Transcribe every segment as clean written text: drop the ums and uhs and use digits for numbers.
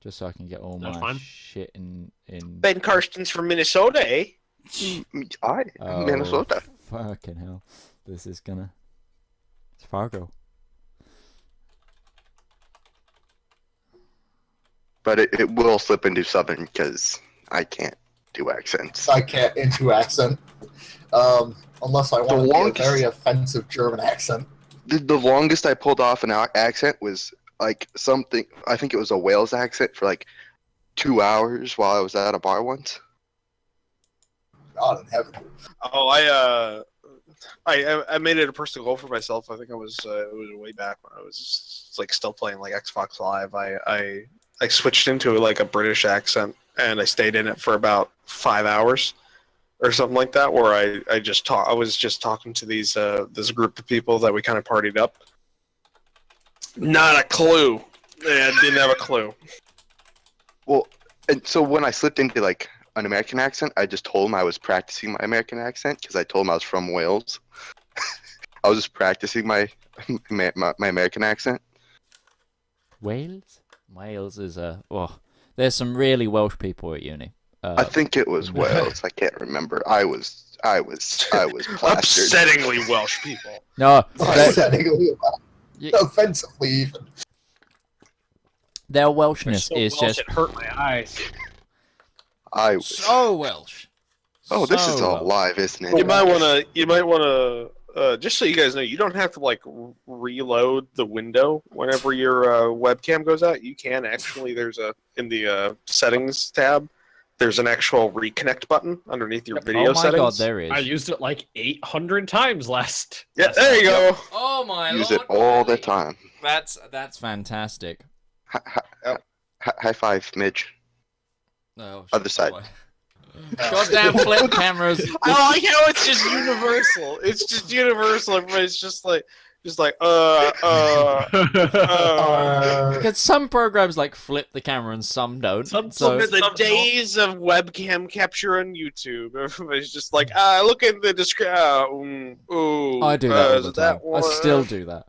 Just so I can get all my shit in. Ben Karsten's from Minnesota, eh? Minnesota. Fucking hell. This is gonna... It's Fargo. But it will slip into Southern because I can't do accents. I can't into accent. Unless I want to be a very offensive German accent. The longest I pulled off an accent was like something, I think it was a Wales accent for like 2 hours while I was at a bar once. God in heaven. Oh, I made it a personal goal for myself. I think it was way back when I was like still playing like Xbox Live. I switched into like a British accent and I stayed in it for about 5 hours or something like that, where I was just talking to these this group of people that we kind of partied up. Not a clue. I didn't have a clue. Well, and so when I slipped into like an American accent, I just told them I was practicing my American accent because I told them I was from Wales. I was just practicing my American accent. Wales? Wales is a... Oh, there's some really Welsh people at uni. I think it was Wales. I can't remember. I was plastered. Upsettingly Welsh people. No, Upsettingly, offensively even. Their Welshness so is Welsh, just... It hurt my eyes. I was so Welsh. Oh, this is all Welsh. live, isn't it? You might wanna. Just so you guys know, you don't have to like reload the window whenever your webcam goes out. You can actually. There's in the settings tab. There's an actual reconnect button underneath your video settings. Oh my god, there is. I used it like 800 times last. Yeah, there you go. Oh my Use lord. it all the really? time. That's fantastic. High five, Midge. No, Other side. Goddamn flip cameras. I like how it's just universal. It's just universal. Everybody's just like, Because some programs like flip the camera and some don't. So the days of webcam capture on YouTube. Everybody's just like, look at the description. I do that all the time. I still do that.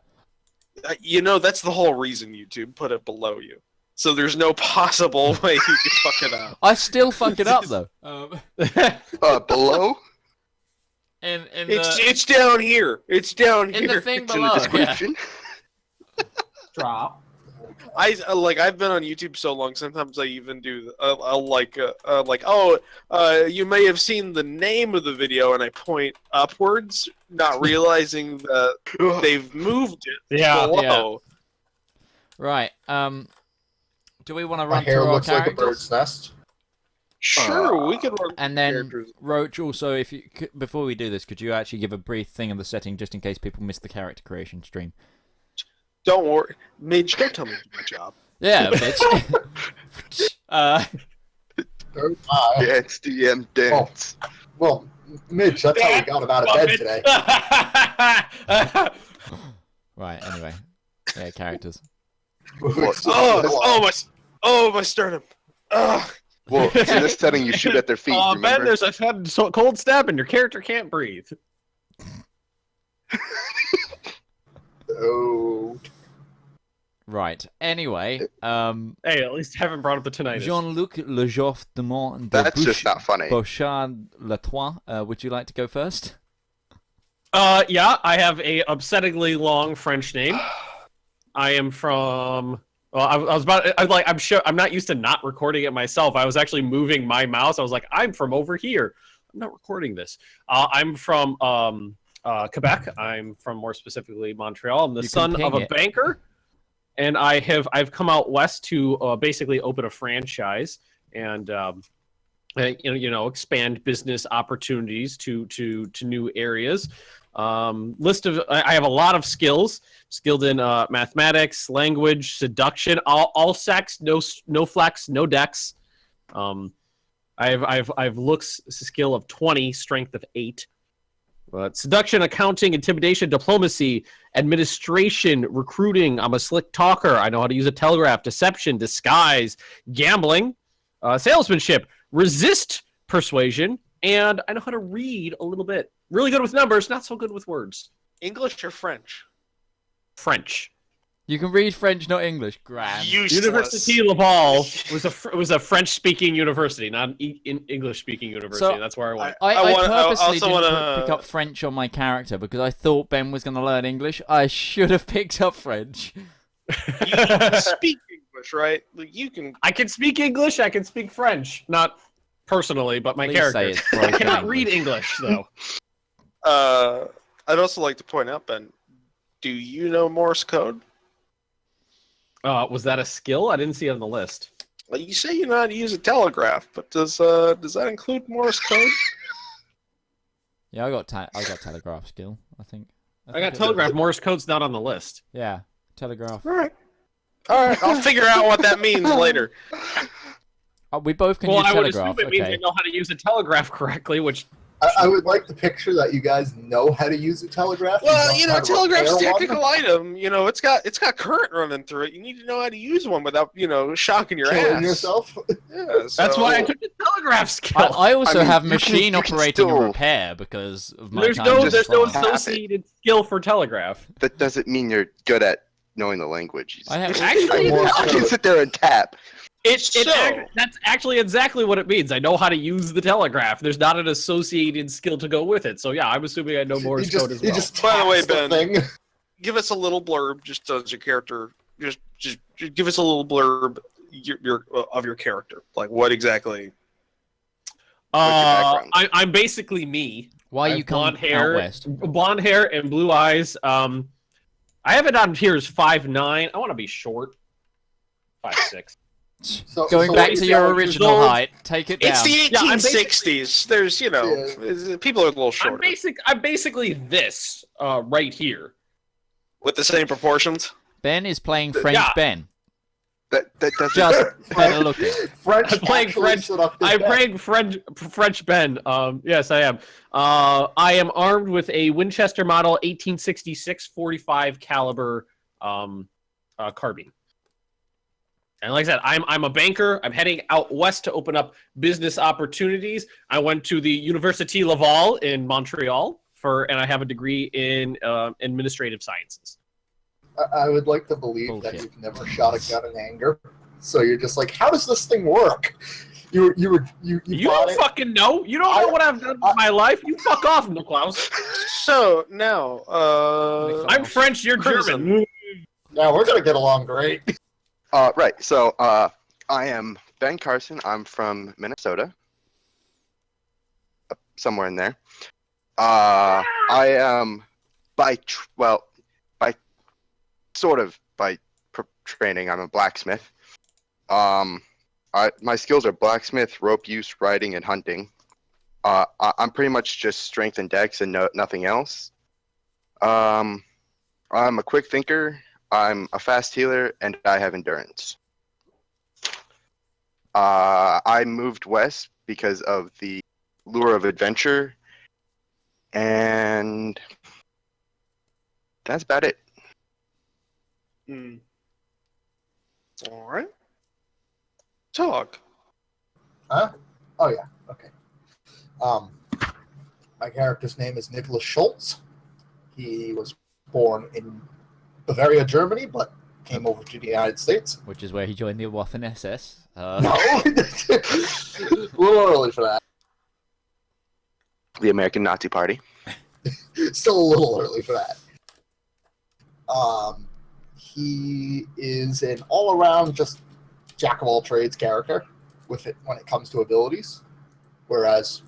You know, that's the whole reason YouTube put it below you. So there's no possible way you could fuck it up. I still fuck it up though. Below? It's down here. It's down here. In the thing It's below. in the description. Yeah. Drop. I've been on YouTube so long. Sometimes I even do. You may have seen the name of the video, and I point upwards, not realizing that they've moved it below. Yeah. Right. Do we want to My run hair through our looks like a characters? bird's nest. Sure, we could run. And then, characters. Roach, also, if you before we do this, could you actually give a brief thing of the setting, just in case people miss the character creation stream? Don't worry, Midge. Don't tell me to do my job. Yeah, bitch. Dance, DM, dance. Well, Midge, that's how we got him out of bed today. Right. Anyway, yeah, characters. My sternum. Ugh. Well, in this setting, you shoot at their feet. Oh, remember? Ben, there's a cold stab and your character can't breathe. Oh. Right. Anyway, Hey, at least I haven't brought up the tinnitus. Jean-Luc Lejoff de Mont de That's just not funny. Bouchard-Latois, would you like to go first? Yeah, I have a upsettingly long French name. I am from. Well, I'm not used to not recording it myself. I was actually moving my mouse. I was like, I'm from over here. I'm not recording this. I'm from Quebec. I'm from more specifically Montreal. I'm the son of a banker, and I've come out west to basically open a franchise and expand business opportunities to new areas. I have a lot of skills. Skilled in mathematics, language, seduction, all sex, no flex, no dex. I've looks skill of 20, strength of 8. Seduction, accounting, intimidation, diplomacy, administration, recruiting. I'm a slick talker. I know how to use a telegraph, deception, disguise, gambling, salesmanship, resist persuasion, and I know how to read a little bit. Really good with numbers, not so good with words. English or French? French. You can read French, not English. Grand. Useless. University Laval was a French-speaking university, not an English-speaking university. So, That's where I went. I purposely also didn't wanna- pick up French on my character because I thought Ben was going to learn English. I should have picked up French. You can speak English, right? Like, you can. I can speak English. I can speak French. Not personally, but my Please character. say it's I broken cannot English. read English though. I'd also like to point out, Ben. Do you know Morse code? Was that a skill? I didn't see it on the list. Well, you say you know how to use a telegraph, but does that include Morse code? Yeah, I got telegraph skill. I think. I got telegraph. Morse code's not on the list. Yeah, telegraph. All right. I'll figure out what that means later. We both can Well, use I would telegraph. assume it means Okay. I know how to use a telegraph correctly, which I would like the picture that you guys know how to use a telegraph. Well, don't know how to telegraph's a repair one. technical item. It's got current running through it. You need to know how to use one without shocking your Killing ass. yourself. Yeah, that's why I so- took the telegraph skill. I also I mean, have you can- machine you can operating and still- repair because of my There's time. no in there's no France. Tap it. associated skill for telegraph. That doesn't mean you're good at knowing the language. I have Actually, Morse I can code. sit there and tap. That's actually exactly what it means. I know how to use the telegraph. There's not an associated skill to go with it. So yeah, I'm assuming I know Morse code as well. You just By the way, taps Ben, thing. give us a little blurb, just as your character. Just give us a little blurb of your character. Like what exactly? background? I'm basically me. Why I you have come blonde hair, out west? blonde hair and blue eyes. I have it on here as 5'9". I want to be short. 5'6". So, Going so back what to you your got- original height, take it down. It's the Yeah, I'm 1860s. There's people are a little shorter I'm basically this right here. with the same proportions. Ben is playing French Yeah. Ben. That doesn't. Just better looking. French I'm playing actually French. stood up his I'm back. playing French Ben. Yes, I am. I am armed with a Winchester model 1866 45 caliber carbine. And like I said, I'm a banker. I'm heading out west to open up business opportunities. I went to the Université Laval in Montreal and I have a degree in administrative sciences. I would like to believe that Bullshit. you've never shot a gun in anger. So you're just like, how does this thing work? You You bought don't it. fucking know. You don't know what I've done in my life. You fuck off, Niklaus. So now, I'm French. You're Crimson. German. Now we're gonna get along great. Right. So I am Ben Carson. I'm from Minnesota. Somewhere in there. I am by training. I'm a blacksmith. My skills are blacksmith, rope use, riding, and hunting. I'm pretty much just strength and dex and nothing else. I'm a quick thinker. I'm a fast healer, and I have endurance. I moved west because of the lure of adventure, and that's about it. All right. Talk. Huh? Oh yeah. Okay. My character's name is Nicholas Schultz. He was born in Bavaria, Germany, but came over to the United States. Which is where he joined the Waffen SS. No, a little early for that. The American Nazi Party. Still a little early for that. He is an all-around just jack of all trades character with it when it comes to abilities, whereas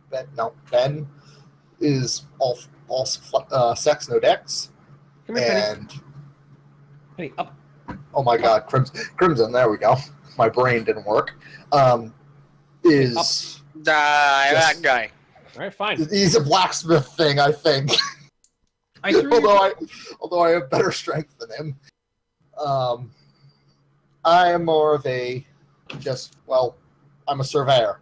Ben is all sex, no dex, Come here, Penny. and Penny, up. oh my god, Crimson, there we go. My brain didn't work. Is That guy. All right, fine. he's a blacksmith thing, I think. I threw you. although I have better strength than him. I am more of I'm a surveyor.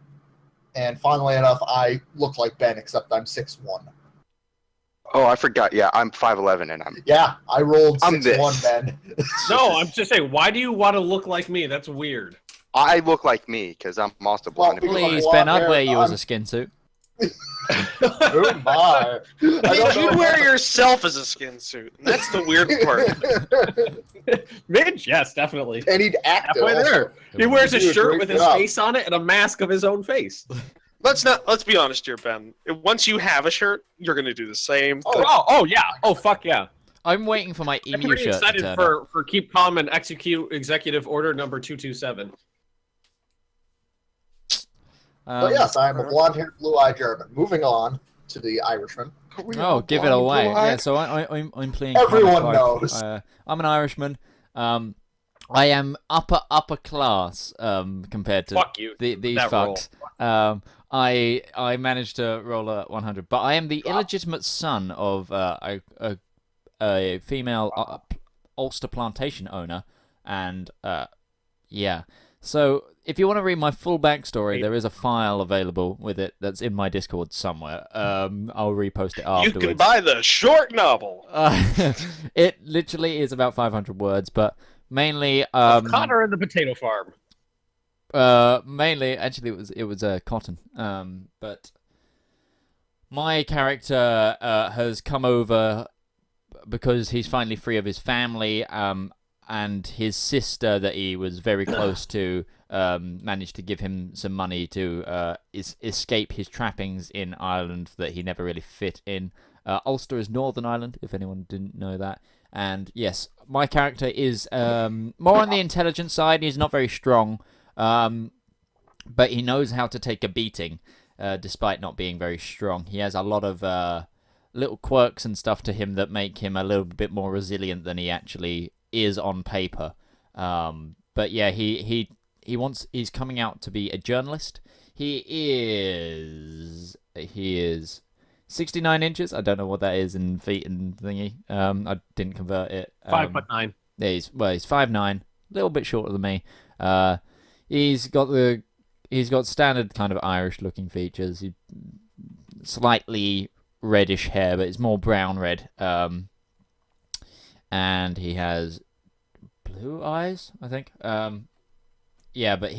And funnily enough, I look like Ben, except I'm 6'1". Oh, I forgot. Yeah, I'm 5'11", and I'm. Yeah, I rolled I'm 6'1", this. Ben. No, I'm just saying. Why do you want to look like me? That's weird. I look like me because I'm also blonde. Well, and Please, Blonde Ben, I'd hair, wear you as I'm- a skin suit. Oh my! I don't You know. wear yourself as a skin suit, and that's the weird part. Midge, yes, definitely. And he'd act it Halfway also. there. He wears a You do a shirt great with his job. face on it and a mask of his own face. Let's be honest here, Ben. Once you have a shirt, you're gonna do the same thing. Oh yeah. Oh fuck yeah. I'm waiting for my I'm emu pretty shirt to excited turn up. for Keep Calm and Execute Executive Order number 227. But yes, I am a blonde-haired, blue-eyed German. Moving on to the Irishman. Oh, give it away. Yeah, so I'm playing. Everyone kind of knows. I'm an Irishman. I am upper class compared to Fuck you. these that fucks. I managed to roll a 100, but I am the illegitimate son of a female Ulster plantation owner, and yeah. So if you want to read my full backstory, there is a file available with it that's in my Discord somewhere. I'll repost it afterwards. You can buy the short novel. It literally is about 500 words, but mainly Connor and the Potato Farm. mainly actually it was cotton. But my character has come over because he's finally free of his family. And his sister that he was very close to managed to give him some money to escape his trappings in Ireland that he never really fit in. Ulster is Northern Ireland, if anyone didn't know that. And yes, my character is more on the intelligent side. He's not very strong, but he knows how to take a beating, despite not being very strong. He has a lot of little quirks and stuff to him that make him a little bit more resilient than he actually is on paper. But yeah, he's coming out to be a journalist. He is 69 inches. I don't know what that is in feet and thingy. I didn't convert it. 5'9". Yeah, he's 5'9", a little bit shorter than me. He's got standard kind of Irish looking features. Slightly reddish hair, but it's more brown red. And he has blue eyes, I think. Yeah, but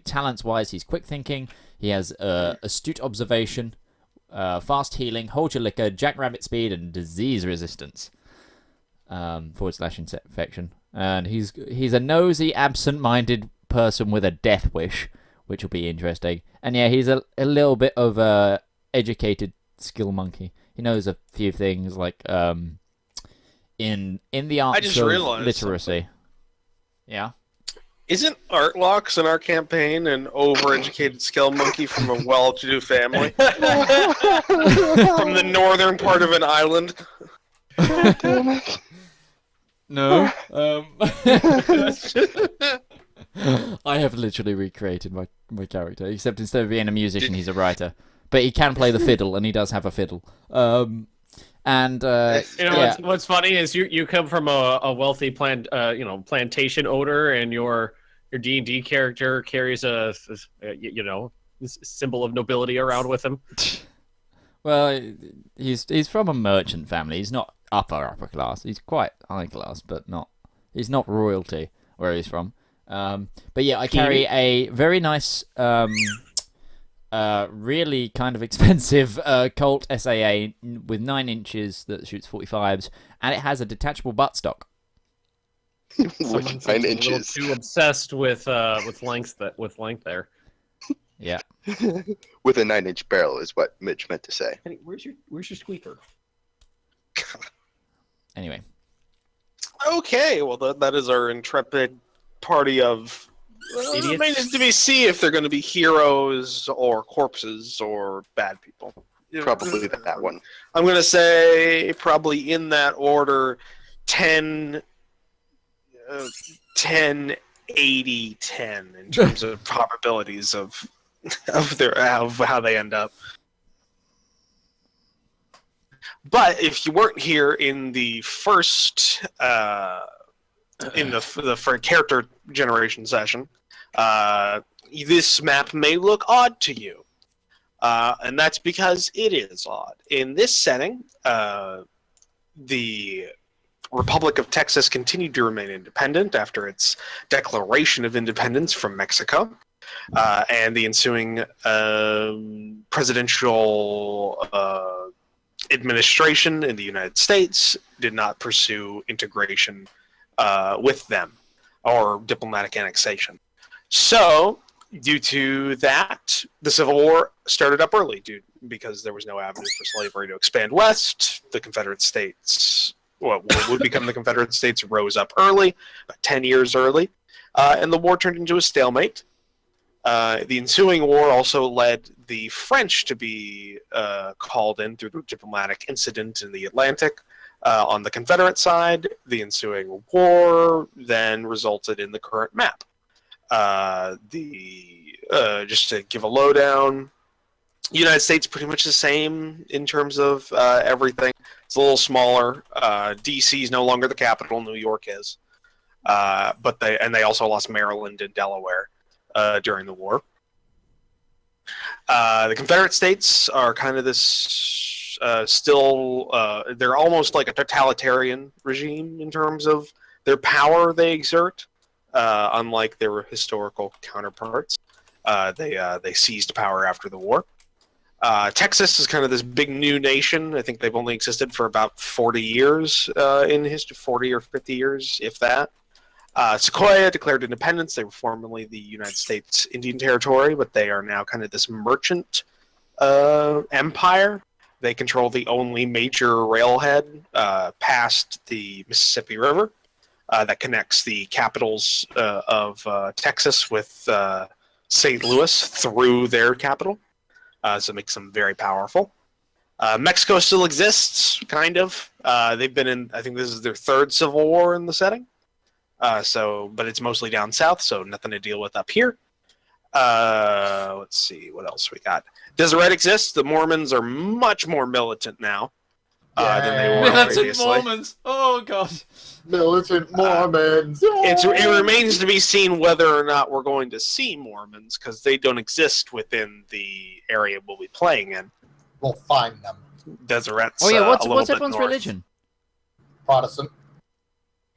talents-wise, he's quick thinking. He has astute observation, fast healing, hold your liquor, jackrabbit speed, and disease resistance. / infection. And he's a nosy, absent-minded person with a death wish, which will be interesting. And yeah, he's a little bit of a educated skill monkey. He knows a few things like in the arts of literacy. Something. Yeah. Isn't Artlox in our campaign an overeducated skill monkey from a well-to-do family? From the northern part of an island? No. I have literally recreated my character, except instead of being a musician, he's a writer. But he can play the fiddle, and he does have a fiddle. What's funny is you come from a wealthy plantation owner, and your D&D character carries a symbol of nobility around with him. Well, he's from a merchant family. He's not upper class. He's quite high class, but he's not royalty where he's from. But yeah, I carry a very nice, really kind of expensive Colt SAA with 9 inches that shoots 45s, and it has a detachable buttstock. With 9 inches. Too obsessed with length there. Yeah. With a 9-inch barrel is what Mitch meant to say. Hey, where's your squeaker? Anyway. Okay, well that is our intrepid party of idiots. Remains to be seen if they're going to be heroes or corpses or bad people. Probably that one. I'm going to say probably in that order 10, 80, 10 in terms of probabilities of how they end up. But if you weren't here in the first for character generation session, this map may look odd to you, and that's because it is odd. In this setting, the Republic of Texas continued to remain independent after its declaration of independence from Mexico. and the ensuing presidential administration in the United States did not pursue integration with them or diplomatic annexation. So, due to that, the Civil War started up early because there was no avenue for slavery to expand west. The Confederate States, what would become the Confederate States, rose up early, about 10 years early, and the war turned into a stalemate. The ensuing war also led the French to be called in through the diplomatic incident in the Atlantic. On the Confederate side, the ensuing war then resulted in the current map. Just to give a lowdown, United States pretty much the same in terms of everything. It's a little smaller. DC is no longer the capital. New York is, but they also lost Maryland and Delaware during the war. The Confederate States are kind of this they're almost like a totalitarian regime in terms of their power they exert. Unlike their historical counterparts, they seized power after the war. Texas is kind of this big new nation. I think they've only existed for about 40 years in history, 40 or 50 years, if that. Sequoia declared independence. They were formerly the United States Indian Territory, but they are now kind of this merchant empire. They control the only major railhead past the Mississippi River that connects the capitals of Texas with St. Louis through their capital. So it makes them very powerful. Mexico still exists, kind of. They've been in, I think this is their third civil war in the setting. But it's mostly down south, so nothing to deal with up here. Let's see, what else we got? Deseret exists. The Mormons are much more militant now than they were Militant previously. Mormons. Oh god. Militant Mormons. It remains to be seen whether or not we're going to see Mormons, because they don't exist within the area we'll be playing in. We'll find them. Deseret's Oh yeah, what's a little bit everyone's north. religion? Protestant.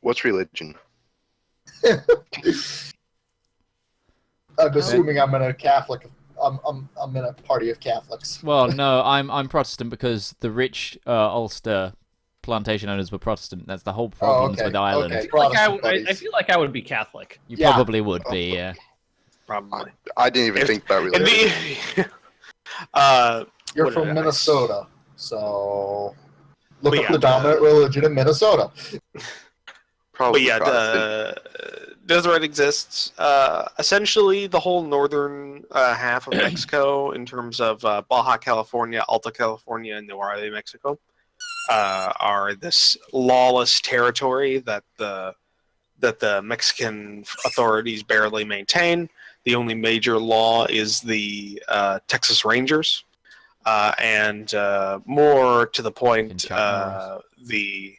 What's religion? I'm assuming I'm in a Catholic. I'm in a party of Catholics. Well, no, I'm Protestant because the rich Ulster plantation owners were Protestant. That's the whole problem with Ireland. Okay. I feel like I would be Catholic. You Yeah. probably would be, yeah. Probably. I didn't even think about religion. You're What from did I Minnesota, so look But up yeah, the dominant religion in Minnesota. Probably But yeah, Protestant. Deseret exists. Essentially, the whole northern half of Mexico, in terms of Baja California, Alta California, and Nuevo Mexico, are this lawless territory that the Mexican authorities barely maintain. The only major law is the Texas Rangers, and more to the point, the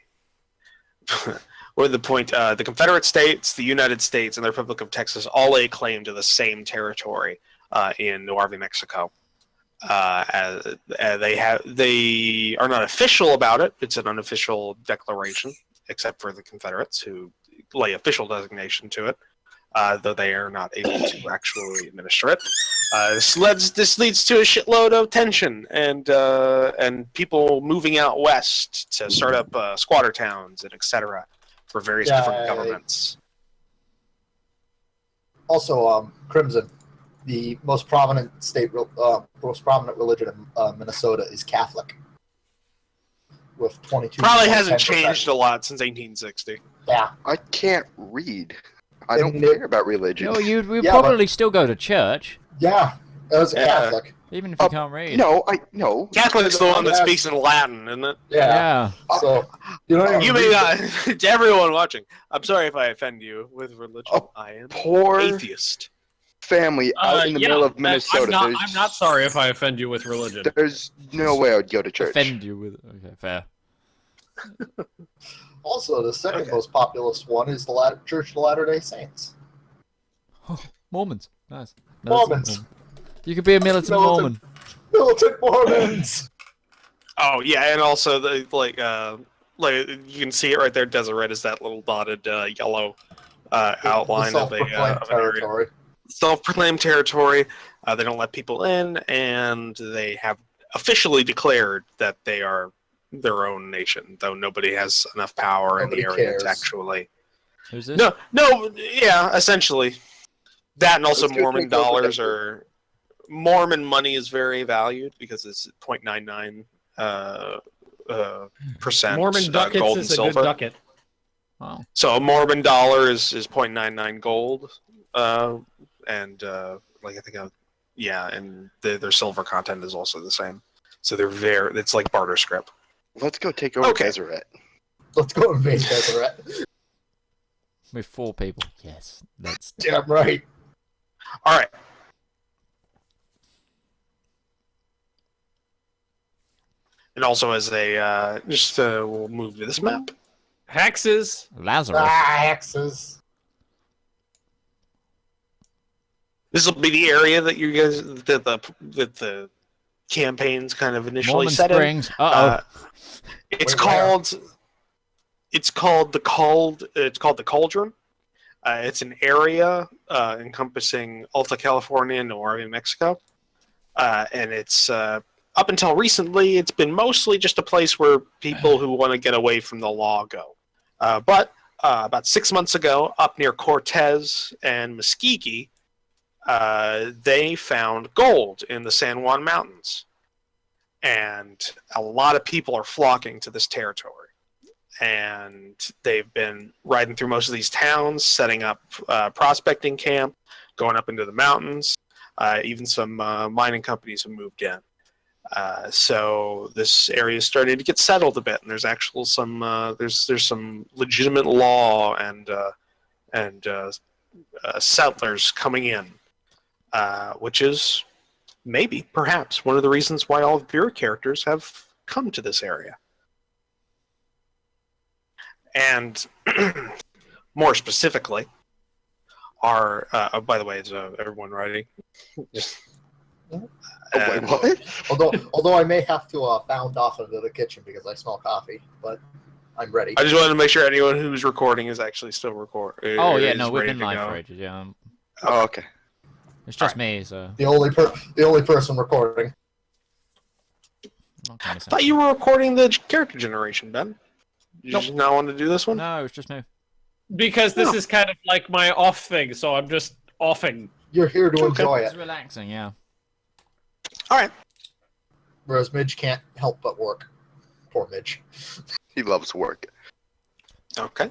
Confederate States, the United States, and the Republic of Texas all lay claim to the same territory in Nuevo Mexico. They are not official about it. It's an unofficial declaration, except for the Confederates, who lay official designation to it, though they are not able to actually administer it. This leads to a shitload of tension and people moving out west to start up squatter towns and etc. for various different governments. Also, Crimson, the most prominent religion in Minnesota is Catholic, with 22. Probably hasn't changed a lot since 1860. Yeah, I can't read. I don't And care about religion. No, you'd Yeah, probably still go to church, yeah, as a Yeah. Catholic. even if you can't read. No. Catholic's the one that Yes. speaks in Latin, isn't it? Yeah. So you don't even You may not. To everyone watching, I'm sorry if I offend you with religion. Oh, I am Poor atheist. family out in the middle of Minnesota. I'm not sorry if I offend you with religion. There's no way I would go to church. Offend you with okay, fair. Also, the second most populous one is the Church of the Latter-day Saints. Mormons, nice. Mormons. You could be a militant Mormon. Militant Mormons. Oh yeah, and also the like you can see it right there. Deseret is that little dotted yellow outline The of an self-proclaimed area. territory. self-proclaimed territory. They don't let people in, and they have officially declared that they are their own nation, though nobody has enough power in Nobody the area cares. to actually. Who's this? No, yeah, essentially. That and also Let's go Mormon take over dollars Denver. are. Mormon money is very valued because it's 0.99 percent Mormon ducats gold and is a silver. good ducat. Wow. So a Mormon dollar is 0.99 gold, and like I think and their silver content is also the same. So they're it's like barter script. Let's go take over Okay. Deseret. Let's go invade Deseret. With 4 people. Yes. That's Damn right. All right. And also as a we'll move to this map. Hexes. Lazarus. Hexes. This will be the area that you guys that the campaign's kind of initially Mormon set Springs. in. It's Wait, where? called the Cauldron. It's an area encompassing Alta California and Nuevo Mexico, and it's up until recently it's been mostly just a place where people who want to get away from the law go. But about 6 months ago, up near Cortez and Mesquite, they found gold in the San Juan Mountains, and a lot of people are flocking to this territory. And they've been riding through most of these towns, setting up prospecting camp, going up into the mountains. Even some mining companies have moved in. So this area is starting to get settled a bit, and there's actual there's some legitimate law and settlers coming in, which is perhaps one of the reasons why all of your characters have come to this area. And more specifically, by the way, is everyone ready? Wait, what? Although I may have to bound off into the kitchen because I smell coffee, but I'm ready. I just wanted to make sure anyone who's recording is actually still recording. Oh, yeah, no, we've been live for ages, yeah. Oh, okay. It's just me, so... The only person recording. I'm not gonna I say. thought you were recording the character generation, Ben. You Nope. just not want to do this one? No, it's just me. Because this is kind of like my off thing, so I'm just offing. You're here to Okay. enjoy It's it, relaxing, yeah. All right. whereas Midge can't help but work. Poor Midge. He loves work. Okay.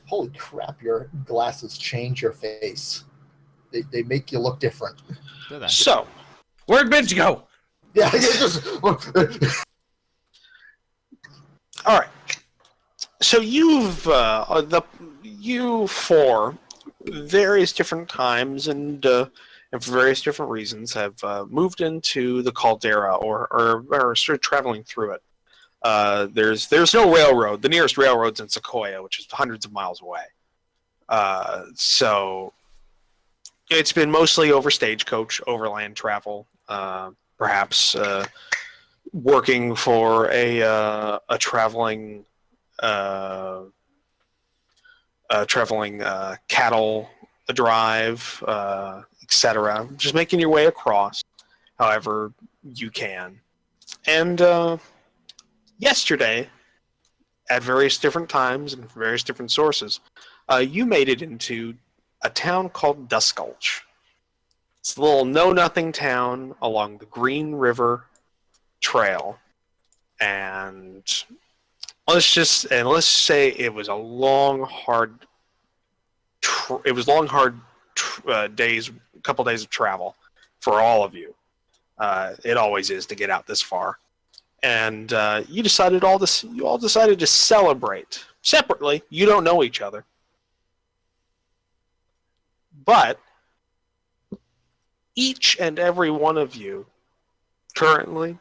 Holy crap! Your glasses change your face. They make you look different. Do that. So, Where'd Midge go? Yeah, you just. all right. So you four, various different times and for various different reasons, have moved into the caldera or started traveling through it. There's no railroad. The nearest railroad's in Sequoia, which is hundreds of miles away. So it's been mostly over stagecoach, overland travel, perhaps working for a traveling cattle drive, etc. Just making your way across, however you can. And yesterday, at various different times and various different sources, you made it into a town called Dustgulch. It's a little know-nothing town along the Green River Trail, and let's say it was a long, hard days, couple days of travel for all of you. It always is to get out this far, and you all decided to celebrate separately. You don't know each other, but each and every one of you currently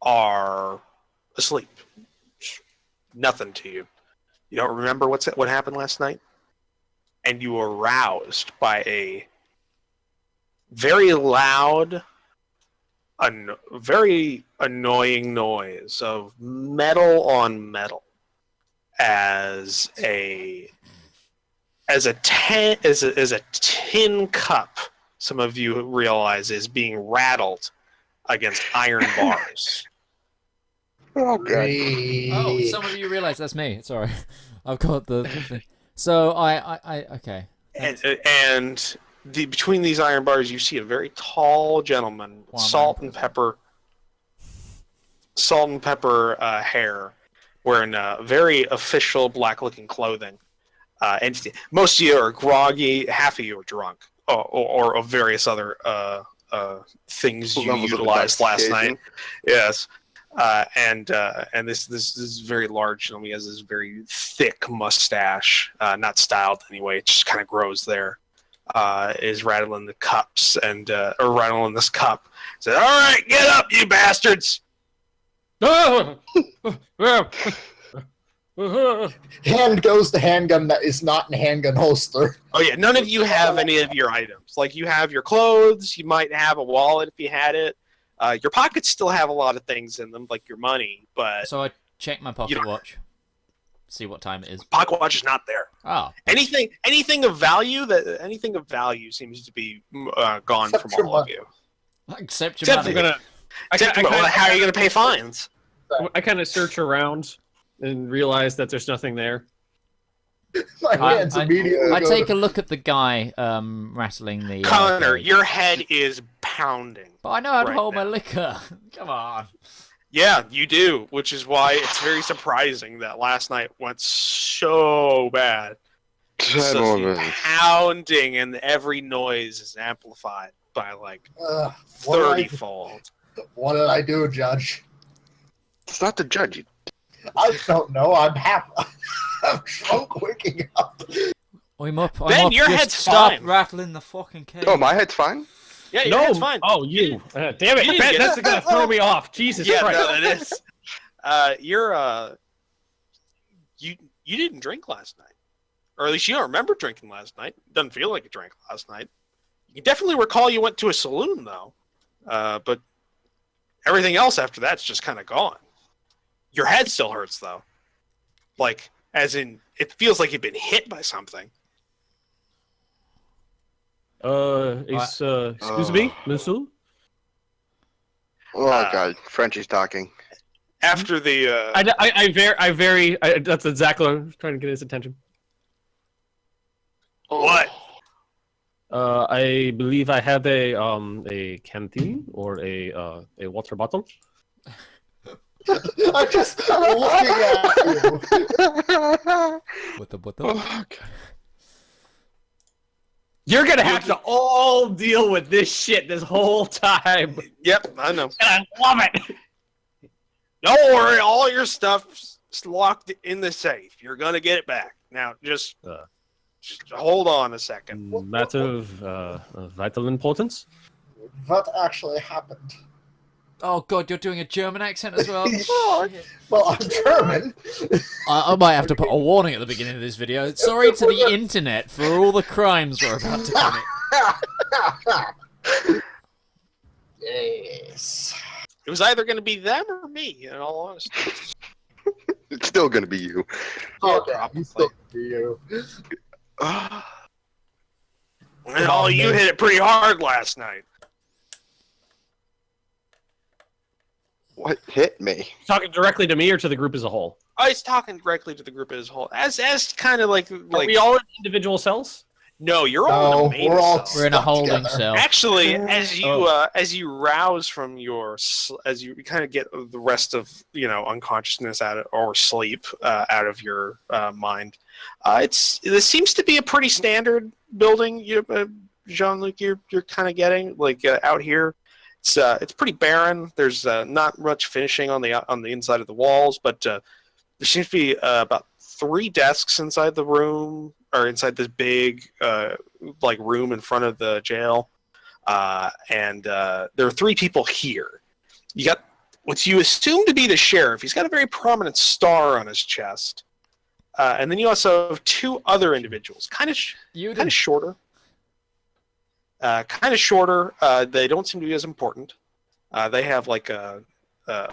are asleep. Nothing to you. You don't remember what happened last night, and you were roused by a very loud, very annoying noise of metal on metal as a as a tin cup, some of you realize is being rattled against iron bars. Oh god. Oh, some of you realize that's me. Sorry, I've got the thing. So I okay. And between these iron bars, you see a very tall gentleman, salt and pepper hair, wearing very official black-looking clothing. And most of you are groggy, half of you are drunk, or of various other things you utilized last night. Yes. And this is very large gentleman. He has this very thick mustache, not styled anyway. It just kind of grows there. Is rattling the cups or rattling this cup. Said, "All right, get up, you bastards!" Hand goes the handgun that is not in handgun holster. Oh yeah, none of you have any of your items. Like you have your clothes. You might have a wallet if you had it. Your pockets still have a lot of things in them, like your money. But so I check my pocket watch, see what time it is. Pocket watch is not there. Oh, anything of value seems to be gone Except from your all of money. you. except your money. How are you gonna pay fines? I kind of search around and realize that there's nothing there. My hands immediately I go take to- a look at the guy rattling the. Connor, cage. your head is pounding. But I know how to right hold my now. liquor. Come on. Yeah, you do, which is why it's very surprising that last night went so bad. So the pounding and every noise is amplified by like what did I- 30-fold. What did I do, Judge? It's not the judge. I don't know. I'm drunk waking up. I'm up. Ben, your Just head's stop fine. rattling the fucking cage. Oh, my head's fine. Yeah, your head's fine. Oh, you. Damn it. You didn't Ben, get that's going to throw me off. Jesus Yeah, Christ. no, it is. You didn't drink last night, or at least you don't remember drinking last night. Doesn't feel like you drank last night. You definitely recall you went to a saloon though, but everything else after that's just kind of gone. Your head still hurts though, like as in it feels like you've been hit by something. Excuse me, monsieur? Oh god, Frenchie's talking. After the That's exactly what I was trying to get his attention. what? I believe I have a canteen or a water bottle. I'm just looking at you. What the? Oh, god. You're gonna have to all deal with this shit this whole time, Yep, I know. and I love it. Don't worry, all your stuff's locked in the safe. You're gonna get it back. Now, just hold on a second. Matter of vital importance. What actually happened? Oh god, you're doing a German accent as well. Well, I'm German. I might have to put a warning at the beginning of this video. Sorry to the internet for all the crimes we're about to commit. Yes. It was either going to be them or me, in all honesty. It's still gonna be you. Okay, probably. he's still for you. Well, you hit it pretty hard last night. What hit me? Talking directly to me or to the group as a whole? I was talking directly to the group as a whole. As kind of like Are we all in individual cells? no, you're all in the main we're all cell. We're in a Stuck holding together. cell. Actually, as you rouse from your as you kind of get the rest of unconsciousness out of, or sleep out of your mind, this seems to be a pretty standard building. Jean-Luc, you're kind of getting like out here. It's pretty barren. There's not much finishing on the inside of the walls, but there seems to be about 3 desks inside the room, or inside this big like room in front of the jail, and there are 3 people here. You got what you assume to be the sheriff. He's got a very prominent star on his chest, and then you also have 2 other individuals, kind of shorter. They don't seem to be as important. They have like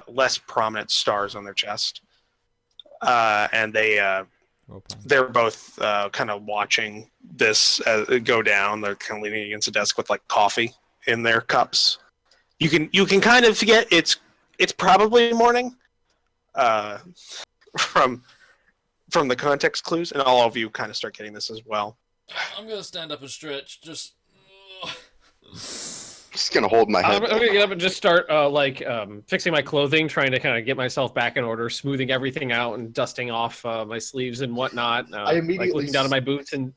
less prominent stars on their chest, and they Role-playing. They're both kind of watching this go down. They're kind of leaning against the desk with like coffee in their cups. You can kind of get it's probably morning from the context clues, and all of you kind of start getting this as well. I'm gonna stand up and stretch. Just gonna hold my head. I'm gonna get up and just start fixing my clothing, trying to kind of get myself back in order, smoothing everything out and dusting off my sleeves and whatnot. I immediately looking down at my boots and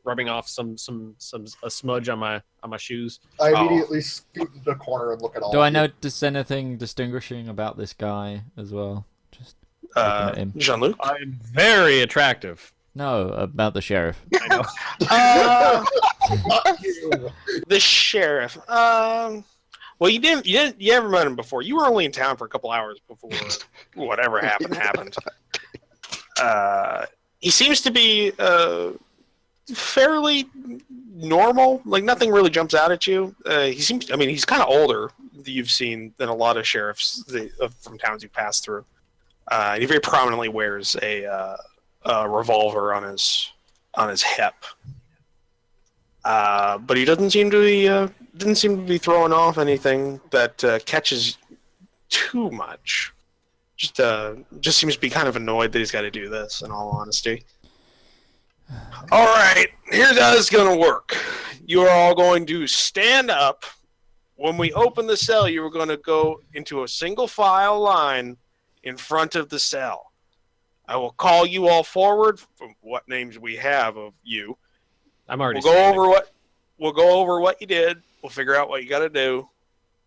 rubbing off a smudge on my shoes. I immediately scoot into the corner and look at all. do I of you. notice anything distinguishing about this guy as well? Just looking at him. Jean-Luc? I'm very attractive. No, about the sheriff. I know. Not you. The sheriff. Well, you ever met him before. You were only in town for a couple hours before whatever happened. He seems to be fairly normal. Like nothing really jumps out at you. He's kind of older that you've seen than a lot of sheriffs from towns you passed through. He very prominently wears a revolver on his hip. But he didn't seem to be throwing off anything that catches too much. Just seems to be kind of annoyed that he's got to do this. In all honesty. All right, here's how this is gonna work. You are all going to stand up. When we open the cell, you are going to go into a single file line in front of the cell. I will call you all forward from what names we have of you. I'm already. We'll go over what you did. We'll figure out what you got to do,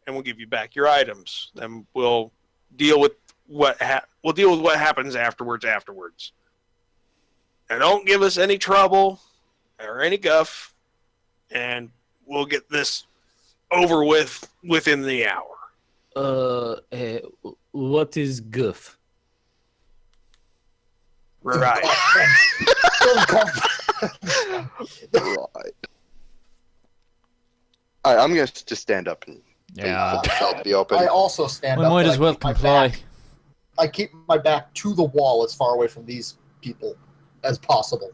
and we'll give you back your items. Then we'll deal with what happens afterwards. And don't give us any trouble or any guff, and we'll get this over with within the hour. What is guff? Right. Right. Alright, I'm gonna just stand up and Yeah. wait for the cell to be open. I also stand We up. might but as well I keep my comply. I keep my back to the wall as far away from these people as possible.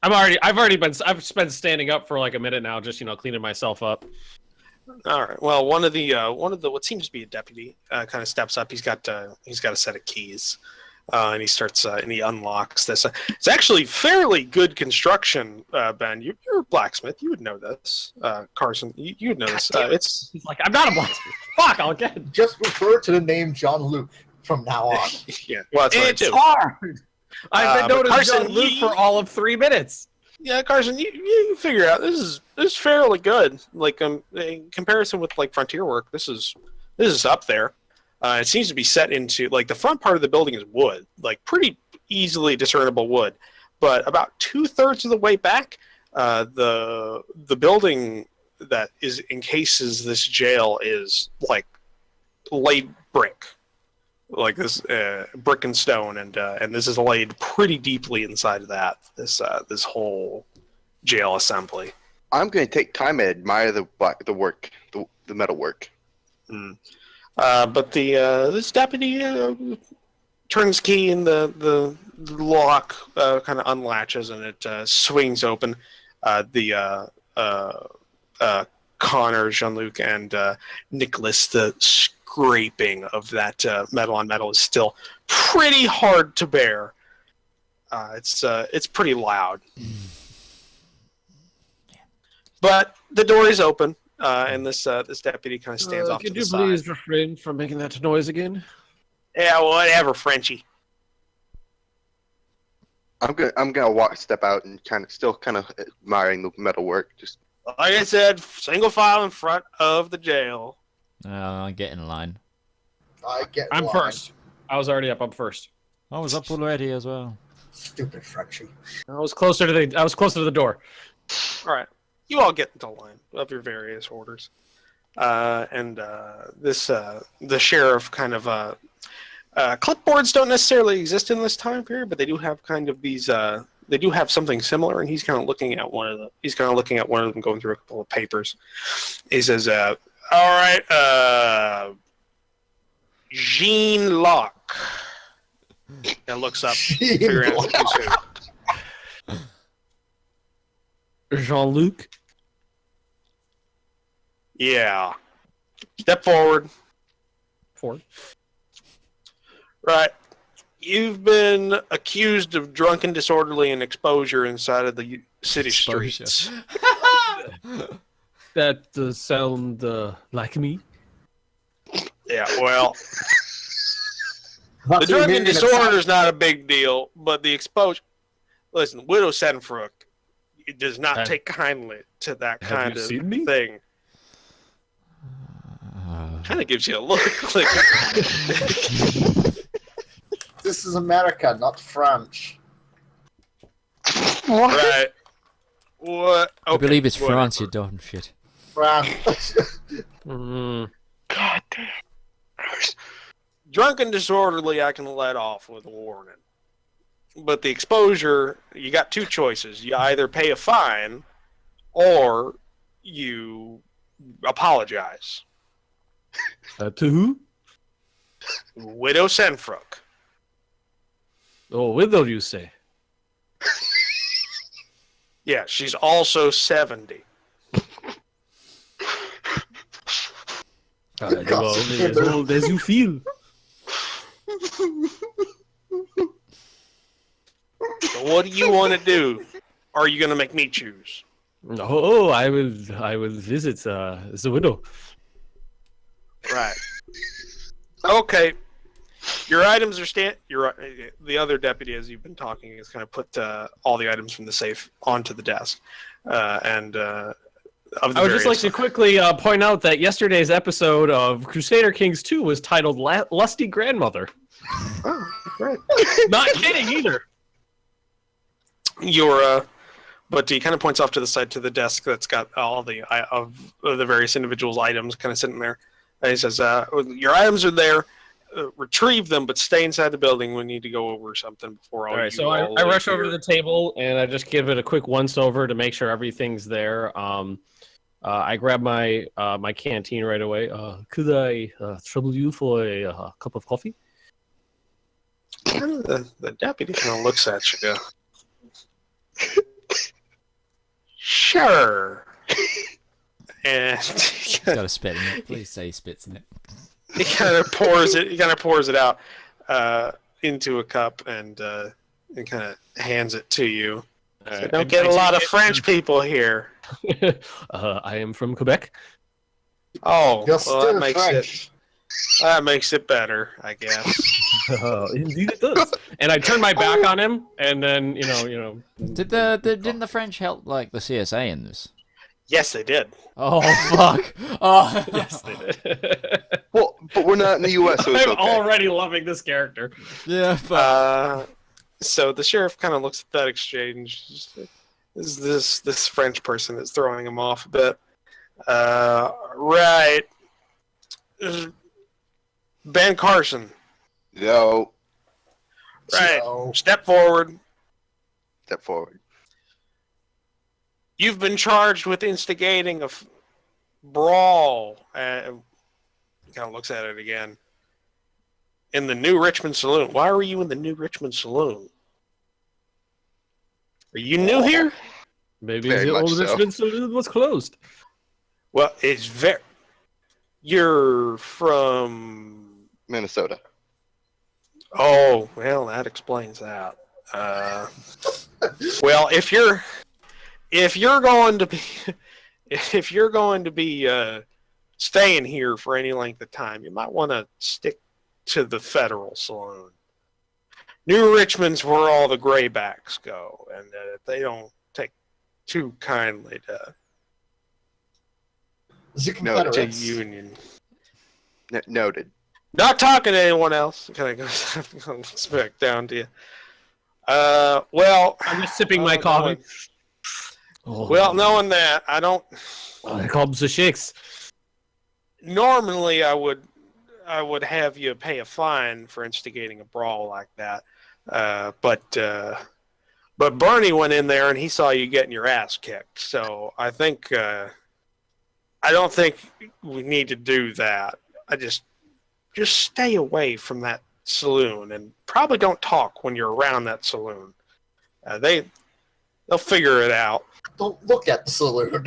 I've spent standing up for like a minute now, just cleaning myself up. All right. Well, one of the what seems to be a deputy kind of steps up. He's got a set of keys, and he starts and he unlocks this. It's actually fairly good construction, Ben. You're a blacksmith. You would know this, Carson. You would know this. It's He's like, I'm not a blacksmith. Fuck, I'll get it. Just refer to the name Jean-Luc from now on. yeah. Well, that's what I do. hard. I've been but known as Carson, Jean-Luc for all of 3 minutes. Yeah, Carson, you figure out this is fairly good. Like in comparison with like frontier work, this is up there. It seems to be set into like the front part of the building is wood, like pretty easily discernible wood. But about 2/3 of the way back, the building that encases this jail is like laid brick, like this brick and stone, and this is laid pretty deeply inside of that. This whole jail assembly. I'm gonna take time and admire the work, the metal work. Mm. But this deputy turns key in the lock, kind of unlatches, and it swings open. Connor, Jean-Luc, and Nicholas, the scraping of that metal on metal is still pretty hard to bear. It's pretty loud. But the door is open, and this deputy kind of stands off to the side. Could you please refrain from making that noise again? Yeah, whatever, Frenchie. I'm gonna step out and still admiring the metal work. Just Like I said, single file in front of the jail. Get in line. I'm line. first. I was already up. I'm first. I was up already as well. Stupid Frenchie. I was closer to the door. All right, you all get into line of your various orders, and the sheriff kind of clipboards don't necessarily exist in this time period, but they do have kind of these. They do have something similar, and he's kind of looking at one of them. He's kind of looking at one of them, going through a couple of papers. He says, "All right, Jean Locke." And looks up, figuring out who's who. Jean-Luc. Yeah. Step forward. Forward. Right. You've been accused of drunken disorderly and exposure inside of the city Exposure. streets. That does sound like me. Yeah, well, That's the what you drunken mean, disorder is not a big deal, but the exposure... Listen, Widow Senfrook does not Have- take kindly to that have kind you of seen me? thing. Kind of gives you a look. Like, This is America, not French. What? right. What? I believe it's whatever. France, you dumb shit. France. Mm. God damn. Drunken disorderly, I can let off with a warning. But the exposure, you got two choices. You either pay a fine, or you apologize. To who? Widow Senfrook. Oh, widow, you say? Yeah, she's also 70. You are only as old as you feel. So what do you want to do? Or are you going to make me choose? Oh, I will visit the widow. Right. Okay. Your items are the other deputy, as you've been talking, has kind of put all the items from the safe onto the desk, of the I would just like to quickly point out that yesterday's episode of Crusader Kings 2 was titled Lusty Grandmother. Oh, right. Not kidding either. But he kind of points off to the side to the desk that's got all the of the various individuals' items kind of sitting there. And he says, "Your items are there. Retrieve them, but stay inside the building. We need to go over something before all." All right, so I rush over to the table and I just give it a quick once over to make sure everything's there. I grab my my canteen right away. Could I trouble you for a cup of coffee? The deputy kind of looks at you. Sure. And Gotta spit in it. Please say he spits in it. he kind of pours it. He kind of pours it out into a cup and kind of hands it to you. So don't get a lot of French people here. I am from Quebec. Oh, You're well, still that makes it better, I guess. Indeed, it does. And I turn my back on him, and then Didn't the French help like the CSA in this? Yes, they did. Oh fuck! Oh, yes, they did. Well, but we're not in the U.S., so it's I'm okay. already loving this character. yeah. Fuck. So the sheriff kind of looks at that exchange. This French person is throwing him off a bit. Right. Ben Carson. Yo, Right. So, Step forward. step forward. You've been charged with instigating a brawl. He kind of looks at it again. In the New Richmond Saloon. Why were you in the New Richmond Saloon? Are you new here? Maybe Very the much old so. Richmond Saloon was closed. Well, it's very... You're from... Minnesota. Oh, well, that explains that. Well, if you're going to be staying here for any length of time, you might want to stick to the Federal Saloon. New Richmond's where all the graybacks go, and they don't take too kindly to the to Confederates. Union. Noted. Not talking to anyone else. Kind of goes back down to you. Well, I'm just sipping my coffee. Well, knowing that, I don't. I call them the shakes. Normally, I would have you pay a fine for instigating a brawl like that. But Bernie went in there and he saw you getting your ass kicked. So I think I don't think we need to do that. I just stay away from that saloon, and probably don't talk when you're around that saloon. They'll figure it out. Don't look at the saloon.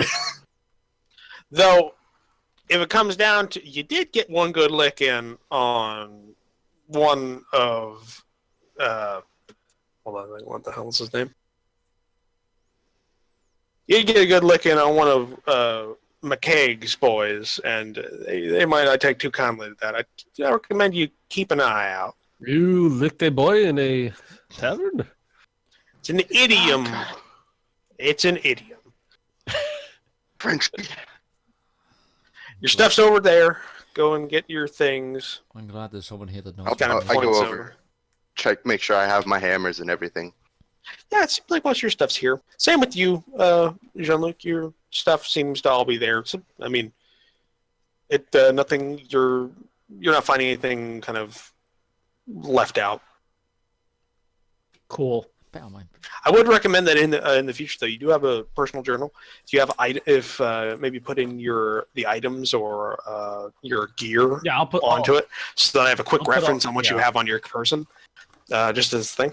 Though, if it comes down to, you did get one good lick in on one of, hold on, what the hell is his name? You did get a good lick in on one of McCaig's boys, and they might not take too kindly to that. I recommend you keep an eye out. You licked a boy in a tavern? It's an idiom. It's an idiom. French. Your stuff's over there. Go and get your things. I'm glad there's someone here that knows. I'll- Kind of I go points over. Check, make sure I have my hammers and everything. Yeah, it seems like most of your stuff's here. Same with you, Jean-Luc. Your stuff seems to all be there. So, I mean, nothing. You're not finding anything kind of left out. Cool. Better mind. I would recommend that in the future, though, you do have a personal journal. If you have maybe put in the items or your gear Yeah, I'll put onto it, so that I have a quick I'll put reference all- on what you yeah. have on your person, just as a thing.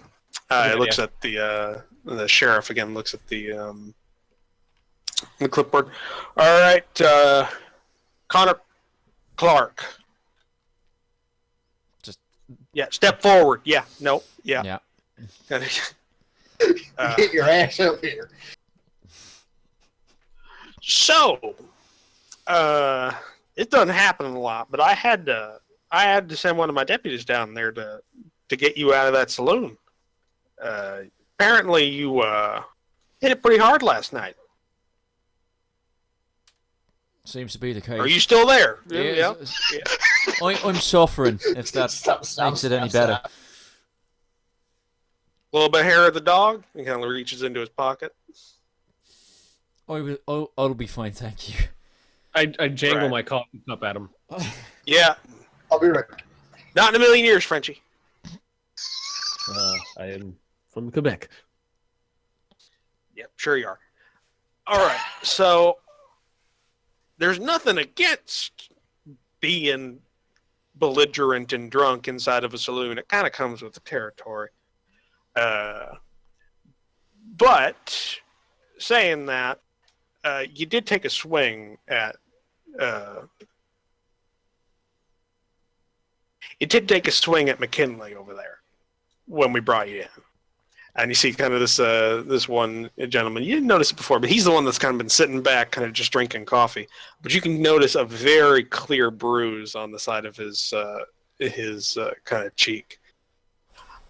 Good It looks idea. at the sheriff again. Looks at the clipboard. All right, Connor Clark. Just- step forward. Yeah, no, yeah. Yeah. Get your ass up here. So, it doesn't happen a lot, but I had to send one of my deputies down there to get you out of that saloon. Apparently, you hit it pretty hard last night. Seems to be the case. Are you still there? Yeah. I'm suffering. If that Stop, makes it any better. A little bit of hair of the dog. He kind of reaches into his pocket. I'll be fine, thank you. I jangle Right. my coffee cup at him. Yeah, I'll be right back. not in a million years, Frenchie. I am from Quebec. Yep, sure you are. All right, so there's nothing against being belligerent and drunk inside of a saloon. It kind of comes with the territory. But saying that, you did take a swing at. You did take a swing at McKinley over there when we brought you in. And you see kind of this one gentleman. You didn't notice it before, but he's the one that's kind of been sitting back, kind of just drinking coffee. But you can notice a very clear bruise on the side of his kind of cheek.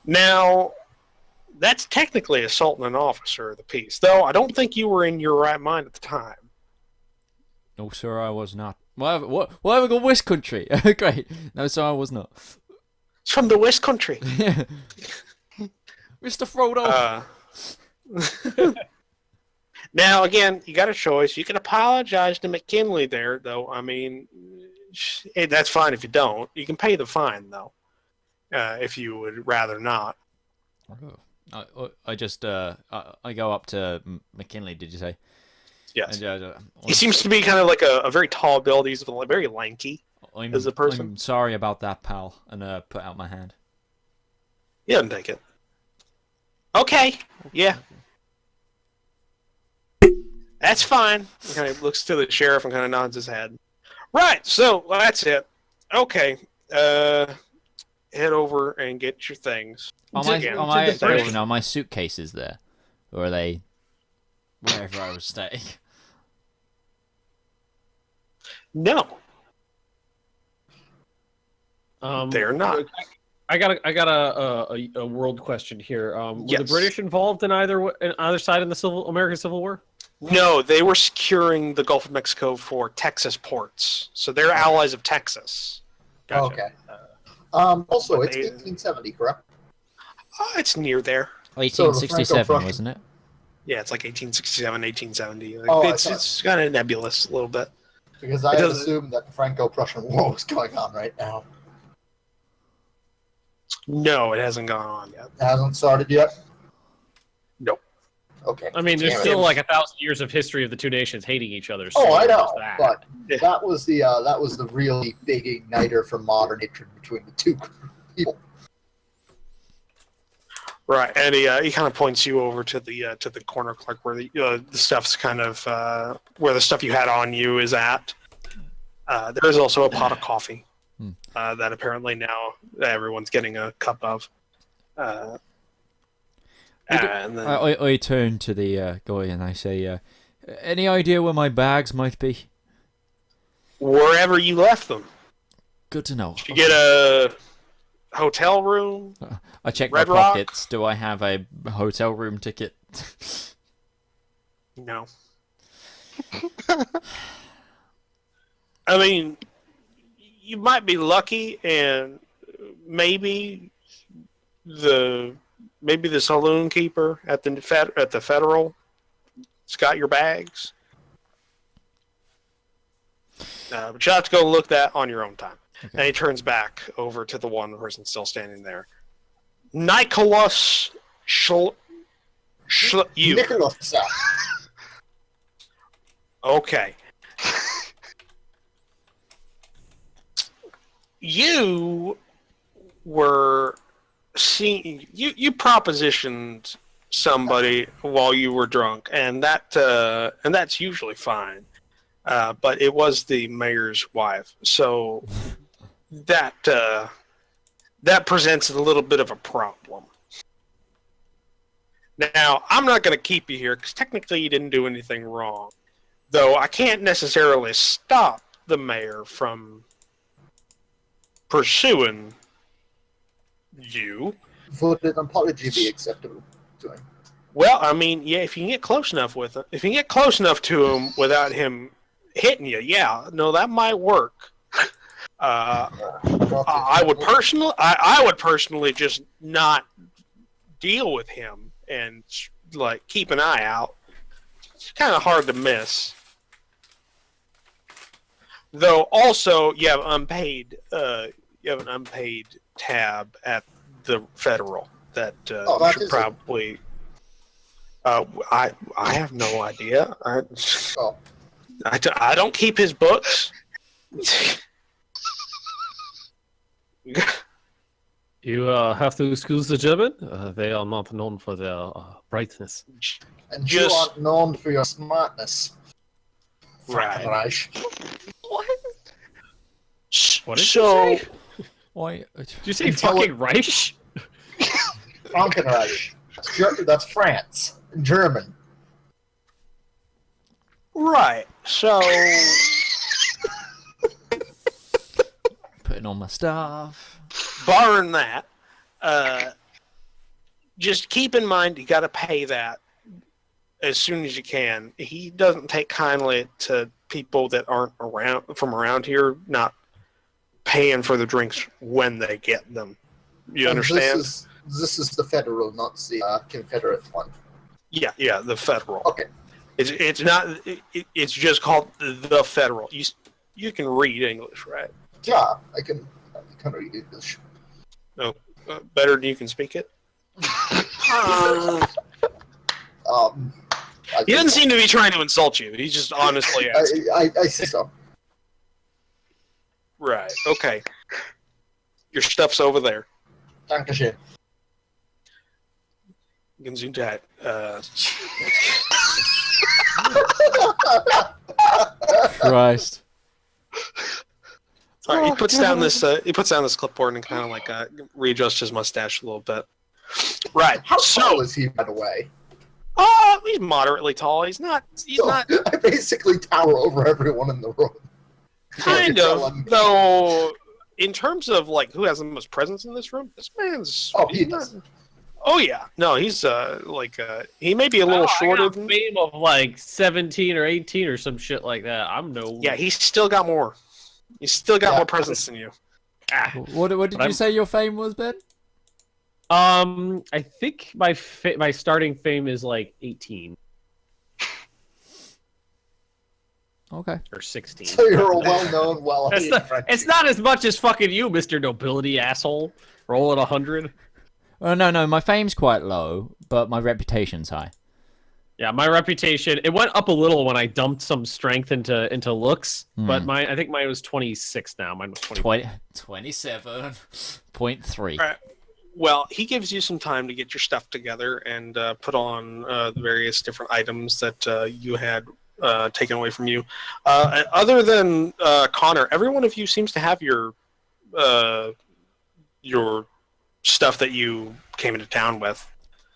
Now, that's technically assaulting an officer of the peace, though I don't think you were in your right mind at the time. No, sir, I was not. Why have we got West Country? Great. No, sir, I was not. It's from the West Country. Mr. Frodo. Now, again, you got a choice. You can apologize to McKinley there, though. I mean, that's fine if you don't. You can pay the fine, though, if you would rather not. I just I go up to McKinley. Did you say? Yes. And, He seems to be kind of like a very tall build. He's very lanky as a person. I'm sorry about that, pal, and put out my hand. He doesn't take it. Okay. Yeah. That's fine. He kind of looks to the sheriff and kind of nods his head. Right. So that's it. Okay. Head over and get your things. Are my suitcases there, or are they wherever I was staying? No, they're not. I got a world question here. Were Yes. the British involved in either side in the American Civil War? No, they were securing the Gulf of Mexico for Texas ports, so they're allies of Texas. Gotcha. Okay. Also, but it's they- 1870, correct? It's near there. 1867, Franco-Prussian. wasn't it? Yeah, it's like 1867, 1870. Like, Oh, I it's thought- kind of nebulous a little bit. Because I It had doesn't- assumed that the Franco-Prussian War was going on right now. No, it hasn't gone on yet. It hasn't started yet? Nope. Okay. I mean, there's Damn it. still like 1,000 years of history of the two nations hating each other. Oh, so I know, there's that. but Yeah. that was the really big igniter for modern hatred between the two people. Right, and he kind of points you over to the corner clerk where the stuff's kind of where the stuff you had on you is at. There is also a pot of coffee that apparently now everyone's getting a cup of. And then I turn to the guy and I say, any idea where my bags might be? wherever you left them. Good to know. Did you get a hotel room? I check Red my Rock? pockets. Do I have a hotel room ticket? No. I mean, you might be lucky, and maybe the saloon keeper at the Federal has got your bags. But you'll have to go look that on your own time. Okay. And he turns back over to the one person still standing there. Nicholas you. Nicholas. Okay. You were seeing you propositioned somebody while you were drunk, and that's usually fine. But it was the mayor's wife, so that presents a little bit of a problem. Now, I'm not going to keep you here because technically you didn't do anything wrong, though I can't necessarily stop the mayor from pursuing you. Would an apology be acceptable to him? Well, I mean, yeah, if you can get close enough with him, if you can get close enough to him without him hitting you, yeah, no, that might work. I would personally just not deal with him and like keep an eye out. It's kind of hard to miss. Though also you have unpaid tab at the Federal that you should probably. I have no idea. I don't keep his books. You have to excuse the gentlemen. They are not known for their brightness. And you are known for your smartness. Right. Frankenreich. What did So, you say? Why? Did you say fucking Reich? Frankenreich. That's France. German. right. So, Putting on my stuff. barring that, just keep in mind you got to pay that as soon as you can. He doesn't take kindly to people that aren't around here not paying for the drinks when they get them. You And understand? This is the Federal, not the Confederate one. Yeah, the Federal. Okay. It's not. It's just called the Federal. You can read English, right? Yeah, I can read English. No, better than you can speak it. He doesn't seem to be trying to insult you. He's just honestly asking. I say so. Right. Okay. Your stuff's over there. Dankeschön. Gesundheit. Christ. All right. He puts down this clipboard and kind of like readjusts his mustache a little bit. Right. How So, tall is he, by the way? he's moderately tall. He's not. I basically tower over everyone in the room. Kind of, though. In terms of like who has the most presence in this room, this man's. Oh, he he's does. not- Oh yeah, no, he's he may be a little shorter I got than. fame of like 17 or 18 or some shit like that. I'm no. Yeah, he's still got more. He's still got more presence than you. What did you say your fame was, Ben? I think my starting fame is like 18 Okay. or 16. So you're a well-known, well-hated French. It's not as much as fucking you, Mr. Nobility asshole. Roll at 100. Oh no, my fame's quite low, but my reputation's high. Yeah, my reputation, it went up a little when I dumped some strength into looks, but I think mine was 26 now. Mine was 20. 27.3. Right. Well, he gives you some time to get your stuff together and put on the various different items that you had taken away from you. Other than Connor, every one of you seems to have your stuff that you came into town with.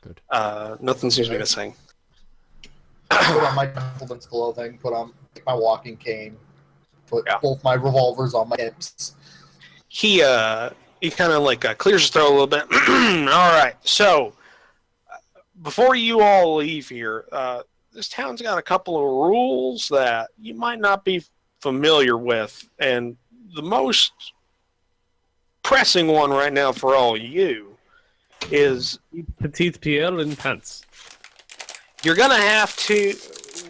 Good. Nothing seems to be missing. Put on my gentleman's clothing, put on my walking cane, put Yeah. both my revolvers on my hips. He kind of like clears his throat a little bit. All right, so before you all leave here, this town's got a couple of rules that you might not be familiar with, and the most pressing one right now for all you is Petite Pierre and pants. you're gonna have to.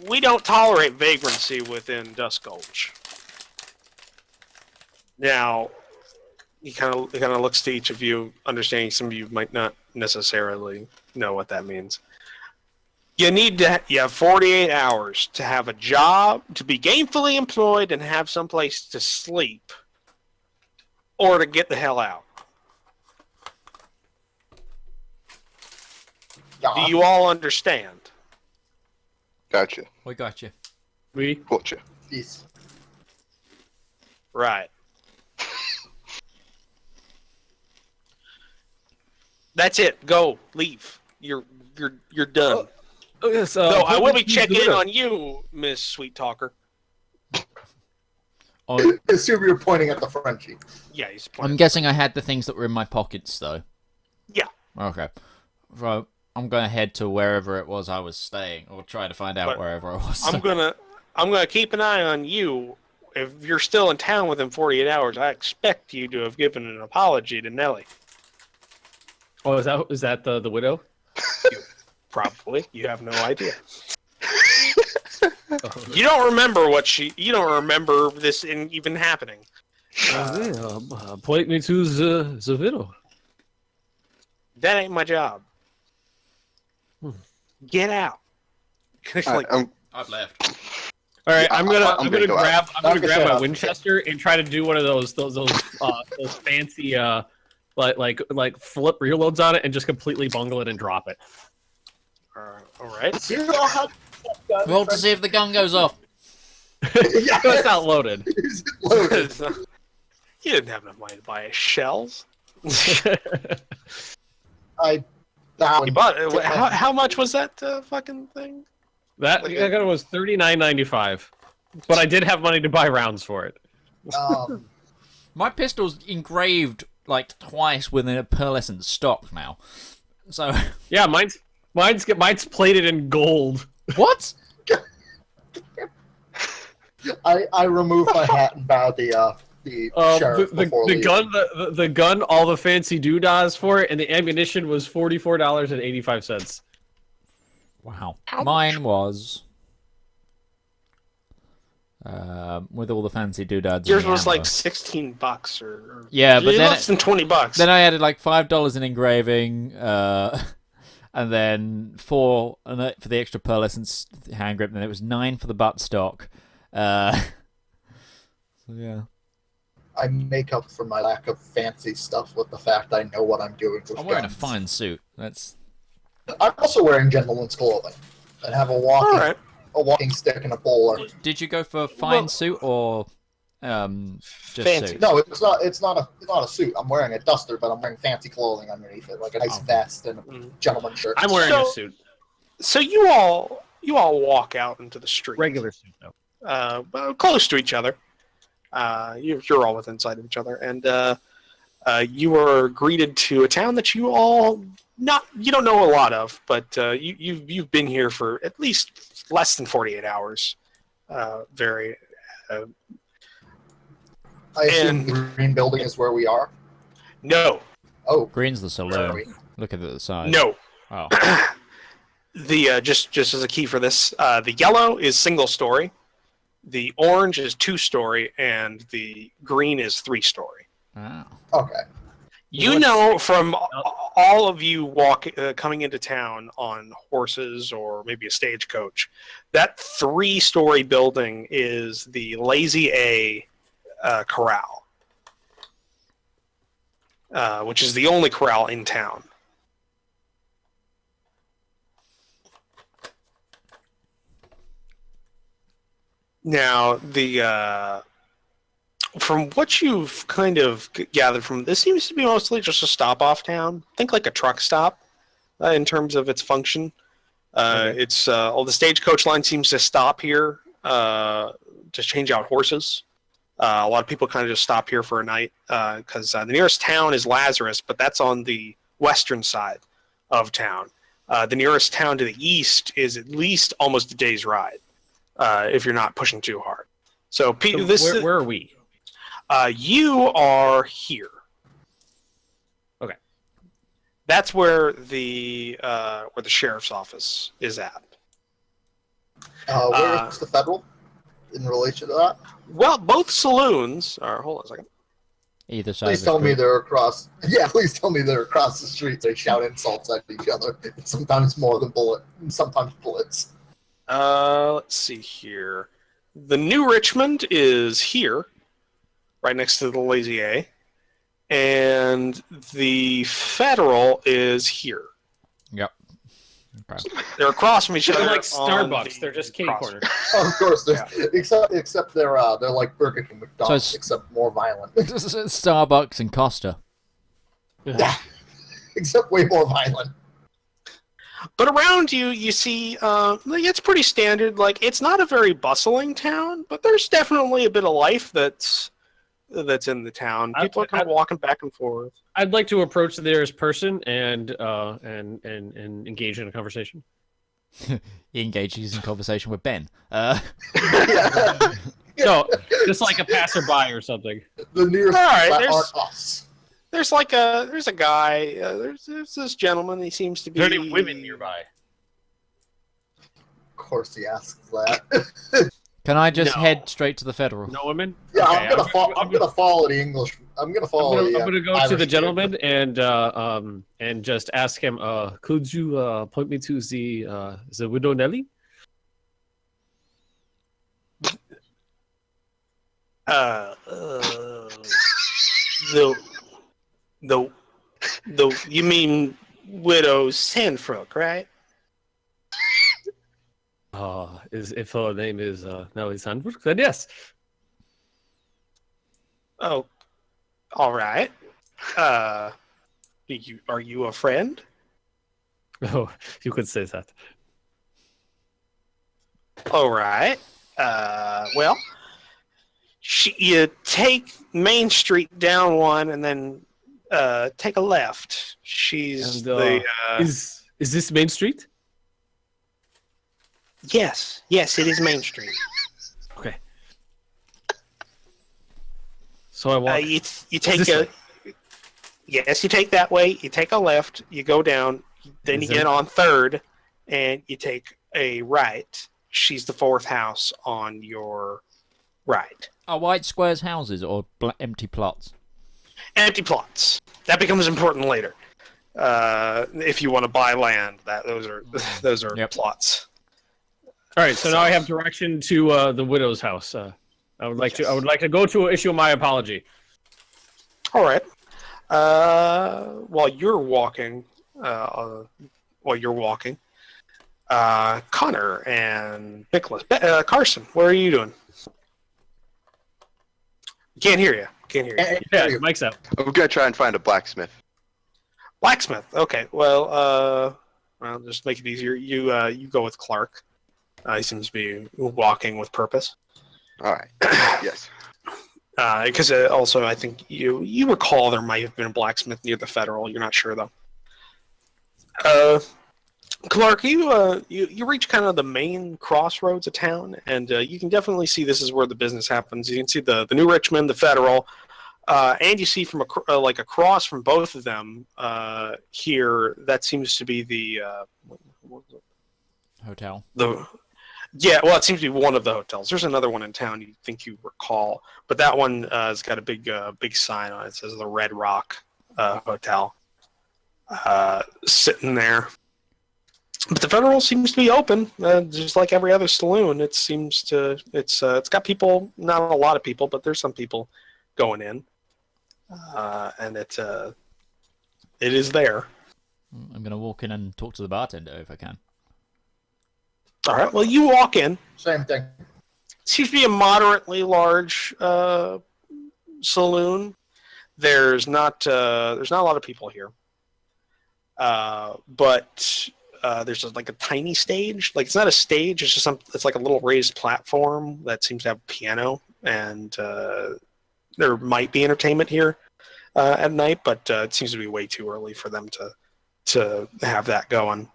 We don't tolerate vagrancy within Dustgulch. Now, he kind of looks to each of you, understanding some of you might not necessarily know what that means. You have 48 hours to have a job, to be gainfully employed, and have someplace to sleep, or to get the hell out. Do you all understand? Gotcha. We got you. We Gotcha. Peace. Right. That's it. Go. Leave. You're done. Oh, yes, Though I will be checking in on you, Miss Sweet Talker. Oh, Assume you're pointing at the Frenchie. Yeah, he's I'm playing. guessing I had the things that were in my pockets, though. Yeah. Okay. So I'm going to head to wherever it was I was staying, or try to find out But wherever I was. I'm gonna keep an eye on you. If you're still in town within 48 hours, I expect you to have given an apology to Nellie. Oh, is that the widow? Probably. You have no idea. You don't remember you don't remember this even happening. Point me to the widow. That ain't my job. Get out. Like, I've left. All right, Yeah, I'm gonna I'm gonna go out. grab my Winchester and try to do one of those fancy like flip reloads on it and just completely bungle it and drop it. all right. You know how Roll to see if the gun goes off. Yeah. No, it's not loaded. Is it loaded? You didn't have enough money to buy shells. I down. You bought it. How much was that fucking thing? That was $39.95, but I did have money to buy rounds for it. My pistol's engraved like twice within a pearlescent stock now. So Yeah, mine's plated in gold. what? I removed my hat and bowed the sheriff before leaving. The gun, all the fancy doodahs for it, and the ammunition was $44.85. Wow. Mine was with all the fancy doodads. Yours and the was ammo. like $16 or Yeah, but then less than $20. Then I added like $5 in engraving, and then $4 for the extra pearlescent hand grip. And then it was $9 for the buttstock. So yeah, I make up for my lack of fancy stuff with the fact I know what I'm doing with I'm wearing a guns. fine suit. That's I'm also wearing gentleman's clothing and have a walking stick and a bowler. Did you go for fine suit or just Fancy. suit? No, it's not a suit. I'm wearing a duster, but I'm wearing fancy clothing underneath it, like a nice vest and a gentleman's shirt. I'm wearing a suit. So you all walk out into the street. Regular suit, though. Well, close to each other. You're all within sight of each other, and you are greeted to a town that you don't know a lot of, but you've been here for at least less than 48 hours. I assume the green building is where we are. No, Oh, Green's the where are saloon. we? Look at the size. no. Oh. The just as a key for this, the yellow is single story, the orange is 2-story, and the green is 3-story. Wow. Okay. You know from all of you coming into town on horses or maybe a stagecoach, that 3-story building is the Lazy A corral. which is the only corral in town. Now, from what you've kind of gathered from this, seems to be mostly just a stop-off town. Think like a truck stop in terms of its function. Okay. It's the stagecoach line seems to stop here to change out horses. A lot of people kind of just stop here for a night because the nearest town is Lazarus, but that's on the western side of town. The nearest town to the east is at least almost a day's ride if you're not pushing too hard. So where are we? You are here. Okay. That's where the sheriff's office is at. Where's the federal in relation to that? Well, both saloons are. Hold on a second. Either side. Please tell me they're across. Yeah, please tell me they're across the street. They shout insults at each other. Sometimes more than sometimes bullets. Let's see here. The New Richmond is here, right next to the Lazy A, and the Federal is here. Yep. Okay. They're across from each other. They're like Starbucks. They're just kitty corner. Of course, except they're like Burger King, McDonald's, So except more violent. Starbucks and Costa. Yeah, except way more violent. But around you, you see, it's pretty standard. Like, it's not a very bustling town, but there's definitely a bit of life that's in the town. People are kind of walking back and forth. I'd like to approach the nearest person and engage in a conversation. He engages in conversation with Ben. So, just like a passerby or something. The nearest All right, aren't us. There's a guy. There's this gentleman. He seems to be. Are there any women nearby? Of course, he asks that. Can I just No. head straight to the Federal? No women? Yeah, Okay, I'm gonna follow the English. I'm gonna follow. I'm gonna go to Irish the gentleman and just ask him. Could you point me to the widow Nelly? The you mean widow Sandfrook, right? If her name is Nelly Sandberg, then yes. Oh, all right. Are you a friend? Oh, you could say that. All right. Well, you take Main Street down one, and then take a left. She's And, is this Main Street? Yes, it is Main Street. Okay. So I walk. You take this way? Yes, you take that way. You take a left. You go down. Then you get on 3rd, and you take a right. She's the 4th house on your right. Are white squares houses or empty plots? Empty plots. That becomes important later. If you want to buy land, those are Yep. plots. All right. So now I have direction to the widow's house. I would like to go to issue my apology. All right. While you're walking, Connor and Nicholas, Carson, what are you doing? Can't hear you. Yeah, mic's out. I'm gonna try and find a blacksmith. Blacksmith. Okay. Well, just make it easier. You go with Clark. He seems to be walking with purpose. All right. Yes. Because also, I think you recall there might have been a blacksmith near the Federal. You're not sure though. Clark, you reach kind of the main crossroads of town, and you can definitely see this is where the business happens. You can see the New Richmond, the Federal, and you see from across from both of them here. That seems to be the Hotel. It seems to be one of the hotels. There's another one in town you think you recall, but that one has got a big sign on it. It says the Red Rock Hotel sitting there. But the Federal seems to be open, just like every other saloon. It seems to it's got people, not a lot of people, but there's some people going in. and it is there. I'm gonna walk in and talk to the bartender if I can. All right. Well, you walk in. Same thing. Seems to be a moderately large saloon. There's not a lot of people here, but there's like a tiny stage. Like, it's not a stage. It's just it's like a little raised platform that seems to have a piano, and there might be entertainment here at night, but it seems to be way too early for them to have that going.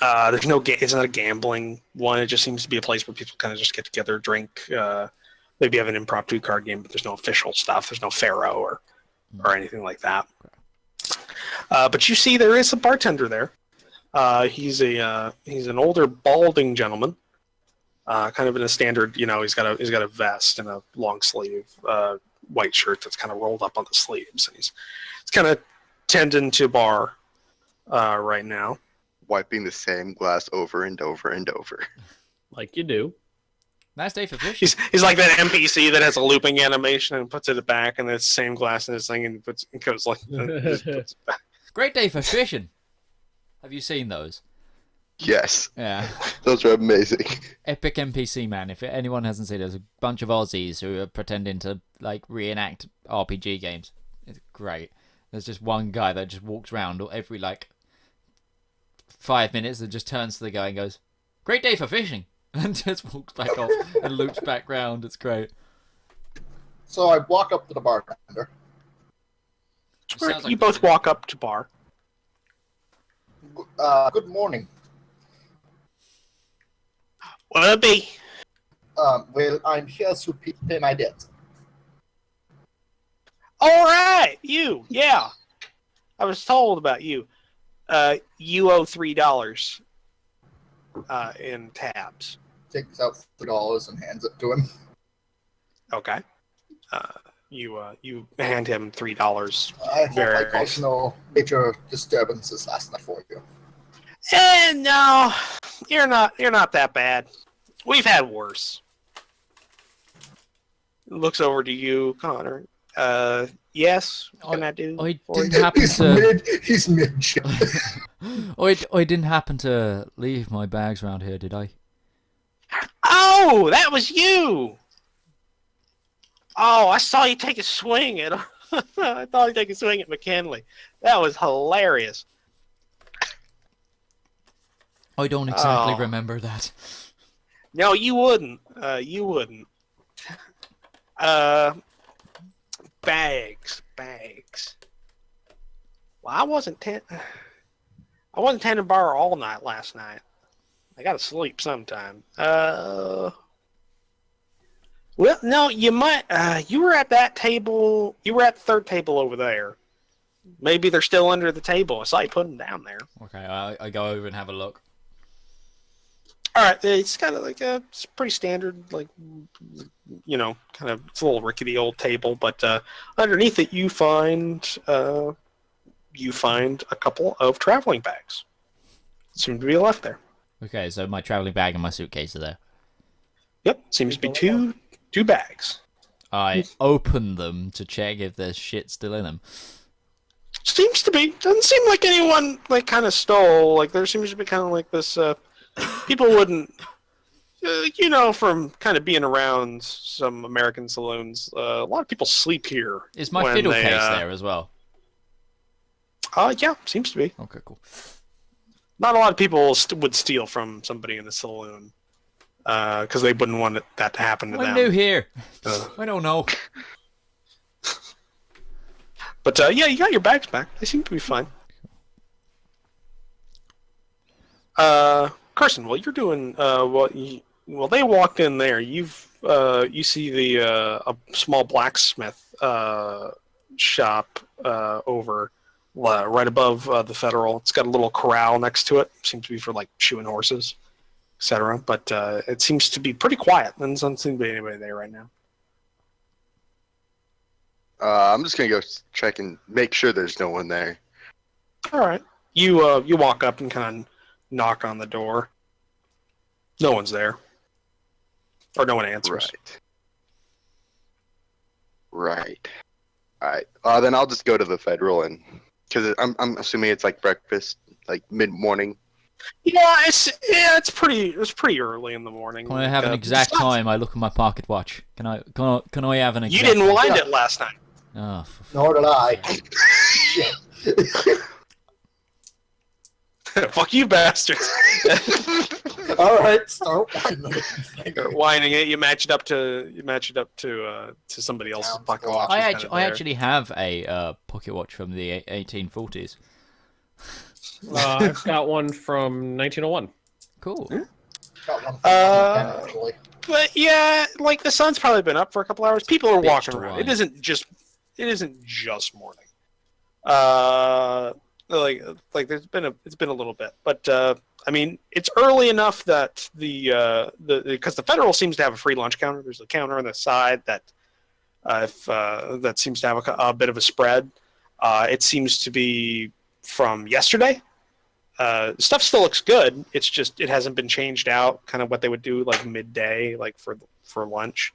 There's no it's not a gambling one. It just seems to be a place where people kind of just get together, drink, maybe have an impromptu card game, but there's no official stuff. There's no faro or anything like that. But you see, there is a bartender there. He's an older, balding gentleman, kind of in a standard. He's got a vest and a long sleeve white shirt that's kind of rolled up on the sleeves, and he's kind of tending to bar right now. Wiping the same glass over and over and over. Like you do. Nice day for fishing. He's like that NPC that has a looping animation and puts it back, and it's the same glass in his thing, and goes like. Puts it back. Great day for fishing. Have you seen those? Yes. Yeah. Those are amazing. Epic NPC, man. If anyone hasn't seen it, there's a bunch of Aussies who are pretending to like reenact RPG games. It's great. There's just one guy that just walks around every like 5 minutes and just turns to the guy and goes, "Great day for fishing," and just walks back off and loops back round. It's great. So I walk up to the bartender. Sounds like You both walk up to bar. Good morning. What'll it be? Well, I'm here to pay my debt. All right, you. Yeah, I was told about you. You owe $3 in tabs. Takes out $3 and hands it to him. Okay. You hand him $3. I hope Very I caused no major disturbances last night for you. No, you're not that bad. We've had worse. Looks over to you, Connor. Yes. What can I do? I for didn't you? happen to. He's mid. I didn't happen to leave my bags around here, did I? Oh, that was you. Oh, I saw you take a swing at. I thought you take a swing at McKinley. That was hilarious. I don't exactly Oh. remember that. No, you wouldn't. You wouldn't. Bags. Well, I wasn't tending bar all night last night. I gotta sleep sometime. Well, no, you might. You were at that table. You were at the third table over there. Maybe they're still under the table. I saw you put them down there. Okay, I go over and have a look. All right, it's kind of like it's pretty standard, like kind of it's a little rickety old table, but underneath it you find a couple of traveling bags. Seem to be left there. Okay, so my traveling bag and my suitcase are there. Yep, seems to be two bags. I open them to check if there's shit still in them. Seems to be. Doesn't seem like anyone like kind of stole. Like there seems to be kind of like this. People wouldn't, from kind of being around some American saloons. A lot of people sleep here. Is my when fiddle they, case there as well? Yeah, seems to be. Okay, cool. Not a lot of people would steal from somebody in the saloon because they wouldn't want that to happen to I'm them. new here. Uh, I don't know. But yeah, you got your bags back. They seem to be fine. Carson, while you're doing well, they walked in there. You see a small blacksmith shop over right above the Federal. It's got a little corral next to it. Seems to be for like shoeing horses, etc. But it seems to be pretty quiet. There doesn't seem to be anybody there right now. I'm just gonna go check and make sure there's no one there. All right. You walk up and kind of knock on the door. No one's there. Or no one answers. Right. All right. Then I'll just go to the Federal and because I'm assuming it's like breakfast, like mid morning. Yeah, it's pretty early in the morning. Can I have an exact time? I look at my pocket watch. Can I have an exact? You didn't wind it last night. Oh, Nor did I. Shit. Fuck you, bastards. All right, start whining. You're whining it. You match it up to somebody else's Sounds pocket cool. watch. I actually have a pocket watch from the 1840s. I've got one from 1901. Cool. Got one from actually. But yeah, like the sun's probably been up for a couple hours. People are walking around. wine. It isn't just morning. Like it's been a little bit, but I mean it's early enough that because the Federal seems to have a free lunch counter. There's a counter on the side that that seems to have a bit of a spread. It seems to be from yesterday. Stuff still looks good. It's just it hasn't been changed out. Kind of what they would do like midday, like for lunch,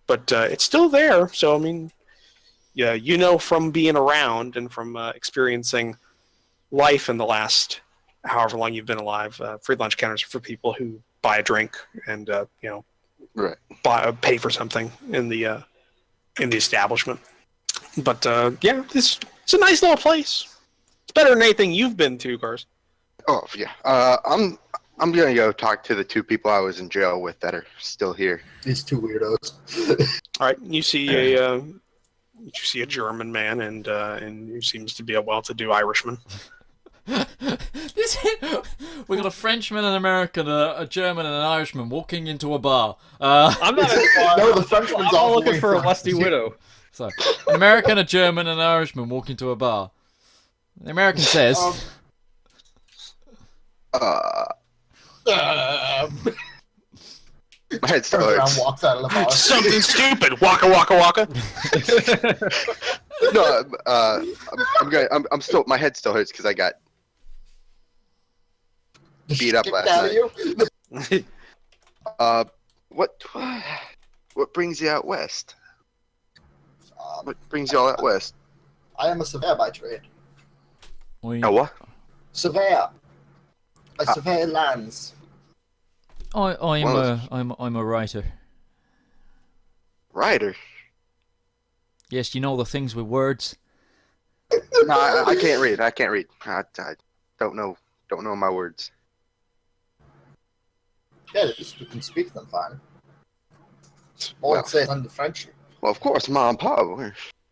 but it's still there. So I mean, yeah, you know from being around and from experiencing life in the last however long you've been alive, free lunch counters are for people who buy a drink and Right. pay for something in the establishment. But yeah, it's a nice little place. It's better than anything you've been to, Cars. Oh yeah. I'm gonna go talk to the two people I was in jail with that are still here. These two weirdos. All right, you see a German man and who seems to be a well-to-do Irishman. We got a Frenchman, an American, a German, and an Irishman walking into a bar. I'm not. No, the Frenchman's I'm all all looking for a lusty widow. So, an American, a German, and an Irishman walk into a bar. The American says, My head still turns around, hurts. walks out of the bar. Something stupid. Waka waka waka. No, I'm still. My head still hurts because I got beat up Kicked last out night. of you? What brings you out west? What brings you all out west? I am a surveyor by trade. Oh, what? Surveyor. I survey lands. I'm a writer. Writer? Yes, you know the things with words. No, I can't read. I can't read. I don't know my words. Yeah, you can speak them fine. All I'd say is under friendship. Well, of course, Mom and Pop,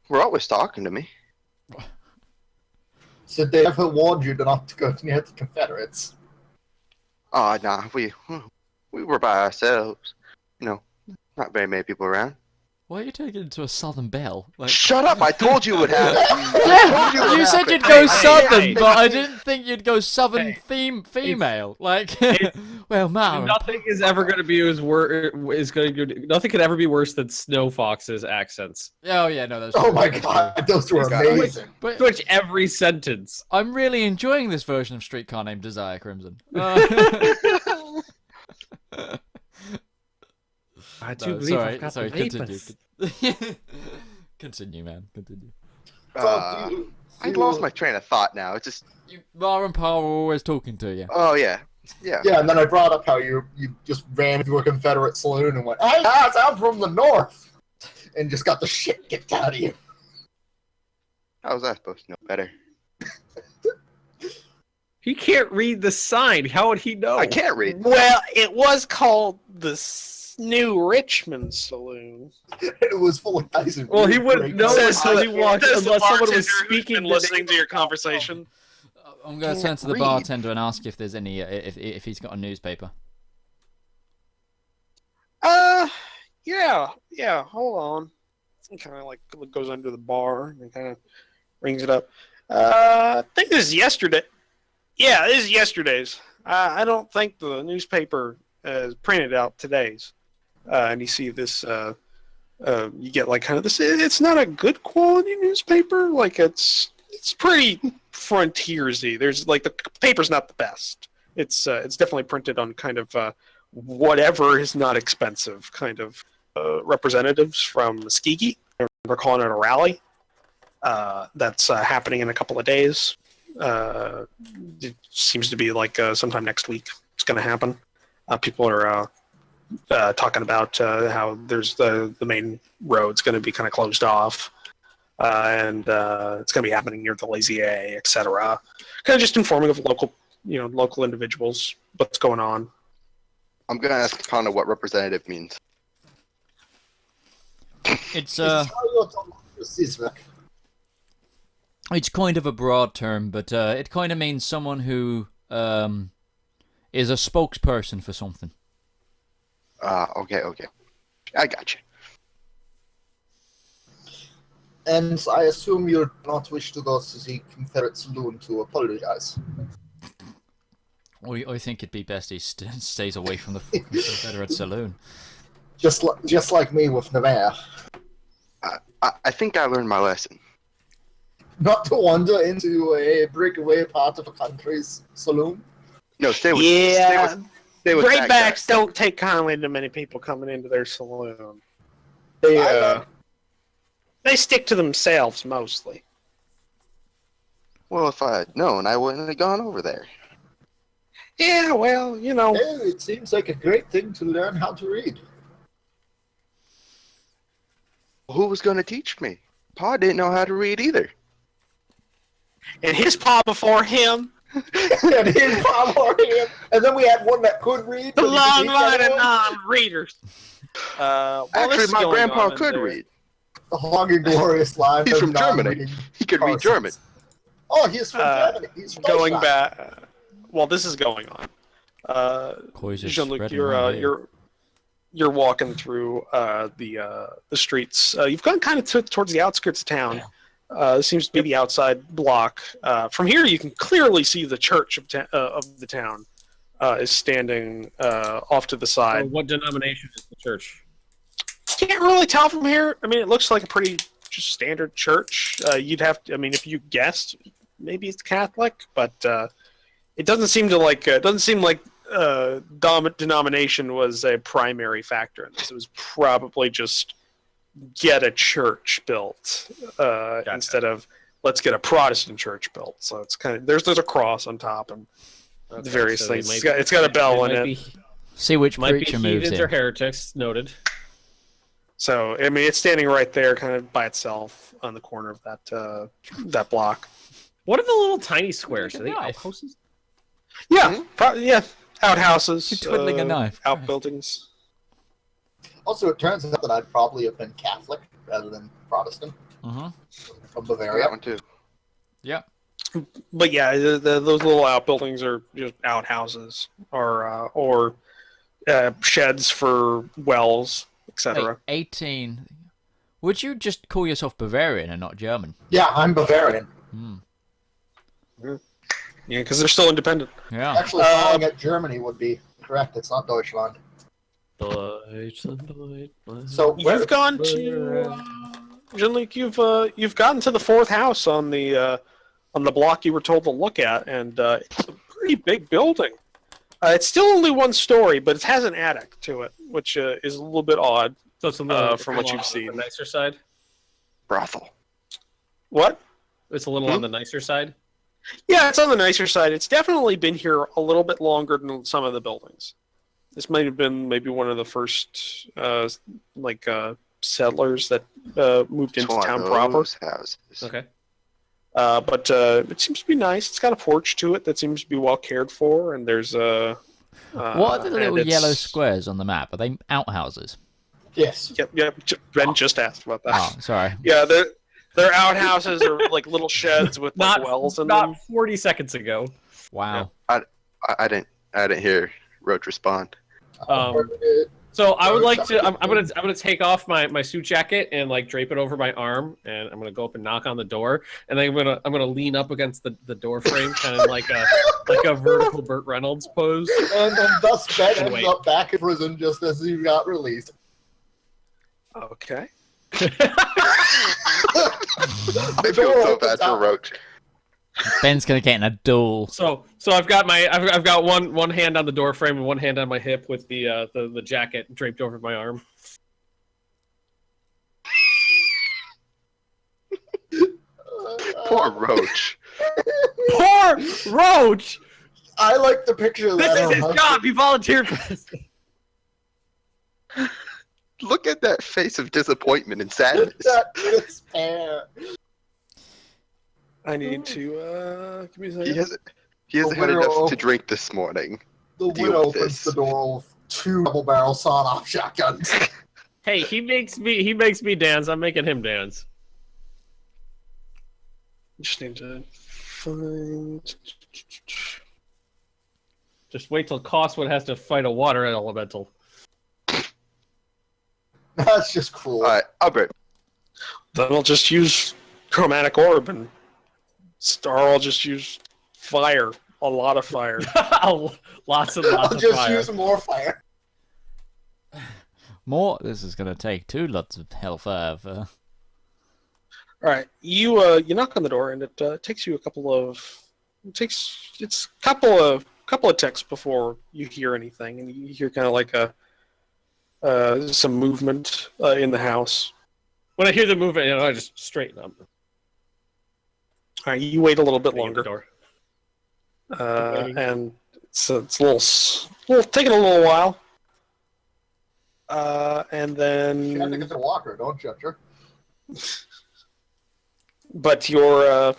we're always talking to me. So they ever warned you not to go near the Confederates? Oh, nah, we were by ourselves. You know, not very many people around. Why are you taking it to a Southern Belle? Like, Shut up! I told you it would happen. yeah, you said you'd go Southern, hey. but I didn't think you'd go Southern female. Like, well, Mara. Nothing is ever going to be nothing could ever be worse than Snow Fox's accents. Oh yeah, no, that's. Oh true. my god, those were amazing. But Switch every sentence. I'm really enjoying this version of Streetcar Named Desire Crimson. I No, sorry, continue. Continue, man, continue. I lost my train of thought now. It's just. Mara and Pa were always talking to you. Oh yeah, yeah. Yeah, and then I brought up how you just ran into a Confederate saloon and went, "Hey guys, I'm from the North," and just got the shit kicked out of you. How was I supposed to know better? He can't read the sign. How would he know? I can't read. Well, it was called the New Richmond Saloon. It was full of guys. Well, he wouldn't know until he walked, Says the unless someone bartender was who's speaking been the listening name to your conversation. I'm going to turn to the read. bartender and ask if there's any, if he's got a newspaper. Yeah. Hold on. He kind of like goes under the bar and kind of rings it up. I think this is yesterday. Yeah, this is yesterday's. I don't think the newspaper is printed out today's. And you see this. You get like kind of this. It's not a good quality newspaper. Like it's pretty frontiersy. There's like the paper's not the best. It's definitely printed on kind of whatever is not expensive kind of representatives from Muskegee. They're calling it a rally. That's happening in a couple of days. It seems to be like sometime next week it's going to happen. People are talking about how there's the main road's going to be kind of closed off, and it's going to be happening near the Lazy A, etc. Kind of just informing of local individuals what's going on. I'm gonna ask Connor what representative means. It's it's kind of a broad term, but it kind of means someone who is a spokesperson for something. Okay. I got you. And I assume you do not wish to go to the Confederate Saloon to apologize. I think it'd be best he stays away from the fucking Confederate Saloon. Just like me with Nevada. I think I learned my lesson. Not to wander into a breakaway part of a country's saloon. No, stay with Greatbacks that guy. don't take kindly to many people coming into their saloon. They stick to themselves mostly. Well, if I had known, I wouldn't have gone over there. Yeah, well, It seems like a great thing to learn how to read. Who was going to teach me? Pa didn't know how to read either. And his pa before him. And his mom or him. And then we had one that could read. The but he long didn't line of know. non-readers. Actually, my grandpa could read. The long and glorious line. He's of from Germany. non-reading He could read German. persons. Oh, he's from Germany. He's from Going Deutschland. back. Well, this is going on. Jean-Luc, you're walking through the streets. You've gone kind of towards the outskirts of town. Seems to be the outside block. From here, you can clearly see the church of the town is standing off to the side. So what denomination is the church? Can't really tell from here. I mean, it looks like a pretty just standard church. You'd have to. I mean, if you guessed, maybe it's Catholic, but it doesn't seem to like. It doesn't seem like denomination was a primary factor in this. It was probably just get a church built instead of let's get a Protestant church built. So it's kind of there's a cross on top and the various things. It's got a bell in it. See which Might be preacher moves heathens in. or heretics. Noted. So I mean, it's standing right there, kind of by itself on the corner of that block. What are the little tiny squares? Are they Knife. outhouses? Yeah, yeah. Outhouses, You're twiddling a knife. outbuildings. Also, it turns out that I'd probably have been Catholic rather than Protestant Uh-huh. from That Bavaria. one too. Yep. But yeah, those little outbuildings are just outhouses or sheds for wells, etc. Hey, 18. Would you just call yourself Bavarian and not German? Yeah, I'm Bavarian. Hmm. Yeah, because they're still independent. Yeah. Actually, calling it Germany would be correct. It's not Deutschland. So You've gone to Jean-Luc, you've gotten to the fourth house on the block you were told to look at, and it's a pretty big building. It's still only one story, but it has an attic to it, which is a little bit odd. So it's a little from what you've on seen. the nicer side. Brothel. What? It's a little on the nicer side. Yeah, it's on the nicer side. It's definitely been here a little bit longer than some of the buildings. This might have been maybe one of the first settlers that moved into town proper. Houses. Okay. But it seems to be nice. It's got a porch to it that seems to be well cared for, and there's a. What are the little yellow squares on the map? Are they outhouses? yes, Yep. Ben just asked about that. Oh, sorry. Yeah, they're outhouses or like little sheds with like wells in them. Not 40 seconds ago. Wow. I didn't hear Roach respond. So I would like to. I'm gonna take off my suit jacket and like drape it over my arm, and I'm gonna go up and knock on the door, and then I'm gonna lean up against the door frame, kind of like a vertical Burt Reynolds pose. and thus Ben ends Wait. up back in prison just as he got released. Okay. I feel so bad for Roach. Ben's gonna get in a duel. So I've got one hand on the door frame and one hand on my hip with the jacket draped over my arm. Poor Roach. Poor Roach! I like the picture of This that. is his job! He volunteered for this! Look at that face of disappointment and sadness. That despair. I need to give me a second. He hasn't The had enough widow- to drink this morning. The Deal widow with opens this. the door with 2 double-barrel sawed-off shotguns. Hey, he makes me dance. I'm making him dance. Just need to find. Just wait till Coswood has to fight a water elemental. That's just cruel. Alright, Albert. Then I'll just use chromatic orb and or I'll just use fire. A lot of fire. Lots and I'll lots of just fire. use more fire. More? This is going to take 2 lots of hellfire for... Alright, you knock on the door and it takes you a couple of couple of ticks before you hear anything, and you hear kind of like some movement in the house. When I hear the movement, I just straighten up. Alright, you wait a little bit Open the longer. door. And it's a little taking a little while. And You have to then, get the walker, don't judge her. but your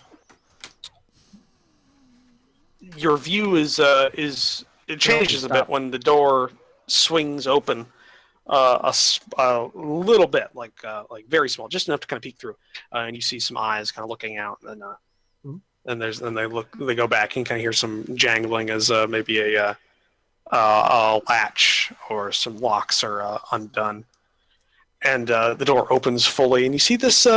view is it changes a bit when the door swings open a little bit, like very small, just enough to kind of peek through, and you see some eyes kind of looking out, and and they go back and kind of hear some jangling as maybe a latch or some locks are undone, and the door opens fully, and you see this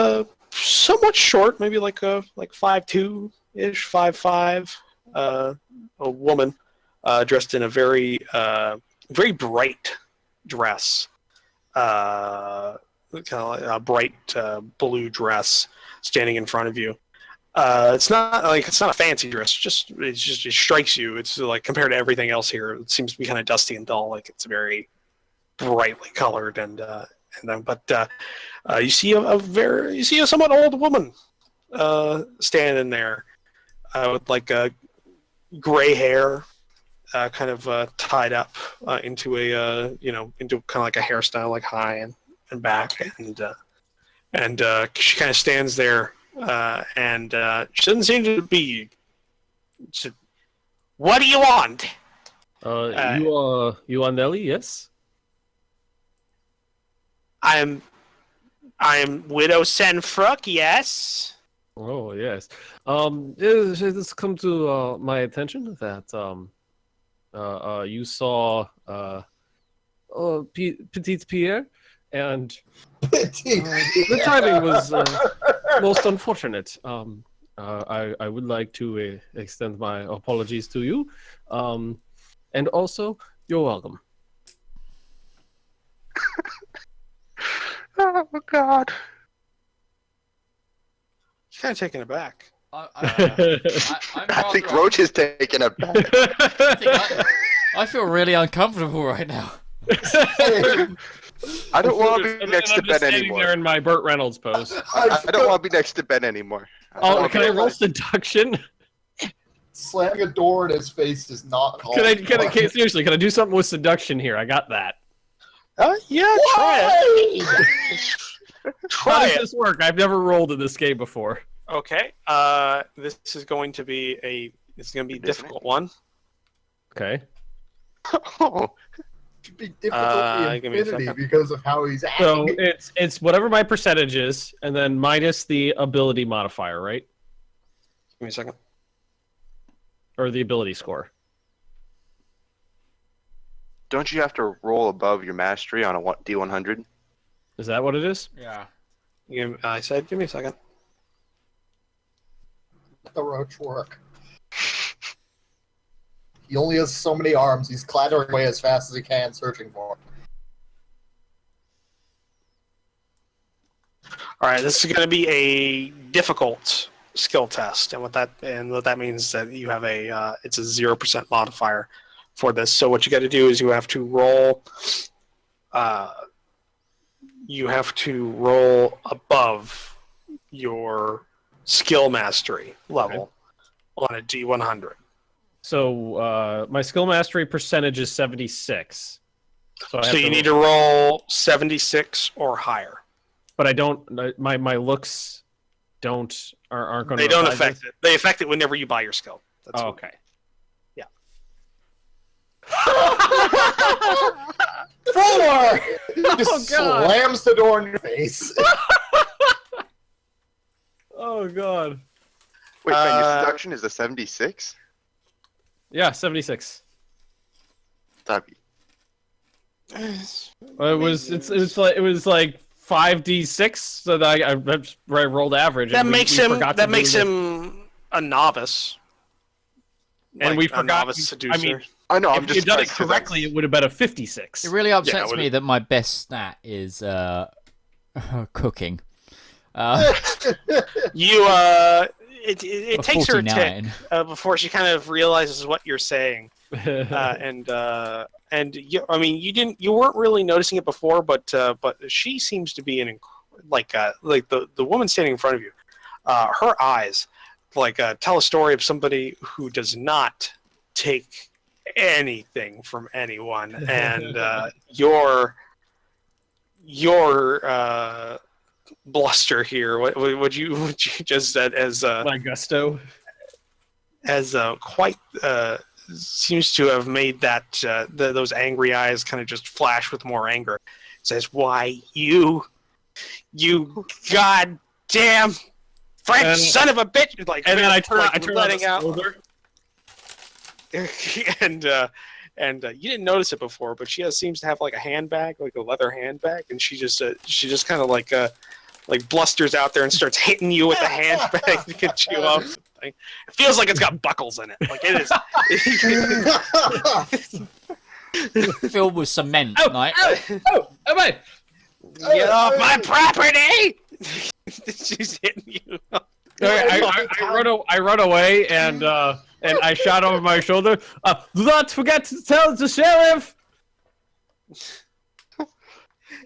somewhat short, maybe like 5'2" ish, 5'5", a woman dressed in a very bright dress, kind of like a bright blue dress, standing in front of you. It's not a fancy dress. It strikes you. It's like compared to everything else here, it seems to be kind of dusty and dull. Like it's very brightly colored, but you see a somewhat old woman standing there with like gray hair, kind of tied up into into kind of like a hairstyle, like high and back, and she kind of stands there. And she doesn't seem to be. What do you want? You are Nelly, yes? I'm Widow Senfrook, yes. Oh yes. It has come to my attention that you saw Petite Pierre, and the timing was most unfortunate. I would like to extend my apologies to you, and also you're welcome. Oh, God. She's kind of taken aback. I think Roach is taking it back. I feel really uncomfortable right now. I don't want to be And next then to I'm just Ben standing anymore. there in my Burt Reynolds pose. I don't want to be next to Ben anymore. Oh, can I roll seduction? Slamming a door in his face does not call. Seriously, can I do something with seduction here? I got that. Yeah, try it. How Try does it. this work? I've never rolled in this game before. Okay. This is going to be a difficult one. Okay. Oh, Could be difficult give me a infinity second. because of how he's So acting. it's whatever my percentage is, and then minus the ability modifier, right? Give me a second. Or the ability score. don't you have to roll above your mastery on a D100? Is that what it is? Yeah. I said, give me a second. Let the roach work. He only has so many arms. He's clattering away as fast as he can, searching for them. All right, this is going to be a difficult skill test, and what that means is that you have it's a 0% modifier for this. So what you got to do is you have to roll. You have to roll above your skill mastery level on a D100. So my skill mastery percentage is 76. So you need to roll 76 or higher. But I don't. My looks aren't going to. They don't affect it. They affect it whenever you buy your skill. That's okay. Yeah. 4! Just God. slams the door in your face. Oh god. Wait, man, your seduction is a 76? Yeah, 76. That'd be... It was like 5d6, so that I rolled average. That makes him a novice. And Like we a forgot. novice seducer. I mean, I know, I'm if just you done it surprised 'cause correctly, it would have been a 56. It really upsets Yeah, me that my best stat is cooking. It takes her a tick 49. before she kind of realizes what you're saying, and you weren't really noticing it before, but she seems to be like the woman standing in front of you. Her eyes tell a story of somebody who does not take anything from anyone, and your bluster here. What you just said as My gusto. as quite seems to have made that those angry eyes kind of just flash with more anger. It says, "Why you goddamn French son of a bitch!" And then I turn letting out. out, and you didn't notice it before, but she seems to have like a handbag, like a leather handbag, and she just kind of like blusters out there and starts hitting you with the handbag to get you up. It feels like it's got buckles in it. Like it is. Filled with cement, like. Wait. Get off my property! She's hitting you. I run away and I shout over my shoulder. Do not forget to tell the sheriff.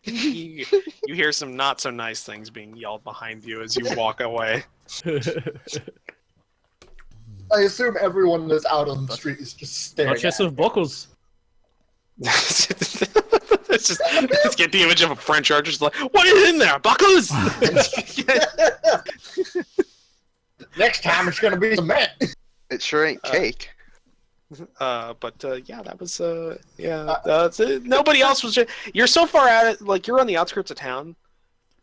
You hear some not so nice things being yelled behind you as you walk away. I assume everyone that's out on the street is just staring. Duchess at of Buckles. Let's get the image of a French archer just like, what is in there, buckles? Next time it's gonna be cement. It sure ain't cake. Yeah, that was that's it. Nobody else was. You're so far at it, like you're on the outskirts of town.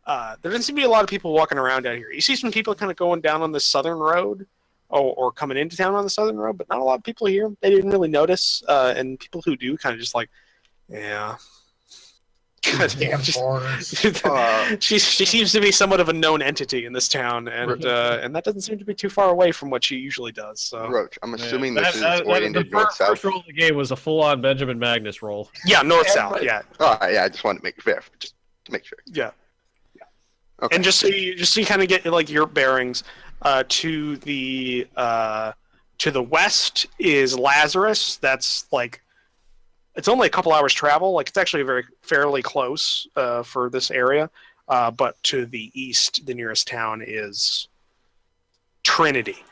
There doesn't seem to be a lot of people walking around out here. You see some people kind of going down on the southern road, or coming into town on the southern road, but not a lot of people here. They didn't really notice, and people who do kind of just like, yeah. Damn foreigners. She seems to be somewhat of a known entity in this town, and that doesn't seem to be too far away from what she usually does. So Roach, I'm assuming this is oriented the north-south. first roll of the game was a full-on Benjamin Magnus roll. yeah, north-south, yeah. Oh, yeah, I just wanted to make it fair, just to make sure. Yeah. Okay. And just so you kind of get like your bearings, to the west is Lazarus. That's like it's only a couple hours travel. Like it's actually fairly close for this area. But to the east, the nearest town is Trinity,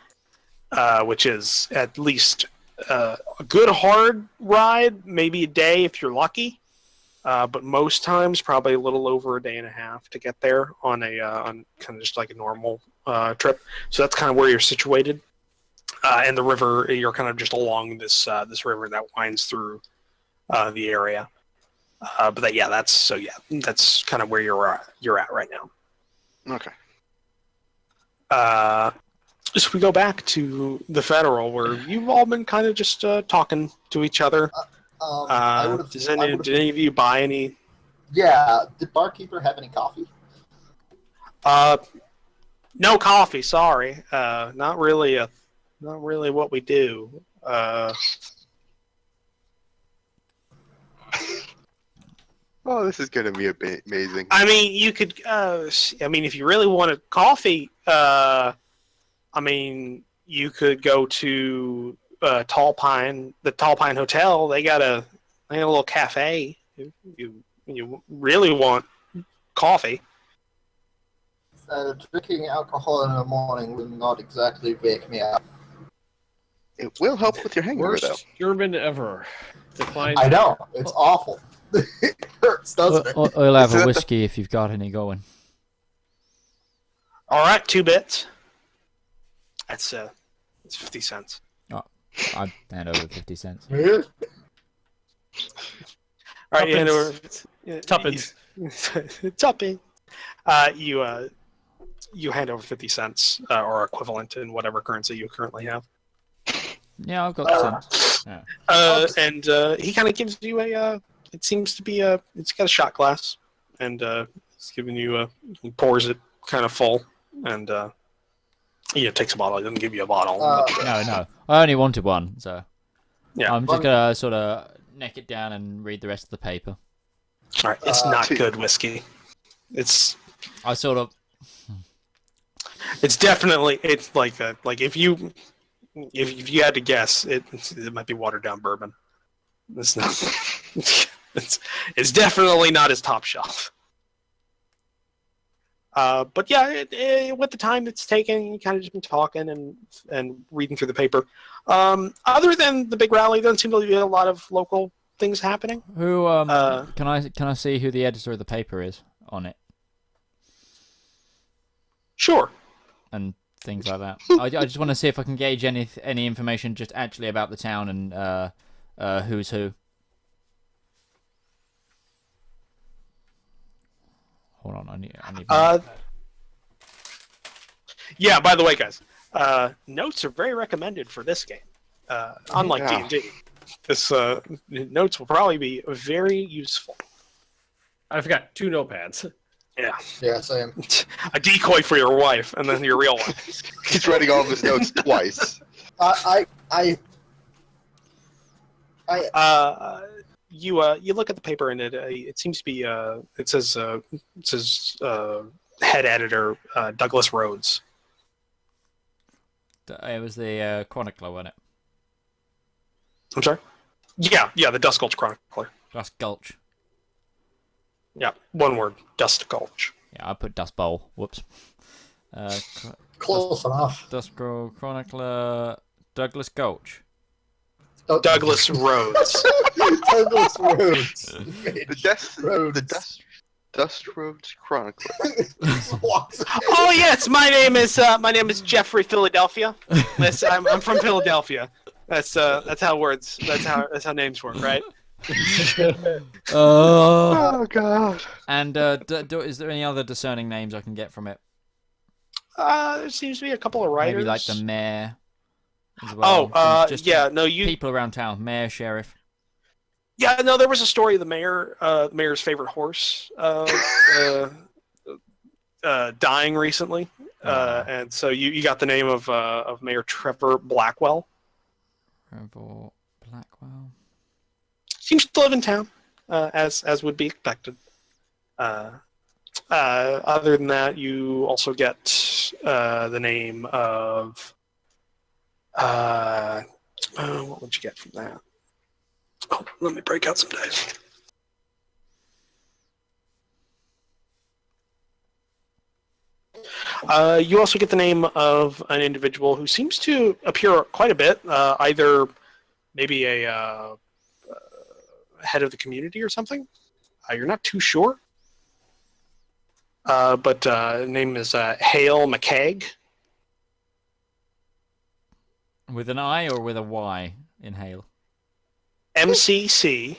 which is at least a good hard ride, maybe a day if you're lucky. But most times, probably a little over a day and a half to get there on kind of just like a normal trip. So that's kind of where you're situated. And the river, you're kind of just along this river that winds through the area. That's kind of where you're at right now. Okay. So we go back to the Federal, where you've all been kind of just talking to each other. Did any of you buy any? Yeah. Did barkeeper have any coffee? No coffee. Sorry. Not really what we do. Oh, this is gonna be amazing. I mean, you could. If you really wanted coffee, you could go to the Tall Pine Hotel. They got a little cafe. If you really want coffee. Drinking alcohol in the morning will not exactly wake me up. It will help with your hangover, though. Worst German ever. Decline. I know. It's awful. It hurts, doesn't it? I'll have a whiskey if you've got any going. All right, 2 bits. That's it's 50 cents. I'd hand over 50 cents. All right, you hand over. Tuppence. Tuppence. You hand over 50 cents or equivalent in whatever currency you currently have. Yeah, I've got cents. Yeah. And he kind of gives you a. It seems to be it's got a shot glass, and he's giving you he pours it kind of full, and takes a bottle. He doesn't give you a bottle. No. I only wanted one, so Yeah. I'm just gonna sort of neck it down and read the rest of the paper. All right, it's not good whiskey. I sort of. It's definitely like if you had to guess, it might be watered down bourbon. It's not. It's definitely not his top shelf. But yeah, with the time it's taken, you kind of just been talking and reading through the paper. Other than the big rally, there doesn't seem to be a lot of local things happening. Who can I see who the editor of the paper is on it Sure. and things like that? I just want to see if I can gauge any information just actually about the town and who's who. Hold on, I need. Yeah. By the way, guys, notes are very recommended for this game. Unlike D&D, this notes will probably be very useful. I've got 2 notepads. Yeah. Yes, I am. A decoy for your wife, and then your real one. He's writing all of his notes twice. You look at the paper and it seems to be it says head editor Douglas Rhodes. It was the chronicler, wasn't it? I'm sorry. Yeah, the Dustgulch chronicler. Dustgulch. Yeah, one word, Dustgulch. Yeah, I put Dust Bowl. Whoops. Close enough. Dustgulch chronicler Douglas Gulch. Douglas Rhodes. Douglas Rhodes. The Dust Roads Chronicler. Oh yes, my name is Jeffrey Philadelphia. I'm from Philadelphia. That's how words. That's how names work, right? Oh God. And is there any other discerning names I can get from it? There seems to be a couple of writers. Maybe like the mayor. As well. Just people around town, mayor, sheriff. Yeah, no, there was a story of the mayor's favorite horse dying recently, and so you got the name of Mayor Trevor Blackwell. Trevor Blackwell seems to live in town, as would be expected. Other than that, you also get the name of what would you get from that? Oh, let me break out some dice. You also get the name of an individual who seems to appear quite a bit, either maybe a head of the community or something. You're not too sure. But name is Hale McCaig. With an I or with a Y in Hale? McCaig.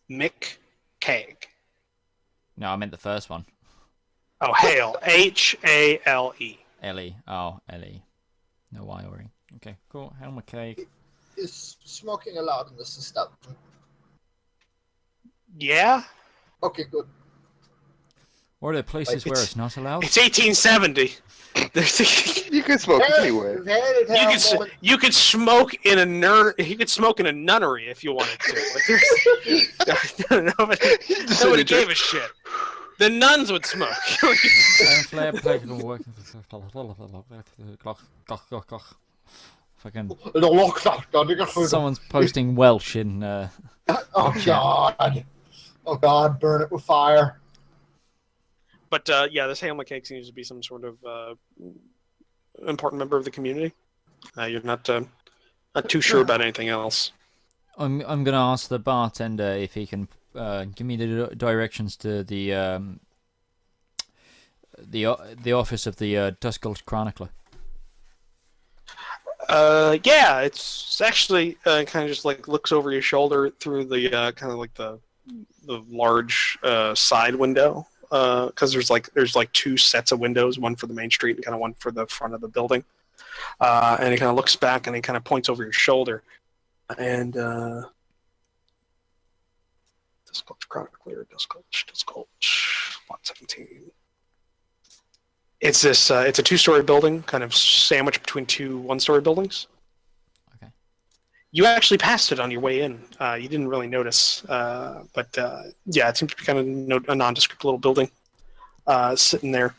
Mick Cagg. No, I meant the first one. Oh, Hale. Hale. Ellie. Oh, Ellie. No Y or E. Okay, cool. Hale McCaig. Is smoking allowed in this establishment? Yeah? Okay, good. Or are there places where it's not allowed? It's 1870. You can smoke anywhere. You could smoke in a nunnery if you wanted to. Nobody gave a shit. The nuns would smoke. Fucking. Someone's posting Welsh in. Oh God! Oh God! Burn it with fire. But yeah, this Hamlet cake seems to be some sort of important member of the community. You're not too sure about anything else. I'm gonna ask the bartender if he can give me the directions to the office of the Dustgulch Chronicler. Yeah, it's actually kind of just like looks over your shoulder through the kind of like the large side window, because there's like two sets of windows, one for the main street and kind of one for the front of the building. And he kind of looks back and he kind of points over your shoulder, and Dustgulch Chronicler, Dustgulch, lot 17. It's this. It's a two-story building, kind of sandwiched between two one-story buildings. Okay. You actually passed it on your way in. You didn't really notice, but yeah, it seems to be kind of a nondescript little building sitting there.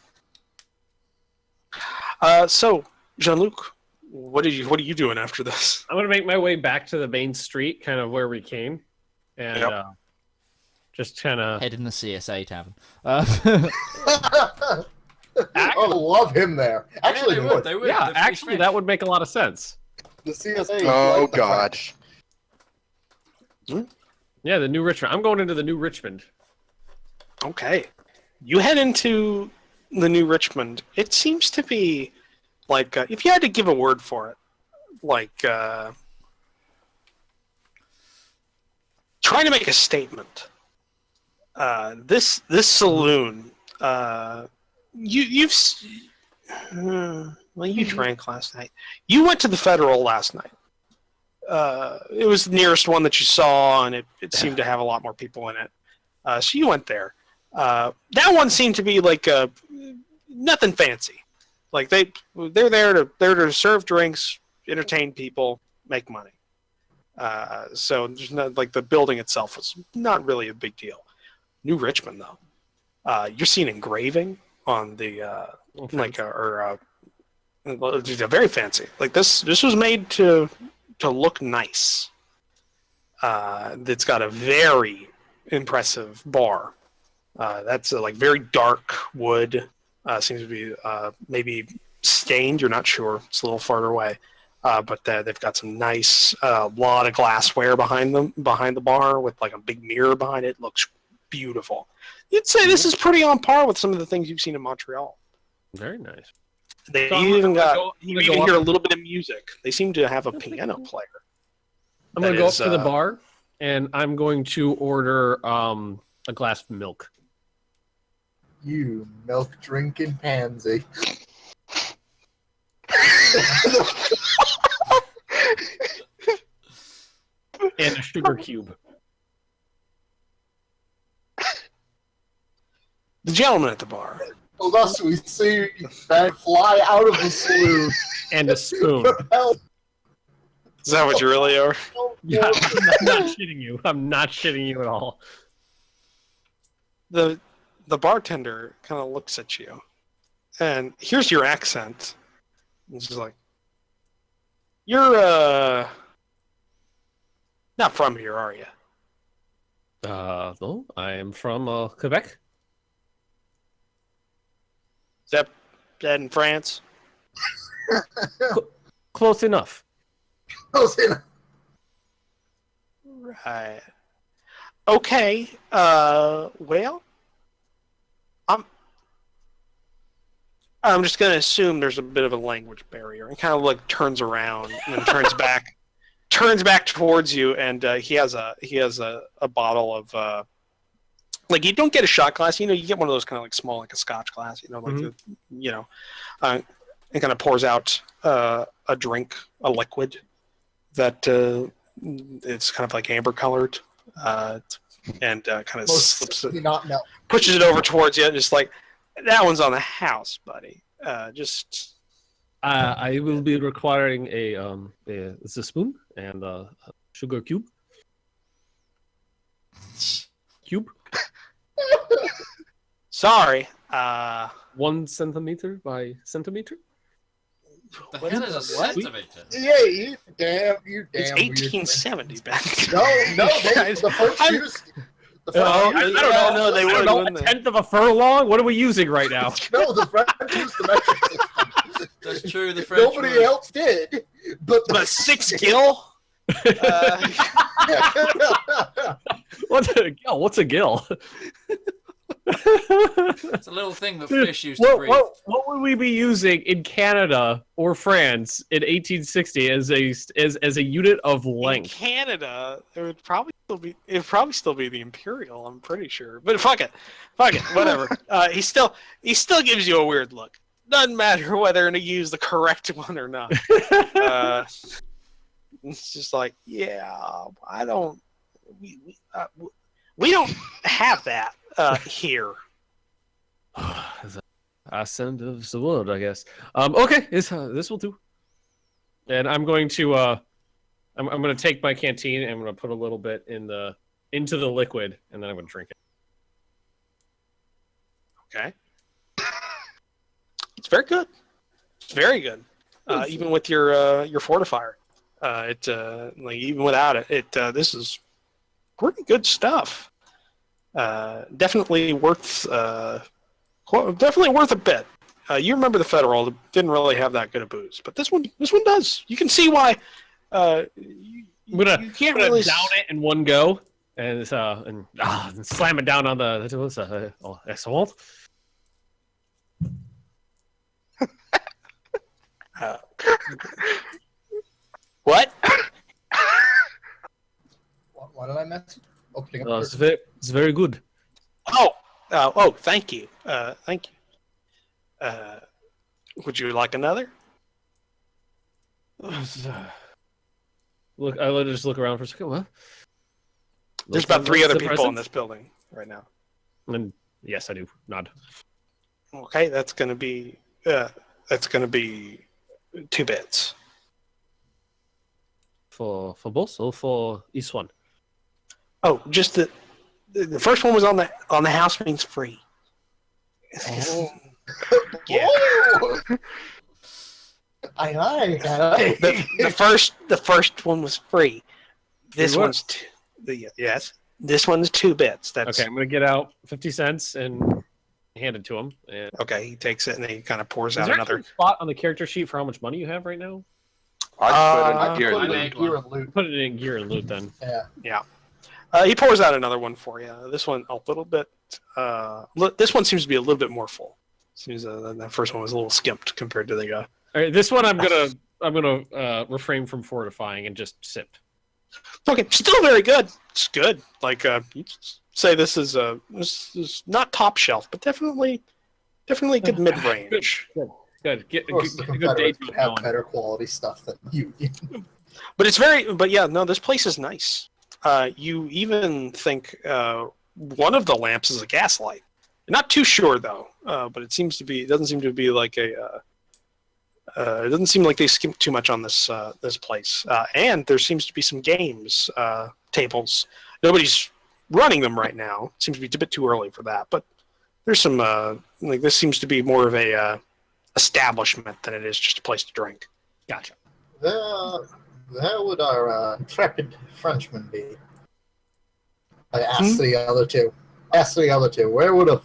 So, Jean-Luc, what are you doing after this? I'm gonna make my way back to the main street, kind of where we came, and just kind of Head in the CSA tavern. I love him there. Actually, they would. They would. yeah, They're free actually, French. that would make a lot of sense. the CSA. Oh, like the God. French. Yeah, the New Richmond. I'm going into the New Richmond. Okay, you head into the New Richmond. It seems to be like if you had to give a word for it, like trying to make a statement. This saloon. You drank last night. You went to the Federal last night. It was the nearest one that you saw, and it seemed to have a lot more people in it. So you went there. That one seemed to be like nothing fancy. Like they're there to serve drinks, entertain people, make money. So there's not, like, the building itself was not really a big deal. New Richmond, though, you're seeing engraving on the they're very fancy. Like this was made to look nice. It's got a very impressive bar. That's like very dark wood. Seems to be maybe stained. You're not sure. It's a little farther away. But they've got some nice, lot of glassware behind the bar with like a big mirror behind it. Looks beautiful. You'd say this is pretty on par with some of the things you've seen in Montreal. Very nice. They So even you even hear a little bit of music. They seem to have a piano player. I'm going to go up That to the is, bar, and I'm going to order a glass of milk. You milk drinking pansy. And a sugar cube. The gentleman at the bar. Well, thus we see that fly out of the saloon. And a spoon. Is that what you really are? Yeah, I'm not shitting you. I'm not shitting you at all. The bartender kind of looks at you, and here's your accent. It's just like, you're not from here, are you? No, I am from Quebec. Is that in France? Close enough. Right. Okay. Well, I'm just gonna assume there's a bit of a language barrier, and kind of like turns around and then turns back towards you, and he has a bottle of like, you don't get a shot glass, you get one of those kind of like small, like a Scotch glass, like and kind of pours out a drink, a liquid that it's kind of like amber colored, and kind of slips it, Not milk. pushes it over towards you, just like, that one's on the house, buddy. Just I will be requiring a spoon and a sugar cube. sorry. 1 centimeter by centimeter. The hell is a centimeter? Yeah, you damn It's weird 1870 back. No, Guys, the French I'm- used The French I use don't the- know. No, they I don't would, know. wouldn't A they? tenth of a furlong. What are we using right now? No, the French used the metric system. That's true. The French. Nobody else did, but But 6 gil? What's a gill? It's a little thing that fish used to breathe. What would we be using in Canada or France in 1860 as a unit of In length? Canada, it would probably still be the Imperial, I'm pretty sure. But fuck it, whatever. He still gives you a weird look. Doesn't matter whether to use the correct one or not. It's just like, yeah, I don't. We don't have that here. Accent of the world, I guess. Okay, this will do. And I'm going to I'm going to take my canteen and I'm going to put a little bit into the liquid, and then I'm going to drink it. Okay. It's very good. It's very good. Even with your fortifier, like even without it, this is pretty good stuff. Definitely worth a bit. You remember the Federal didn't really have that good of booze, but this one does. You can see why. You can't really down it in one go and slam it down on the S1. What? What did I miss? Opening up. It's very good. Oh, thank you. Thank you. Would you like another? Look, I'll just look around for a second. What? There's about 3 other people in this building right now. And yes, I do. Nod. Okay, that's gonna be 2 bits. For both or for each one? Oh, just the first one was on the house means free. Oh. Yeah. Oh! Aye. The first one was free. This Free what? one's yes. This one's 2 bits. That's Okay, I'm gonna get out 50 cents and hand it to him. And okay. He takes it and then he kind of pours is out there another. a spot on the character sheet for how much money you have right now? I I put it put in it gear. in gear and loot. Put it in gear and loot then. Yeah. He pours out another one for you. This one a little bit. This one seems to be a little bit more full. Seems that first one was a little skimped compared to the. All right, this one I'm gonna refrain from fortifying and just sip. Okay, still very good. It's good. Like you'd say this is not top shelf, but definitely good mid range. Good. Get Of course, the a good Confederates day would have going. better quality stuff than you. But yeah, no, this place is nice. You even think one of the lamps is a gaslight. Not too sure though, but it doesn't seem to be like a. It doesn't seem like they skimped too much on this place. And there seems to be some games tables. Nobody's running them right now. It seems to be a bit too early for that. But there's some like this seems to be more of a establishment than it is just a place to drink. Gotcha. Where would our intrepid Frenchman be? I asked the other two. Where would a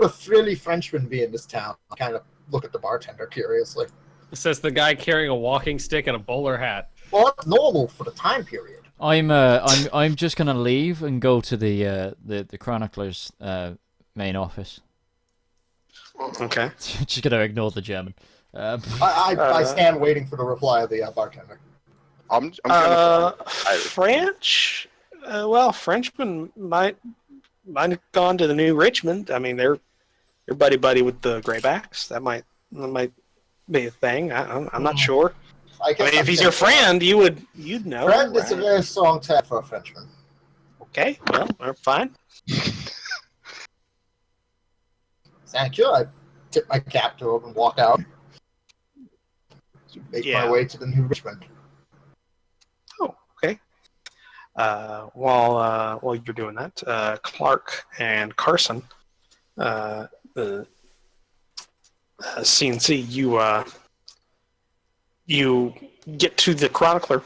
thrilly Frenchman be in this town? I kind of look at the bartender curiously. It says the guy carrying a walking stick and a bowler hat. Well, that's normal for the time period. I'm just gonna leave and go to the Chronicler's main office. Okay. Just gonna ignore the German. I stand waiting for the reply of the bartender. I'm gonna French. Well, Frenchmen might have gone to the New Richmond. I mean, they're buddy with the Greybacks. That might be a thing. I'm not sure. I mean, if he's your friend, you'd know. Friend is a right? very strong tag for a Frenchman. Okay, well, fine. Thank you. I tip my cap to him and walk out. Make my way to the New Richmond. Oh, okay. While you're doing that, Clark and Carson, the CNC, you get to the Chronicler.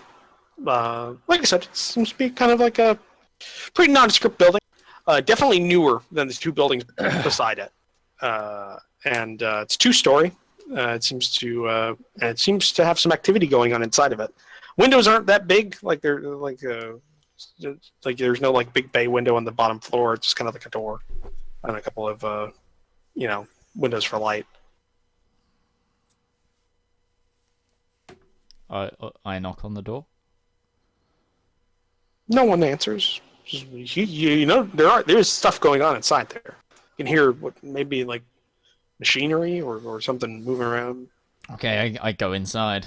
Like I said, it seems to be kind of like a pretty nondescript building. Definitely newer than the two buildings beside it. And it's 2-story. It seems to have some activity going on inside of it. Windows aren't that big. Like they're like there's no like big bay window on the bottom floor. It's just kind of like a door and a couple of windows for light. I knock on the door. No one answers. There's stuff going on inside there. You can hear what maybe like machinery or something moving around. Okay, I go inside.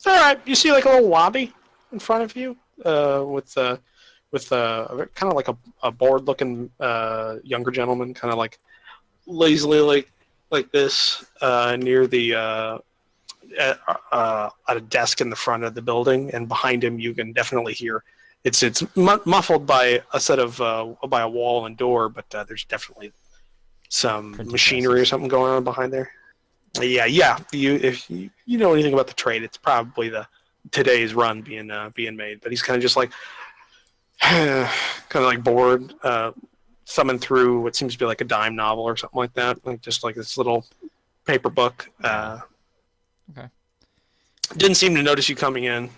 All right, you see like a little lobby in front of you with kind of like a bored-looking younger gentleman, kind of like lazily like this near the at a desk in the front of the building, and behind him you can definitely hear it's muffled by a set of by a wall and door, but there's definitely some Printing machinery presses. or something going on behind there. Yeah. If you know anything about the trade, it's probably today's run being made. But he's kind of just like kind of like bored, thumbing through what seems to be like a dime novel or something like that, like just like this little paper book. Okay. Didn't seem to notice you coming in.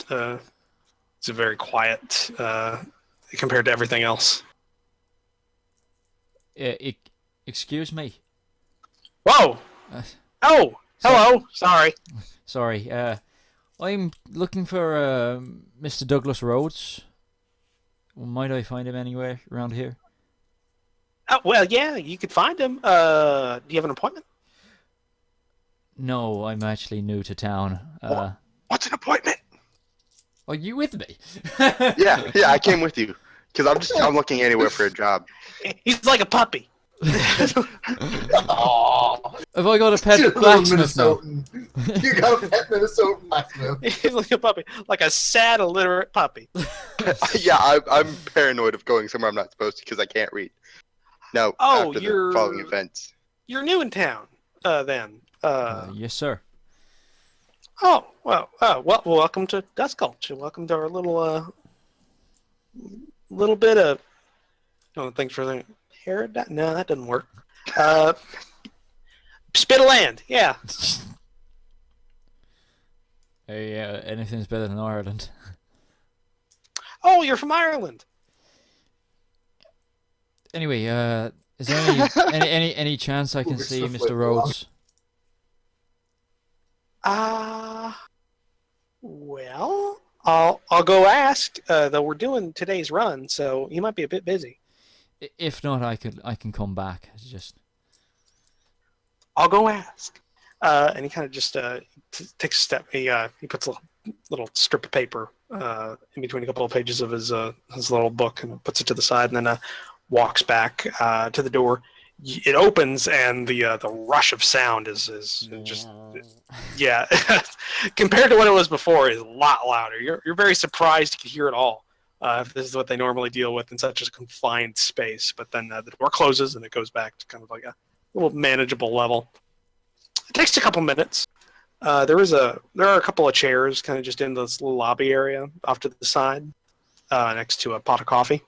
It's a very quiet compared to everything else. Excuse me. Whoa! Uh, Oh, hello. Sorry. Sorry. I'm looking for Mr. Douglas Rhodes. Might I find him anywhere around here? Oh, well, yeah, you could find him. Do you have an appointment? No, I'm actually new to town. What's an appointment? Are you with me? Yeah, I came with you because I'm looking anywhere for a job. He's like a puppy. Aw. Have I got a pet Little blacksmith now? Minnesotan. You got a pet Minnesotan blacksmith. He's like a puppy, like a sad, illiterate puppy. Yeah, I'm paranoid of going somewhere I'm not supposed to because I can't read. No, Oh, after you're- the following events. You're new in town, then. Yes, sir. Oh, well, welcome to Dustgulch, and welcome to our little bit of. Oh, thanks for the hair. No, that doesn't work. Spit of land, yeah. Hey, anything's better than Ireland. Oh, you're from Ireland. Anyway, is there any chance I can Ooh, see it's Mr. so Rhodes? Well, I'll go ask. Though we're doing today's run, so you might be a bit busy. If not, I can come back. It's just I'll go ask. And he kind of just takes a step. He puts a little strip of paper in between a couple of pages of his little book and puts it to the side, and then walks back to the door. It opens, and the rush of sound is just compared to what it was before is a lot louder. You're very surprised you can hear it all. If this is what they normally deal with in such a confined space, but then the door closes and it goes back to kind of like a little manageable level. It takes a couple minutes. There are a couple of chairs kind of just in this little lobby area off to the side, next to a pot of coffee.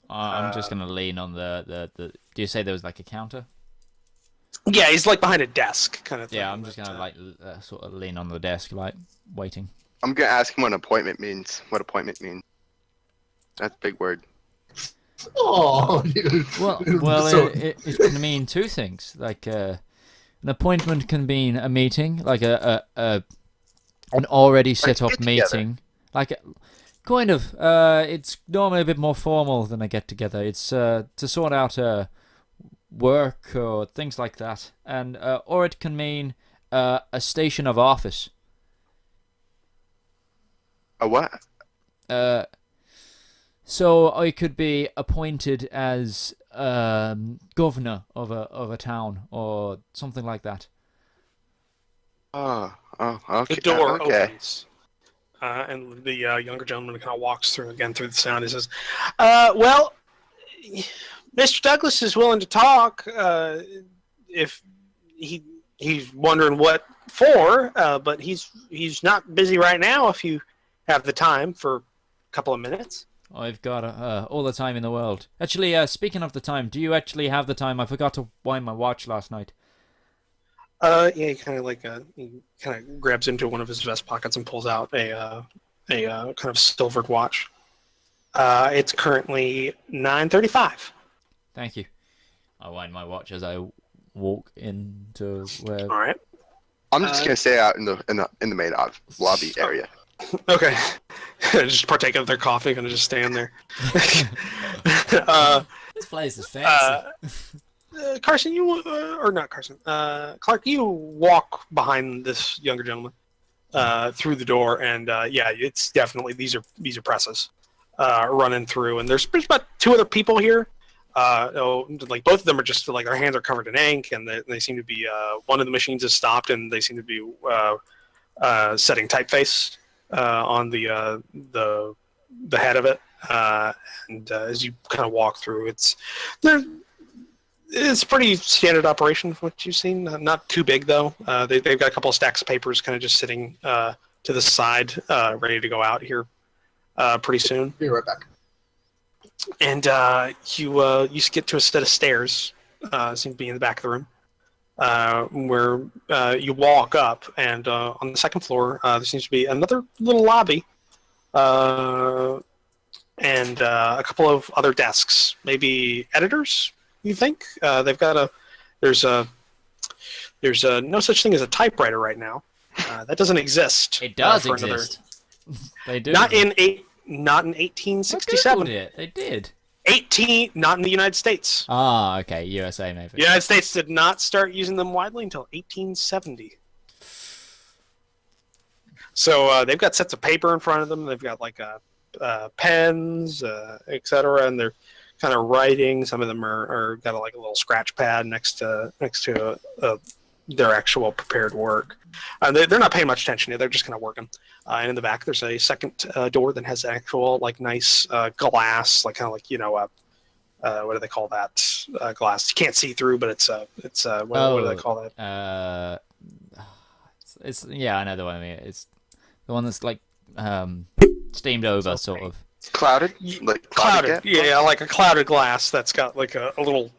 I'm just gonna lean on the. Do you say there was like a counter? Yeah, he's like behind a desk kind of thing. Yeah, I'm just gonna like sort of lean on the desk, like waiting. I'm gonna ask him what an appointment means. What appointment means? That's a big word. Oh, Well, it can mean two things. Like an appointment can mean a meeting, like an already set up get together. meeting, like kind of. It's normally a bit more formal than a get together. It's to sort out work or things like that, and or it can mean a station of office. A what? So I could be appointed as governor of a town or something like that. Oh, okay. The door okay. opens, and the younger gentleman kind of walks through the sound. He says, "Well, Mr. Douglas is willing to talk. If he's wondering what for, but he's not busy right now. If you have the time for a couple of minutes." I've got all the time in the world. Actually, speaking of the time, do you actually have the time? I forgot to wind my watch last night. Yeah, he kind of he kind of grabs into one of his vest pockets and pulls out a kind of silvered watch. It's currently 9:35. Thank you. I wind my watch as I walk into where. All right. I'm just gonna stay out in the main lobby area. Okay. Just partake of their coffee, gonna just stand there. This place is fancy. Carson, or not Carson, Clark, you walk behind this younger gentleman through the door, and yeah, it's definitely these are presses running through, and there's about 2 other people here. Like both of them are just like their hands are covered in ink, and they seem to be one of the machines has stopped, and they seem to be setting typeface on the head of it, and as you kind of walk through, it's pretty standard operation from what you've seen. Not too big though. They've got a couple of stacks of papers kind of just sitting to the side, ready to go out here pretty soon. Be right back. And you get to a set of stairs, seem to be in the back of the room, where you walk up, and on the second floor there seems to be another little lobby, and a couple of other desks, maybe editors. You think they've got there's no such thing as a typewriter right now. That doesn't exist. It does exist. They do. Not in 1867. They did. Not in the United States. Ah, okay, USA maybe. The United States did not start using them widely until 1870. So they've got sets of paper in front of them. They've got like pens, etc., and they're kind of writing. Some of them are got like a little scratch pad next to their actual prepared work. They're not paying much attention. They're just kind of working. And in the back, there's a second door that has actual like nice glass, like kind of like what do they call that glass? You can't see through, but it's what do they call that? It's yeah, I know the one. I mean, it's the one that's like steamed over, sort of. Clouded, like clouded. Yeah, like a clouded glass that's got like a little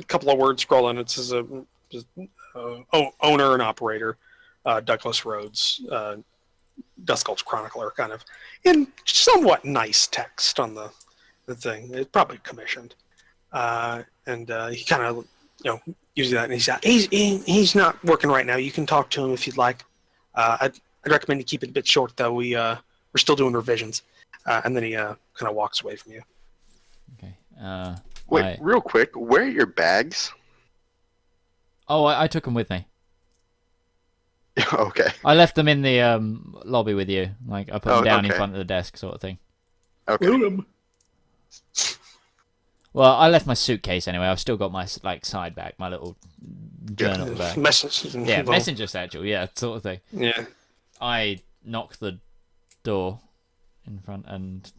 couple of words scrolling. It says owner and operator, Douglas Rhodes, Dustgulch chronicler, kind of in somewhat nice text on the thing. It's probably commissioned, and he kind of uses that, and he's not working right now. You can talk to him if you'd like. I'd recommend you keep it a bit short though. We're still doing revisions. And then he kind of walks away from you. Okay. Wait, real quick, where are your bags? Oh, I took them with me. Okay. I left them in the lobby with you. Like I put them down in front of the desk, sort of thing. Okay. Well, I left my suitcase anyway. I've still got my side bag, my little journal bag. Messenger satchel, yeah, sort of thing. Yeah. I knocked the door in front and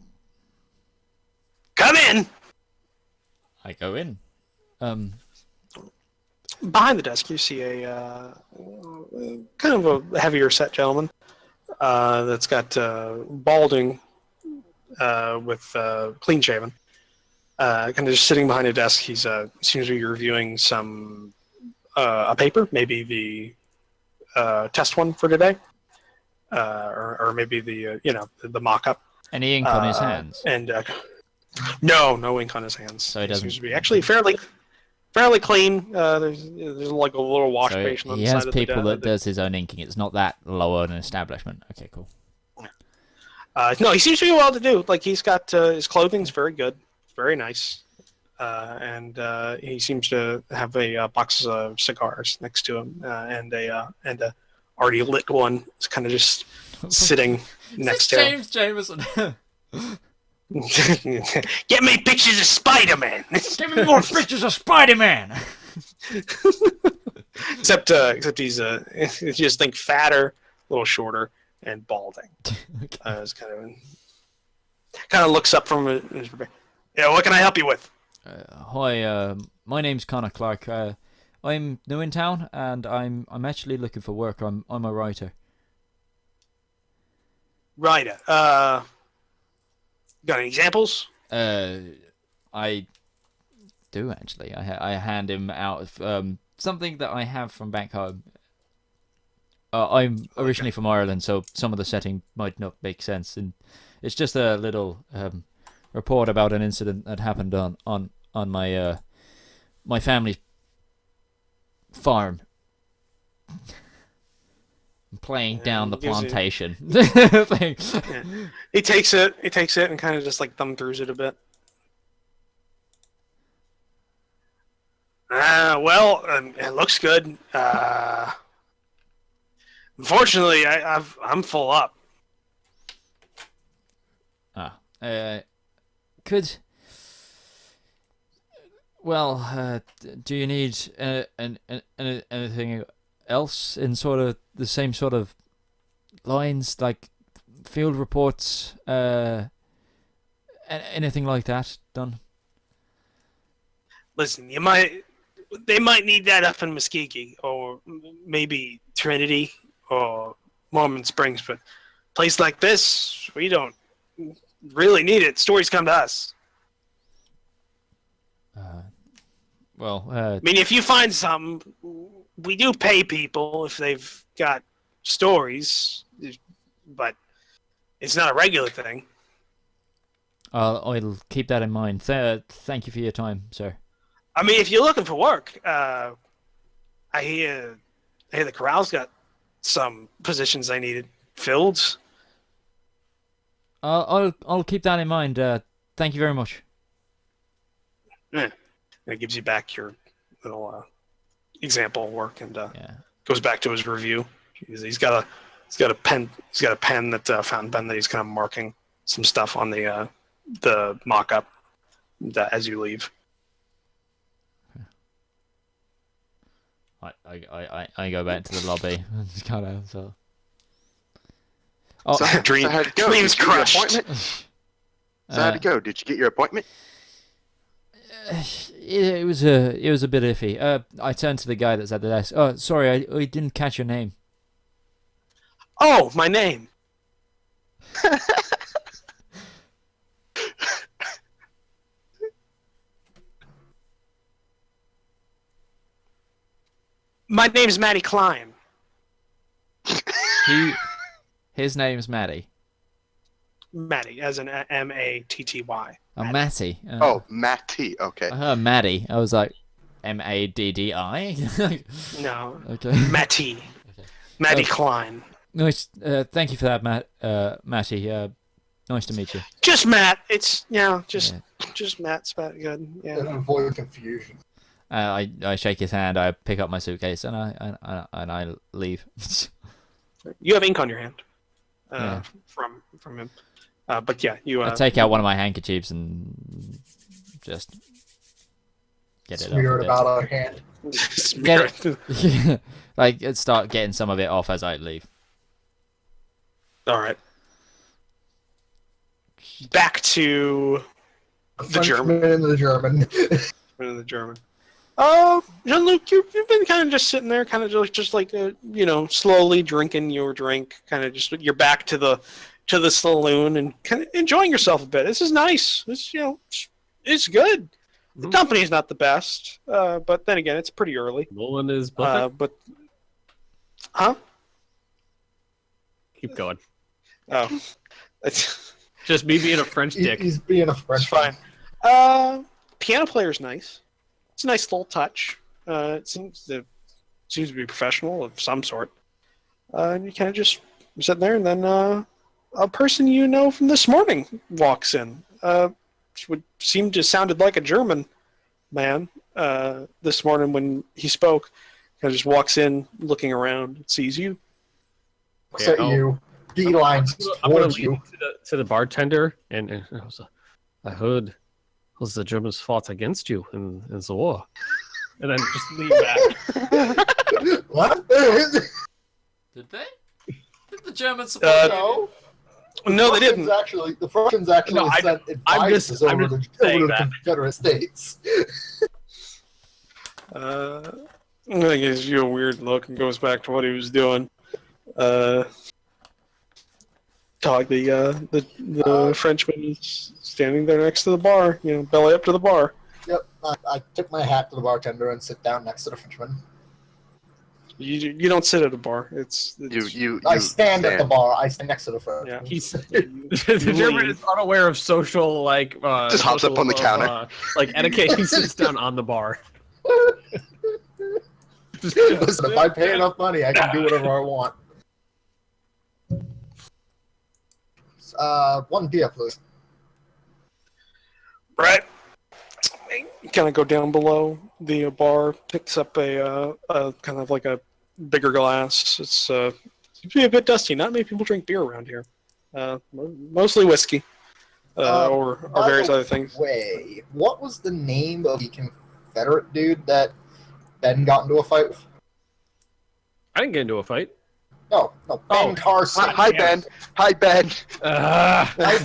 come in. I go in. Behind the desk, you see a kind of a heavier set gentleman that's got balding with clean shaven. Kind of just sitting behind a desk. He's seems to be reviewing some a paper, maybe the test one for today, or maybe the mock-up. Any ink on his hands? And no ink on his hands. So he doesn't. Seems to be actually fairly clean. There's like a little wash station on the side of the desk. He has people that does his own inking. It's not that lower an establishment. Okay, cool. No, he seems to be well to do. Like he's got his clothing's very good, very nice, and he seems to have a box of cigars next to him, and a already lit one. It's kind of just sitting next to him. James Jameson. Get me pictures of Spider-Man. Give me more pictures of Spider-Man. except he's just think fatter, a little shorter, and balding. Okay. It's kind of looks up from his. Yeah, what can I help you with? Hi, my name's Connor Clark. I'm new in town, and I'm actually looking for work. I'm a writer. Writer. Got any examples? I do actually. I hand him out of something that I have from back home. I'm originally from Ireland, so some of the setting might not make sense, and it's just a little report about an incident that happened on my my family's farm. Playing down the plantation. He takes it and kind of just like thumb throughs it a bit. Well, it looks good. Unfortunately, I'm full up. Could. Well, do you need anything else in sort of the same sort of lines, like field reports, anything like that done? Listen, they might need that up in Muskegee, or maybe Trinity, or Mormon Springs, but a place like this, we don't really need it. Stories come to us. I mean, if you find something, we do pay people if they've got stories, but it's not a regular thing. I'll keep that in mind. Thank you for your time, sir. I mean, if you're looking for work, I hear the corral's got some positions I needed filled. I'll keep that in mind. Thank you very much. Yeah. And it gives you back your little example work, and yeah. Goes back to his review. He's got a pen. He's got a pen fountain pen that he's kind of marking some stuff on the mock-up as you leave. I go back to the lobby. Just kind of so. So how'd it go? Dreams crushed. So how'd it go? Did you get your appointment? It was a bit iffy. I turned to the guy that's at the desk. Oh, sorry, I didn't catch your name. Oh, my name. My name's Matty Klein. His name's Matty. Matty, as in Matty. Oh, Matty. Oh, Matty. Okay. I heard Maddie. I was like, Maddi. No. Okay. Matty. Okay. Matty Klein. Nice. Thank you for that, Matty. Nice to meet you. Just Matt. It's just Matt's about good. Yeah. Avoid confusion. I shake his hand. I pick up my suitcase and I leave. You have ink on your hand. Yeah. From him. But yeah, you. I take out one of my handkerchiefs and just get it Smear off. it about our hand. Smear it. Like start getting some of it off as I leave. All right. Back to the German. And the German. Jean-Luc, you've been kind of just sitting there, kind of just like slowly drinking your drink, kind of just you're back to the saloon and kind of enjoying yourself a bit. This is nice. This it's good. The company's not the best, but then again, it's pretty early. Nolan is buffet. Huh? Keep going. Oh, it's just me being a French dick. He's being a French. It's fine. Piano player's nice. It's a nice little touch. It seems to be professional of some sort. And you kind of just sit there, and then a person you know from this morning walks in. Would seem to sounded like a German man this morning when he spoke. Kind of just walks in, looking around, sees you. Looks at you. Beelines towards you. To the bartender, and I heard the Germans fought against you in the war. And then just lean back. What? Did they? Did the Germans support No. No, they didn't. The Prussians actually sent advisors over to the Confederate States. He gives you a weird look and goes back to what he was doing. Dog, the Frenchman is standing there next to the bar, belly up to the bar. Yep, I tip my hat to the bartender and sit down next to the Frenchman. You don't sit at a bar. I stand at the bar. I stand next to the Frenchman. Yeah, the German is unaware of social Just hops up on the counter. Etiquette. He sits down on the bar. Listen, if I pay enough money, I can do whatever I want. 1 beer, please. Right. Kind of go down below the bar, picks up a kind of like a bigger glass. It's seems to be a bit dusty. Not many people drink beer around here. Mostly whiskey, or various other things. Wait, what was the name of the Confederate dude that Ben got into a fight with? I didn't get into a fight. No, Ben Carson. Hi, Ben. Hi, Ben. Hi,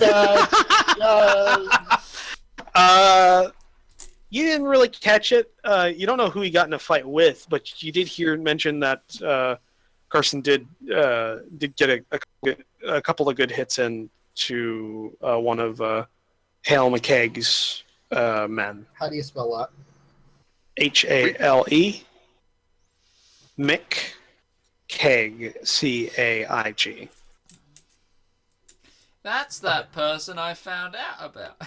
Ben. You didn't really catch it. You don't know who he got in a fight with, but you did hear mention that Carson did get a couple of good hits into one of Hale McKegg's men. How do you spell that? Hale. Mick Keg, Caig. That's that person I found out about.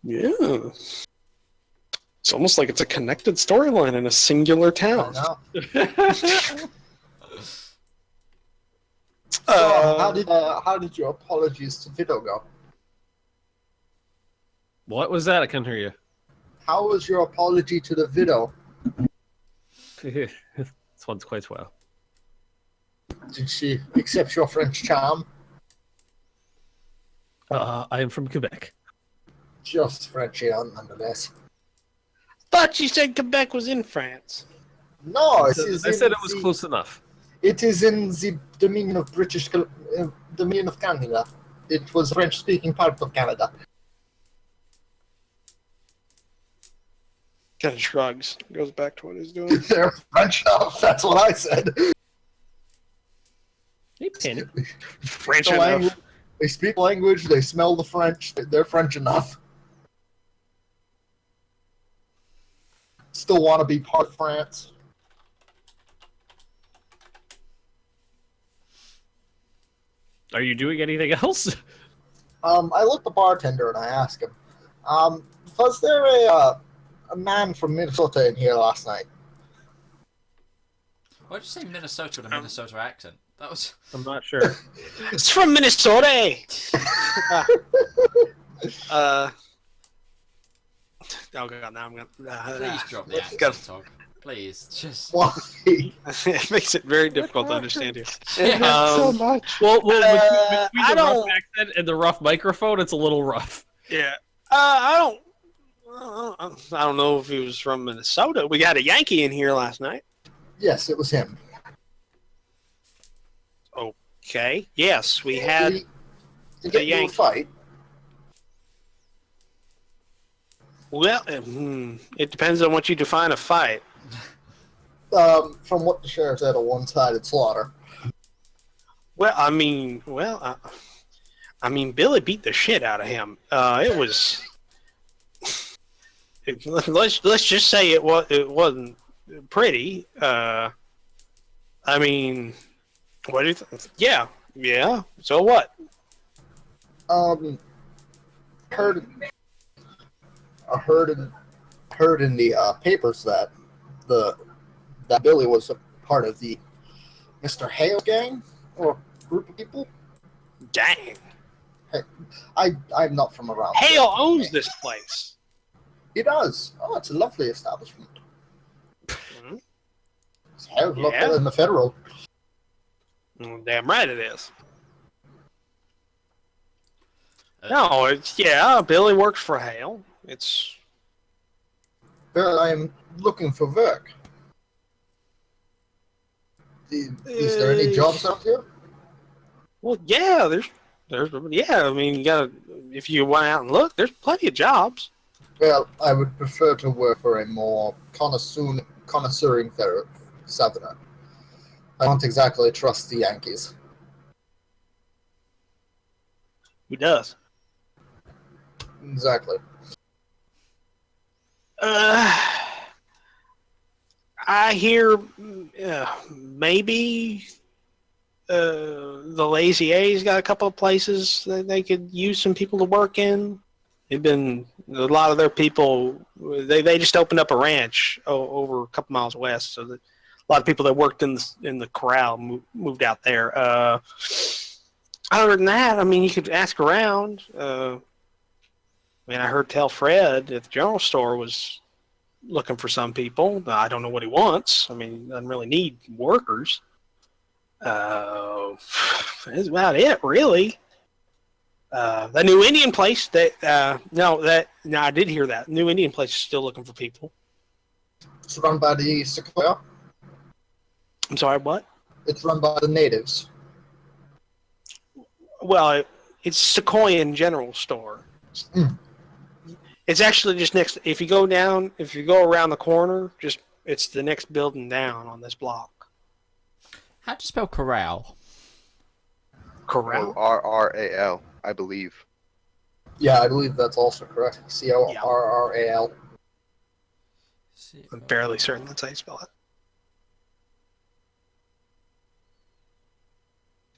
Yeah. It's almost like it's a connected storyline in a singular town. I know. So, how did your apologies to Vito go? What was that? I can't hear you. How was your apology to the Vito? This one's quite well. Did she accept your French charm? I am from Quebec. Just Frenchy, nonetheless. Thought you said Quebec was in France. No, I said it was close enough. It is in the Dominion of Dominion of Canada. It was French-speaking part of Canada. Kind of shrugs. Goes back to what he's doing. They're French enough. That's what I said. Hey, Penny. French The enough. language, they speak language. They smell the French. They're French enough. Still want to be part of France. Are you doing anything else? I looked the bartender and I asked him, was there a man from Minnesota in here last night? Why'd you say Minnesota with a Minnesota accent? That was... I'm not sure. It's from Minnesota. Oh god, now I'm gonna. Please drop the Go. accent, Tog. Please, just... Why? It makes it very difficult to understand you. So much. Well, between I the rough don't- accent and the rough microphone, it's a little rough. Yeah. I don't know if he was from Minnesota. We got a Yankee in here last night. Yes, it was him. Okay. Yes, we had. To get into a Yankee. fight. Well, it depends on what you define a fight. From what the sheriff said, a one-sided slaughter. Well, I mean, Billy beat the shit out of him. It was. Let's just say it wasn't pretty. I mean, what do you think? Yeah. So what? I heard in the papers that that Billy was a part of the Mr. Hale gang or group of people. Dang. I'm not from around. Hale owns this place. He does. Oh, it's a lovely establishment. Mhm. It's Hale's Yeah. located in the Federal. Damn right it is. No, Billy works for Hale. It's Well, I'm looking for work. Is there any jobs out here? well, yeah. There's I mean, you gotta if you went out and look, there's plenty of jobs. Well, I would prefer to work for a more connoisseuring Southerner. I don't exactly trust the Yankees. Who does? Exactly. I hear maybe the Lazy A's got a couple of places that they could use some people to work in. They've been a lot of their people. They just opened up a ranch over a couple miles west, so that a lot of people that worked in the corral moved out there. Other than that, I mean, you could ask around. I heard tell Fred at the general store was looking for some people. I don't know what he wants. I mean, he doesn't really need workers. That's about it, really. The New Indian place I did hear that New Indian place is still looking for people. It's run by the Sequoia. I'm sorry, what? It's run by the natives. Well, it's Sequoian General Store. Mm. It's actually just next. If you go around the corner, it's the next building down on this block. How do you spell corral? Corral. RRAL, I believe. Yeah, I believe that's also correct. Corral. I'm fairly certain that's how you spell it.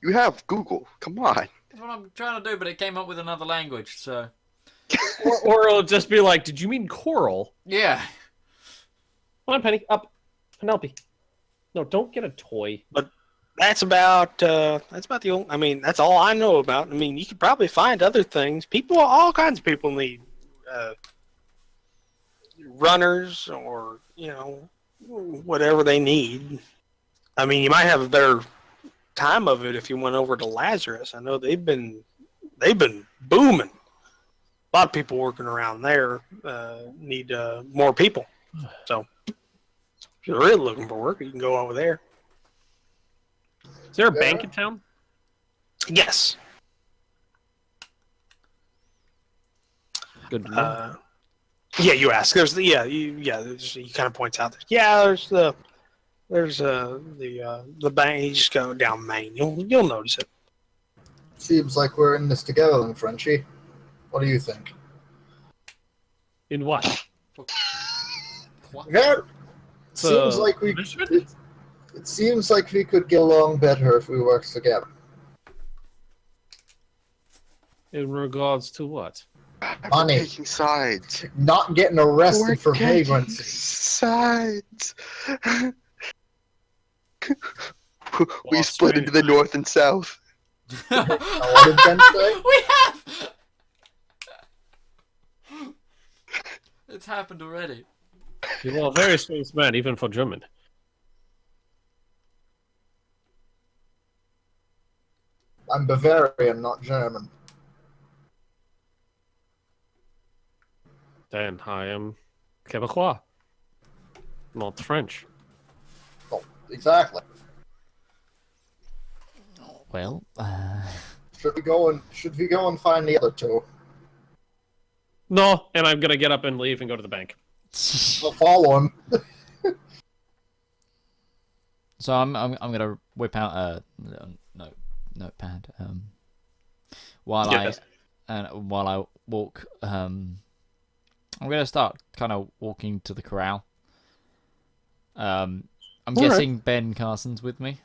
You have Google. Come on. That's what I'm trying to do, but it came up with another language, so... Or it'll just be like, did you mean coral? Yeah. Come on, Penny, up. Penelope. No, don't get a toy. But that's about the only. I mean, that's all I know about. I mean, you could probably find other things. All kinds of people need runners or whatever they need. I mean, you might have a better time of it if you went over to Lazarus. I know they've been booming. A lot of people working around there need more people. So if you're really looking for work, you can go over there. Is there a bank in town? Yes. Good to know. Yeah, you ask. He kind of points out. There's the bank. You just go down Main. You'll notice it. Seems like we're in this together, then, Frenchie. What do you think? In what? Yeah, seems like we. It seems like we could get along better if we worked together. In regards to what? Money. We're taking sides. Not getting arrested for taking vagrancy. Sides. We Well, split into the north and south. What did Ben say? We have! It's happened already. You are a very strange man, even for German. I'm Bavarian, not German. Then I am Quebecois, not French. Oh, exactly. Well, Should we go and find the other two? No, and I'm gonna get up and leave and go to the bank. We'll follow him. So I'm gonna whip out a notepad. While I walk, I'm gonna start kind of walking to the corral. I'm guessing Ben Carson's with me.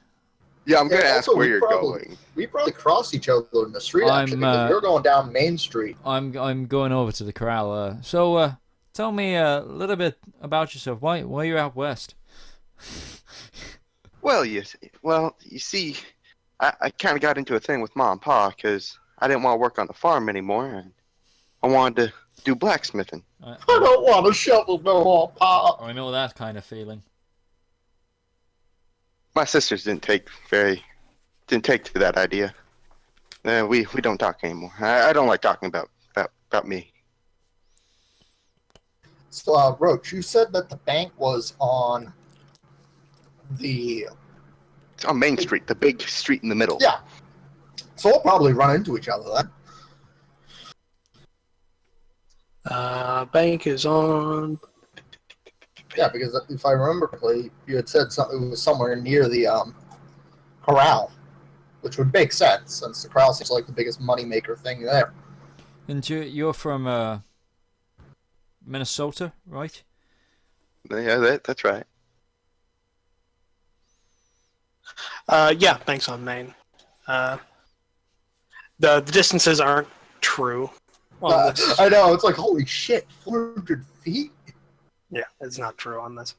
Yeah, I'm gonna ask also, where you're going. We probably cross each other in the street, actually, because you're going down Main Street. I'm going over to the corral. So tell me a little bit about yourself. Why are you out west? Well, you see, I kind of got into a thing with Mom and Pa because I didn't want to work on the farm anymore, and I wanted to do blacksmithing. I don't want to shovel no more, Pa. I know that kind of feeling. My sisters didn't take to that idea. We don't talk anymore. I don't like talking about me. So, Roach, you said that the bank was on the... It's on Main Street, the big street in the middle. Yeah. So we'll probably run into each other then. Bank is on. Yeah, because if I remember correctly, you had said it was somewhere near the corral. which would make sense since the corral seems like the biggest moneymaker thing there. And you're from Minnesota, right? Yeah, that's right. Yeah, thanks on Maine. The distances aren't true on this. I know, it's like, holy shit, 400 feet? Yeah, it's not true on this.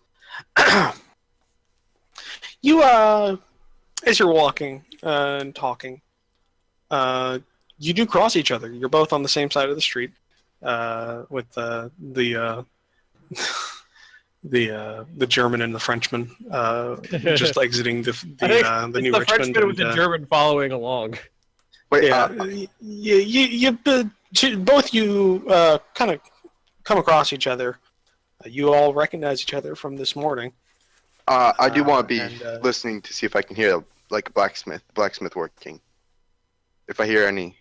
You, as you're walking and talking, you do cross each other. You're both on the same side of the street, with the German and the Frenchman just exiting the New the Richmond. Frenchman with the German following along. Wait, Yeah, both you kind of come across each other. You all recognize each other from this morning. I do want to be and, listening to see if I can hear like a blacksmith working. If I hear any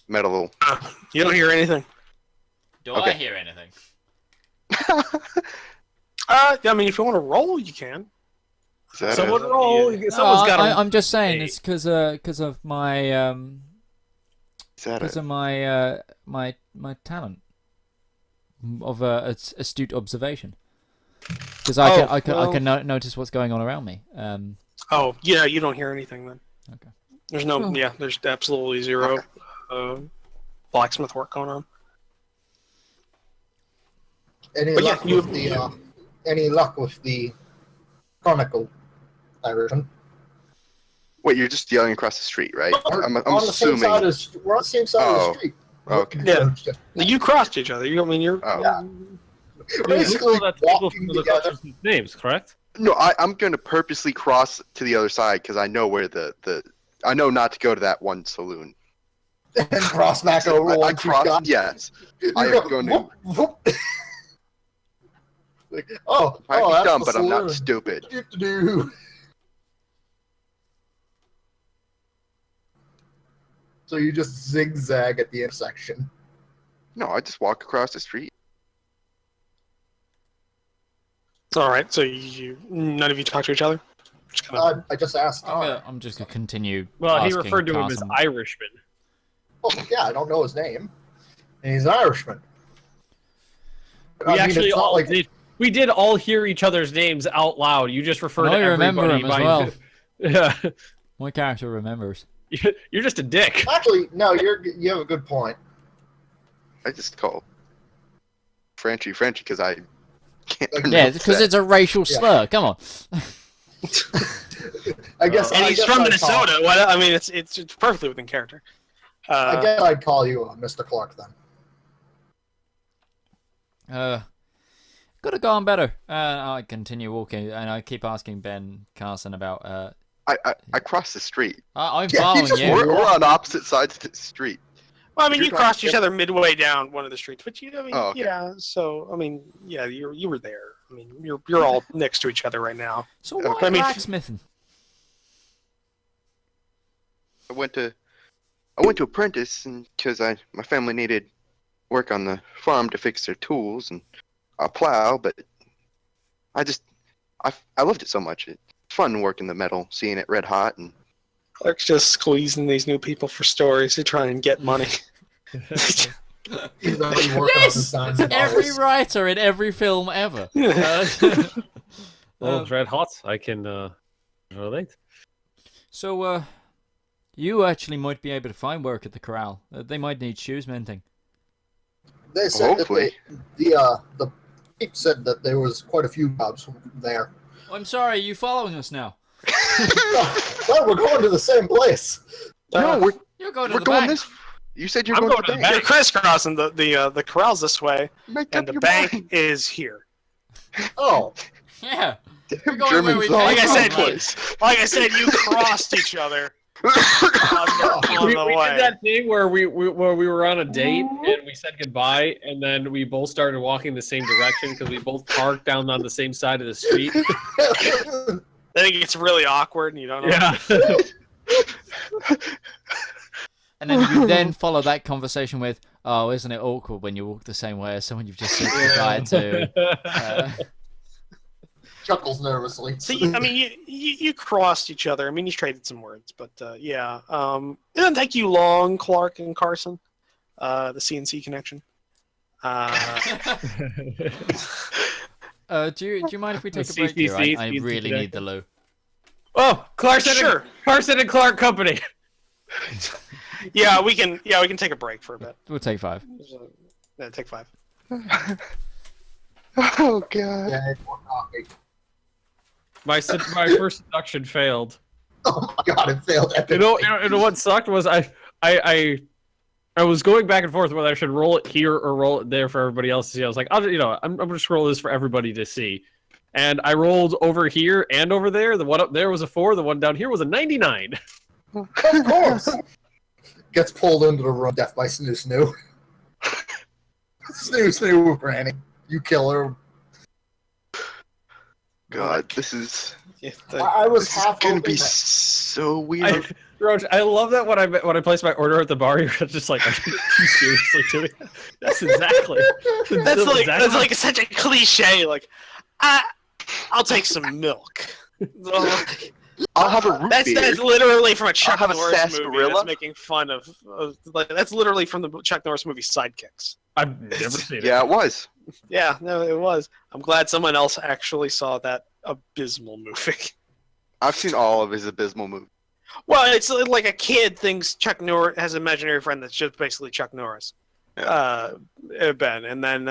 metal. You don't hear anything. Do Okay. I hear anything? I mean, if you want to roll, you can. Is that Someone it? roll. Yeah. Someone's got to. I'm just saying Hey. it's because of my Is that because it? of my talent of astute observation. Because I can notice what's going on around me. Oh, yeah, you don't hear anything then. Okay. There's no, Oh. yeah, there's absolutely zero blacksmith work going on. Any But yeah, luck with the any luck with the Chronicle diversion? Wait, you're just yelling across the street, right? I'm We're on the same assuming. side we're on the same side of Oh, the street. okay. Yeah. You crossed each other. I mean, you're. Oh. Yeah. Basically That's people walking from the together. cultures' names, correct? No, I'm going to purposely cross to the other side because I know where I know not to go to that one saloon. And cross back over I once you've crossed. gone. Yes. You I go, am going to. whoop, whoop. Like, oh, Might oh, be that's dumb, the but I'm not saloon. stupid. Do-do-do. So you just zigzag at the intersection. No, I just walk across the street. All right, so none of you talk to each other? Just kind of, I just asked. I'm just gonna continue. Well, he asking referred to him as Carson. Irishman. Oh, yeah, I don't know his name. And he's an Irishman. We I mean, actually it's not all like did. We did all hear each other's names out loud. You just referred I to know you remember everybody him as by. well. Yeah, My character remembers. you're just a dick. Actually, no, you have a good point. I just call Frenchy because I can't. Yeah, because it's a racial slur. Come on. I guess. and I he's guess from I'd Minnesota. Well, I mean, it's perfectly within character. I guess I'd call you Mr. Clark then. Could have gone better. I continue walking, and I keep asking Ben Carson about. I cross the street. I'm Yeah, following just you. We're on opposite sides of the street. Well, I mean, You're you crossed talking- each other midway down one of the streets, but I mean, Oh, okay. yeah. So, I mean, yeah, you were there. I mean, you're all next to each other right now. So why Okay. I mean, blacksmithing? I went to apprentice because my family needed work on the farm to fix their tools and a plow, but I loved it so much. It's fun working the metal, seeing it red hot, and Clark's just squeezing these new people for stories to try and get money. He's already working on Yes, this time. it's every writer in every film ever. Well, red hot. I can relate. So, you actually might be able to find work at the corral. They might need shoes mending. They said Hopefully. that the peep said that there was quite a few jobs there. I'm sorry, are you following us now? Well, we're going to the same place. no, You're going to we're the going bank. this. You said you're I'm going to the going to the bank. You're crisscrossing the corral's this way, Make and up the your bank mind. is here. Oh, Yeah. Damn going where we Germans all came Like I over said, the place. Like I said, you crossed each other on We the did way. that thing where we were on a date and we said goodbye, and then we both started walking the same direction because we both parked down on the same side of the street. I think it's really awkward, and you don't know. Yeah. And then you then follow that conversation with, "Oh, isn't it awkward when you walk the same way as someone you've just said goodbye to?" chuckles nervously. So I mean, you crossed each other. I mean, you traded some words, but yeah. It didn't take you long, Clark and Carson. The CNC connection. Do you mind if we take a break here? I really need the loo. Oh, Carson and Clark Company. Yeah, we can take a break for a bit. We'll take 5. Yeah, take 5. Oh god. Yeah, more coffee. My first seduction failed. Oh my god, it failed You epically. know what sucked was I was going back and forth whether I should roll it here or roll it there for everybody else to see. I was like, I'm gonna just roll this for everybody to see. And I rolled over here and over there. The one up there was a 4. The one down here was a 99. Of course. Gets pulled into the room, death by Snoo Snoo. Snoo Snoo, Granny. You kill her. God, this is Yeah, I was this is half gonna hoping be that- so weird. Roach, I love that when I place my order at the bar, you're just like, are you seriously doing that? That's exactly. that's like such a cliche. Like, I'll take some milk. I'll have a root That's beer. literally from a Chuck have a Norris movie. sarsaparilla. That's making fun of like that's literally from the Chuck Norris movie Sidekicks. I've never seen it. Yeah, it was. Yeah, no, it was. I'm glad someone else actually saw that abysmal movie. I've seen all of his abysmal movies. Well, it's like a kid thinks Chuck Norris has an imaginary friend that's just basically Chuck Norris, Ben, and then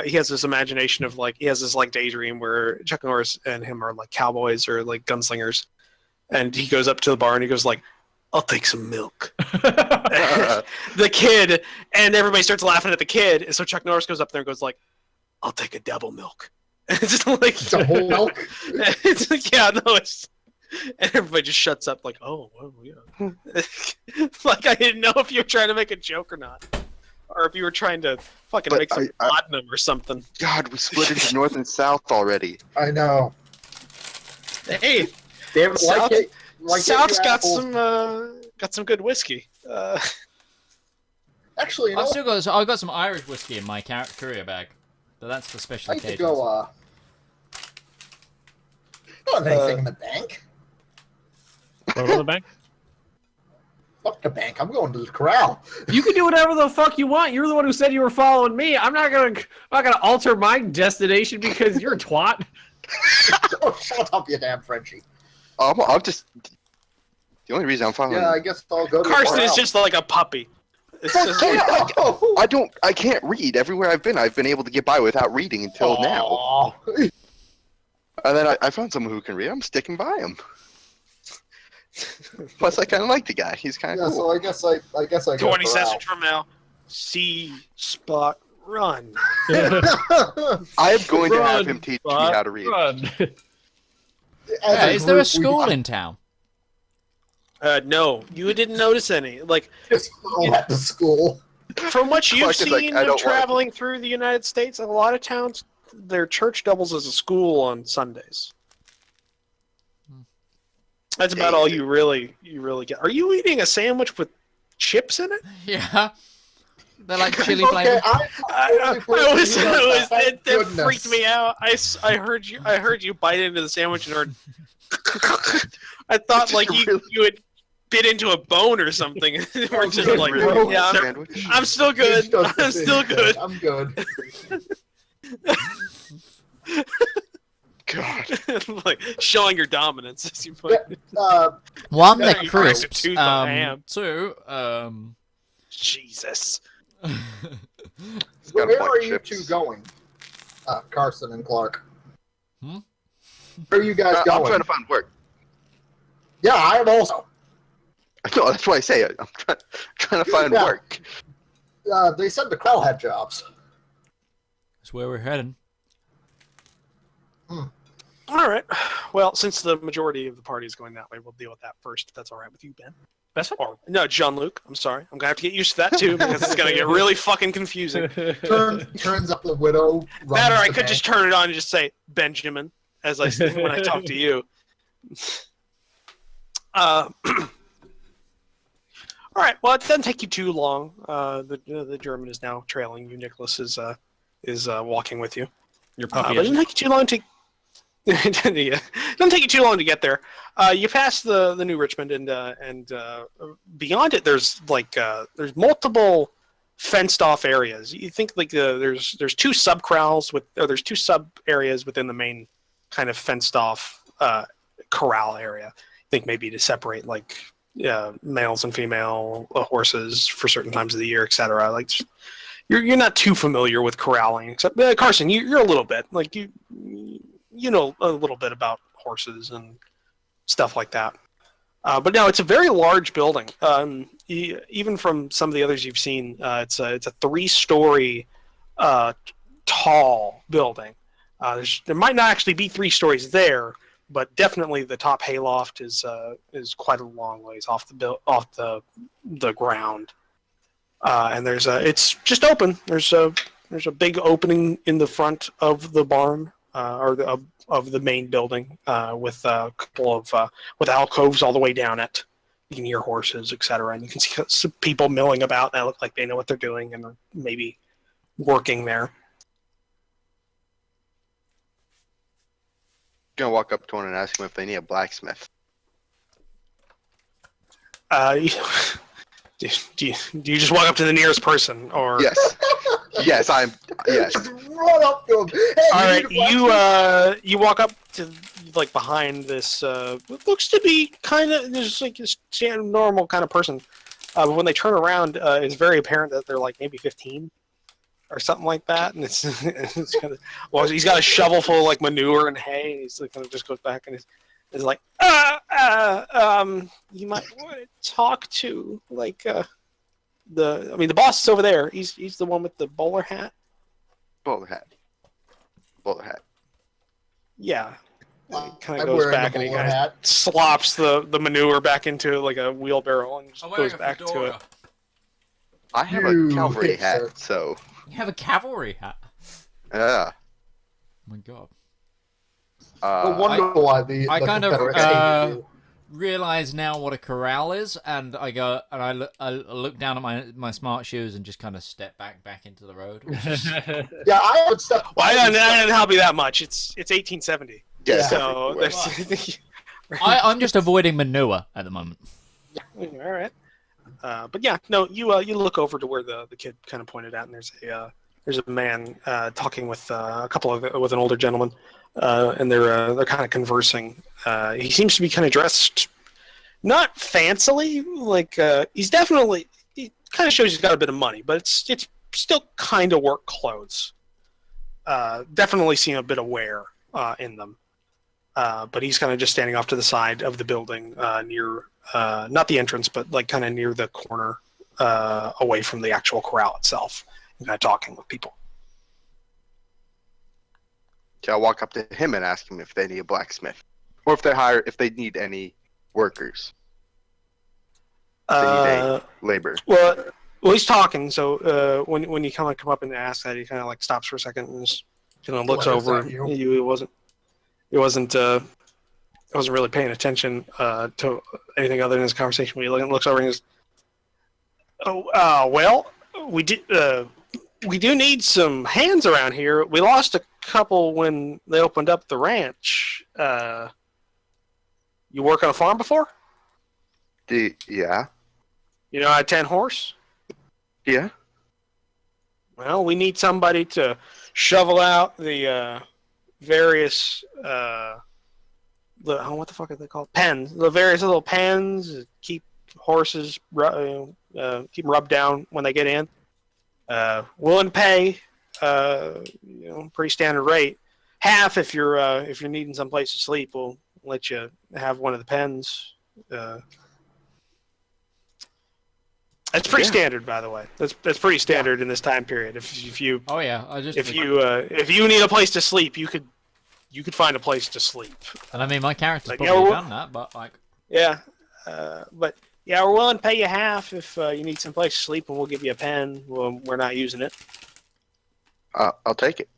he has this imagination of he has this daydream where Chuck Norris and him are like cowboys or like gunslingers, and he goes up to the bar and he goes like, "I'll take some milk." The kid, and everybody starts laughing at the kid, and so Chuck Norris goes up there and goes like, "I'll take a double milk." It's like Double milk? It's like, yeah, no, it's. And everybody just shuts up like, oh, well, yeah. Like, I didn't know if you were trying to make a joke or not. Or if you were trying to fucking make some laudanum or something. God, we split into North and South already. I know. Hey, Damn it, South- South's got apples. some good whiskey. Actually, you know, I've got some Irish whiskey in my courier bag, but that's for special I need to occasions. go, I don't have anything in the bank. Go to the bank. Fuck the bank. I'm going to the corral. You can do whatever the fuck you want. You're the one who said you were following me. I'm not gonna alter my destination because you're a twat. Oh, shut up, you damn Frenchie. I'll just. The only reason I'm following. Yeah, I guess I'll go to the Carson corral. is just like a puppy. It's just like, Oh. I can't read. Everywhere I've been able to get by without reading until now. Aw. And then I found someone who can read. I'm sticking by him. Plus, I kind of like the guy. He's kind Yeah, of cool. so I guess I go 20 corral. sessions from now. See spot run. I am going to have him teach me how to read. Run. Yeah, is there a school in town? No, you didn't notice any. Like, Just go at the school. from what you've Clark is like, seen I of don't want- traveling through the United States, a lot of towns, their church doubles as a school on Sundays. That's about all you really get. Are you eating a sandwich with chips in it? Yeah. They're like chili Okay, flavor. That freaked me out. I heard you bite into the sandwich and heard. I thought like you had bit into a bone or something. We're just Okay, like, really yeah, sandwich. I'm still good. I'm still good. I'm good. God. Like showing your dominance as you put. One, Gotta they're eat crisps. a tooth of ham. Two, Jesus. It's got a Where bunch are of you chips. two going? Carson and Clark. Hmm? Where are you guys I'm going? trying to find work. Yeah, I am also. No, that's why I say it. I'm trying to find Yeah. work. They said the corral had jobs. that's where we're heading. All right. Well, since the majority of the party is going that way, we'll deal with that first. If that's all right with you, Ben. That's fine. Or, no, Jean-Luc. I'm sorry. I'm gonna have to get used to that too because it's gonna get really fucking confusing. Turns up the widow. That or runs I the could bank. just turn it on and just say Benjamin as I when I talk to you. All right. Well, it doesn't take you too long. The German is now trailing you. Nicholas is walking with you. Your But puppy. it doesn't take you too long to Yeah. Doesn't take you too long to get there. You pass the New Richmond, and beyond it, there's there's multiple fenced off areas. You think like there's two sub corrals there's two sub areas within the main kind of fenced off corral area. I think maybe to separate like males and female horses for certain times of the year, etc. Like you're not too familiar with corralling, except Carson, you're a little bit like you know a little bit about horses and stuff like that. But no, it's a very large building. Even from some of the others you've seen, it's a 3-story tall building. There might not actually be 3 stories there, but definitely the top hayloft is quite a long ways off the ground. And it's just open. There's a big opening in the front of the barn of the main building with a couple of with alcoves all the way down it. You can hear horses, etc., and you can see some people milling about that look like they know what they're doing and are maybe working there. Gonna walk up to one and ask them if they need a blacksmith. Do you just walk up to the nearest person, or Yes. Yes, yes. Just run up to him. Hey, all right, you you walk up to like behind this what looks to be kind of there's like a standard normal kind of person, but when they turn around, it's very apparent that they're like maybe 15 or something like that, and it's kind of well, he's got a shovel full of like manure and hay, and he's like kind of just goes back and is like you might want to talk to like the boss is over there. He's the one with the bowler hat. Bowler hat. Yeah. He kind I'm of goes wearing back the and he bowler kind hat. of slops the manure back into like a wheelbarrow and just goes back to it. I have You a cavalry hat, hipster. so You have a cavalry hat. yeah. Oh my god. No wonder why the kind of, Confederates hated you. Realize now what a corral is, and I go and I look down at my smart shoes and just kind of step back into the road. Yeah, I would step. Well, I didn't help you that much. It's 1870. Yes. So everywhere. there's I'm just avoiding manure at the moment. all right. But yeah, no, you look over to where the kid kind of pointed at, and there's a man talking with with an older gentleman, and they're kind of conversing. He seems to be kind of dressed not fancily, like he kind of shows he's got a bit of money, but it's still kind of work clothes. Definitely seeing a bit of wear in them. But he's kind of just standing off to the side of the building near, not the entrance, but like kind of near the corner away from the actual corral itself, and kind of talking with people. Okay, I'll walk up to him and ask him if they need a blacksmith, or if they need any workers. If they need a labor. Well, he's talking. So when you kind of come up and ask that, he kind of like stops for a second and just kind of looks What is over. that, you? He wasn't really paying attention to anything other than his conversation. He looks over and goes, well, we do need some hands around here. We lost a couple when they opened up the ranch. You work on a farm before? Yeah. You know how to 10 horse? Yeah. Well, we need somebody to shovel out the various what the fuck are they called? Pens. The various little pens. Keep horses keep them rubbed down when they get in. Willing to pay, pretty standard rate. Half if you're needing some place to sleep, we'll let you have one of the pens. That's pretty standard, by the way. That's pretty standard in this time period. If you Oh yeah, if you need a place to sleep, you could find a place to sleep. And I mean, my character's Like, probably yeah, done that, but like, Yeah, but yeah, we're willing to pay you half if you need some place to sleep, and we'll give you a pen. We're not using it. I'll take it.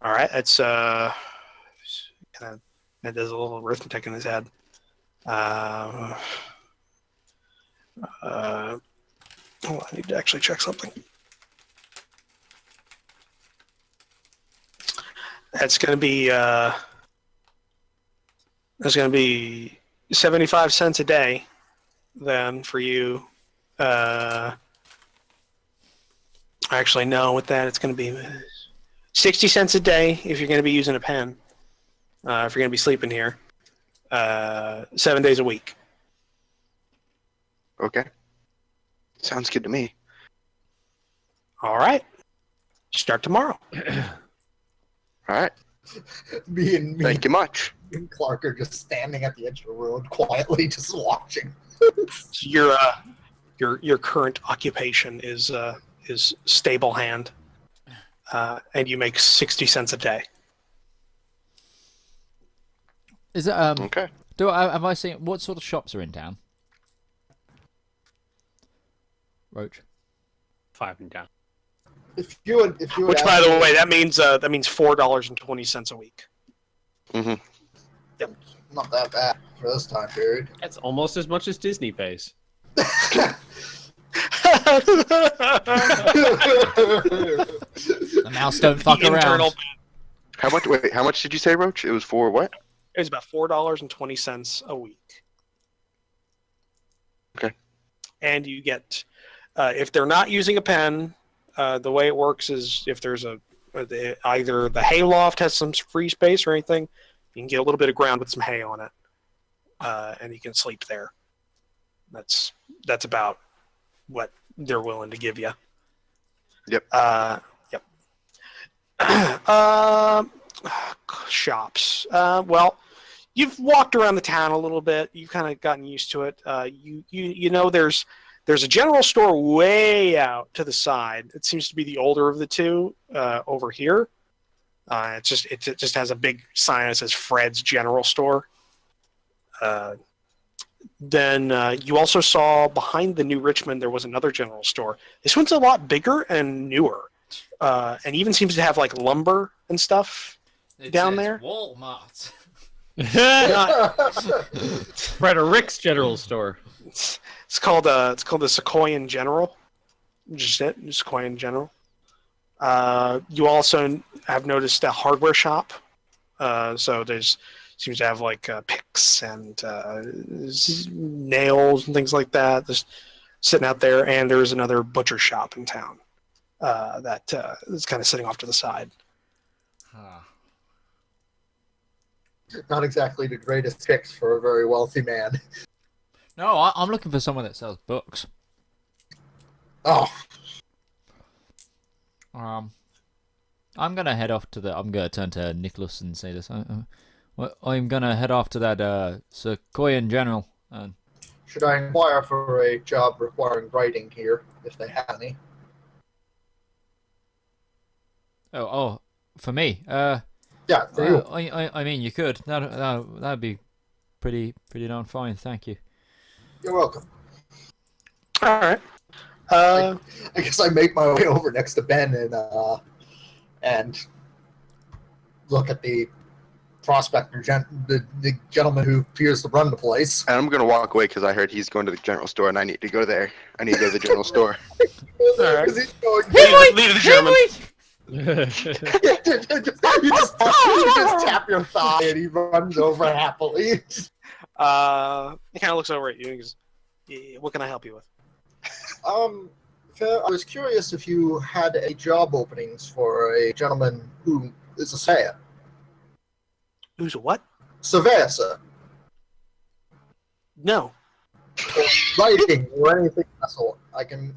All right, that's kind of that does a little arithmetic in his head. I need to actually check something. That's going to be 75 cents a day then for you. Actually, no, with that, it's going to be 60 cents a day if you're going to be using a pen. If you're going to be sleeping here. 7 days a week. Okay. Sounds good to me. All right. Start tomorrow. All right. Me Thank you much. and Clark are just standing at the edge of the road, quietly just watching. So your current occupation is stable hand, and you make 60 cents a day. Is it Okay. have I seen what sort of shops are in town? Roach. 5 and down. If you would Which, by the way, that means $4.20 a week. Mm-hmm. not that bad for this time period. That's almost as much as Disney pays. The mouse don't fuck around. How much? Wait, how much did you say, Roach? It was for what? It was about $4.20 a week. Okay. And you get, if they're not using a pen, the way it works is if there's either the hay loft has some free space or anything, you can get a little bit of ground with some hay on it, and you can sleep there. That's about what they're willing to give you. Yep. Yep. Shops. Well, you've walked around the town a little bit. You've kind of gotten used to it. You know there's a general store way out to the side. It seems to be the older of the two over here. It just has a big sign that says Fred's General Store. Then you also saw behind the New Richmond there was another general store. This one's a lot bigger and newer, and even seems to have like lumber and stuff down there. Walmart. Frederick's General Store. It's called the Sequoian General. Just it, Sequoian General. You also have noticed a hardware shop. So seems to have like picks and nails and things like that just sitting out there. And there's another butcher shop in town that is kind of sitting off to the side. Not exactly the greatest fix for a very wealthy man. No, I'm looking for someone that sells books. Oh, I'm gonna head off to I'm gonna turn to Nicholas and say this. I'm gonna head off to that Sequoian General. should I inquire for a job requiring writing here, if they have any? Oh, for me. Yeah, for you. I mean, you could. That'd be pretty darn fine. Thank you. You're welcome. All right. I guess I make my way over next to Ben and look at the prospector, the gentleman who appears to run the place. And I'm gonna walk away because I heard he's going to the general store, and I need to go there. I need to go to the general store. All right. He's going, Leave the German. you just tap your thigh and he runs over happily. He kind of looks over at you and goes, "What can I help you with?" I was curious if you had a job openings for a gentleman who is a surveyor. Who's a what? Surveyor, sir. No. Or writing or anything of that sort. I can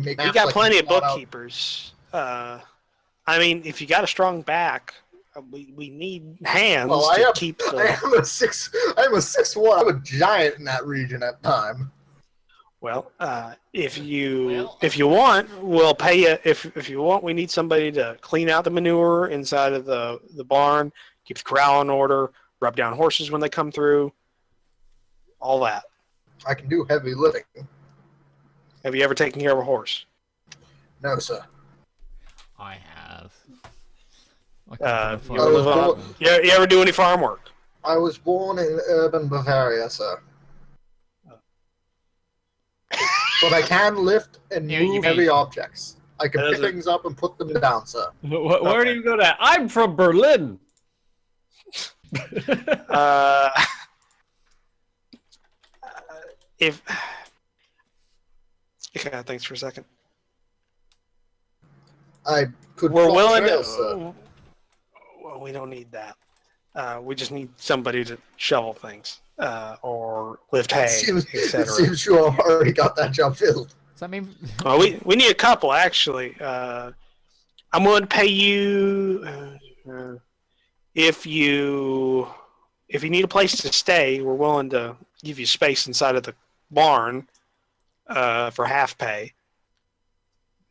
make. We got plenty of bookkeepers. I mean, if you got a strong back, we need hands to keep the... I'm a 6'1". I'm a giant in that region at the time. Well, if you want, we'll pay you. If you want, we need somebody to clean out the manure inside of the barn, keep the corral in order, rub down horses when they come through, all that. I can do heavy lifting. Have you ever taken care of a horse? No, sir. I have. You ever do any farm work? I was born in urban Bavaria, sir. But I can lift and move heavy objects. I can pick things up and put them down, sir. Where do you go to? I'm from Berlin. If okay, thanks for a second. I could. We're willing trails, to. Well, we don't need that. We just need somebody to shovel things or lift hay, etc. It seems you already got that job filled. Does that mean? Well, we need a couple actually. I'm willing to pay you if you need a place to stay. We're willing to give you space inside of the barn for half pay.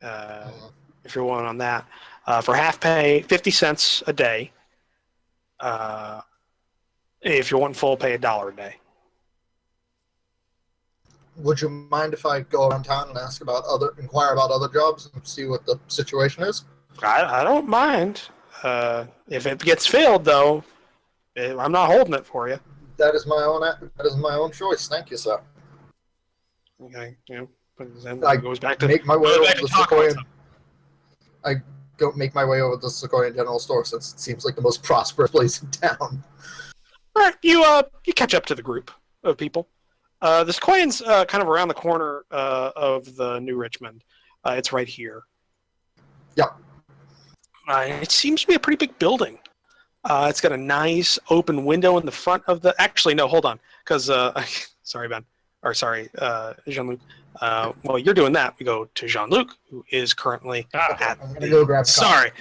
If you're willing on that, for half pay, 50 cents a day. If you're wanting full pay, $1 a day. Would you mind if I go around town and inquire about other jobs and see what the situation is? I don't mind. If it gets filled, though, I'm not holding it for you. That is my own choice. Thank you, sir. Okay, then I it goes back to make my way over back to to the talk about Sequoian. stuff. I go make my way over to the Sequoian General Store since it seems like the most prosperous place in town. All right, you catch up to the group of people. The Sequoian's kind of around the corner of the New Richmond. It's right here. Yep. It seems to be a pretty big building. It's got a nice open window in the front of the. Actually, no, hold on, because sorry, Ben, or sorry, Jean-Luc. While you're doing that, we go to Jean-Luc, who is currently at. I'm gonna go grab. Sorry,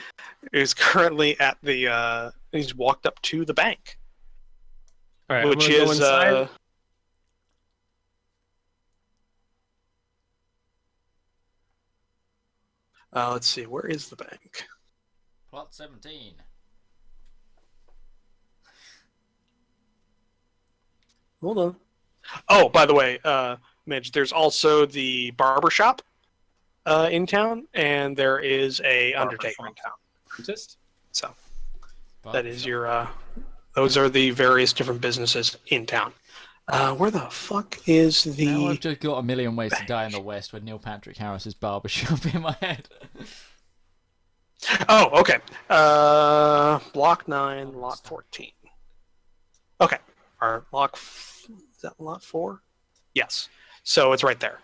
is currently at the. He's walked up to the bank, All right, which I'm gonna is. go inside. Let's see, where is the bank? Plot 17. Hold on. Oh, by the way, Midge, there's also the barber shop in town, and there is a undertaker in town. Just So that is your. Those are the various different businesses in town. Where the fuck is the? Now I've just got A Million Ways to Die in the West with Neil Patrick Harris's barbershop in my head. Oh, okay. Block 9, lot 14. Okay. Or is that lot 4? Yes. So it's right there.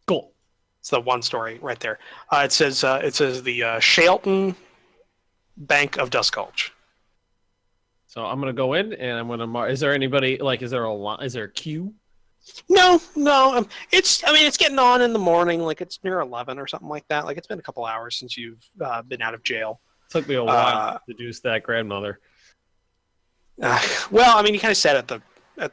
Cool. It's the one story right there. It says the Shelton Bank of Dustgulch. so I'm gonna go in and I'm gonna mark. Is there anybody is there a queue? No. It's getting on in the morning. Like it's near 11 or something like that. Like it's been a couple hours since you've been out of jail. Took me a while to deduce that grandmother. Well, you kind of sat at the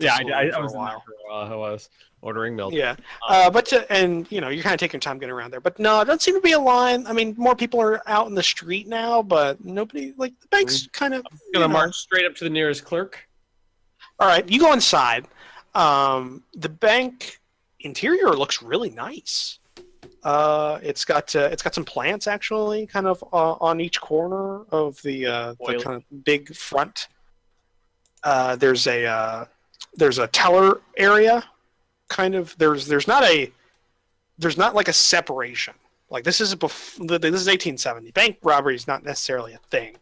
saloon I for was a in there while. for a while. I was ordering milk. Yeah, but you're kind of taking your time getting around there. But no, it doesn't seem to be a line. More people are out in the street now, but nobody. Like the bank's kind of. I'm gonna march straight up to the nearest clerk. All right, you go inside. The bank interior looks really nice. It's got some plants actually, kind of on each corner of the kind of big front. There's a teller area. Kind of there's not like a separation. Like this is 1870. Bank robbery is not necessarily a thing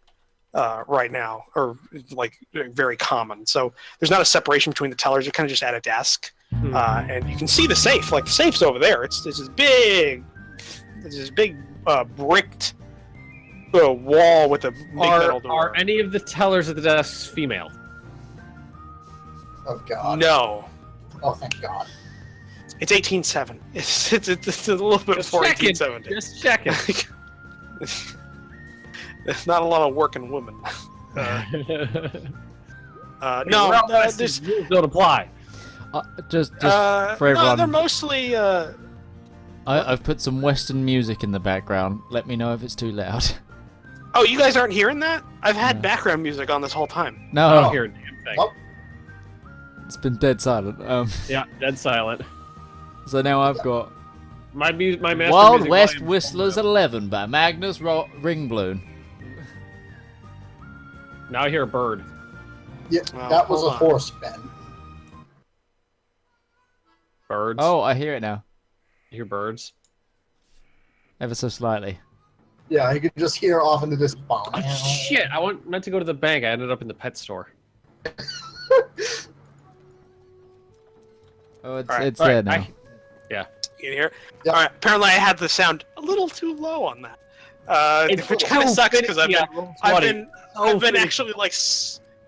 right now, or like very common. So there's not a separation between the tellers. You're kind of just at a desk, and you can see the safe. Like the safe's over there. It's this big bricked wall with a big metal door. Are any of the tellers at the desks female? Oh God. No. Oh, thank God. It's 1870. It's a little bit before 1870. Just checking. There's not a lot of working women. This rules don't apply. Just for everyone. No, they're mostly. I've put some Western music in the background. Let me know if it's too loud. Oh, you guys aren't hearing that? I've had background music on this whole time. No, I don't hear a damn thing. Well, it's been dead silent. Yeah, dead silent. So now I've got My master Wild music West volume- Whistlers 11 by Magnus Ringbloom. Now I hear a bird. yeah, Well, that was hold a on. horse, Ben. Birds. Oh, I hear it now. You hear birds. ever so slightly. Yeah, you could just hear off into this bomb. Oh, shit! Meant to go to the bank. I ended up in the pet store. Oh, it's Alright, it's there now. in here. Yep. All right. Apparently, I had the sound a little too low on that, which kind of so sucks because fitting, I've been fitting. actually like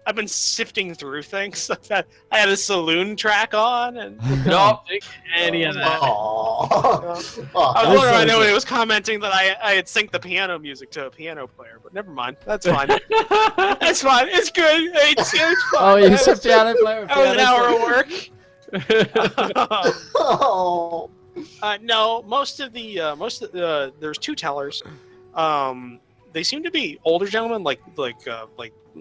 I've been sifting through things. I had a saloon track on, and Not any of that. Aww. I was wondering. I know it was commenting that I had synced the piano music to a piano player, but never mind. That's fine. That's fine. It's good. It's fine. Oh, you said piano player. That was an hour of work. Oh. No, most of the there's two tellers. They seem to be older gentlemen, like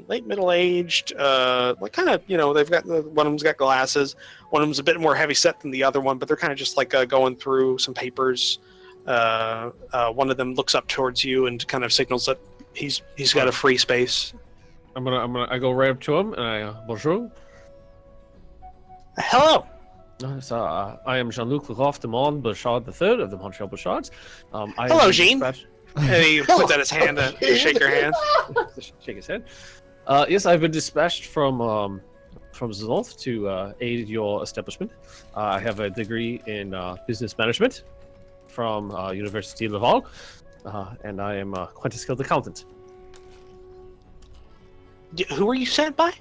late middle aged. Like kind of they've got one of them's got glasses. One of them's a bit more heavy set than the other one, but they're kind of just like going through some papers. One of them looks up towards you and kind of signals that he's got a free space. I go right up to him and I bonjour. Hello. I am Jean-Luc Lecoff de Mont Bouchard III of the Montreal Bouchards. Hello, Jean. And he puts out his hand to shake your hand. Shake his head. Yes, I've been dispatched from Zolf to aid your establishment. I have a degree in business management from University of Laval, and I am quite a skilled accountant. Who are you sent by?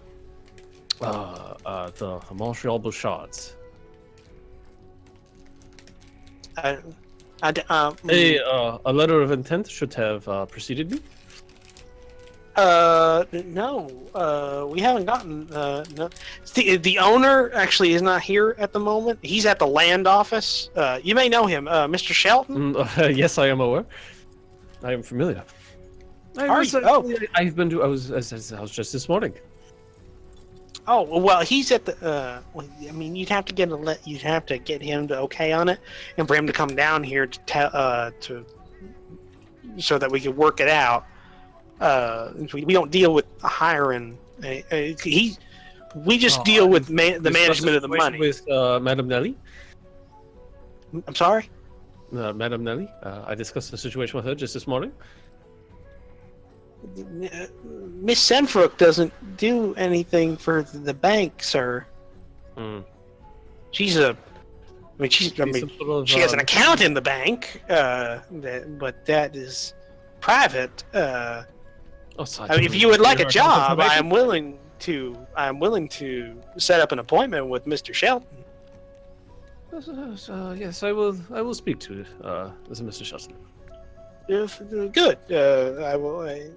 The Montreal Bouchards. A letter of intent should have preceded me. No. We haven't gotten. No. The owner actually is not here at the moment. He's at the land office. You may know him, Mr. Shelton. Yes, I am aware. I am familiar. Are you? Oh. I've been to. I was just this morning. Oh well, he's at the. I mean, you'd have to get him to okay on it, and for him to come down here to so that we can work it out. We don't deal with hiring. We just deal with the management of the money. With Madame Nelly. I'm sorry. Madame Nelly. I discussed the situation with her just this morning. Miss Senfrook doesn't do anything for the bank, sir. She has an account in the bank, but that is private. If you would like a job, I'm willing to set up an appointment with Mr. Shelton. Yes, I will speak to Mr. Shelton. Good. I will.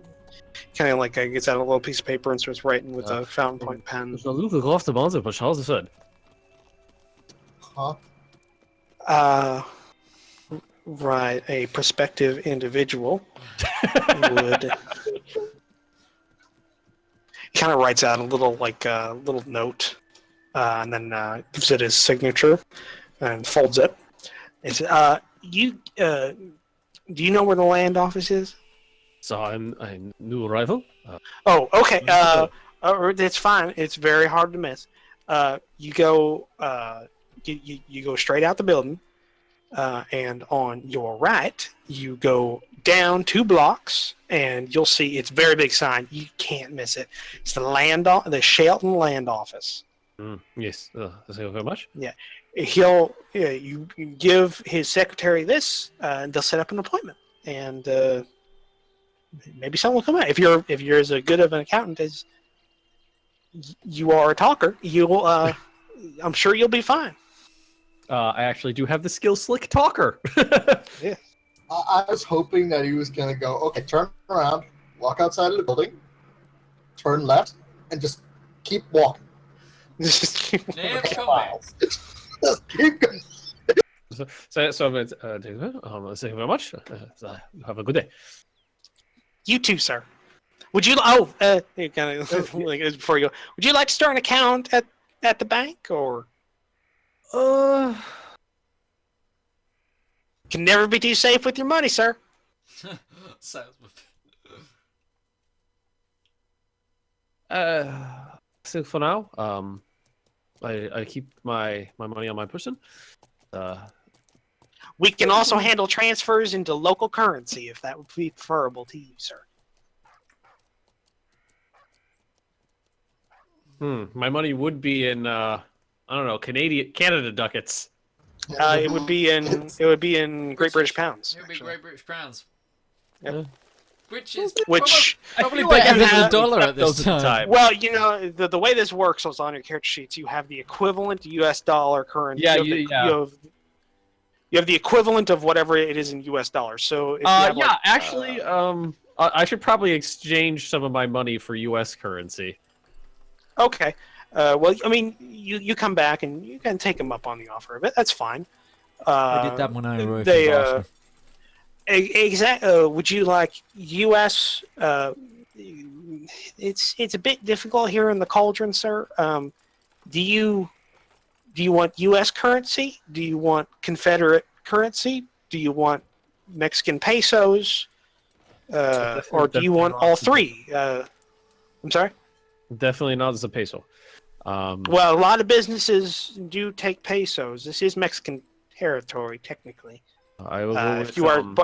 Kind of like gets out a little piece of paper and starts writing with a fountain point pen. Huh? Right. A prospective individual would. He kind of writes out a little little note, and then gives it his signature, and folds it. It's you. Do you know where the land office is? So I'm a new arrival. Oh, okay. That's fine. It's very hard to miss. You go. You go straight out the building, and on your right, you go down 2 blocks, and you'll see it's a very big sign. You can't miss it. It's the Shelton Land Office. Yes. Thank you very much. Yeah. You give his secretary this, and they'll set up an appointment, and maybe someone will come out. If you're as good of an accountant as you are a talker, I'm sure you'll be fine. I actually do have the skill slick talker. Yeah. I was hoping that he was gonna go, okay, turn around, walk outside of the building, turn left, and just keep walking. Just keep Never come back. Just keep going. So thank you very much. Have a good day. You too, sir. Would you? Kind of before you go. Would you like to start an account at the bank, or? Can never be too safe with your money, sir. So for now, I keep my money on my person. We can also handle transfers into local currency if that would be preferable to you, sir. My money would be in I don't know, Canada ducats. It would be in Great British pounds. It would be actually. Great British pounds. Yep. Which is Which probably I feel like better I than have the dollar accept at this those at the time. well, you know, the way this works is on your character sheets. You have the equivalent U.S. dollar currency. Yeah, You have the equivalent of whatever it is in U.S. dollars. So if you have, yeah, like, actually, I should probably exchange some of my money for U.S. currency. Okay. Well, I mean, you come back and you can take them up on the offer of it. That's fine. I did that when I arrived They, in Boston. would you like U.S.? It's a bit difficult here in the cauldron, sir. Do you want U.S. currency? Do you want Confederate currency? Do you want Mexican pesos? Or do you want all three? I'm sorry? Definitely not as a peso. Well, a lot of businesses do take pesos. This is Mexican territory, technically. I will go with,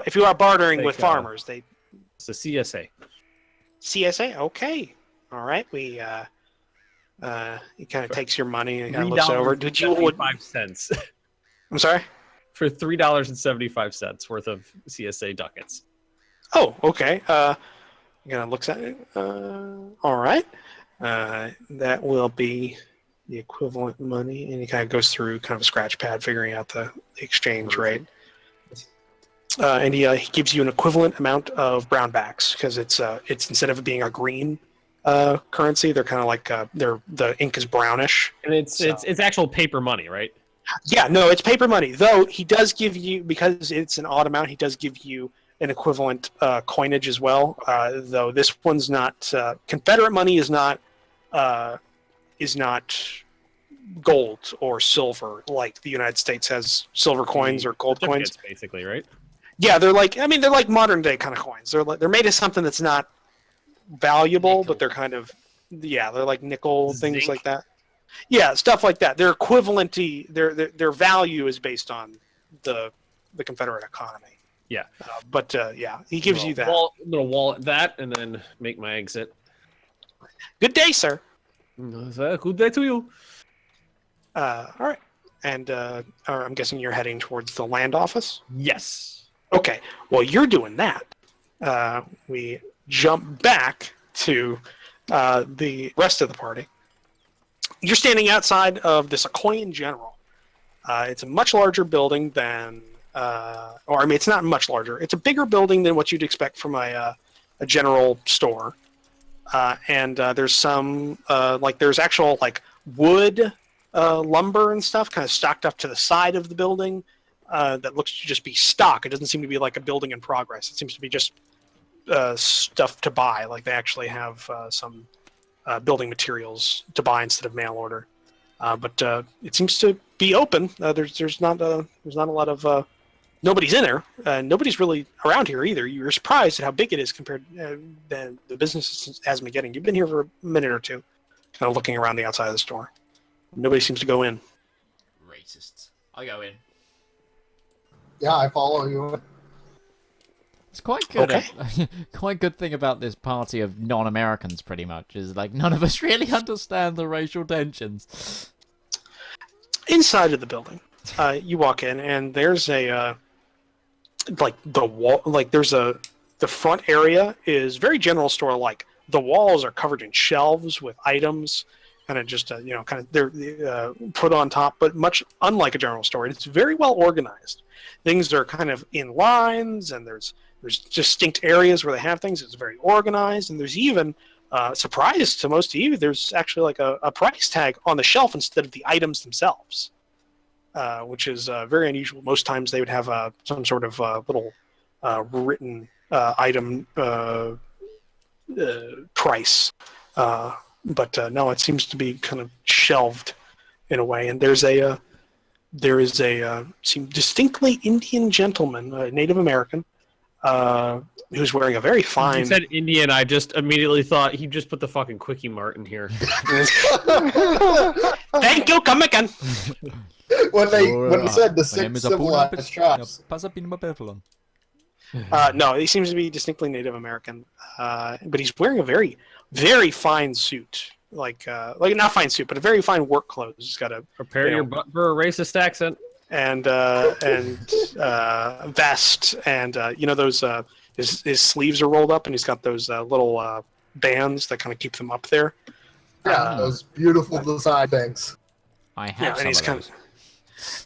if you are bartering take, with farmers, they it's a CSA. CSA. Okay, all right. We he kind of takes your money and kind of looks it over. Did you? 75 I'm sorry. For $3.75 worth of CSA ducats. Oh, okay. He kind of looks at it. All right. That will be the equivalent money, and he kind of goes through kind of a scratch pad, figuring out the exchange rate. And he gives you an equivalent amount of brownbacks because it's instead of it being a green currency, they're kind of like the ink is brownish. And it's actual paper money, right? Yeah, no, it's paper money. Though he does give you, because it's an odd amount, he does give you an equivalent coinage as well. Though this one's not Confederate money is not gold or silver like the United States has silver coins or gold coins. Basically, right? Yeah, they're like modern day kind of coins. They're made of something that's not valuable, but they're kind of they're like nickel things Zinc. like that. Yeah, stuff like that. They're equivalent to their value is based on the Confederate economy. Yeah. But he gives you that. Little wallet that, and then make my exit. Good day, sir. Good day to you. All right. And I'm guessing you're heading towards the land office? Yes. Okay. Well, you're doing that. We jump back to the rest of the party. You're standing outside of the Sequoian General. It's a much larger building than... it's not much larger. It's a bigger building than what you'd expect from a general store. And there's some... there's actual, wood... lumber and stuff kind of stocked up to the side of the building that looks to just be stock. It doesn't seem to be like a building in progress. It seems to be just stuff to buy. Like they actually have some building materials to buy instead of mail order. But it seems to be open. There's not a lot of nobody's in there. Nobody's really around here either. You're surprised at how big it is compared to the business has been getting. You've been here for a minute or two, kind of looking around the outside of the store. Nobody seems to go in. Racists. I go in. Yeah, I follow you. It's quite good. Okay. Quite good thing about this party of non-Americans, pretty much, is none of us really understand the racial tensions. Inside of the building, you walk in, and there's a the wall. The front area is very general store. Like the walls are covered in shelves with items. Kind of just, they're put on top, but much unlike a general store. It's very well organized. Things are kind of in lines, and there's distinct areas where they have things. It's very organized, and there's even, surprise to most of you, there's actually a price tag on the shelf instead of the items themselves, which is very unusual. Most times they would have some sort of little written item price. But no, it seems to be kind of shelved in a way. And there is a distinctly Indian gentleman, a Native American, who's wearing a very fine... You said Indian, I just immediately thought he just put the fucking Quickie Mart in here. Thank you, come again. when they said the My name six is Apuna civilized tribes. Pasapinababelon. No, he seems to be distinctly Native American, but he's wearing a very, very fine suit. Like not fine suit, but a very fine work clothes. He's got a Prepare your butt for a racist accent. and vest, and those his sleeves are rolled up, and he's got those little bands that kind of keep them up there. Yeah, those beautiful design things. I have and some of those.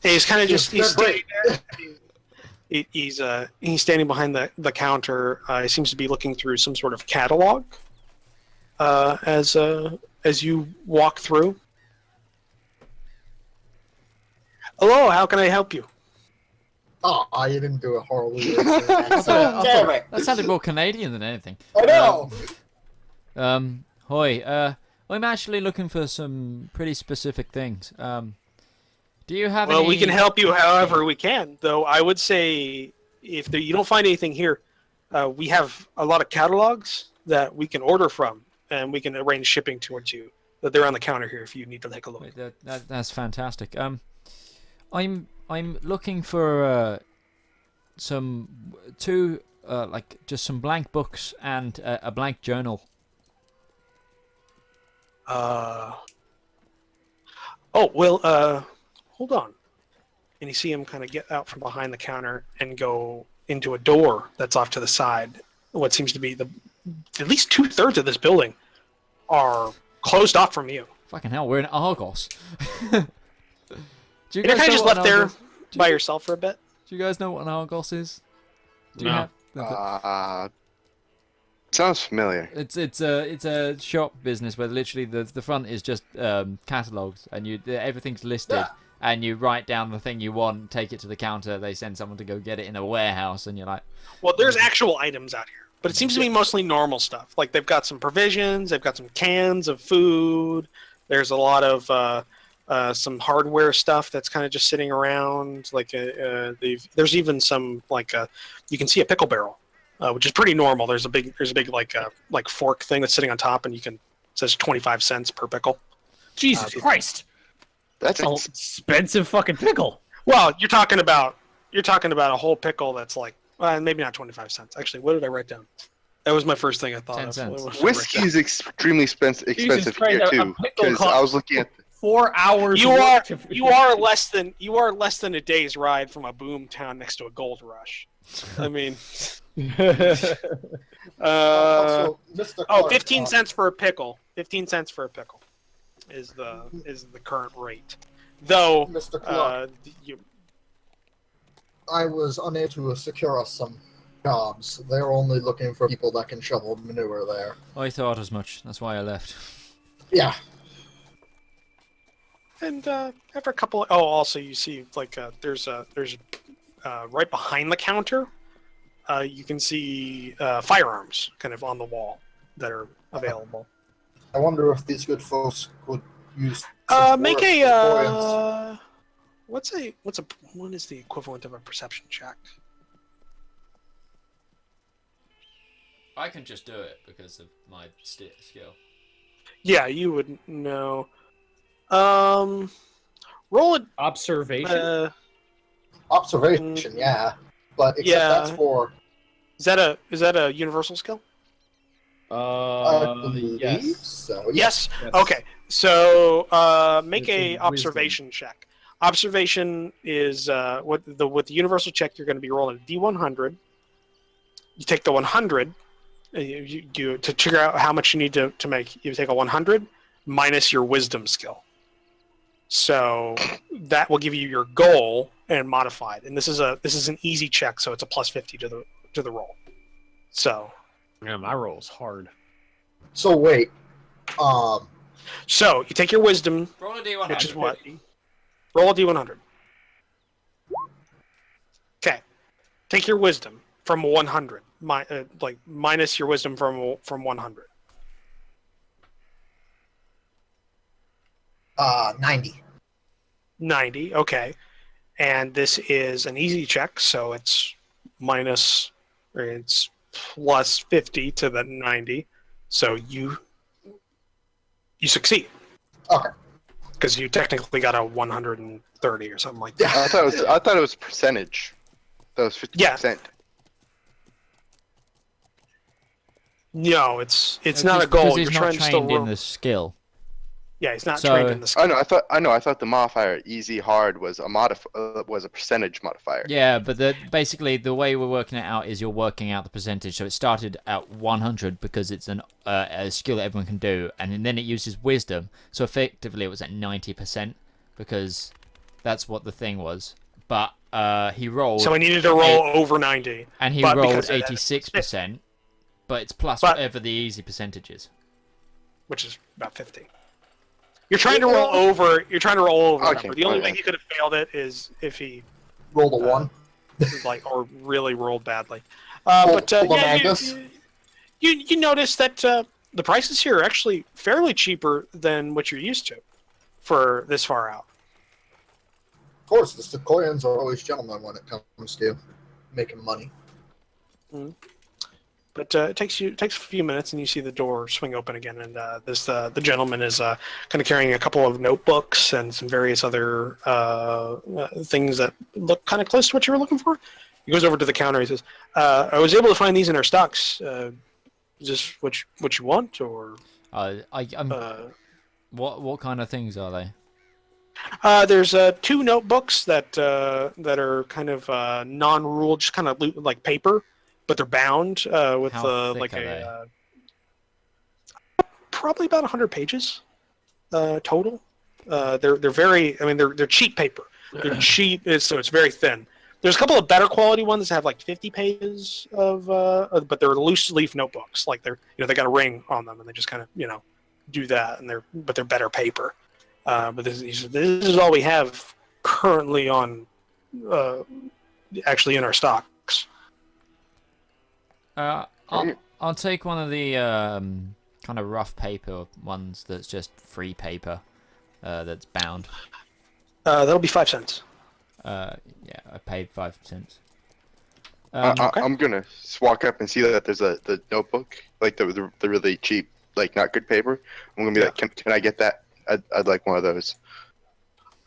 he's kind of just he's They're standing there. He's standing behind the counter. He seems to be looking through some sort of catalog as you walk through. Hello, how can I help you? Oh, I didn't do a horribly racist accent. Damn it! That sounded more Canadian than anything. I know. Hoi. I'm actually looking for some pretty specific things. Do you have any... Well, we can help you however we can, though I would say if you don't find anything here, we have a lot of catalogs that we can order from, and we can arrange shipping towards you. That they're on the counter here if you need to take a look. Wait, that's fantastic. I'm looking for just some blank books and a blank journal. Hold on. And you see him kind of get out from behind the counter and go into a door that's off to the side. What seems to be at least 2/3 of this building are closed off from you. Fucking hell, we're in Argos. You're kind of just left there by yourself for a bit. Do you guys know what an Argos is? Do you No. have... Sounds familiar. It's a shop business where literally the front is just catalogs and everything's listed and you write down the thing you want, take it to the counter, they send someone to go get it in a warehouse, and you're like... Well, there's actual items out here, but it seems to be mostly normal stuff. Like they've got some provisions, they've got some cans of food. There's a lot of some hardware stuff that's kind of just sitting around. Like there's even some you can see a pickle barrel. Which is pretty normal. There's a big like fork thing that's sitting on top, and it says 25 cents per pickle. Jesus Christ! That's An expensive fucking pickle. Well, you're talking about a whole pickle that's like maybe not 25 cents. Actually, what did I write down? That was my first thing I thought 10 of. cents. Whiskey is extremely expensive Jesus here Christ, too. a pickle Because I was looking at 4 hours. You are less than a day's ride from a boom town next to a gold rush. I mean, Also, Mr. Clark, 15 cents for a pickle. 15 cents for a pickle is the current rate. Though, Mr. Clark, I was unable to secure us some jobs. They're only looking for people that can shovel manure there. I thought as much. That's why I left. Yeah. and after a couple, also you see there's right behind the counter. You can see firearms kind of on the wall that are available. I wonder if these good folks could use. Make a what is the equivalent of a perception check? I can just do it because of my skill. Yeah, you would know. Roll it. Observation. Observation, yeah, but except that's for. Is that a universal skill? I believe Yes. so. Yes. Yes. Okay. So make It's a a observation check. Observation is with the universal check. You're going to be rolling a D100. You take the 100. You to figure out how much you need to make. You take a 100 minus your wisdom skill. So that will give you your goal and modified. And this is an easy check, so it's a plus 50 to the roll. So. Yeah, my roll's hard. So wait, So you take your wisdom, Roll a D100. which is what? Roll a D100. Okay. Take your wisdom from 100. Minus your wisdom from 100. 90. 90. Okay. And this is an easy check, so it's plus 50 to the 90. So you succeed. Okay. because you technically got a 130 or something like that. I thought it was percentage. That was 50%. No, it's not a Because goal. he's You're not trying to still trained in roll. the skill. Yeah, he's not So- trained in the skill. I thought the modifier easy hard was a percentage modifier. Yeah, but basically the way we're working it out is you're working out the percentage. So it started at 100 because it's a skill that everyone can do, and then it uses wisdom. So effectively it was at 90% because that's what the thing was. But he rolled. So I needed to roll over 90. And he but rolled because it had 86%, but it's plus But- whatever the easy percentage is. which is about 50. You're trying to roll over. You're trying to roll over. Okay, a number. The only way okay. he could have failed it is if he Roll a 1. or really rolled badly. Hold But on, yeah, Angus. you notice that the prices here are actually fairly cheaper than what you're used to for this far out. Of course, the Sequoians are always gentlemen when it comes to making money. But it takes a few minutes, and you see the door swing open again, and the gentleman is kind of carrying a couple of notebooks and some various other things that look kind of close to what you were looking for. He goes over to the counter. He says, "I was able to find these in our stocks. Is this what you want, or What kind of things are they? there's 2 notebooks that are kind of non-ruled, just kind of like paper, but they're bound with How thick like are probably about 100 pages total. They're very, I mean, they're cheap paper. They're cheap, so it's very thin. There's a couple of better quality ones that have like 50 pages of, but they're loose leaf notebooks. Like they're, they got a ring on them, and they just kind of, do that, and they're better paper. But this is all we have currently on, actually in our stocks. I'll take one of the kind of rough paper ones that's just free paper that's bound. That'll be 5 cents. Yeah, I paid 5 cents. Okay. I'm gonna just walk up and see that there's the notebook, like the really cheap, like not good paper. I'm gonna be like, can I get that? I'd like one of those.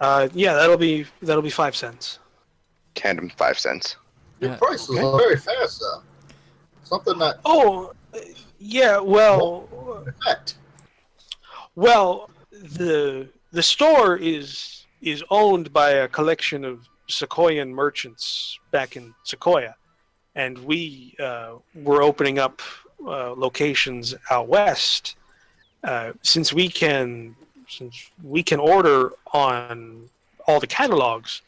Yeah, that'll be 5 cents. Hand him 5 cents. Your Yeah, prices okay. are very fast, though. Something that Oh, yeah. Well, effect. well, the store is owned by a collection of Sequoian merchants back in Sequoia, and we were opening up locations out west. Since we can order on all the catalogs,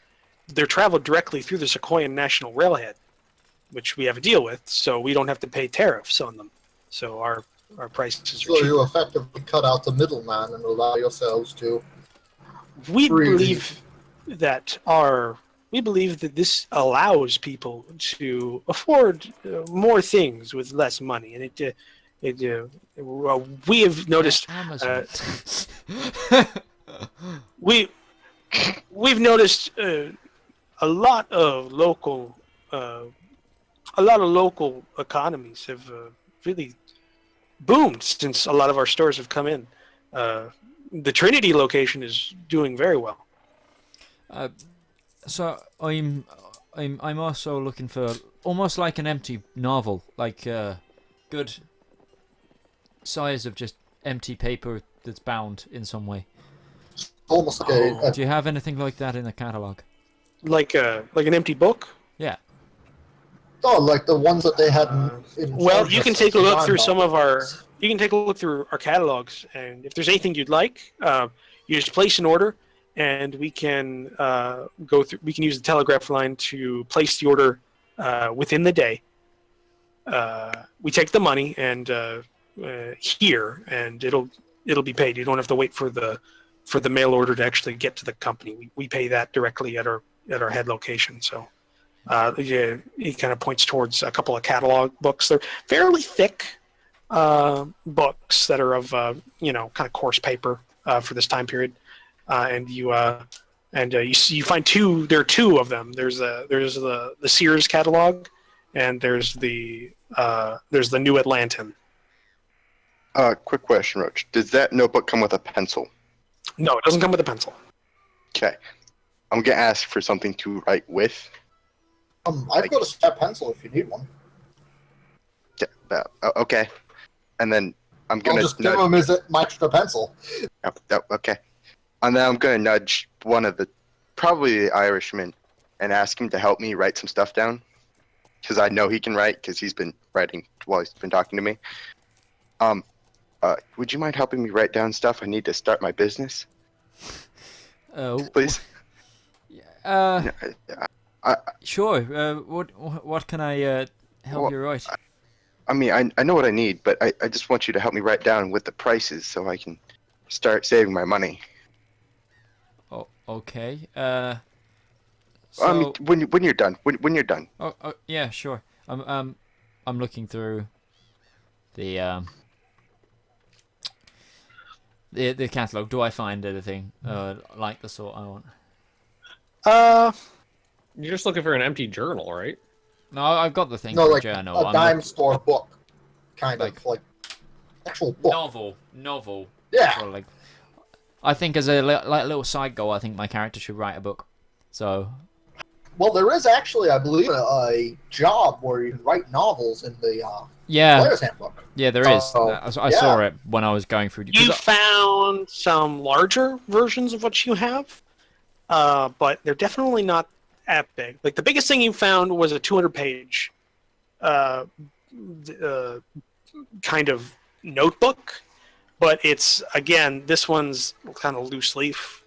they're traveled directly through the Sequoian National Railhead, which we have a deal with, so we don't have to pay tariffs on them. So our prices are So cheap. you effectively cut out the middleman and allow yourselves to. We Really? believe that this allows people to afford more things with less money, and we have noticed Amazon. we've noticed a lot of local economies have really boomed since a lot of our stores have come in. The Trinity location is doing very well. So I'm also looking for almost like an empty novel, like good size of just empty paper that's bound in some way. Almost like a Do you have anything like that in the catalog? Like an empty book. Yeah. like the ones that they had in Well, Georgia you can take a look 69 through some of our. boxes. You can take a look through our catalogs, and if there's anything you'd like, you just place an order, and we can go through. We can use the telegraph line to place the order within the day. We take the money and here, and it'll be paid. You don't have to wait for the mail order to actually get to the company. We pay that directly at our head location. So. Yeah, he kind of points towards a couple of catalog books. They're fairly thick books that are of kind of coarse paper for this time period, and you find two. There are 2 of them. There's the Sears catalog, and there's the New Atlantan. Quick question, Roach. Does that notebook come with a pencil? No, it doesn't come with a pencil. Okay. I'm gonna ask for something to write with. I've got a spare pencil if you need one. Okay. And then I'm I'll gonna just give him my extra pencil. Okay. And then I'm gonna nudge one of probably the Irishman, and ask him to help me write some stuff down, because I know he can write because he's been writing while he's been talking to me. Would you mind helping me write down stuff? I need to start my business, please. Sure. What can I help you write? I mean, I know what I need, but I just want you to help me write down with the prices so I can start saving my money. Oh, okay. I mean, when you're done. When you're done. Oh, yeah, sure. I'm looking through the catalog. Do I find anything like the sort I want? You're just looking for an empty journal, right? No, I've got the thing No, for like a journal. a dime store book, kind Like- of like actual book. Novel. Yeah. Sort of like, I think as a little side goal, I think my character should write a book. So. Well, there is actually, I believe, a job where you can write novels in the Yeah. player's handbook. Yeah, there is. I saw it when I was going through. You found some larger versions of what you have, but they're definitely not that big. Like the biggest thing you found was a 200-page kind of notebook, but it's this one's kind of loose leaf.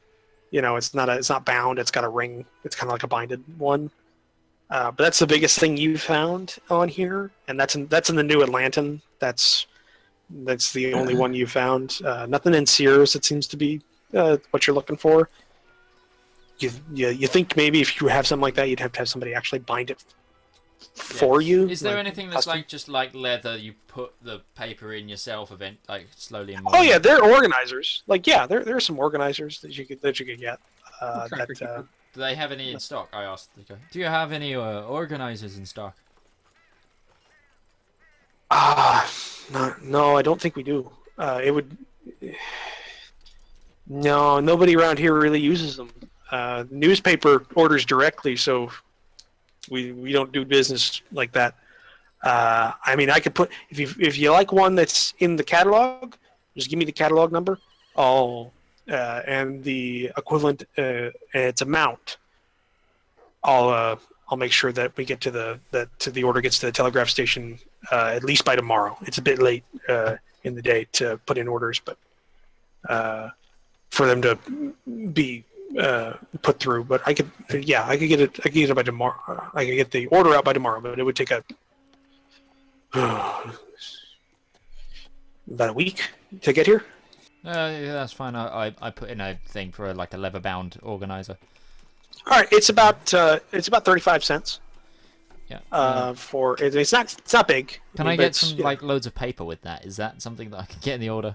You know, it's not bound. It's got a ring. It's kind of like a binded one. But that's the biggest thing you found on here, and that's in the New Atlantan. That's the only one you found. Nothing in Sears. It seems to be what you're looking for. You think maybe if you have something like that, you'd have to have somebody actually bind it for you. Is there like, anything that's custom? like just like leather? You put the paper in yourself, like slowly. And Oh yeah, they're organizers. Like there are some organizers that you could get. Do they have any in stock? I asked the guy. Do you have any organizers in stock? No, I don't think we do. It would. No, nobody around here really uses them. Newspaper orders directly, so we don't do business like that. I mean, I could put if you like one that's in the catalog, just give me the catalog number. And the equivalent and its amount. I'll make sure that we get to the order gets to the telegraph station at least by tomorrow. It's a bit late in the day to put in orders, but for them to be put through. But I could get it by tomorrow. I could get the order out by tomorrow, but it would take about a week to get here. Yeah, that's fine. I put in a thing for like a leather-bound organizer. All right, it's about 35 cents. Yeah. For it's not big. Can I get some like loads of paper with that? Is that something that I can get in the order?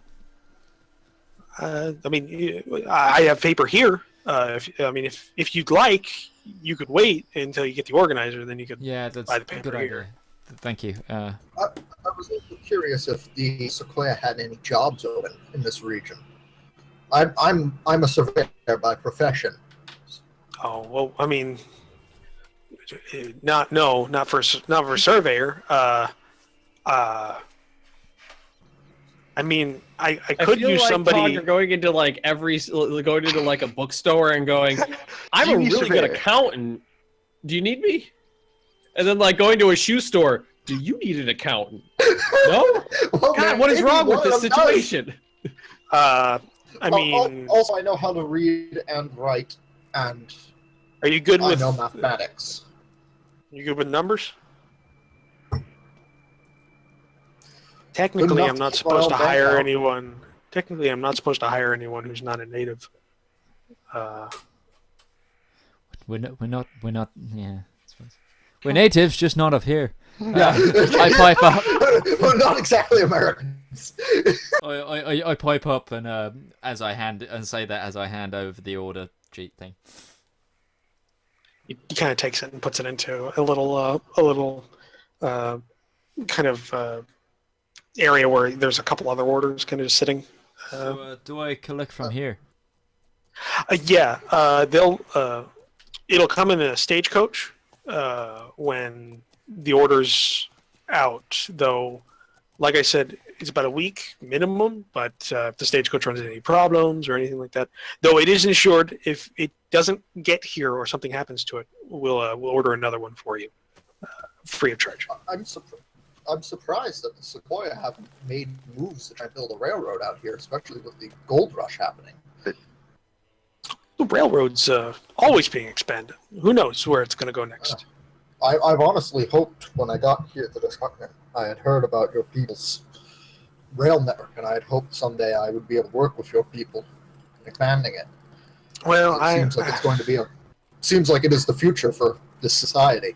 I mean, I have paper here. If you'd like, you could wait until you get the organizer, then you could buy the paper good here. idea. Thank you. I was also curious if the Sequoia had any jobs open in this region. I'm a surveyor by profession. Oh well, I mean, not for surveyor. I mean, I could feel use like, somebody. Todd, you're going into like a bookstore and going, I'm a Genius really good surveyor. accountant. Do you need me? And then like going to a shoe store. Do you need an accountant? No. Well, God, what is maybe wrong with one this of them does. situation? I mean, Also, I know how to read and write, and are you good I with know mathematics. You good with numbers? Technically, Enough I'm not to supposed to file hire bank out. anyone. Technically, I'm not supposed to hire anyone who's not a native. We're not. Yeah. I suppose. We're natives, just not of here. Yeah. I pipe up. We're not exactly Americans. I pipe up and as I hand over the order sheet thing. He kind of takes it and puts it into a little kind of area where there's a couple other orders kind of just sitting. So, do I collect from here? They'll. It'll come in a stagecoach when the order's out. Though, like I said, it's about a week minimum. But if the stagecoach runs into any problems or anything like that, though it is insured, if it doesn't get here or something happens to it, we'll order another one for you, free of charge. I'm surprised that the Sequoia haven't made moves to try and build a railroad out here, especially with the gold rush happening. The railroad's always being expanded. Who knows where it's going to go next? I've honestly hoped when I got here to this continent, I had heard about your people's rail network, and I had hoped someday I would be able to work with your people in expanding it. Well, It seems like it's going to be seems like it is the future for this society.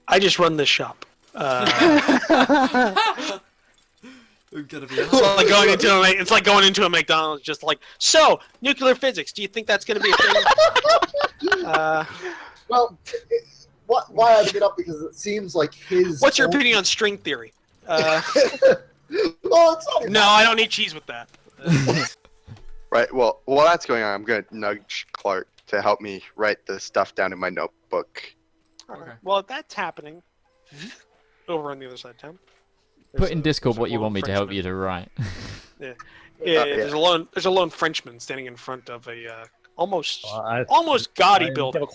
I just run this shop. It's like going into a McDonald's, just like, so nuclear physics. Do you think that's going to be a thing? Well, why I bring it up because it seems like his. What's your opinion on string theory? Well, it's not No, I don't need cheese with that. Right. Well, while that's going on, I'm going to nudge Clark to help me write the stuff down in my notebook. Okay. Well, if that's happening over on the other side of town. Put in Discord what you want me to help you to write. There's a lone Frenchman standing in front of a almost gaudy building.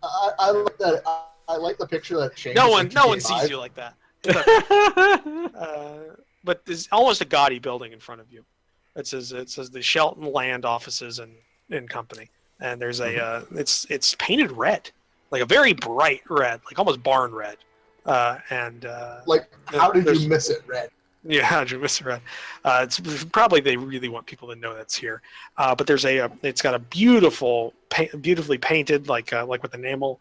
I like that. I like the picture that changes. No one sees you like that. But there's almost a gaudy building in front of you. It says the Shelton Land Offices and Company, and there's it's painted red, like a very bright red, like almost barn red. How did you miss it, red? Yeah, how did you miss it, red? It's probably they really want people to know that's here. But there's it's got a beautifully painted, like with enamel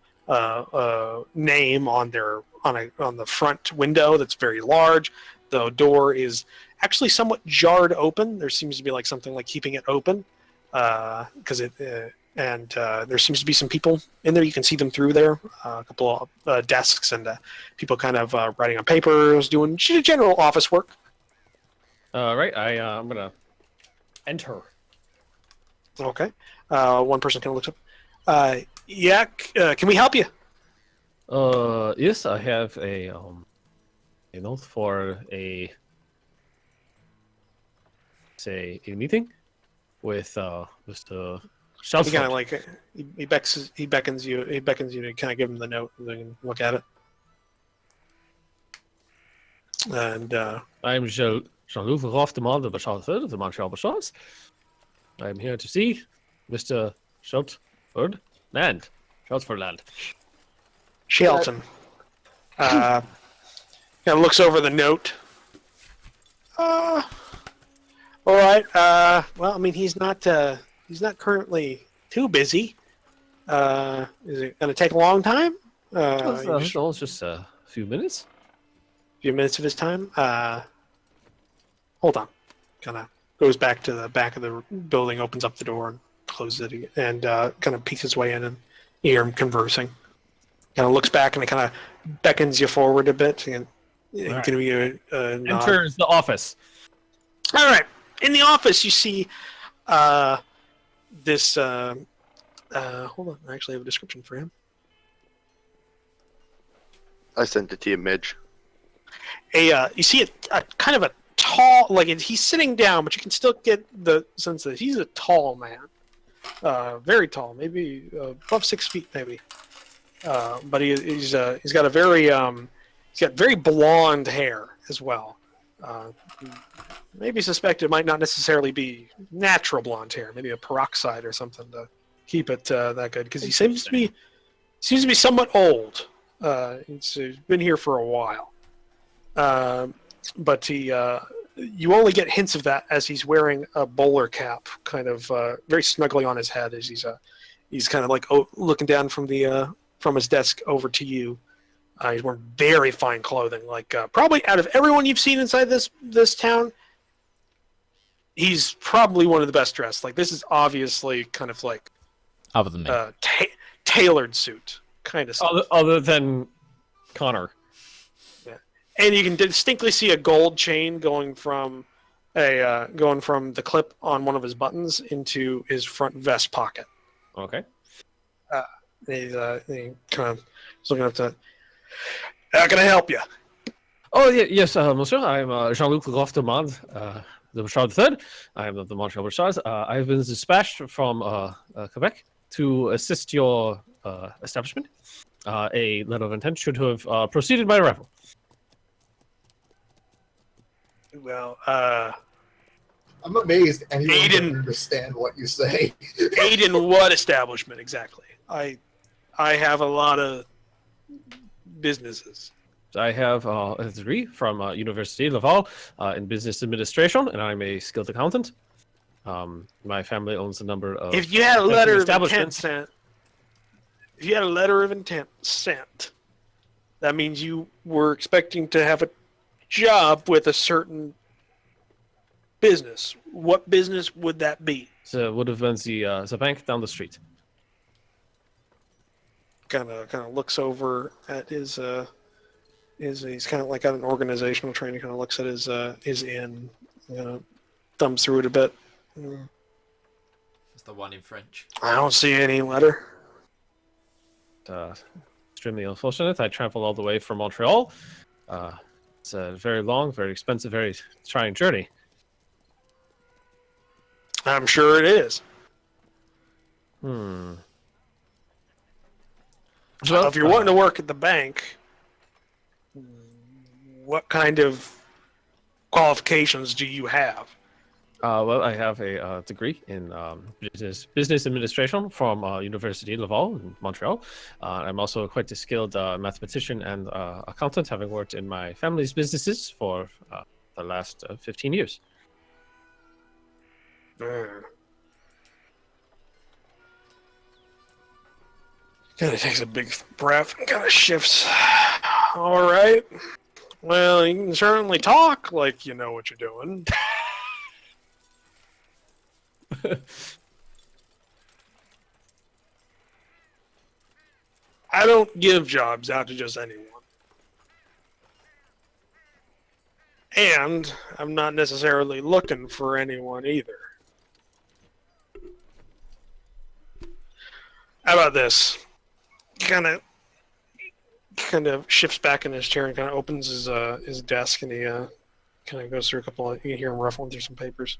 name on the front window that's very large. The door is actually somewhat jarred open. There seems to be like something like keeping it open, because there seems to be some people in there. You can see them through there. A couple of desks and people kind of writing on papers, doing general office work. Right, I'm gonna enter. Okay. One person kind of looks up. Can we help you? Yes, I have a note for a meeting with Mr. He kind of like he beckons you to kind of give him the note and then look at it. And I'm Jean-Louis Verhoff, the Mall of the Montreal Bashars. I'm here to see Mr. Shelford Land. Shelton kind of looks over the note. All right. Well, I mean, he's not currently too busy. Is it going to take a long time? Just a few minutes. A few minutes of his time. Hold on. Kind of goes back to the back of the building, opens up the door and closes it again, and kind of peeks his way in, and you hear him conversing. Kind of looks back and it kind of beckons you forward a bit, and Right. give you a nod. Enters the office. All right. In the office, you see this. Hold on. I actually have a description for him. I sent it to you, Midge. You see a kind of a tall, like he's sitting down, but you can still get the sense that he's a tall man, very tall, maybe above 6 feet, maybe. But he's got a very very blonde hair as well. Maybe suspect it might not necessarily be natural blonde hair, maybe a peroxide or something to keep it that good, because he seems to be somewhat old. He's been here for a while. But you only get hints of that as he's wearing a bowler cap, kind of very snugly on his head, as he's kind of like looking down from his desk over to you. He's wearing very fine clothing, like probably out of everyone you've seen inside this town, he's probably one of the best dressed. Like, this is obviously kind of like Other than me. tailored suit kind of stuff. Other than Connor. And you can distinctly see a gold chain going from going from the clip on one of his buttons into his front vest pocket. Okay. He kind of is looking up to. How can I help you? Oh, yes, monsieur. I'm Jean-Luc Groff-Demande, the Bouchard III. I am of the Montreal Bouchards. I have been dispatched from Quebec to assist your establishment. A letter of intent should have proceeded by arrival. Well, I'm amazed anyone Aiden. can understand what you say. aid in what establishment exactly? I have a lot of businesses. I have a degree from University Laval in business administration, and I'm a skilled accountant. My family owns a number of. If you had a letter of intent establishments. sent, that means you were expecting to have a job with a certain business. What business would that be? So it would have been the bank down the street. Kind of looks over at his he's kind of like got an organizational training. Kind of looks at his in, thumbs through it a bit. It's the one in French. I don't see any letter. Extremely unfortunate. I traveled all the way from Montreal. It's a very long, very expensive, very trying journey. I'm sure it is. Well, So if you're wanting to work at the bank, what kind of qualifications do you have? Well, I have a degree in business administration from University Laval in Montreal. I'm also quite a skilled mathematician and accountant, having worked in my family's businesses for the last 15 years. Kind of takes a big breath and kind of shifts. All right. Well, you can certainly talk like you know what you're doing. I don't give jobs out to just anyone. And I'm not necessarily looking for anyone either. How about this? Kind of shifts back in his chair and kind of opens his desk, and he kind of goes through a couple of. You can hear him ruffling through some papers.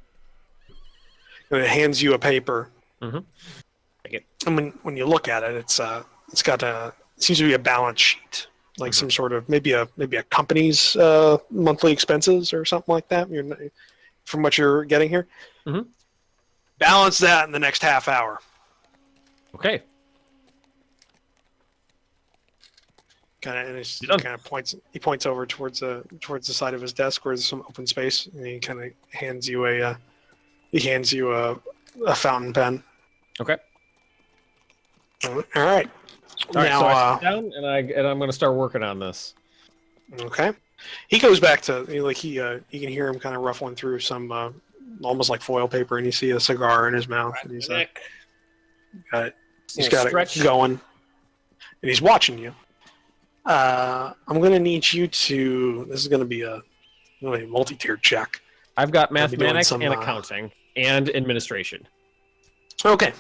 And it hands you a paper. Mm-hmm. And when you look at it, it's got it seems to be a balance sheet, like some sort of maybe a company's monthly expenses or something like that. From what you're getting here, balance that in the next half hour. Okay. Kind of points. He points over towards the side of his desk where there's some open space, and he kind of hands you a fountain pen. Okay. All right. All right, Now, so I sit down and I'm going to start working on this. okay. He goes back to you can hear him kind of ruffling through some almost like foil paper, and you see a cigar in his mouth, and he's got it going, and he's watching you. I'm going to need you to. This is going to be a multi-tiered check. I've got I'll be doing mathematics some, and accounting and administration. Okay,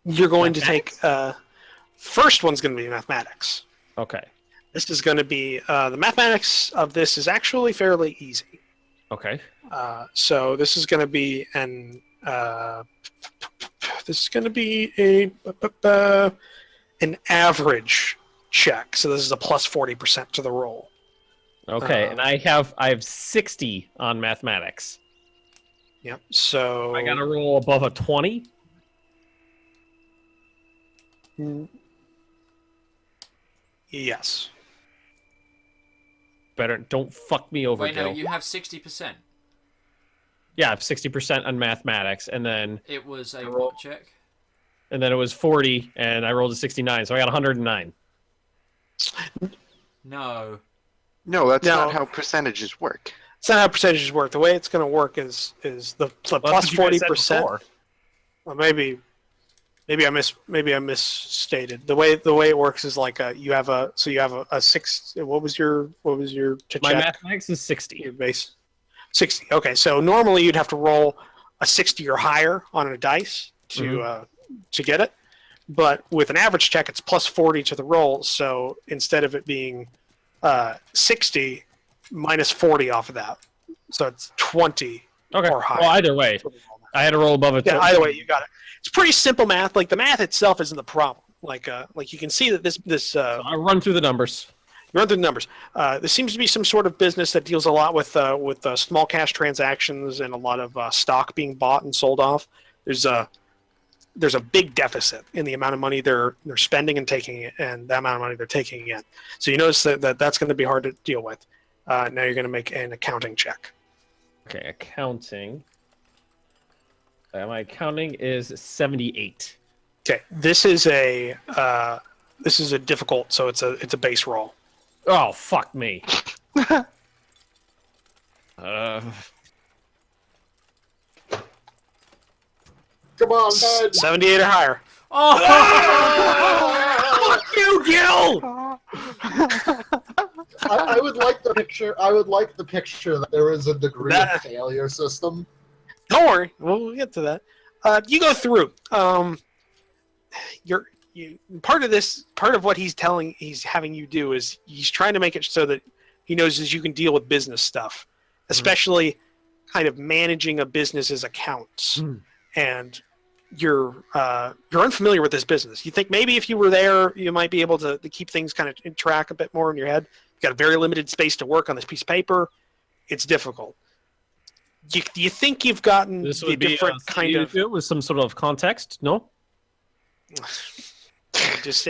you're going to take. First one's going to be mathematics. Okay. This is going to be the mathematics of this is actually fairly easy. Okay. So this is going to be an average check. So this is a plus 40% to the roll. Okay, and I have 60 on mathematics. Yep. So I got to roll above a 20. Yes. Better don't fuck me over, Wait, no, Gil. you have 60%. Yeah, I have 60% on mathematics, and then It was a roll- what check? and then it was 40, and I rolled a 69, so I got 109. No. No, that's No. not how percentages work. It's not how percentages work. The way it's going to work is the Well, plus that's what you guys said 40%. before. Well, maybe I misstated. The way it works is like you have a 6. What was your to My check? mathematics is 60. Your base. 60. Okay, so normally you'd have to roll a 60 or higher on a dice to get it, but with an average check, it's plus 40 to the roll. So instead of it being 60, minus 40 off of that, so it's 20 or higher. Well, either way, I had to roll above it. Yeah, either way, you got it. It's pretty simple math. Like the math itself isn't the problem. Like you can see that this. So I run through the numbers. Run through the numbers. There seems to be some sort of business that deals a lot with small cash transactions and a lot of stock being bought and sold off. There's a big deficit in the amount of money they're spending and taking it, and the amount of money they're taking in. So you notice that's going to be hard to deal with. Now you're going to make an accounting check. Okay, accounting. My accounting is 78. Okay, this is a difficult, so it's a base roll. Oh, fuck me. Come on, bud. 78 or higher. Oh! Fuck you, Gil! I would like the picture. I would like the picture that there is a degree of failure system. Don't worry, we'll get to that. You go through. Part of what he's having you do is he's trying to make it so that he knows that you can deal with business stuff, especially kind of managing a business's accounts. And you're unfamiliar with this business. You think maybe if you were there, you might be able to keep things kind of in track a bit more in your head. You've got a very limited space to work on this piece of paper. It's difficult. Do you think you've gotten the different kind of... with some sort of context? No? He just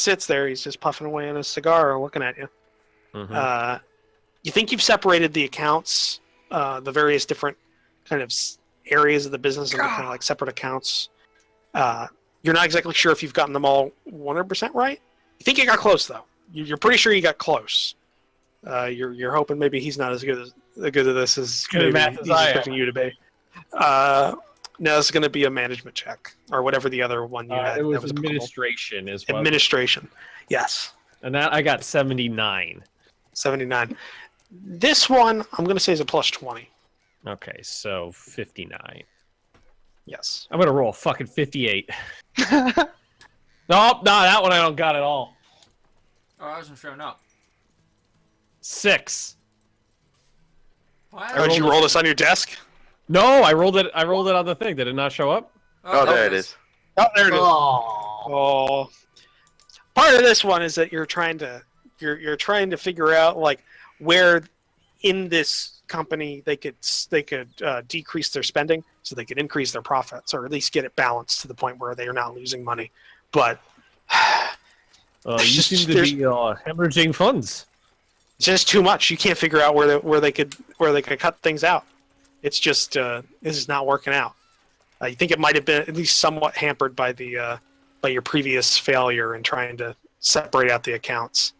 sits there. He's just puffing away on a cigar and looking at you. You think you've separated the accounts, the various different kind of areas of the business into kind of like separate accounts. You're not exactly sure if you've gotten them all 100% right. You think you got close, though. You're pretty sure you got close. You're hoping maybe he's not as good at this as maybe he's expecting you to be. No, this is going to be a management check, or whatever the other one you had. It was administration. Administration, yes. And that I got 79. 79. This one, I'm going to say is a plus 20. Okay, so 59. Yes. I'm going to roll a fucking 58. Nope, no, that one I don't got at all. Oh, I wasn't showing up. 6. Did you roll this on your desk? No, I rolled it on the thing. Did it not show up? Oh, there it is. Oh, there it is. Oh. Part of this one is that you're trying to figure out like where in this company they could decrease their spending so they could increase their profits, or at least get it balanced to the point where they are not losing money. But you seem to be hemorrhaging funds. It's just too much. You can't figure out where they could cut things out. It's just this is not working out. You think it might have been at least somewhat hampered by by your previous failure in trying to separate out the accounts.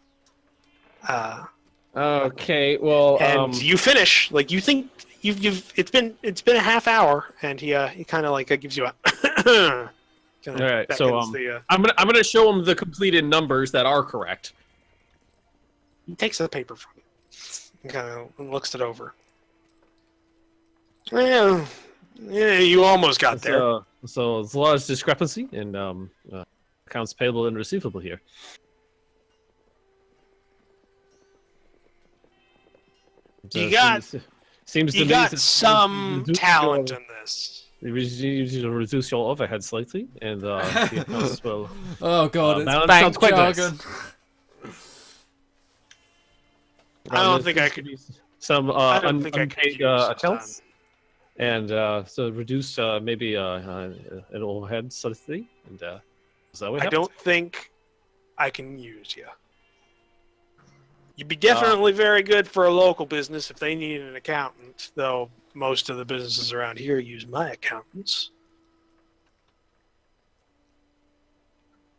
Okay, well, and you finish like you think it's been a half hour, and he kind of like gives you a. All right, so I'm gonna show him the completed numbers that are correct. He takes the paper from you and kind of looks it over. Yeah, you almost got there. So there's a large discrepancy in accounts payable and receivable here. You got some talent in this. You reduce your overhead slightly, and the accounts will. Oh god, it's balance bank sounds quite jargon. nice. I don't think I could. Some I don't think I could unpaid use accounts, and so reduce maybe an overhead slightly, and is that what I don't think I can use you. You'd be definitely very good for a local business if they need an accountant, though most of the businesses around here use my accountants.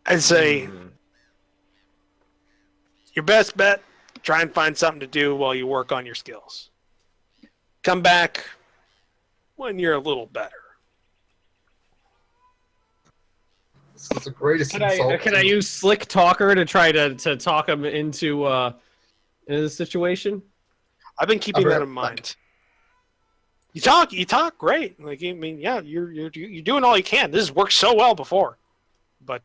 I'd say your best bet, try and find something to do while you work on your skills. Come back when you're a little better. This is the greatest Can insult. I use Slick Talker to try to talk him into the situation? I've been keeping that in mind. You talk great. Like, I mean, yeah, you're doing all you can. This has worked so well before, but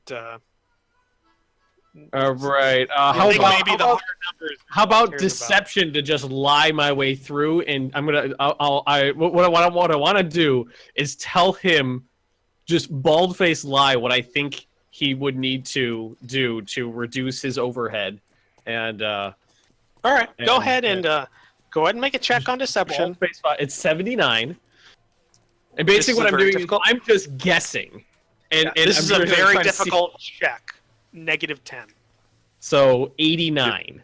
Right. how about deception to just lie my way through? And I'm gonna. What I want to do is tell him, just bald-faced lie what I think he would need to do to reduce his overhead. And all right, go ahead and make a check on deception. It's 79. And basically what I'm doing is I'm just guessing. And this is a very difficult check. check. -10. So 89.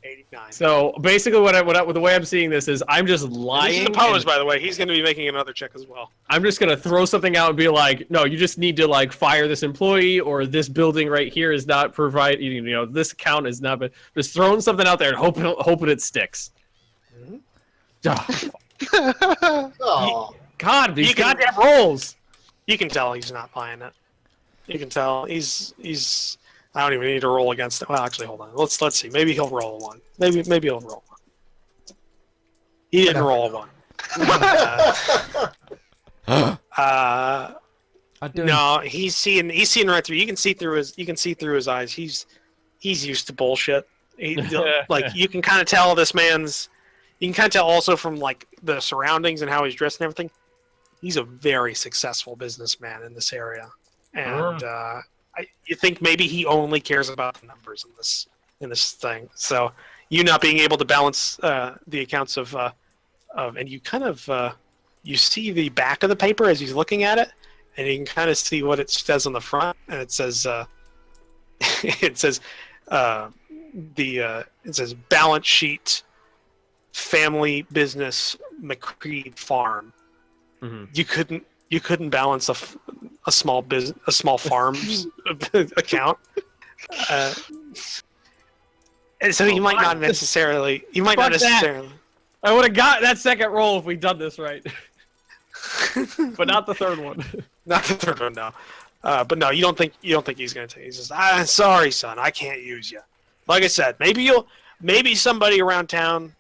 89. So basically, the way I'm seeing this is I'm just lying. This is opposed, by the way. He's going to be making another check as well. I'm just going to throw something out and be like, no, you just need to like fire this employee, or this building right here is not providing. You know, this account is not. Just throwing something out there and hoping it sticks. Oh. God, these goddamn rolls. You can tell he's not buying it. You can tell he's. I don't even need to roll against it. Well, actually, hold on. Let's see. Maybe he'll roll a 1. Maybe he'll roll 1. He didn't roll a 1. No, he's seeing right through. You can see through his eyes. He's used to bullshit. Like, you can kind of tell this man's. You can kind of tell also from like the surroundings and how he's dressed and everything. He's a very successful businessman in this area, and you think maybe he only cares about the numbers in this thing. So you not being able to balance the accounts of and you kind of you see the back of the paper as he's looking at it, and you can kind of see what it says on the front, and it says it says balance sheet, family business, McCreed Farm. Mm-hmm. You couldn't balance a small farm's account, and so you might not necessarily. I would have got that second roll if we'd done this right, but not the third one. Not the third one, no. But no, you don't think he's gonna take it. He says, sorry, son, I can't use you. Like I said, maybe somebody around town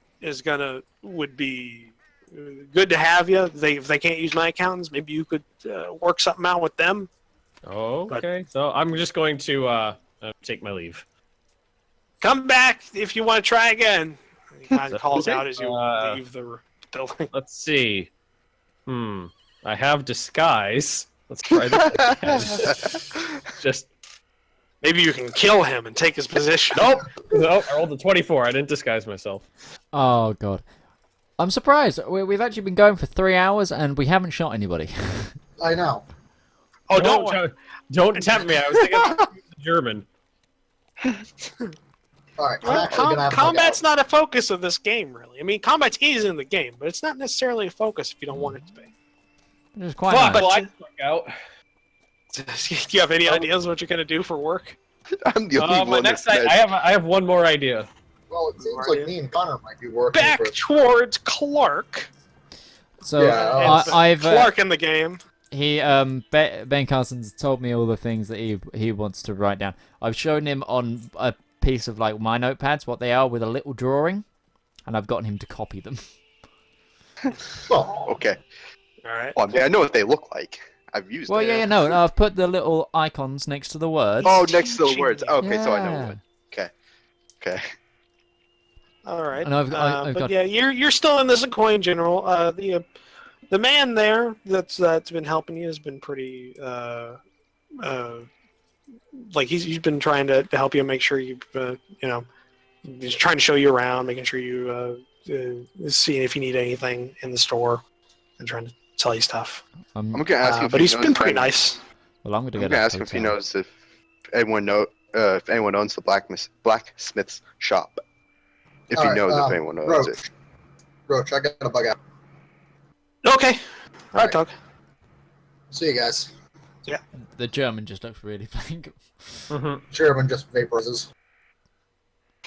would be good to have you. If they can't use my accountants, maybe you could work something out with them. Oh, okay. So I'm just going to take my leave. Come back if you want to try again. He kind of calls out as you leave the building. Let's see. I have disguise. Let's try this again. Just maybe you can kill him and take his position. Nope. I rolled a 24. I didn't disguise myself. Oh god, I'm surprised. We've actually been going for 3 hours and we haven't shot anybody. I know. Oh, don't tempt me. I was thinking German. All right. Well, combat's not a focus of this game, really. I mean, combat's easy in the game, but it's not necessarily a focus if you don't want it to be. It's quite nice. Well, I fuck out. Do you have any ideas what you're gonna do for work? I'm the only one. I have one more idea. Well, it seems like me and Connor might be working. Back towards Clark. So I've Clark in the game. Ben Carson's told me all the things that he wants to write down. I've shown him on a piece of like my notepads what they are with a little drawing, and I've gotten him to copy them. Oh, okay. All right. Well, I mean, I know what they look like. I've used them. Well, no, I've put the little icons next to the words. Oh, next to the words. Okay, yeah. so I know what. Okay. All right. And I've got... yeah, you're still in this coin general. The man there that's been helping you has been pretty like he's been trying to help you, make sure you he's trying to show you around, making sure you seeing if you need anything in the store, and trying to tell you stuff. I'm gonna ask him, but he's been pretty nice. Well, I'm gonna ask him if he knows if anyone owns the blacksmith's shop. If he knows if anyone knows it. Roach, I got a bug out. Okay. All right, Doug. See you guys. Yeah. The German just looks really blank. Mm-hmm. German just vaporizes.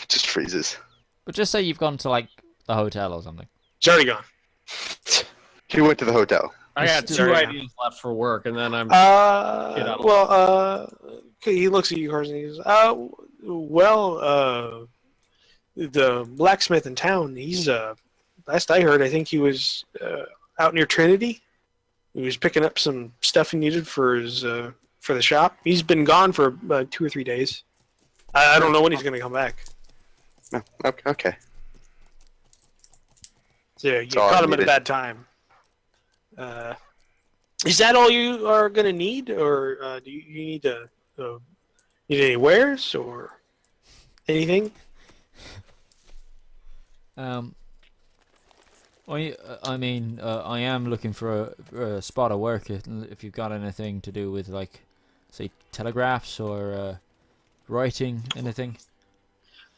Just freezes. But just say you've gone to like the hotel or something. He's already gone. He went to the hotel. I got 2 ideas left for work, and then I'm. He looks at you, Carson. He goes, the blacksmith in town. He's last I heard, I think he was out near Trinity. He was picking up some stuff he needed for his for the shop. He's been gone for 2 or 3 days. I don't know when he's going to come back. No, okay. So yeah, you all I caught him at a needed. bad time. Is that all you are going to need, or do you need to need any wares or anything? I mean, I am looking for a spot of work. If you've got anything to do with, like, say, telegraphs or writing, anything.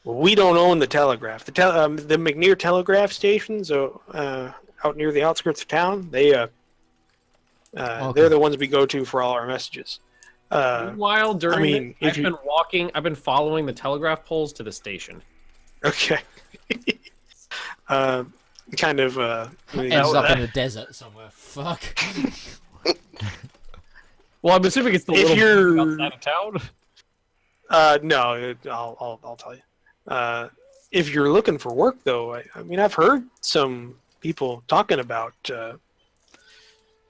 Well, we don't own the telegraph. The McNear telegraph stations are out near the outskirts of town. They're the ones we go to for all our messages. Meanwhile, during I mean, I've been following the telegraph poles to the station. Okay. Kind of. Ends up in the desert somewhere. Fuck. Well, I'm assuming it's the If little you're- outside of town. No, I'll tell you. If you're looking for work, though, I mean, I've heard some people talking about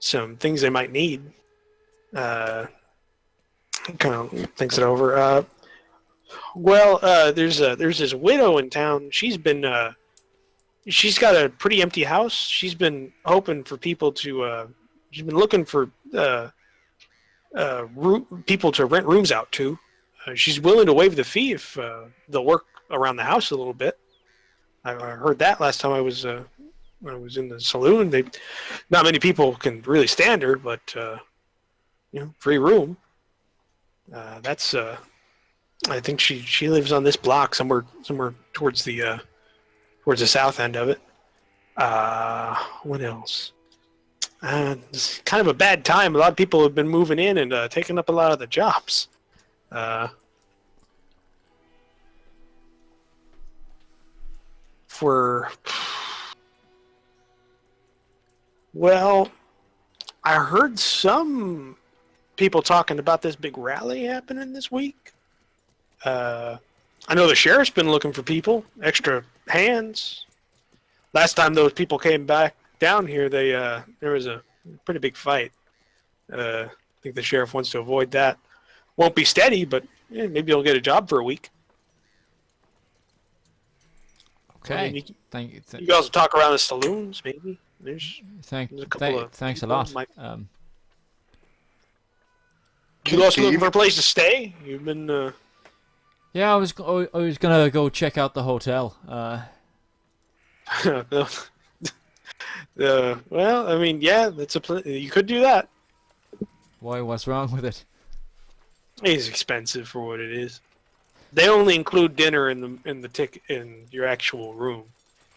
some things they might need. Kind of thinks it over. There's this widow in town. She's got a pretty empty house. She's been hoping for people to. She's been looking for people to rent rooms out to. She's willing to waive the fee if they'll work around the house a little bit. I heard that last time I was when I was in the saloon. Not many people can really stand her, but free room. That's. I think she lives on this block somewhere towards the south end of it. What else? It's kind of a bad time. A lot of people have been moving in and taking up a lot of the jobs. I heard some people talking about this big rally happening this week. I know the sheriff's been looking for people, extra hands. Last time those people came back down here, there was a pretty big fight. I think the sheriff wants to avoid that. Won't be steady, but maybe he'll get a job for a week. Okay. I mean, Thank you. you guys will talk around the saloons, maybe. There's a couple of Thanks a people lot. You also looking for a place to stay? You've been. Yeah, I was gonna go check out the hotel. Well, I mean, yeah, you could do that. Why? What's wrong with it? It's expensive for what it is. They only include dinner in the ticket in your actual room,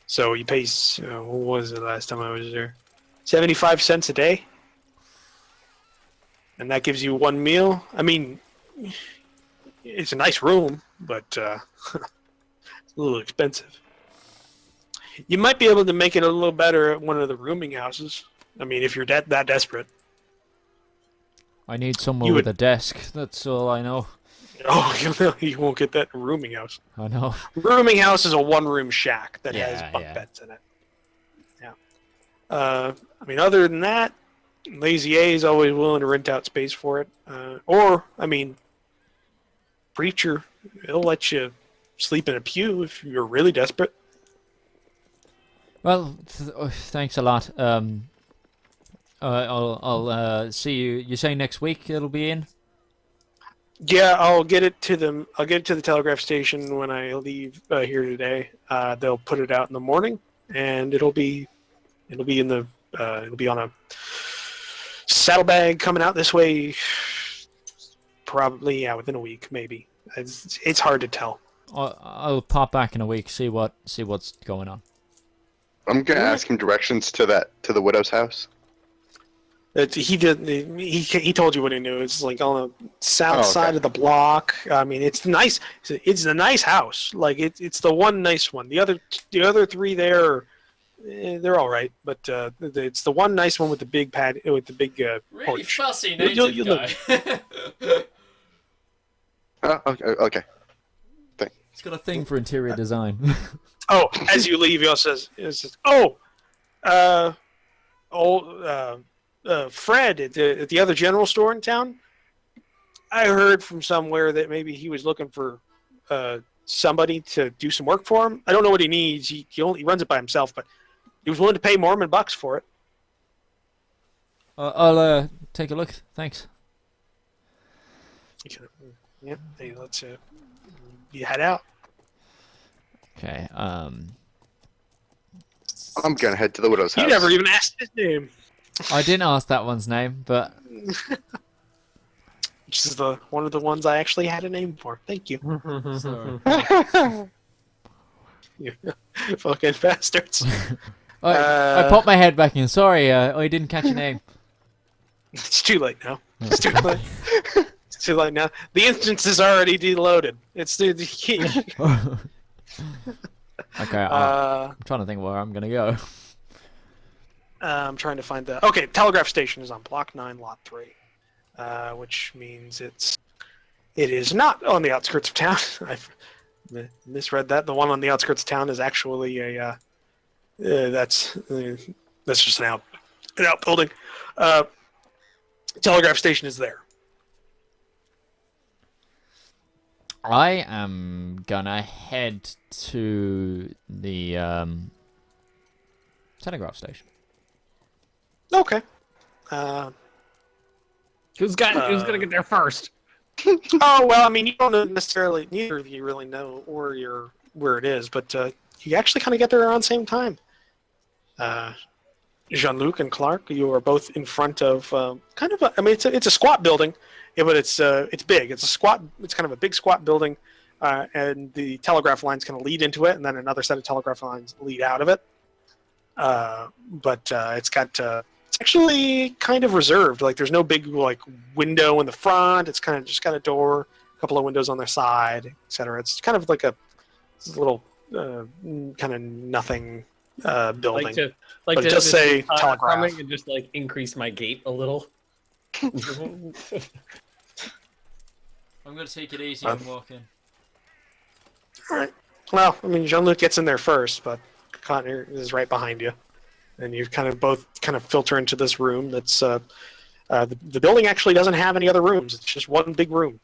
so you pay. What was it last time I was there? 75 cents a day, and that gives you one meal. I mean, it's a nice room, but it's a little expensive. You might be able to make it a little better at one of the rooming houses. I mean, if you're that desperate. I need somewhere with a desk. That's all I know. Oh, you won't get that in a rooming house. I know. Rooming house is a one-room shack that Yeah, has bunk beds in it. Yeah. I mean, other than that, Lazy A is always willing to rent out space for it. Or, I mean, Preacher, he'll let you sleep in a pew if you're really desperate. Well, thanks a lot. I'll see you. You say next week it'll be in? Yeah, I'll get it to them. I'll get it to the telegraph station when I leave here today. They'll put it out in the morning, and it'll be in the it'll be on a saddlebag coming out this way. Probably within a week, maybe. It's hard to tell. I'll pop back in a week. See what's going on. I'm gonna ask him directions to the widow's house. He did. He told you what he knew. It's like on the south side of the block. I mean, it's nice. It's a nice house. Like it's the one nice one. The other three there, they're all right. But it's the one nice one with the big with the big Really porch. fussy native guy. Okay. He's got a thing for interior design. Oh, as you leave, he also says, Fred at the other general store in town. I heard from somewhere that maybe he was looking for somebody to do some work for him. I don't know what he needs. He runs it by himself, but he was willing to pay Mormon bucks for it. I'll take a look. Thanks. Yep. Hey, let's you head out. Okay. I'm gonna head to the widow's house. You never even asked his name. I didn't ask that one's name, but Which is one of the ones I actually had a name for. Thank you. sorry. You fucking bastards. I popped my head back in. Sorry, I didn't catch your name. It's too late now. It's too late. It's too late now. The instance is already deloaded. It's the key. Okay, I'm trying to think where I'm gonna go. I'm trying to find the. Okay, telegraph station is on block 9, lot 3, which means it is not on the outskirts of town. I've misread that. The one on the outskirts of town is actually a. That's just an outbuilding. Telegraph station is there. I am gonna head to the telegraph station. Okay. Who's gonna get there first? Oh well, I mean, you don't necessarily. Neither of you really know where it is, but you actually kind of get there around the same time. Jean-Luc and Clark, you are both in front of kind of a. I mean, it's a squat building, yeah, but it's big. It's a squat. It's kind of a big squat building, and the telegraph lines kind of lead into it, and then another set of telegraph lines lead out of it. But it's got. It's actually kind of reserved. Like there's no big window in the front. It's kind of just got a door, a couple of windows on their side, etc. It's kind of like a little kind of nothing building. Like but to it does say telegraph telegraph. and just increase my gait a little. I'm gonna take it easy and walk in. All right. Well, I mean, Jean-Luc gets in there first, but Connor is right behind you, and you both filter into this room. That's the building actually doesn't have any other rooms. It's just one big room.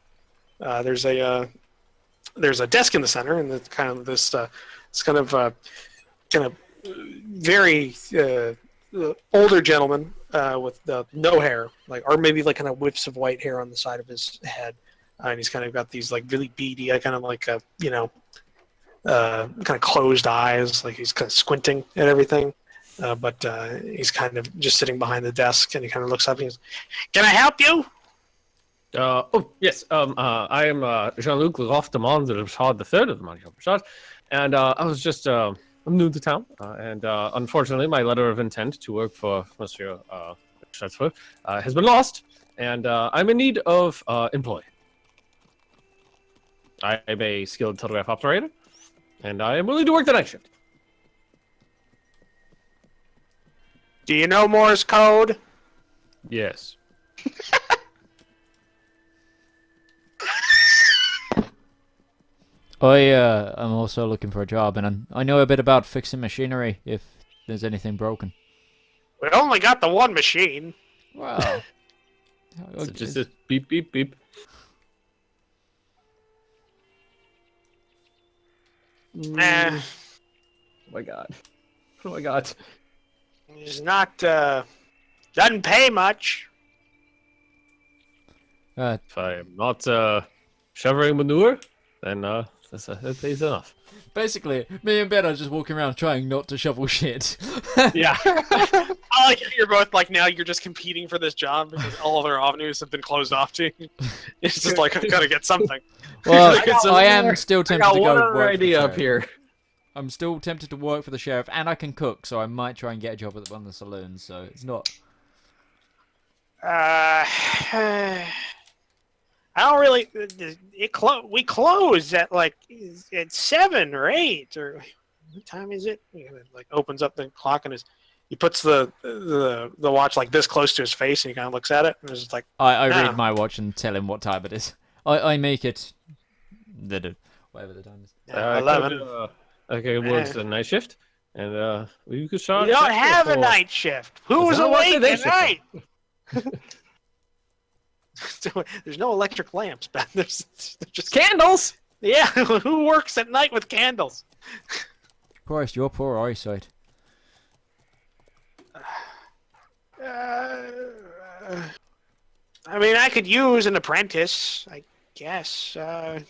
There's a desk in the center, and it's kind of this. It's kind of very older gentleman with no hair, or maybe kind of whiffs of white hair on the side of his head, and he's kind of got these really beady, kind of closed eyes, like he's kind of squinting at everything. But he's kind of just sitting behind the desk, and he kind of looks up and he goes, "Can I help you?" Oh yes. I am Jean-Luc Rothemont de Richard III of the Monarchy of Richard, and I was just I'm new to town, and unfortunately my letter of intent to work for Monsieur Richard has been lost, and I'm in need of employ. I am a skilled telegraph operator, and I am willing to work the night shift. Do you know Morse code? Yes. I'm also looking for a job, and I know a bit about fixing machinery if there's anything broken. We only got the one machine. Wow. So just a beep, beep, beep. Nah, Oh my god. Oh my god. it's not. Doesn't pay much. If I am not shoveling manure, then that pays enough. Basically, me and Ben are just walking around trying not to shovel shit. Yeah. I like how you're both now you're just competing for this job because all other avenues have been closed off to you. It's just I've got to get something. Well, got I am still I tempted got to one go other work idea for the up sheriff. here. I'm still tempted to work for the sheriff, and I can cook, so I might try and get a job at one of the saloons. So it's not. I don't really. We close at at 7 or 8 or what time is it? He opens up the clock and he puts the watch this close to his face and he kind of looks at it and is just I "Ah." read my watch and tell him what time it is. I make it whatever the time is. 11. Okay, it was the night shift, And we could start. We don't have a night shift. Who's awake at night? There's no electric lamps, Ben. There's just Candles. Yeah, who works at night with candles? Christ, your poor eyesight. I mean, I could use an apprentice, I guess. I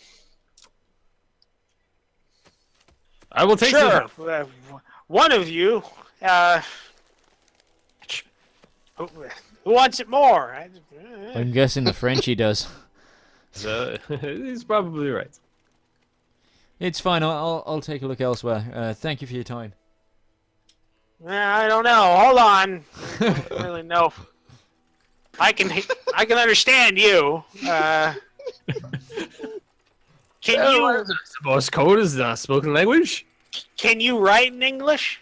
will take Sure. you. One of you. Who wants it more? I'm guessing the Frenchie does. He's probably right. It's fine. I'll take a look elsewhere. Thank you for your time. I don't know. Hold on. I don't really know. I can understand you. Can you? Morse code is not spoken language. Can you write in English?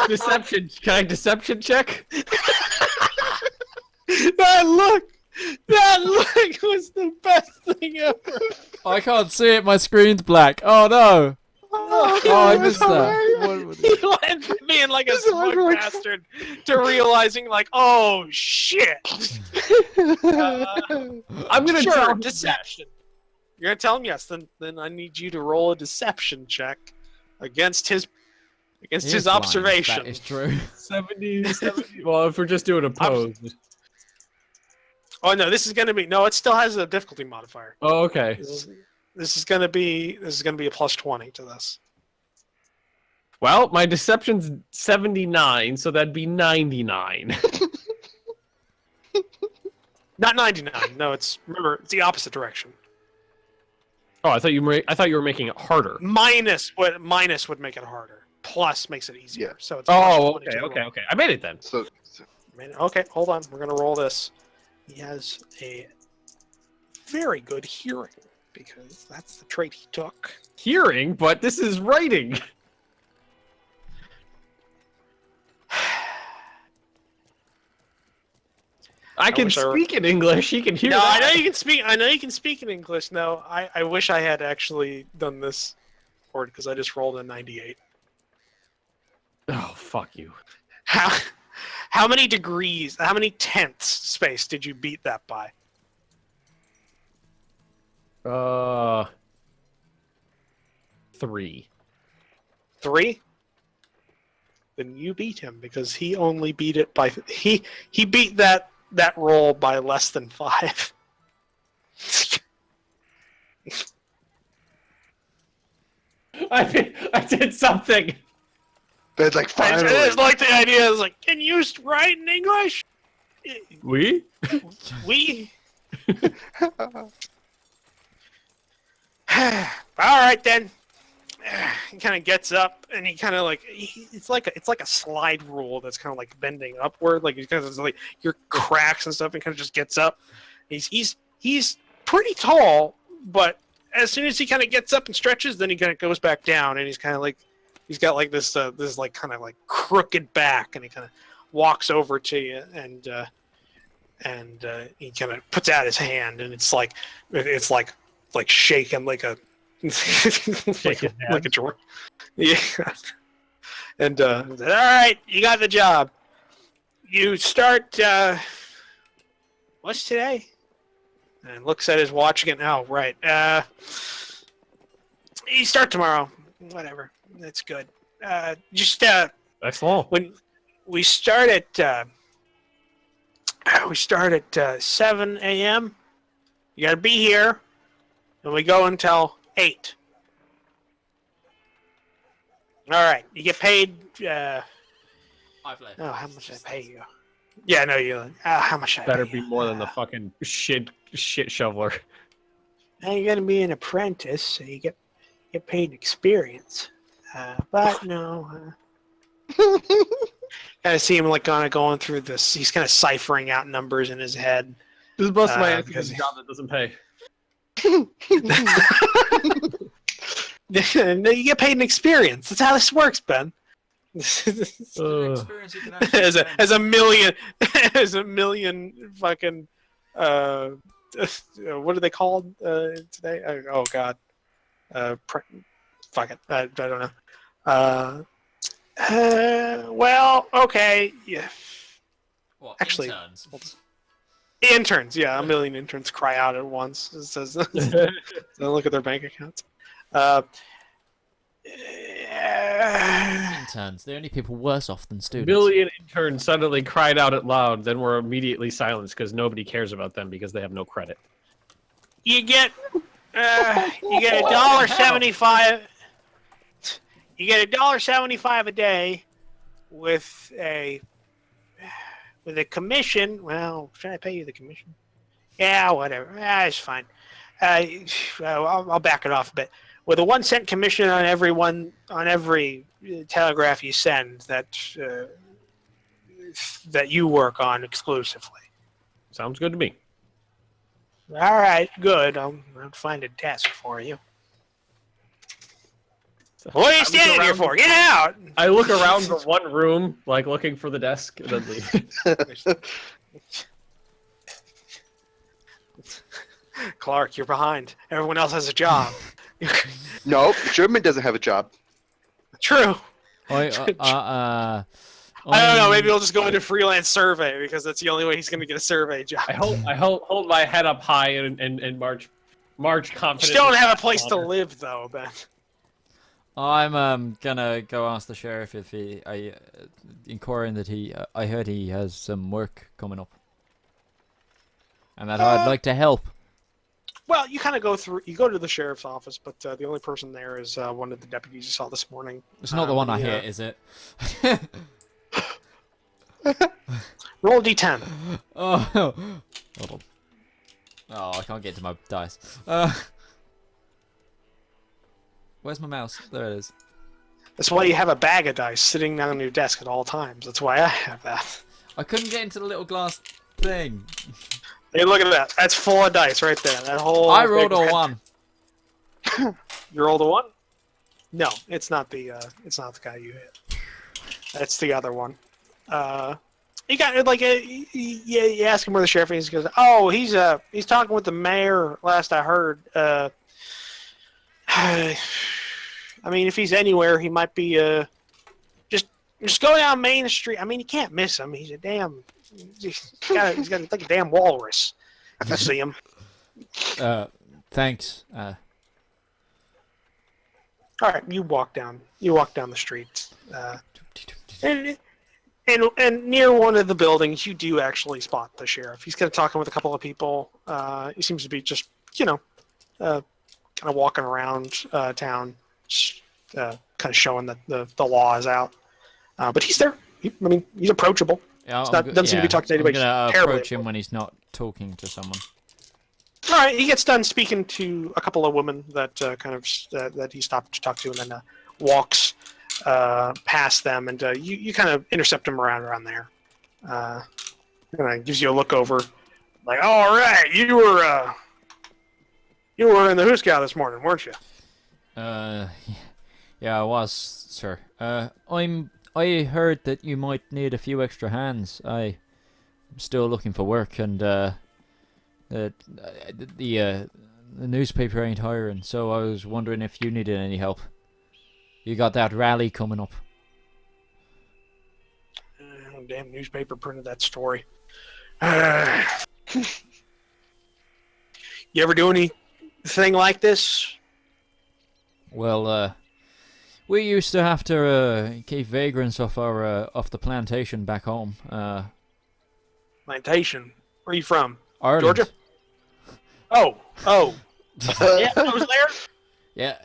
Deception. Can I deception check? That look was the best thing ever. I can't see it. My screen's black. Oh no! Oh, I missed that. He went from being like a smug bastard to realizing, like, oh shit. I'm gonna tell him deception. You're gonna tell him yes. Then I need you to roll a deception check against his Blind. observation. That is true. 70. Well, if we're just doing opposed. Oh no, this is gonna be no. It still has a difficulty modifier. Oh, okay. This is gonna be a plus 20 to this. Well, my deception's 79, so that'd be 99. Not 99. No, remember it's the opposite direction. Oh, I thought you were making it harder. Minus would make it harder. Plus makes it easier. Yeah. So it's Oh, plus 20 okay, to roll. okay. I made it then. So Okay, hold on. We're gonna roll this. He has a very good hearing because that's the trait he took. Hearing, but this is writing. I can speak in English. He can hear. No, that. I know you can speak. I know you can speak in English. No, I wish I had actually done this, or because I just rolled a 98. Oh, fuck you. How many degrees? How many tenths space did you beat that by? 3. 3? Then you beat him because he only beat it by he beat that roll by less than 5. I did something. Ben's like, I finally. just like the idea. Is like, can you write in English? We? We. All right then. He kind of gets up and he kind of like it's like a slide rule that's kind of like bending upward, like he's kind of like your cracks and stuff, and kind of just gets up. He's pretty tall, but as soon as he kind of gets up and stretches, then he kind of goes back down, and he's kind of like he's got like this like kind of like crooked back, and he kind of walks over to you and he kind of puts out his hand, and it's like shaking like a like a drawer. Yeah. And all right, you got the job. You start what's today? And looks at his watch again. Oh, right. You start tomorrow. Whatever. That's good. Just Excellent. when we start at 7 a.m. You gotta be here, and we go until 8. All right. You get paid. I've left. Oh, how much I pay you? Yeah, no, you. How much I Better pay be you? more than the fucking shit shoveler. Now you're gonna be an apprentice, so you get paid experience. But no. Kind of see him like kind of going through this. He's kind of ciphering out numbers in his head. This is most of my because job that doesn't pay. No, you get paid in experience. That's how this works, Ben. Experience you can actually as a million fucking what are they called today? Oh God. Fuck it. I don't know. Well, okay. Yeah. What, Actually, interns? Interns. Yeah, a million interns cry out at once. It says, they look at their bank accounts. Interns. The only people worse off than A students. million interns suddenly cried out at loud, then were immediately silenced because nobody cares about them because they have no credit. You get $1.75. You get $1.75 a day with a commission. Well, should I pay you the commission? Yeah, whatever. It's fine. I'll back it off a bit. With a 1 cent commission on every telegraph you send that you work on exclusively. Sounds good to me. All right, good. I'll find a desk for you. What are you standing here for? Get out! I look around the one room, like looking for the desk, and then leave. Clark, you're behind. Everyone else has a job. No, German doesn't have a job. True. I don't know. Maybe he'll just go into freelance survey because that's the only way he's going to get a survey job. I hold my head up high and march confidently. You don't have a place to live, though, Ben. I'm gonna go ask the sheriff if inquiring that I heard he has some work coming up, and that I'd like to help. Well, you kind of go to the sheriff's office, but the only person there is one of the deputies you saw this morning. It's not the one I hit, is it? Roll a d10. Oh, hold on. Oh, I can't get to my dice. Where's my mouse? There it is. That's why you have a bag of dice sitting on your desk at all times. That's why I have that. I couldn't get into the little glass thing. Hey, look at that. That's full of dice right there. That whole. I rolled a 1. You rolled a 1? No, it's not the guy you hit. That's the other one. You got like you ask him where the sheriff is. He goes, "Oh, he's talking with the mayor. Last I heard. I mean, if he's anywhere, he might be just go down Main Street. I mean, you can't miss him. He's got like a damn walrus. You see him. Thanks. All right, you walk down the street, and near one of the buildings, you do actually spot the sheriff. He's kind of talking with a couple of people. He seems to be just kind of walking around town, kind of showing that the law is out. But he's there. He's approachable. Yeah, Doesn't seem to be talking to anybody. I'm gonna terribly approach him when he's not talking to someone. All right, he gets done speaking to a couple of women that that he stopped to talk to, and then walks past them, and you kind of intercept him around there. And gives you a look over, like, "All right, you were in the Hooskow this morning, weren't you?" Yeah, I was, sir. I heard that you might need a few extra hands. I'm still looking for work, and the newspaper ain't hiring, so I was wondering if you needed any help. You got that rally coming up. Damn newspaper printed that story. You ever do anything like this? Well, we used to have to keep vagrants off the plantation back home. Plantation? Where are you from? Ireland. Georgia? Oh. Yeah, I was there. Yeah,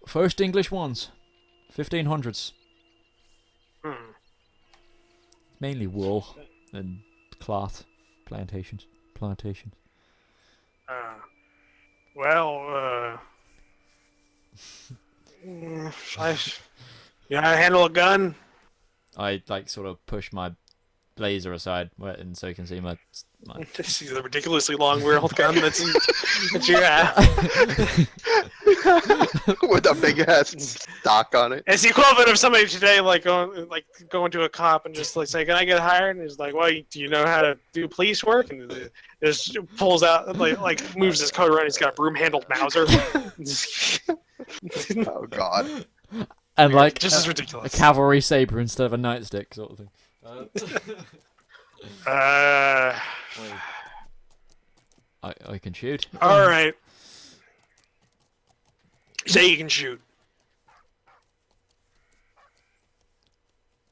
first English ones, 1500s. Mainly wool and cloth plantations. I handle a gun. I sort of push my blazer aside, and so you can see my. This is a ridiculously long-barreled gun that you have. With a big ass stock on it. It's the equivalent of somebody today, going to a cop and just saying, "Can I get hired?" And he's like, "Well, do you know how to do police work?" And Just pulls out, like moves his coat around. He's got a broom-handled Mauser. Oh God. And like Just as a ridiculous. cavalry saber instead of a nightstick sort of thing. I can shoot. All right. Say you can shoot.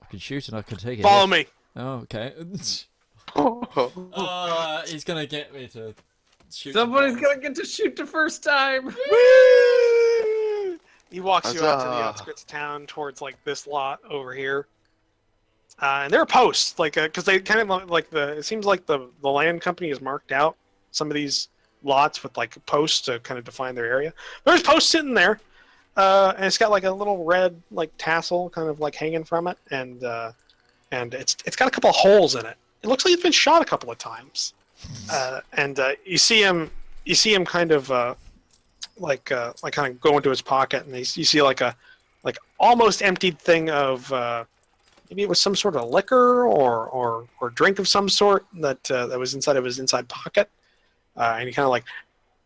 I can shoot and I can take it. Follow me. Oh, okay. He's gonna get me to shoot. Somebody's gonna get to shoot the first time. Woo! He walks you out to the Huzzah. outskirts of town towards like this lot over here. And there are posts, like, because they kind of like it seems like the land company has marked out some of these lots with like posts to kind of define their area. There's posts sitting there, and it's got like a little red like tassel kind of like hanging from it, and it's got a couple of holes in it. It looks like it's been shot a couple of times, and you see him kind of kind of go into his pocket, and you see like a almost emptied thing of maybe it was some sort of liquor or drink of some sort that was inside of his inside pocket, and he kind of like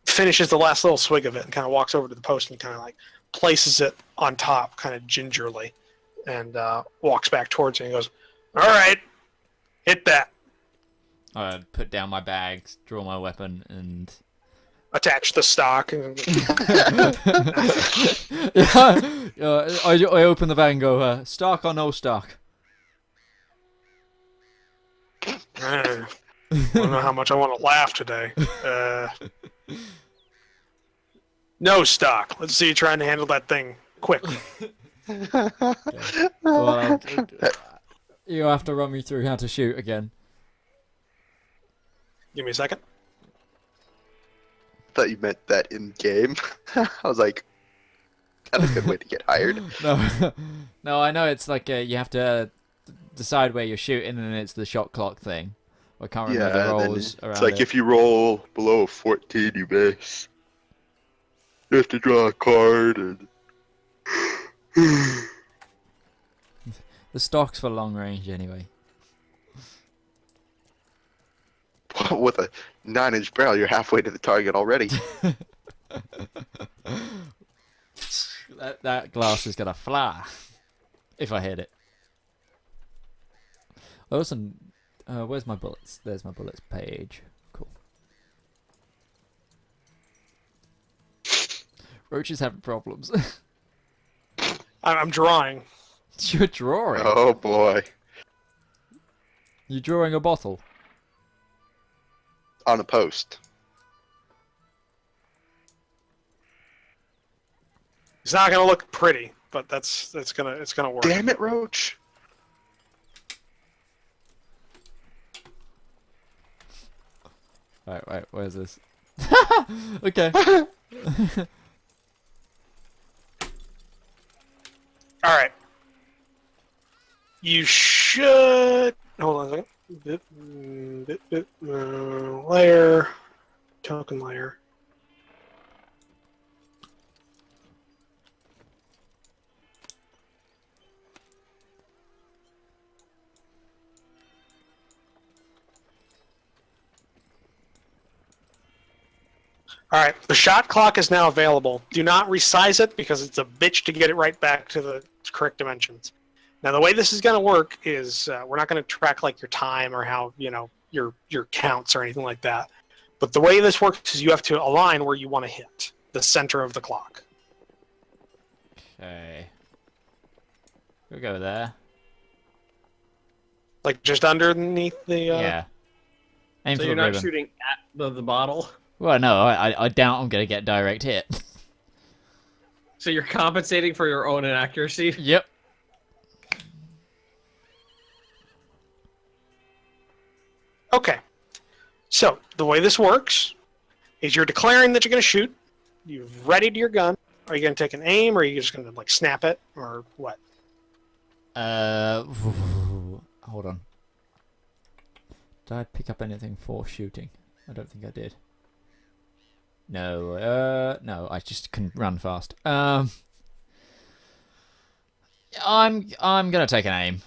finishes the last little swig of it and kind of walks over to the post and kind of like places it on top kind of gingerly, and walks back towards it and goes, "All right, hit that." I put down my bags, draw my weapon, and Attach the stock. And I open the bag and go, stock or no stock? I don't know how much I want to laugh today. No stock. Let's see you trying to handle that thing quickly. Well, you have to run me through how to shoot again. Give me a second. Thought you meant that in game. I was like, that's a good way to get hired. No, no, I know it's like you have to decide where you're shooting, and it's the shot clock thing. I can't remember the Yeah, then rolls around it's like it. if you roll below 14, you miss. You have to draw a card and. The stock's for long range anyway. With a 9-inch barrel, you're halfway to the target already. That glass is gonna fly if I hit it. Listen, where's my bullets? There's my bullets page. Cool. Roach is having problems. I'm drawing. You're drawing. Oh boy. You're drawing a bottle. On a post. It's not gonna look pretty, but it's gonna work. Damn it, Roach. Right, where's this? Okay. All right. You should hold on a second. Layer, token layer. All right, the shot clock is now available. Do not resize it because it's a bitch to get it right back to the correct dimensions. Now, the way this is going to work is we're not going to track like your time or how your counts or anything like that. But the way this works is you have to align where you want to hit the center of the clock. Okay. We'll go there. Like just underneath the. Yeah. Aim So for you're the not ribbon. shooting at the bottle. Well, no, I doubt I'm gonna get direct hit. So you're compensating for your own inaccuracy. Yep. Okay. So the way this works is you're declaring that you're going to shoot. You've readied your gun. Are you going to take an aim, or are you just going to like snap it, or what? Hold on. Did I pick up anything for shooting? I don't think I did. No, no, I just couldn't run fast. I'm gonna take an aim.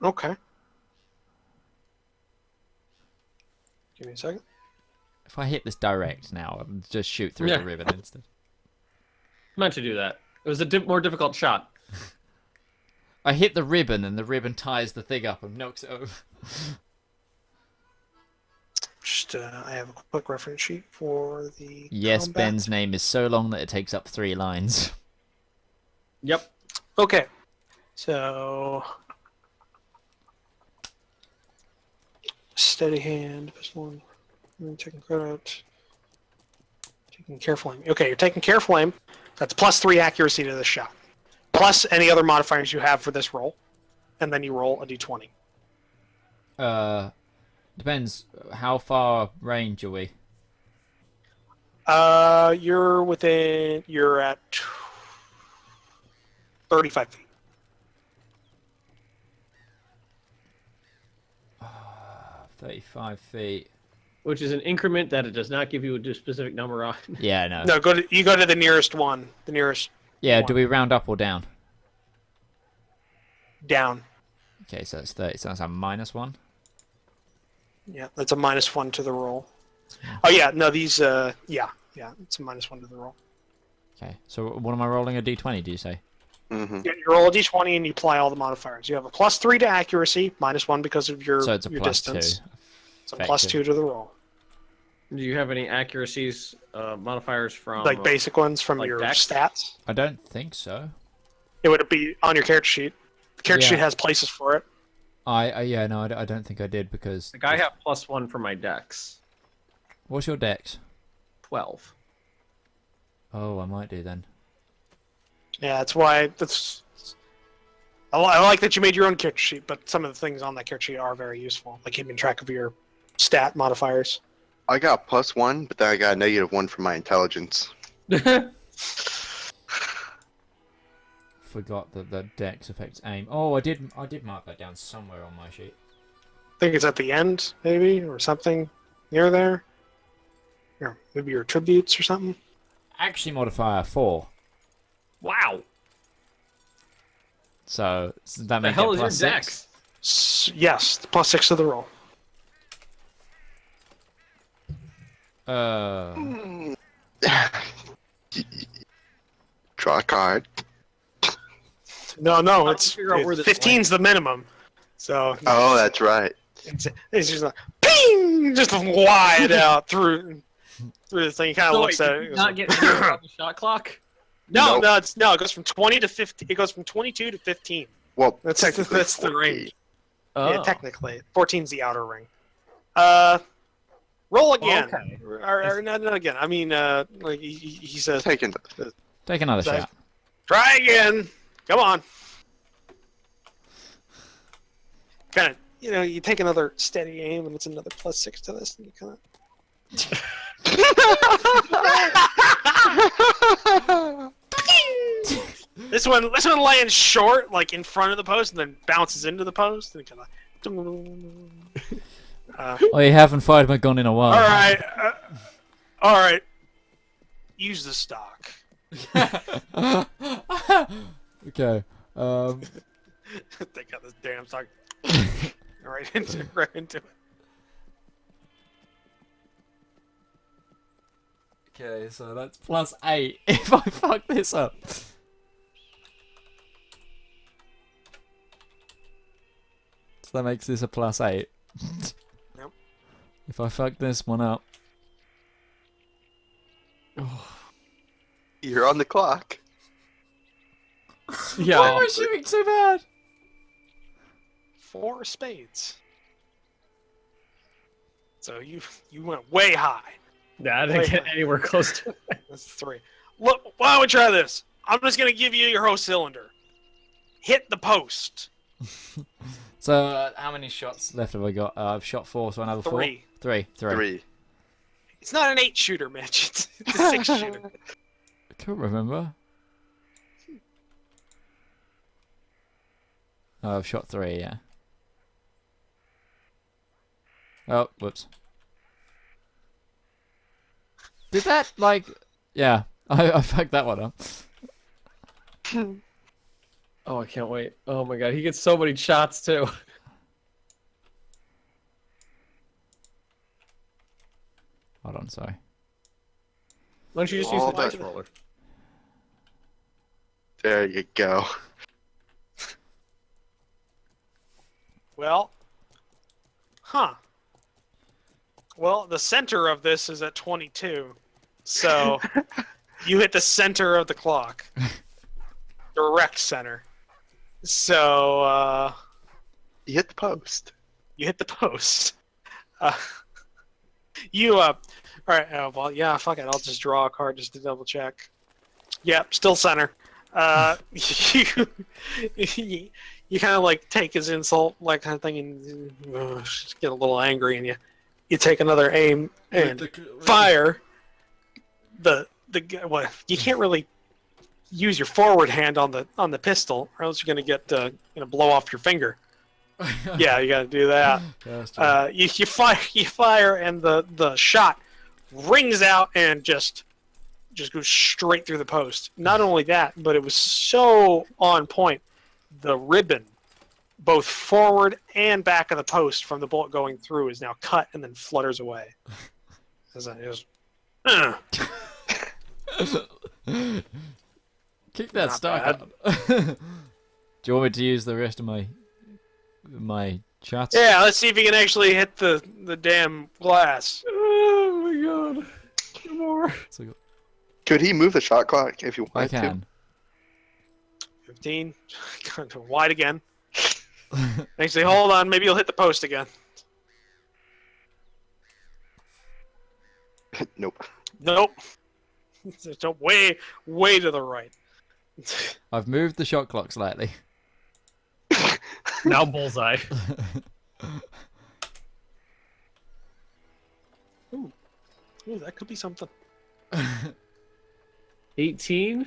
Okay. Give me a second. If I hit this direct now, I'll just shoot through Yeah. the ribbon instead. Meant to do that. It was a more difficult shot. I hit the ribbon, and the ribbon ties the thing up and knocks it over. Just I have a quick reference sheet for the Yes, combat. Ben's name is so long that it takes up 3 lines. Yep. Okay. So steady hand, pistol one. Taking credit. Taking careful aim. Okay, you're taking careful aim. That's +3 accuracy to the shot. Plus any other modifiers you have for this roll. And then you roll a d20. Depends how far range are we? You're at 35 feet. 35 feet. Which is an increment that it does not give you a specific number on. Yeah, no. No, you go to the nearest one. The nearest Yeah, one. do we round up or down? Down. Okay, so it's 30, so that's a -1. Yeah, that's a -1 to the roll. Oh yeah, no, these yeah, it's a -1 to the roll. Okay, so what am I rolling? A d20, do you say? Mm-hmm. Yeah, you roll a d20 and you apply all the modifiers. You have a +3 to accuracy, -1 because of your So it's a your +2. distance. So effective. +2 to the roll. Do you have any accuracies modifiers from Like basic ones from like your dex? stats. I don't think so. It would be on your character sheet. The character Yeah. sheet has places for it. Yeah, no, I don't think I did because... Like I have +1 for my dex. What's your dex? 12. Oh, I might do then. Yeah, that's why I like that you made your own character sheet, but some of the things on that character sheet are very useful, like keeping track of your stat modifiers. I got +1, but then I got a -1 for my intelligence. Forgot that the dex affects aim. Oh, I did mark that down somewhere on my sheet. I think it's at the end, maybe, or something near there. Or maybe your attributes or something. Actually modifier 4. Wow. So that The makes hell it is your +6. dex? Yes, the +6 to the roll. Draw a card. No, to it's figure out where this 15's the minimum. So Oh, that's right. it's just like ping, just wide out through the thing. He kind of So looks wait, at did it. you Goes not like, get zero on the shot clock? no, Nope. it goes from 20 to 50. It goes from 22 to 15. Well, That's technically that's the 14. range. Oh. Yeah, technically, 14's the outer ring. Roll again. Okay. Or not again. I mean, like he says, Taking Take another So- shot. try again. Come on. Kind of, you take another steady aim, and it's another +6 to this, and you kind of. This one lands short, like in front of the post, and then bounces into the post, and kind of. I haven't fired my gun in a while. All right. Use the stock. Okay. They got this damn stock. right into it. Okay, so that's +8 if I fuck this up. So that makes this a +8. Yep. If I fuck this one up. You're on the clock. Yeah. Why am I shooting so bad? 4 spades. So you went way high. Nah, I didn't get anywhere close to it. That's 3. Look, why don't we try this? I'm just gonna give you your whole cylinder. Hit the post. So how many shots left have I got? I've shot 4, so another 4. 3. 3. 3. It's not an 8 shooter, Mitch. It's a 6 shooter. I can't remember. Oh, I've shot 3, yeah. Oh, whoops. Did that, like... Yeah, I fucked that one up. Oh, I can't wait. Oh my god, he gets so many shots too. Hold on, sorry. Why don't you just use All the dice that- roller? There you go. Well, well, the center of this is at 22, so you hit the center of the clock, direct center. So You hit the post. you hit the post. All right. Well, yeah. Fuck it. I'll just draw a card just to double check. Yep, still center. You kind of like take his insult, like kind of thing, and just get a little angry, and you take another aim and fire. Well, you can't really use your forward hand on the pistol, or else you're gonna blow off your finger. Yeah, you gotta do that. You fire, and the shot rings out and just goes straight through the post. Not only that, but it was so on point. The ribbon, both forward and back of the post from the bullet going through, is now cut and then flutters away. As it is. Keep that Not stock bad. up. Do you want me to use the rest of my shots? Yeah, let's see if you can actually hit the damn glass. Oh my god. Two more. So Could he move the shot clock if you I wanted to? can. 15. Going to wide again. Actually, hold on. Maybe you'll hit the post again. Nope. Nope. So way to the right. I've moved the shot clock slightly. Now bullseye. Ooh, that could be something. 18.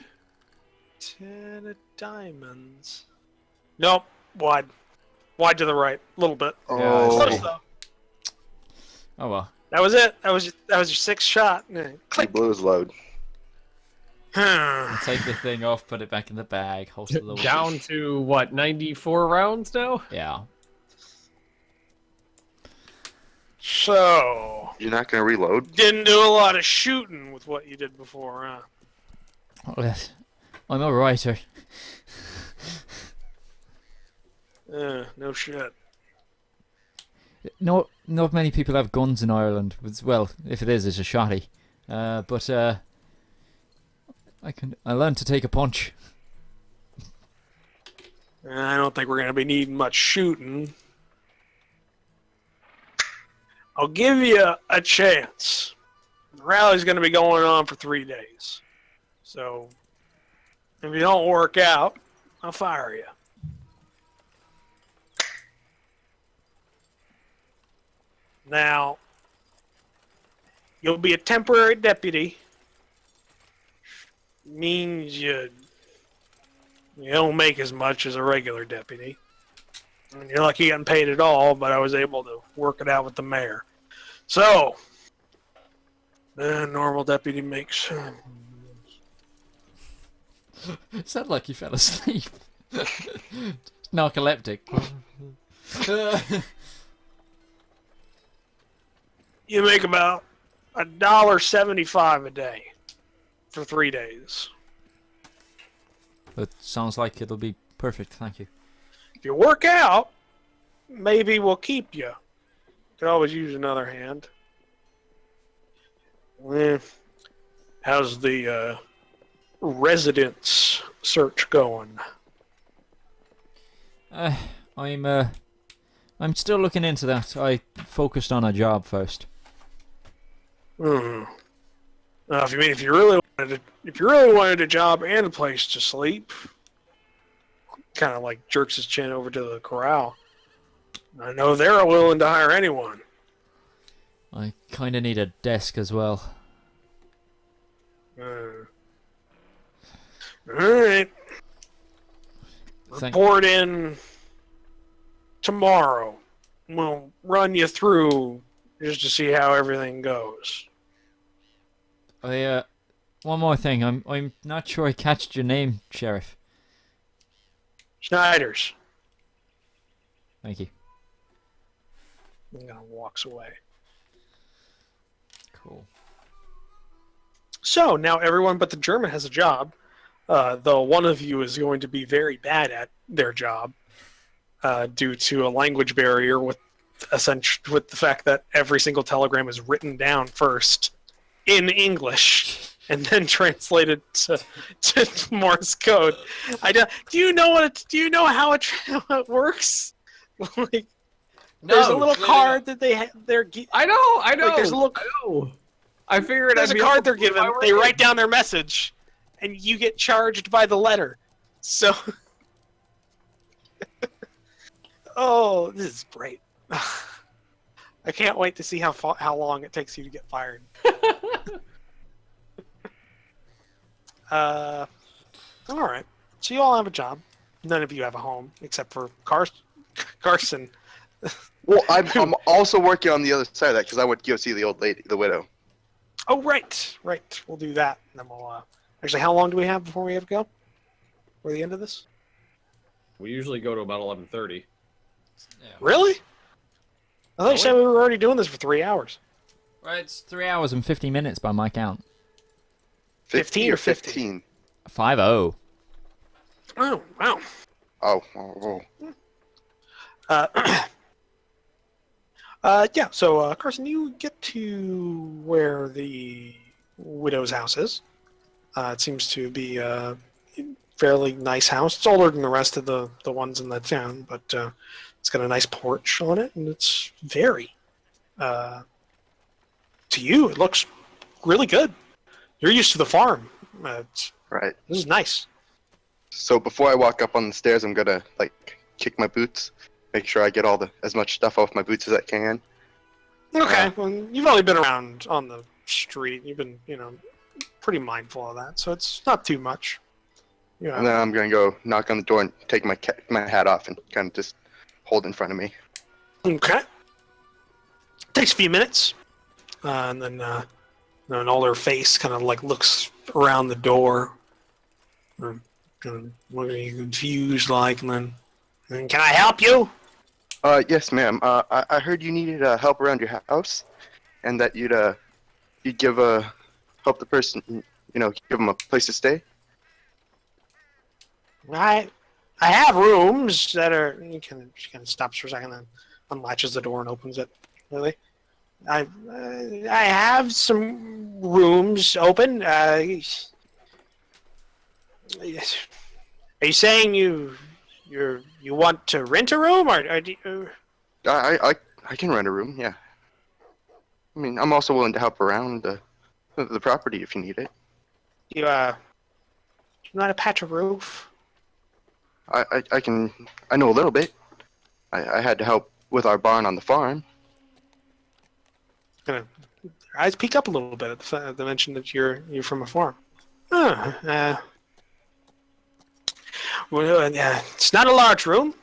10 of diamonds. Nope. Wide. Wide to the right. A little bit. Oh, Close though. Oh well. That was it. That was your sixth shot. he Click. blew his load. I'll take the thing off, put it back in the bag, holster the Down to what, 94 rounds now? Yeah. So, You're not gonna reload? didn't do a lot of shooting with what you did before, huh? Oh, yes. I'm a writer. No shit. Not many people have guns in Ireland. Well, if it is, it's a shotty. But I learned to take a punch. I don't think we're going to be needing much shooting. I'll give you a chance. The rally's going to be going on for 3 days. So, if you don't work out, I'll fire you. Now, you'll be a temporary deputy. Means you don't make as much as a regular deputy. And you're lucky getting paid at all, but I was able to work it out with the mayor. So, the normal deputy makes... It sounded like you fell asleep. Narcoleptic. You make about $1.75 a day for 3 days. That sounds like it'll be perfect, thank you. If you work out, maybe we'll keep you. Could always use another hand. How's the residence search going? I'm still looking into that. I focused on a job first. If you really wanted a job and a place to sleep, kind of like jerks his chin over to the corral. I know they're willing to hire anyone. I kind of need a desk as well. All right. Report in tomorrow. We'll run you through just to see how everything goes. One more thing. I'm not sure I catched your name, Sheriff. Snyder's. Thank you. And walks away. Cool. So now everyone but the German has a job, though one of you is going to be very bad at their job due to a language barrier with the fact that every single telegram is written down first in English and then translated to Morse code. Do you know how it works? Like, there's a little card that they're. I know. Like, there's a little. I know. I figured There's a card they're given. They write down their message, and you get charged by the letter. So, oh, this is great. I can't wait to see how long it takes you to get fired. All right. So you all have a job. None of you have a home except for Carson. Well, I'm also working on the other side of that because I would go see the old lady, the widow. Oh, right. We'll do that. And then we'll. Actually, how long do we have before we have to go? For the end of this? We usually go to about 11:30. Yeah. Really? I thought you said we were already doing this for 3 hours. Right, it's 3 hours and 50 minutes by my count. 15 or 15? 5-0. Oh, wow. Oh. Yeah, so, Carson, you get to where the widow's house is. It seems to be a fairly nice house. It's older than the rest of the ones in the town, but it's got a nice porch on it, and it's very... to you, it looks really good. You're used to the farm. Right. This is nice. So before I walk up on the stairs, I'm gonna kick my boots, make sure I get as much stuff off my boots as I can. Okay, well, you've only been around on the street. You've been, pretty mindful of that, so it's not too much. Yeah. And then I'm gonna go knock on the door and take my hat off and kind of just hold in front of me. Okay. Takes a few minutes, and then an older face kind of looks around the door, kind of looking confused, and then, can I help you? Yes, ma'am. I heard you needed help around your house, and that you'd give help the person, give them a place to stay. I have rooms that are. She kind of stops for a second, and unlatches the door and opens it. Really, I have some rooms open. Are you saying you want to rent a room, or do you... I can rent a room. Yeah. I mean, I'm also willing to help around the property if you need it. You know how to patch a roof? I know a little bit. I had to help with our barn on the farm. Her eyes peek up a little bit at the mention that you're from a farm. Well, it's not a large room,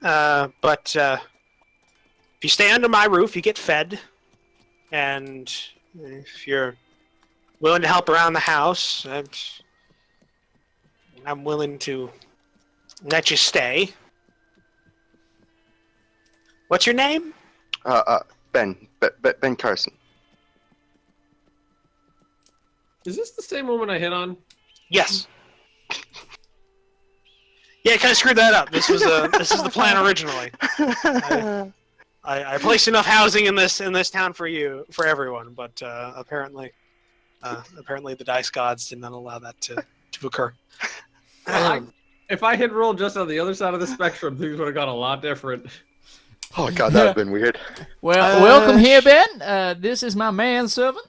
but if you stay under my roof, you get fed, and if you're willing to help around the house, I'm willing to let you stay. What's your name? Ben Carson. Is this the same woman I hit on? Yes. Yeah, I kind of screwed that up. This is the plan originally. I placed enough housing in this town for everyone, but apparently the dice gods did not allow that to occur. If I had rolled just on the other side of the spectrum, things would have gone a lot different. Oh god, that would have been weird. Well, welcome here, Ben. This is my manservant.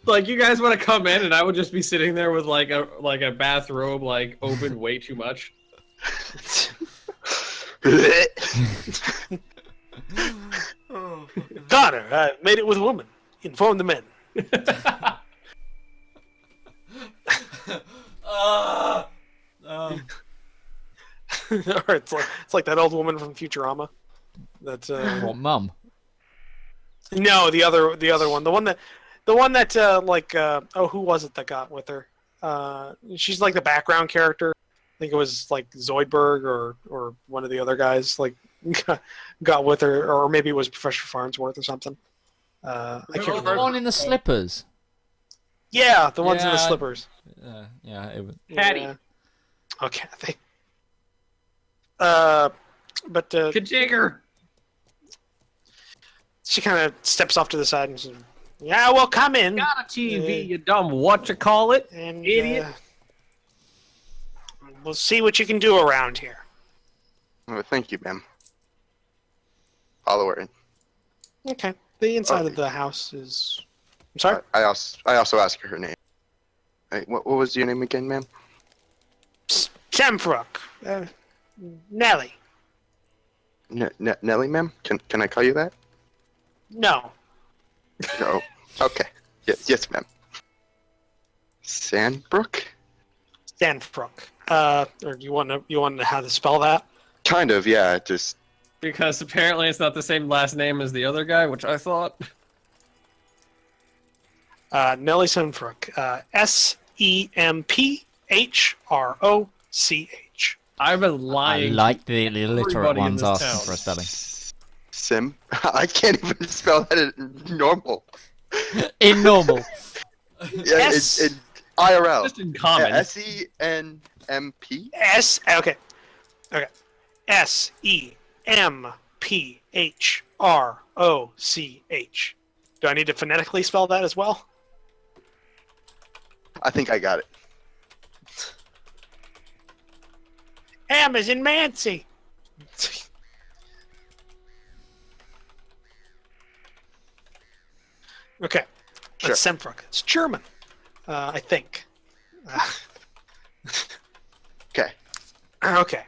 You guys want to come in, and I would just be sitting there with a bathrobe open way too much. Got her. I made it with a woman. Inform the men. It's like that old woman from Futurama. That's What, Mum? No, the other one. The one that who was it that got with her? She's like the background character. I think it was Zoidberg or one of the other guys got with her, or maybe it was Professor Farnsworth or something. I Oh, can't the remember. one in the slippers. Yeah, the ones in the Yeah, slippers. Yeah, it was. Patty. Yeah. Okay. But Kajigger. she kind of steps off to the side and says, "Yeah, well, come in." Got a TV, you dumb whatchamacallit. And Idiot. we'll see what you can do around here. Oh, thank you, ma'am. Follow her in. Okay. The inside of the house is. I'm sorry. I also asked her name. Hey, what was your name again, ma'am? Temfrook. Nelly. Nelly, ma'am? Can I call you that? No. No. Okay. Yes, ma'am. Sandbrook? Stanfrook. Or you want to know how to spell that? Kind of, yeah. Just Because apparently it's not the same last name as the other guy, which I thought. Nelly Stanfrook. SEMPHROCH. I've been I lying. like the illiterate everybody in ones this asking town. for a spelling. Sim. I can't even spell that in normal. In normal. Yeah, Yes. in IRL. Just in common. SENMP? Okay. SEMPHROCH. Do I need to phonetically spell that as well? I think I got it. M as in Mancy. Okay. Sure. That's Semfrook. It's German. I think. Okay. Okay.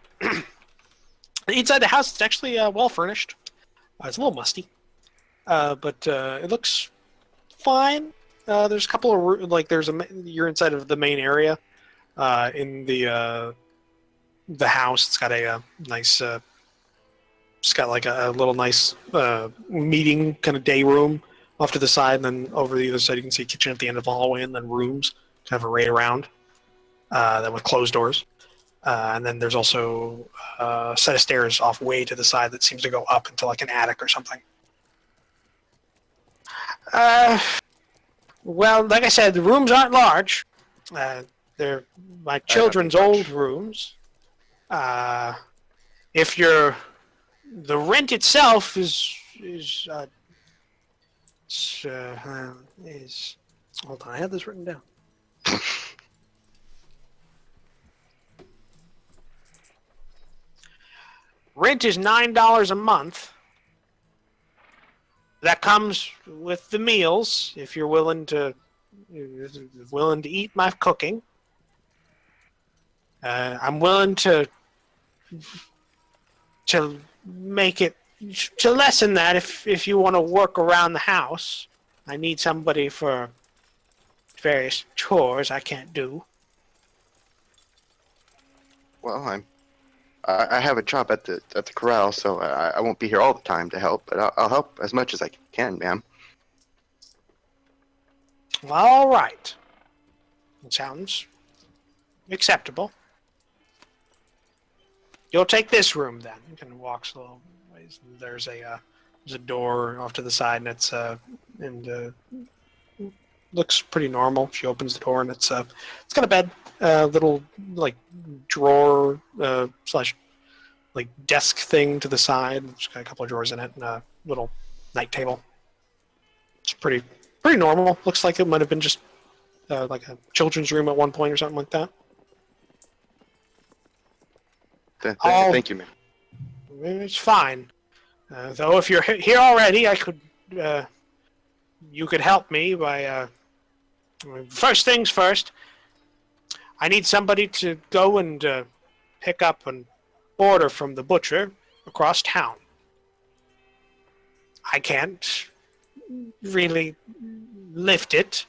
Inside the house, it's actually well furnished. It's a little musty, but it looks fine. There's a couple of you're inside of the main area. In the house, it's got a nice. It's got like a little nice meeting kind of day room off to the side, and then over the other side you can see a kitchen at the end of the hallway, and then rooms kind of arrayed around that with closed doors. And then there's also a set of stairs off way to the side that seems to go up into like an attic or something. Well, like I said, the rooms aren't large. They're my children's old rooms. If you're the rent itself is hold on, I have this written down. Rent is $9 a month. That comes with the meals if you're willing to eat my cooking. I'm willing to make it to lessen that if you want to work around the house. I need somebody for various chores I can't do. Well, I have a job at the corral, so I won't be here all the time to help, but I'll help as much as I can, ma'am. All right. It sounds acceptable. You'll take this room then. You can walk a little ways. There's a door off to the side, and it's looks pretty normal. She opens the door, and it's got a bed, little like drawer slash like desk thing to the side. It's got a couple of drawers in it, and a little night table. It's pretty normal. Looks like it might have been just like a children's room at one point or something like that. Thank you, ma'am. It's fine. Though if you're here already, I could. You could help me by. First things first. I need somebody to go and pick up an order from the butcher across town. I can't really lift it,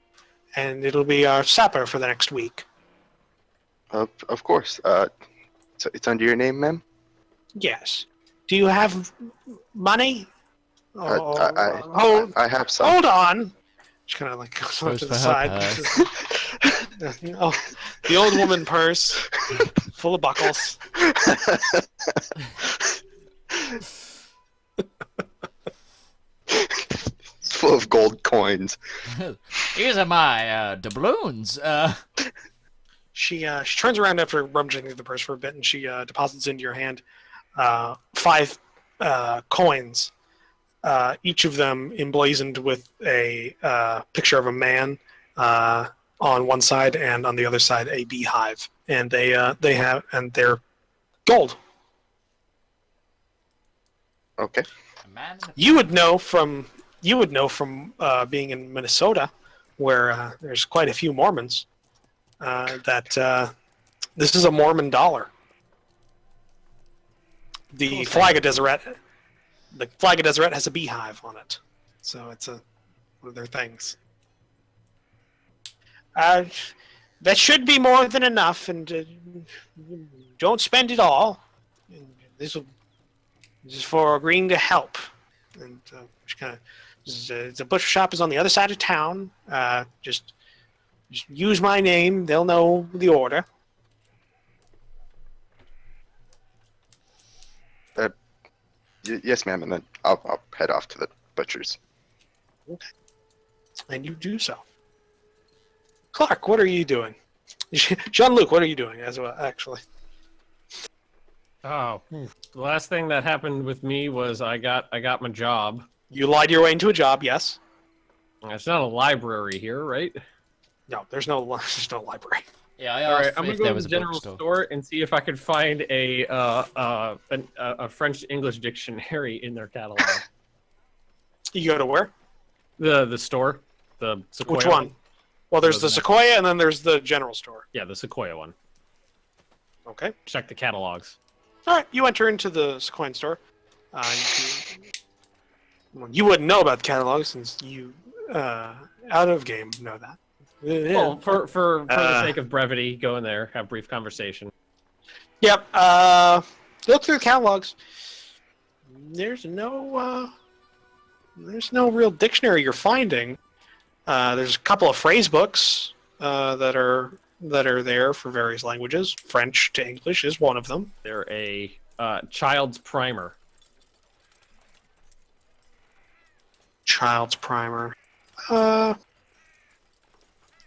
and it'll be our supper for the next week. Of course. So it's under your name, ma'am? Yes. Do you have money? I have some. Hold on. Just kind of like goes off Goes to for the her side. Oh, the old woman purse full of buckles. full of gold coins. These are my doubloons. She turns around after rummaging through the purse for a bit, and she deposits into your hand 5 coins, each of them emblazoned with a picture of a man on one side, and on the other side a beehive, and they're gold. Okay. You would know from being in Minnesota, where there's quite a few Mormons, that this is a Mormon dollar. The flag of Deseret has a beehive on it, so it's one of their things. That should be more than enough, and don't spend it all. This is for agreeing to help. And the butcher shop is on the other side of town. Just use my name; they'll know the order. Yes, ma'am, and then I'll head off to the butcher's. Okay, and you do so. Clark, what are you doing? Jean-Luc, what are you doing as well, actually? Oh, the last thing that happened with me was I got my job. You lied your way into a job, yes? It's not a library here, right? No, there's no library. Yeah, I All asked right, I'm gonna if go there to was the a general bookstore. store and see if I could find a French English dictionary in their catalog. You go to where? The store, the Sequoia. Which one? Well, there's the next- Sequoia, and then there's the general store. Yeah, the Sequoia one. Okay. Check the catalogs. All right, you enter into the Sequoia store. You wouldn't know about the catalog since you, out of game, know that. Well, for the sake of brevity, go in there, have a brief conversation. Yep. Look through the catalogs. There's no real dictionary you're finding. There's a couple of phrase books that are there for various languages. French to English is one of them. They're a child's primer. Child's primer.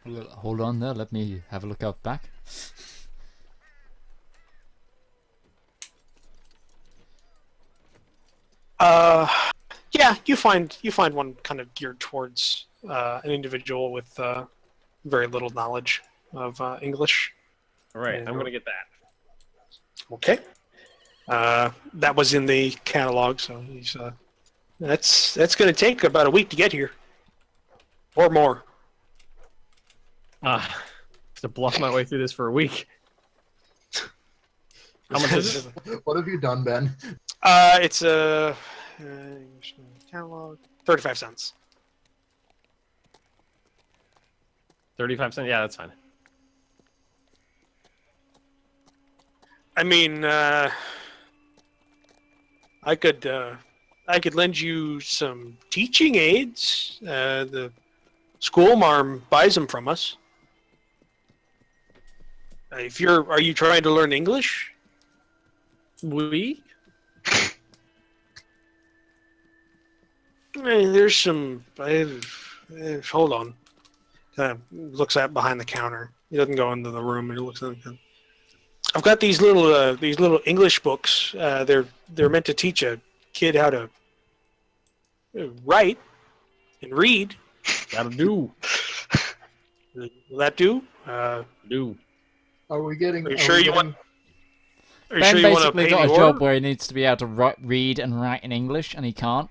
Hold on there, let me have a look out back. Yeah, you find one kind of geared towards an individual with very little knowledge of English. All right, I'm gonna get that. Okay. That was in the catalog, so he's that's going to take about a week to get here, or more. To bluff my way through this for a week. How much is it? What have you done, Ben? It's a catalog, 35 cents. 35 cents? Yeah, that's fine. I mean, I could lend you some teaching aids. The school marm buys them from us. Are you trying to learn English? We? There's some. Hold on. Looks at behind the counter. He doesn't go into the room. He looks at the counter. I've got these little English books. They're meant to teach a kid how to write and read. That'll do. Will that do? Do. Are we getting? Are you sure you want? Are you Ben sure you want to basically pay got the a job order? where he needs to be able to read and write in English, and he can't.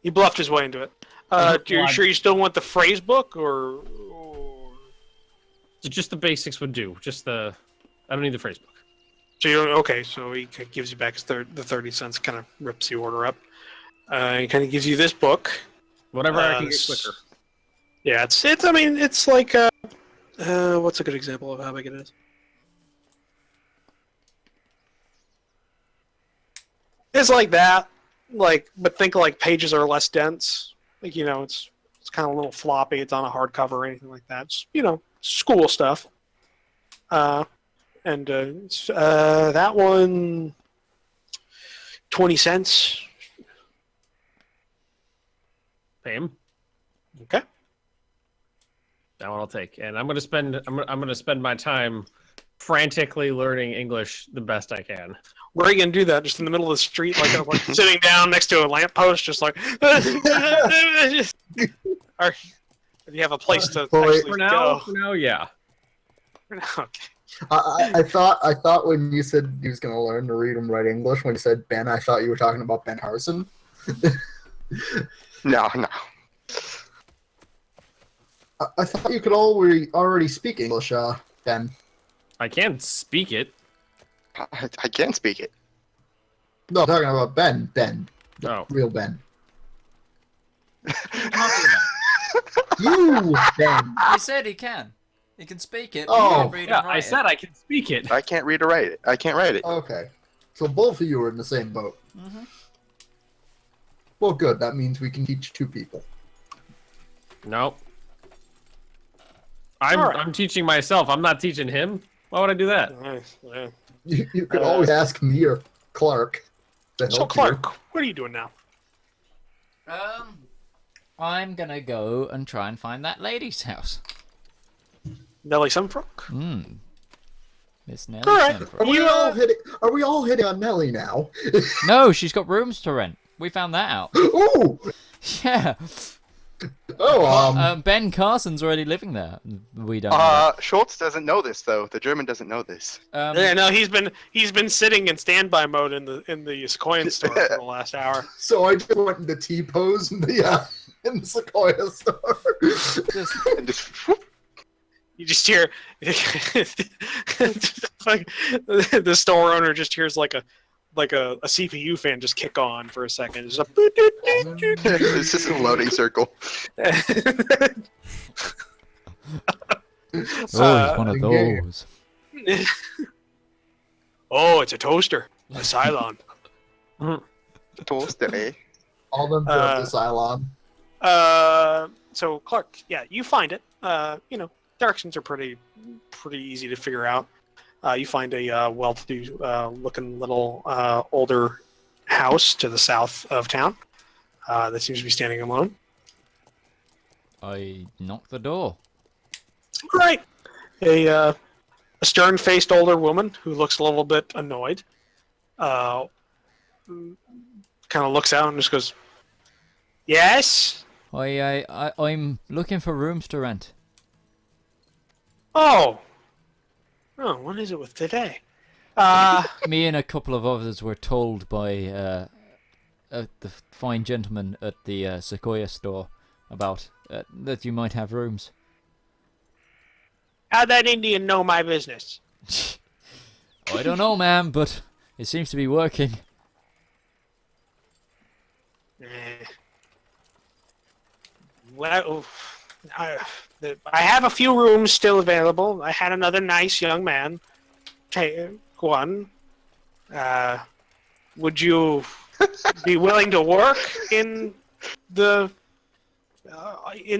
He bluffed his way into it. Are you sure you still want the phrase book or... So just the basics would do. I don't need the phrase book. So you okay? So he gives you back the 30 cents. Kind of rips the order up. He kind of gives you this book. Whatever I can get quicker. Yeah, it's. I mean, it's like. What's a good example of how big it is? It's like that, but think like pages are less dense. Like it's kind of a little floppy. It's on a hardcover or anything like that. It's, school stuff. And that one, 20 cents. Pay him. Okay. That one I'll take, and I'm gonna spend my time frantically learning English the best I can. Where are you gonna do that? Just in the middle of the street, like sitting down next to a lamppost, just like. Or do you have a place to actually For go? now, yeah. Okay. I thought when you said he was going to learn to read and write English, when you said Ben, I thought you were talking about Ben Harrison. No. I thought you could already speak English, Ben. I can speak it. I can speak it. No, I'm talking about Ben. Oh. Real Ben. Talking about. You, Ben. He said he can. He can speak it. Oh. He can read Yeah, and write I said it. I can speak it. I can't read or write it. I can't write it. Okay. So both of you are in the same boat. Mhm. Well, good. That means we can teach two people. No. All right. I'm teaching myself. I'm not teaching him. Why would I do that? Yeah. You could always ask me or Clark to help So, you. Clark, what are you doing now? I'm gonna go and try and find that lady's house. Nelly Sunfrock? Miss Nelly. Correct. Sunford. Are we all hitting on Nelly now? No, she's got rooms to rent. We found that out. Oh, Yeah. Ben Carson's already living there. We don't. Know Schultz doesn't know this though. The German doesn't know this. that. Yeah, no, he's been sitting in standby mode in the Sequoian store for the last hour. so I just went into T-pose in the Sequoia store. And just You just hear like the store owner just hears like a CPU fan just kick on for a second. It's just it's just a loading circle. He's one of yeah. those. Oh, it's a toaster, a Cylon. Toaster, eh? All them built to Cylon. So Clark, yeah, you find it. Directions are pretty easy to figure out. You find a well-to-do looking little older house to the south of town that seems to be standing alone. I knocked the door. Right. A stern-faced older woman who looks a little bit annoyed. Kind of looks out and just goes, "Yes? I'm looking for rooms to rent. Oh, what is it with today?" Me and a couple of others were told by the fine gentleman at the Sequoia store about that you might have rooms. How'd that Indian know my business? I don't know, ma'am, but it seems to be working. Well, I have a few rooms still available. I had another nice young man take one. Would you be willing to work in the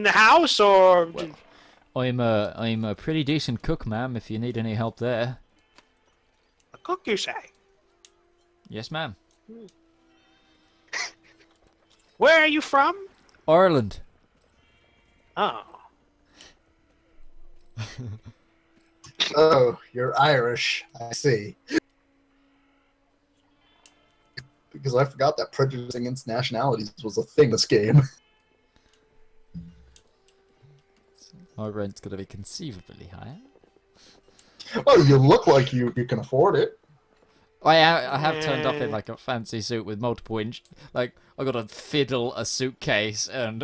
house, or? I'm a pretty decent cook, ma'am. If you need any help there. A cook, you say? Yes, ma'am. Where are you from? Ireland. Oh. Oh, you're Irish. I see. Because I forgot that prejudice against nationalities was a thing in this game. My rent's gonna be conceivably higher. Well, you look like you can afford it. I have turned up in like a fancy suit with multiple like I got a fiddle, a suitcase, and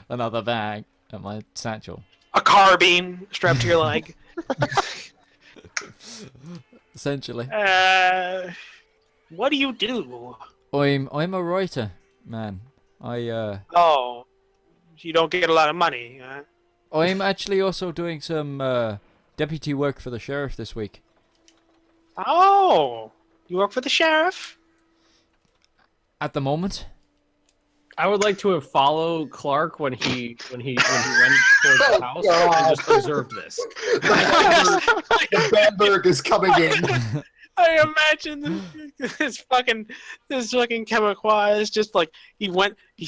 another bag at my satchel. A carbine strapped to your leg. Essentially. What do you do? I'm a writer, man. Oh, you don't get a lot of money. I'm actually also doing some deputy work for the sheriff this week. Oh, you work for the sheriff? At the moment. I would like to have followed Clark when he went towards the house and just observed this. The Bamberg is coming in. I imagine this fucking Chemiquois is just like he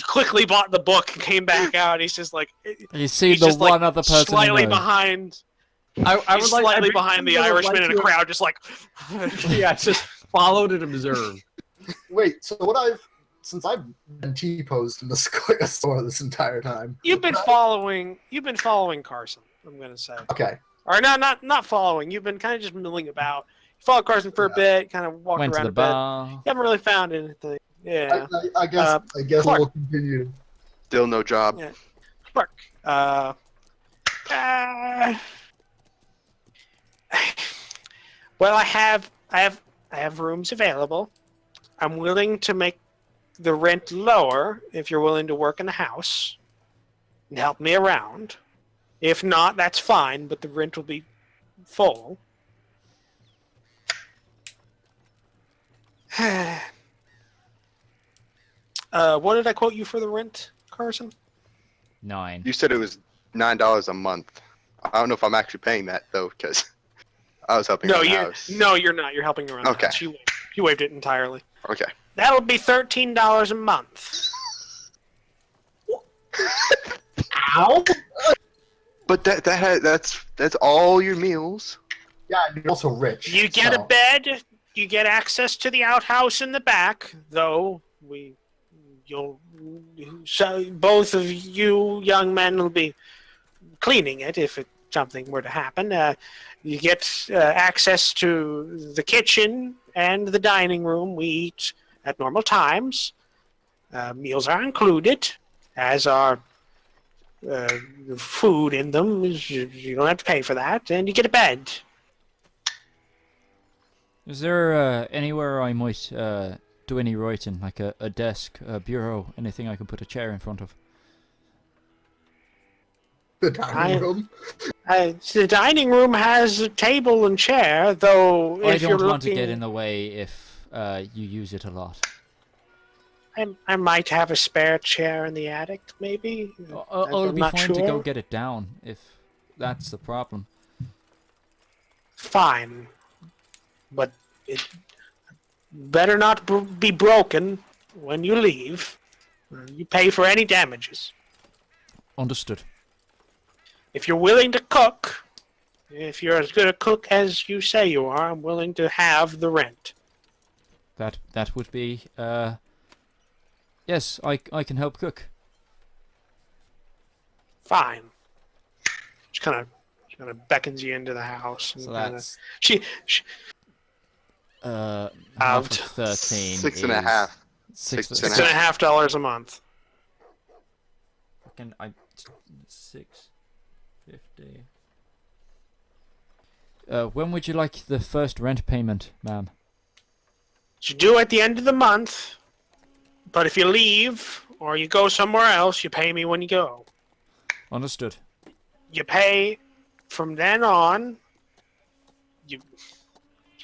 quickly bought the book and came back out. He's just like You see he's the just, one like, other person slightly you know. behind. I He's would like slightly I behind the would Irishman like in a to- crowd, just like. Yeah, just followed and observed. Wait, so since I've been T-posed in the store this entire time. You've been following Carson. I'm gonna say, Okay. or not following. You've been kind of just milling about. You followed Carson for a bit, kind of walked Went to around the a bit. bar. You haven't really found anything. Yeah, I guess Clark. we'll continue. Still no job. Yeah. Clark. Well, I have rooms available. I'm willing to make the rent lower if you're willing to work in the house and help me around. If not, that's fine, but the rent will be full. What did I quote you for the rent, Carson? 9. You said it was $9 a month. I don't know if I'm actually paying that though, because I was helping around the house. No, you're not. You're helping around Okay. the house. You waived it entirely. Okay. That'll be $13 a month. Ow! But that's all your meals. Yeah, and you're also rich. You get so. a bed. You get access to the outhouse in the back, though. So both of you young men will be cleaning it if something were to happen. You get access to the kitchen and the dining room. We eat at normal times. Meals are included, as are food in them. You don't have to pay for that, and you get a bed. Is there anywhere I might do any writing, like a desk, a bureau, anything I can put a chair in front of? The dining room. The dining room has a table and chair, though. I If you're don't want to looking, get in the way if you use it a lot. I might have a spare chair in the attic, maybe. I'll I'm be not fine to go sure. get it down if that's the problem. Fine, but it better not be broken when you leave. You pay for any damages. Understood. If you're willing to cook, if you're as good a cook as you say you are, I'm willing to have the rent. That would be yes, I can help cook. Fine. She kind of beckons you into the house. And So kinda- that's she half Out. of 13 Six and a half. Six Six $6.50 $6.50 a month. Fucking 650. When would you like the first rent payment, ma'am? You do at the end of the month, but if you leave or you go somewhere else, you pay me when you go. Understood. You pay from then on. You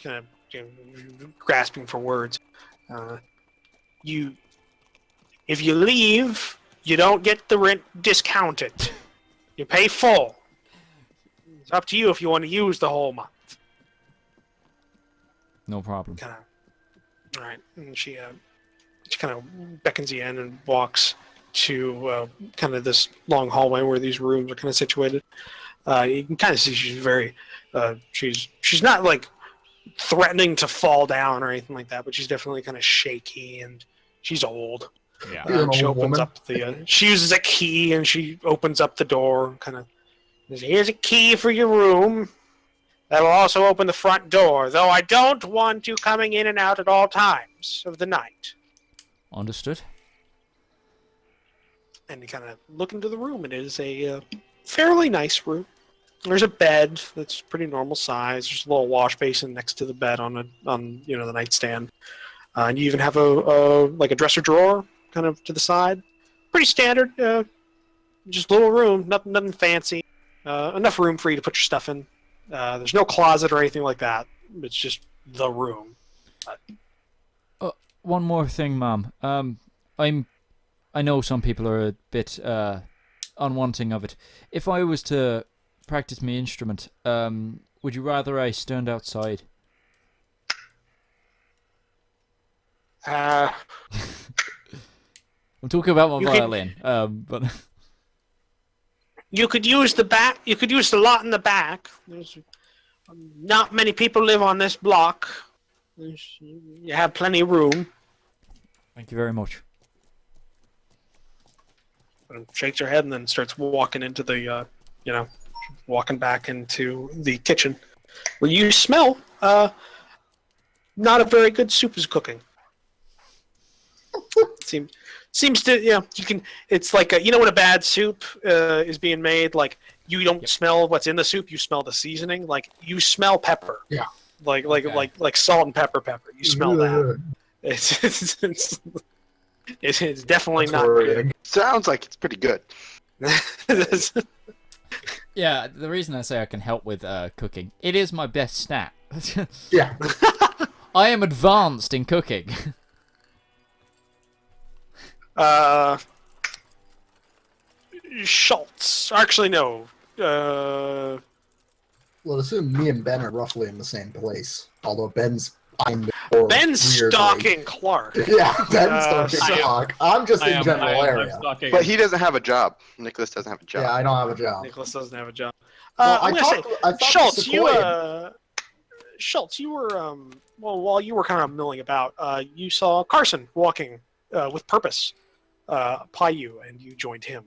kind of grasping for words. If you leave, you don't get the rent discounted. You pay full. It's up to you if you want to use the whole month. No problem. Kind of. All right, and she kind of beckons you in and walks to kind of this long hallway where these rooms are kind of situated. You can kind of see she's very, she's not like threatening to fall down or anything like that, but she's definitely kind of shaky and she's old. Yeah. You're an She old opens woman. up she uses a key and she opens up the door, kind of. Here's a key for your room. That'll also open the front door, though I don't want you coming in and out at all times of the night. Understood. And you kind of look into the room. It is a fairly nice room. There's a bed that's pretty normal size. There's a little wash basin next to the bed on the nightstand. And you even have a dresser drawer kind of to the side. Pretty standard, just a little room, nothing fancy. Enough room for you to put your stuff in. There's no closet or anything like that. It's just the room. One more thing, ma'am. I know some people are a bit unwanting of it. If I was to practice my instrument, would you rather I stand outside? Uh, I'm talking about my You can- violin. But you could use the back. You could use the lot in the back. There's not many people live on this block. You have plenty of room. thank you very much. And shakes her head and then starts walking into the, walking back into the kitchen, where you smell not a very good soup is cooking. Seems to, you can. It's like when a bad soup is being made, like you don't smell what's in the soup, you smell the seasoning. Like you smell pepper. Yeah. Like salt and pepper. You smell that. It's definitely That's not worrying. Sounds like it's pretty good. good. Yeah, the reason I say I can help with cooking, it is my best stat. Yeah. I am advanced in cooking. Schultz. Actually, no. Well, assume me and Ben are roughly in the same place. Although Ben's behind more Ben's weirdly. stalking Clark. Yeah, Ben's stalking so- Clark. I'm just in general I'm area. stalking But him. he doesn't have a job. Nicholas doesn't have a job. Yeah, I don't have a job. Nicholas doesn't have a job. Well, I'm gonna say, I thought Schultz, the Schultz, you were while you were kind of milling about, you saw Carson walking with purpose by you, and you joined him,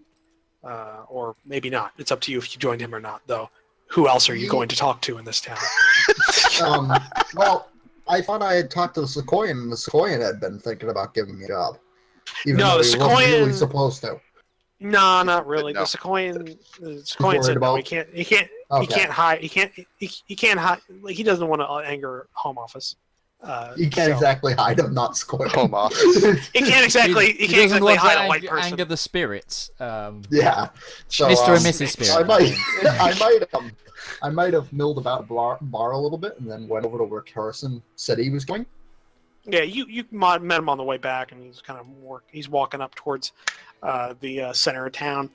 or maybe not. It's up to you if you joined him or not, though. Who else are you going to talk to in this town? Well, I thought I had talked to the Sequoian, and the Sequoian had been thinking about giving me a job. Even No, though the he wasn't really Sequoian- supposed to. No, not really. No. The Sequoian worried said no. about- He can't. He Okay. can't hide. He can't hide. Like he doesn't want to anger Home Office. You can't so- exactly hide him, not Sequoian. Home office. He can't exactly. He can't doesn't exactly want to hide a white person. anger the spirits. Yeah. So, Mr. and Mrs. Spirit. I might have milled about bar a little bit and then went over to where Carson said he was going. Yeah, you met him on the way back, and he's kind of he's walking up towards the center of town.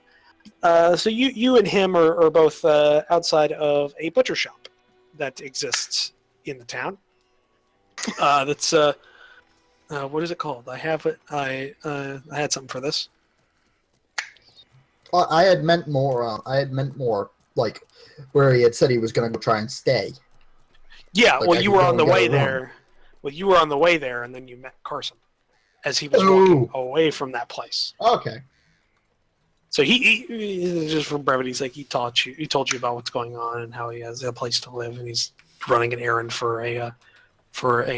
So you and him are both outside of a butcher shop that exists in the town. That's what is it called? I have it. I had something for this. I had meant more like where he had said he was going to go try and stay. Yeah, Like, well, I you could were go on and the get way a room. there. Well, you were on the way there, and then you met Carson as he was Oh. walking away from that place. Okay. So he just for brevity's sake, he told you about what's going on and how he has a place to live, and he's running an errand for a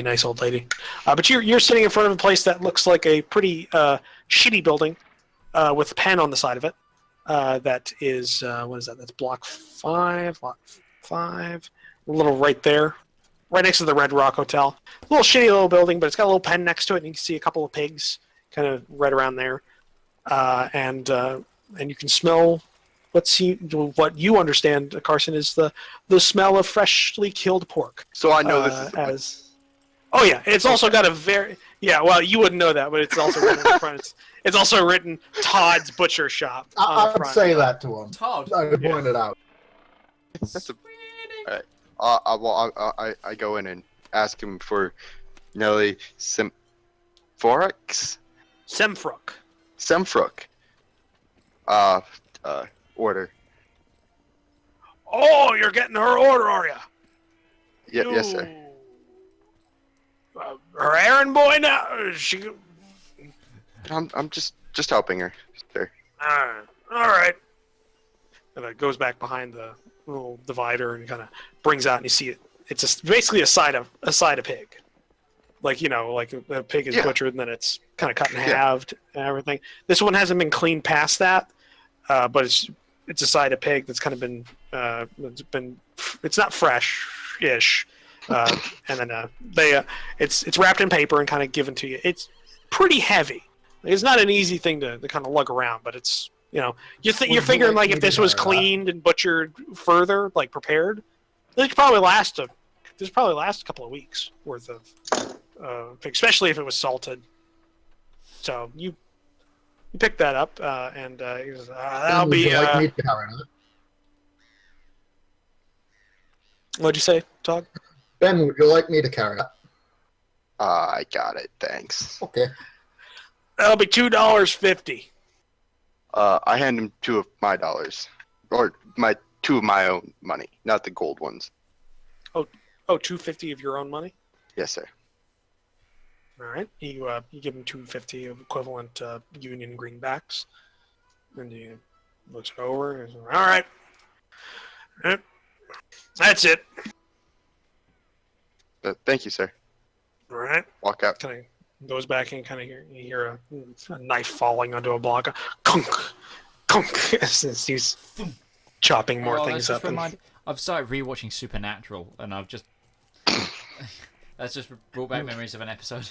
nice old lady. But you're sitting in front of a place that looks like a pretty shitty building with a pen on the side of it. That is what is that? That's block 5. A little right there, right next to the Red Rock Hotel. A little shitty little building, but it's got a little pen next to it, and you can see a couple of pigs kind of right around there. And you can smell what you understand, Carson, is the smell of freshly killed pork. So I know this is Oh yeah, it's also got a very Well, you wouldn't know that, but it's also written in the front. It's also written Todd's Butcher Shop. I would say that to him. Todd. I would point it out. That's a, I go in and ask him for Nelly Semfrook. Order. Oh, you're getting her order, are you? Yes, sir. Her errand boy now. She. I'm just helping her, sir. All right. And it goes back behind the little divider and kind of brings out, and you see it. It's basically a side of pig. Like like a pig is butchered and then it's kind of cut in halved and everything. This one hasn't been cleaned past that, but it's a side of pig that's kind of been it's not fresh-ish, and then it's wrapped in paper and kind of given to you. It's pretty heavy. It's not an easy thing to kind of lug around, but it's you're figuring like if this was cleaned and butchered further, like prepared, this could probably last a couple of weeks worth of pig, especially if it was salted. So you pick that up, and he goes, that'll be. Would you like me to carry it? What'd you say, Todd? Ben, would you like me to carry it? I got it. Thanks. Okay. That'll be $2.50. I hand him two of my dollars, or two of my own money, not the gold ones. Oh, $2.50 of your own money. Yes, sir. All right. You give him $2.50 of equivalent Union greenbacks, and he looks it over. And says, all right. That's it. Thank you, sir. All right. Walk out. Kind of goes back and kind of you hear a knife falling onto a block. Kunk, kunk, as he's chopping more things up. I've started rewatching Supernatural, and I've just that's just brought back memories of an episode.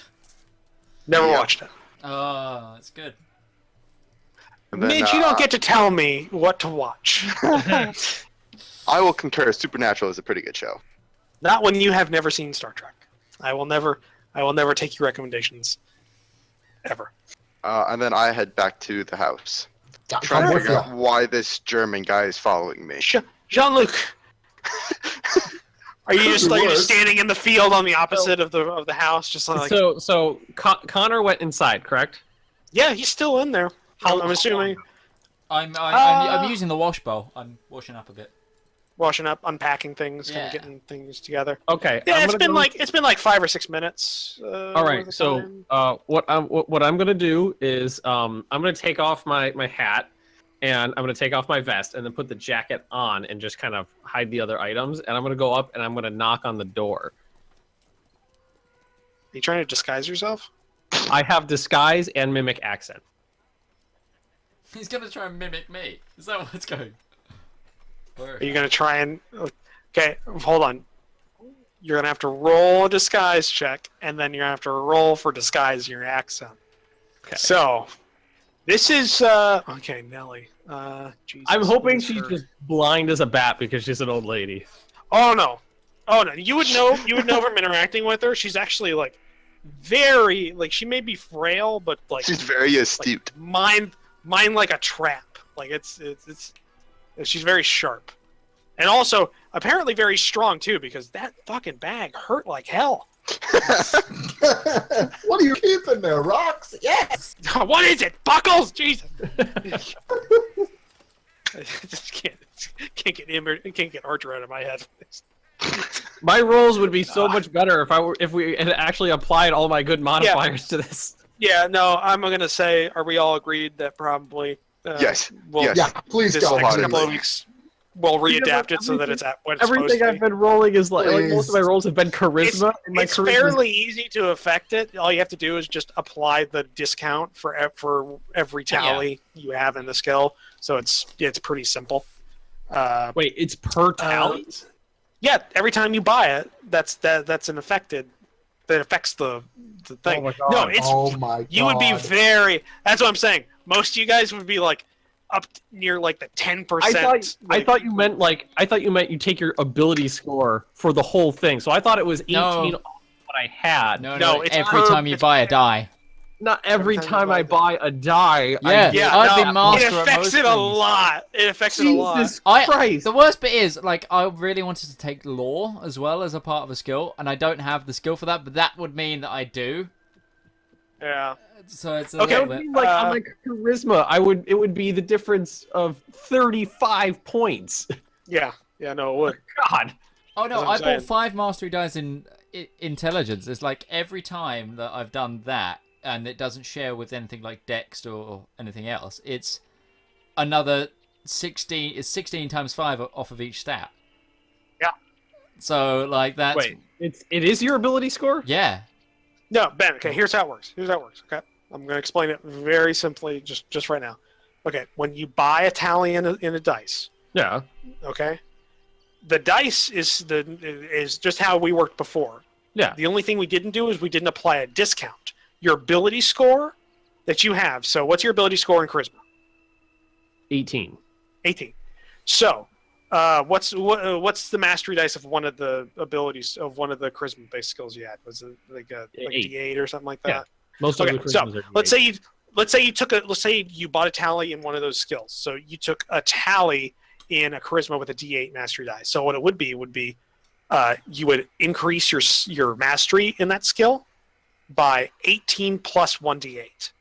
Never watched it. Oh, it's good. And then, Midge, you don't get to tell me what to watch. I will concur. Supernatural is a pretty good show. Not when you have never seen Star Trek. I will never take your recommendations. Ever. And then I head back to the house, I'm trying to with figure ya. out why this German guy is following me. Jean-Luc, are you just Words. standing in the field on the opposite of the house, just like? So Connor went inside, correct? Yeah, he's still in there. I'm assuming I'm using the wash bowl. I'm washing up a bit. washing up, unpacking things, kind Yeah. of getting things together. Okay. Yeah, I'm it's gonna been like 5 or 6 minutes. All right. So what I'm gonna do is I'm gonna take off my hat, and I'm gonna take off my vest, and then put the jacket on, and just kind of hide the other items. And I'm gonna go up, and I'm gonna knock on the door. Are you trying to disguise yourself? I have disguise and mimic accent. He's gonna try and mimic me. Is that what's going? Are you gonna try and? Okay, hold on. You're gonna have to roll a disguise check, and then you're gonna have to roll for disguise your accent. Okay. So, this is okay, Nelly. Jesus, I'm hoping what is she's her- just blind as a bat because she's an old lady. Oh no, oh no! You would know. You would know from interacting with her. She's actually like very like she may be frail, but like She's very astute. mind like a trap. Like it's she's very sharp, and also apparently very strong too because that fucking bag hurt like hell. What are you keeping there? Rocks? Yes. What is it? Buckles? Jesus. I just can't get Archer out of my head. My rolls would be so much better if we had actually applied all my good modifiers to this. Yeah, no, I'm gonna say, are we all agreed that probably? Yes, We'll, yes. Yeah, please This go. next hard. couple of weeks, we'll readapt it so that it's at what it's supposed Everything to I've be. been rolling is like most of my rolls have been charisma. and my It's charisma fairly easy to affect it. All you have to do is just apply the discount for every tally you have in the skill. So it's pretty simple. Wait, it's per tally? Yeah, every time you buy it, that's an affected. That affects the thing. Oh my God. No, it's Oh my god. you would be very. That's what I'm saying. Most of you guys would be like up near like the 10%. I thought you meant you take your ability score for the whole thing. So I thought it was 18 No. off what I had. No, it's every per- time you it's buy a per- die. Not every Every time time you I buy a die. Yeah, Yeah, I've no, been master it at affects most it a things. lot. It affects it a lot. Jesus Christ. The worst bit is, like, I really wanted to take lore as well as a part of a skill, and I don't have the skill for that, but that would mean that I do. Yeah. So it's a Okay, little That would bit. mean, like on my charisma, it would be the difference of 35 points. Yeah. Yeah. No, it would. God. Oh no, That's what I I'm bought saying. 5 mastery dice in intelligence. It's like every time that I've done that, and it doesn't share with anything like Dex or anything else, it's another 16. It's 16 times 5 off of each stat. Yeah. So like that's Wait, it is your ability score? yeah. No, Ben. Okay. Here's how it works. Okay. I'm going to explain it very simply, just right now. Okay. When you buy a tally in a dice, Yeah. okay, the dice is just how we worked before. Yeah. The only thing we didn't do is we didn't apply a discount. Your ability score that you have. So what's your ability score in charisma? 18. 18. So, what's the mastery dice of one of the abilities of one of the charisma based skills you had? Was it like a Eight. D8 or something like Yeah. that? Most of Okay, the so charismas are let's D8. say you bought a tally in one of those skills. So you took a tally in a charisma with a D8 mastery die. So what it would be you would increase your mastery in that skill, by 18 plus 1d8.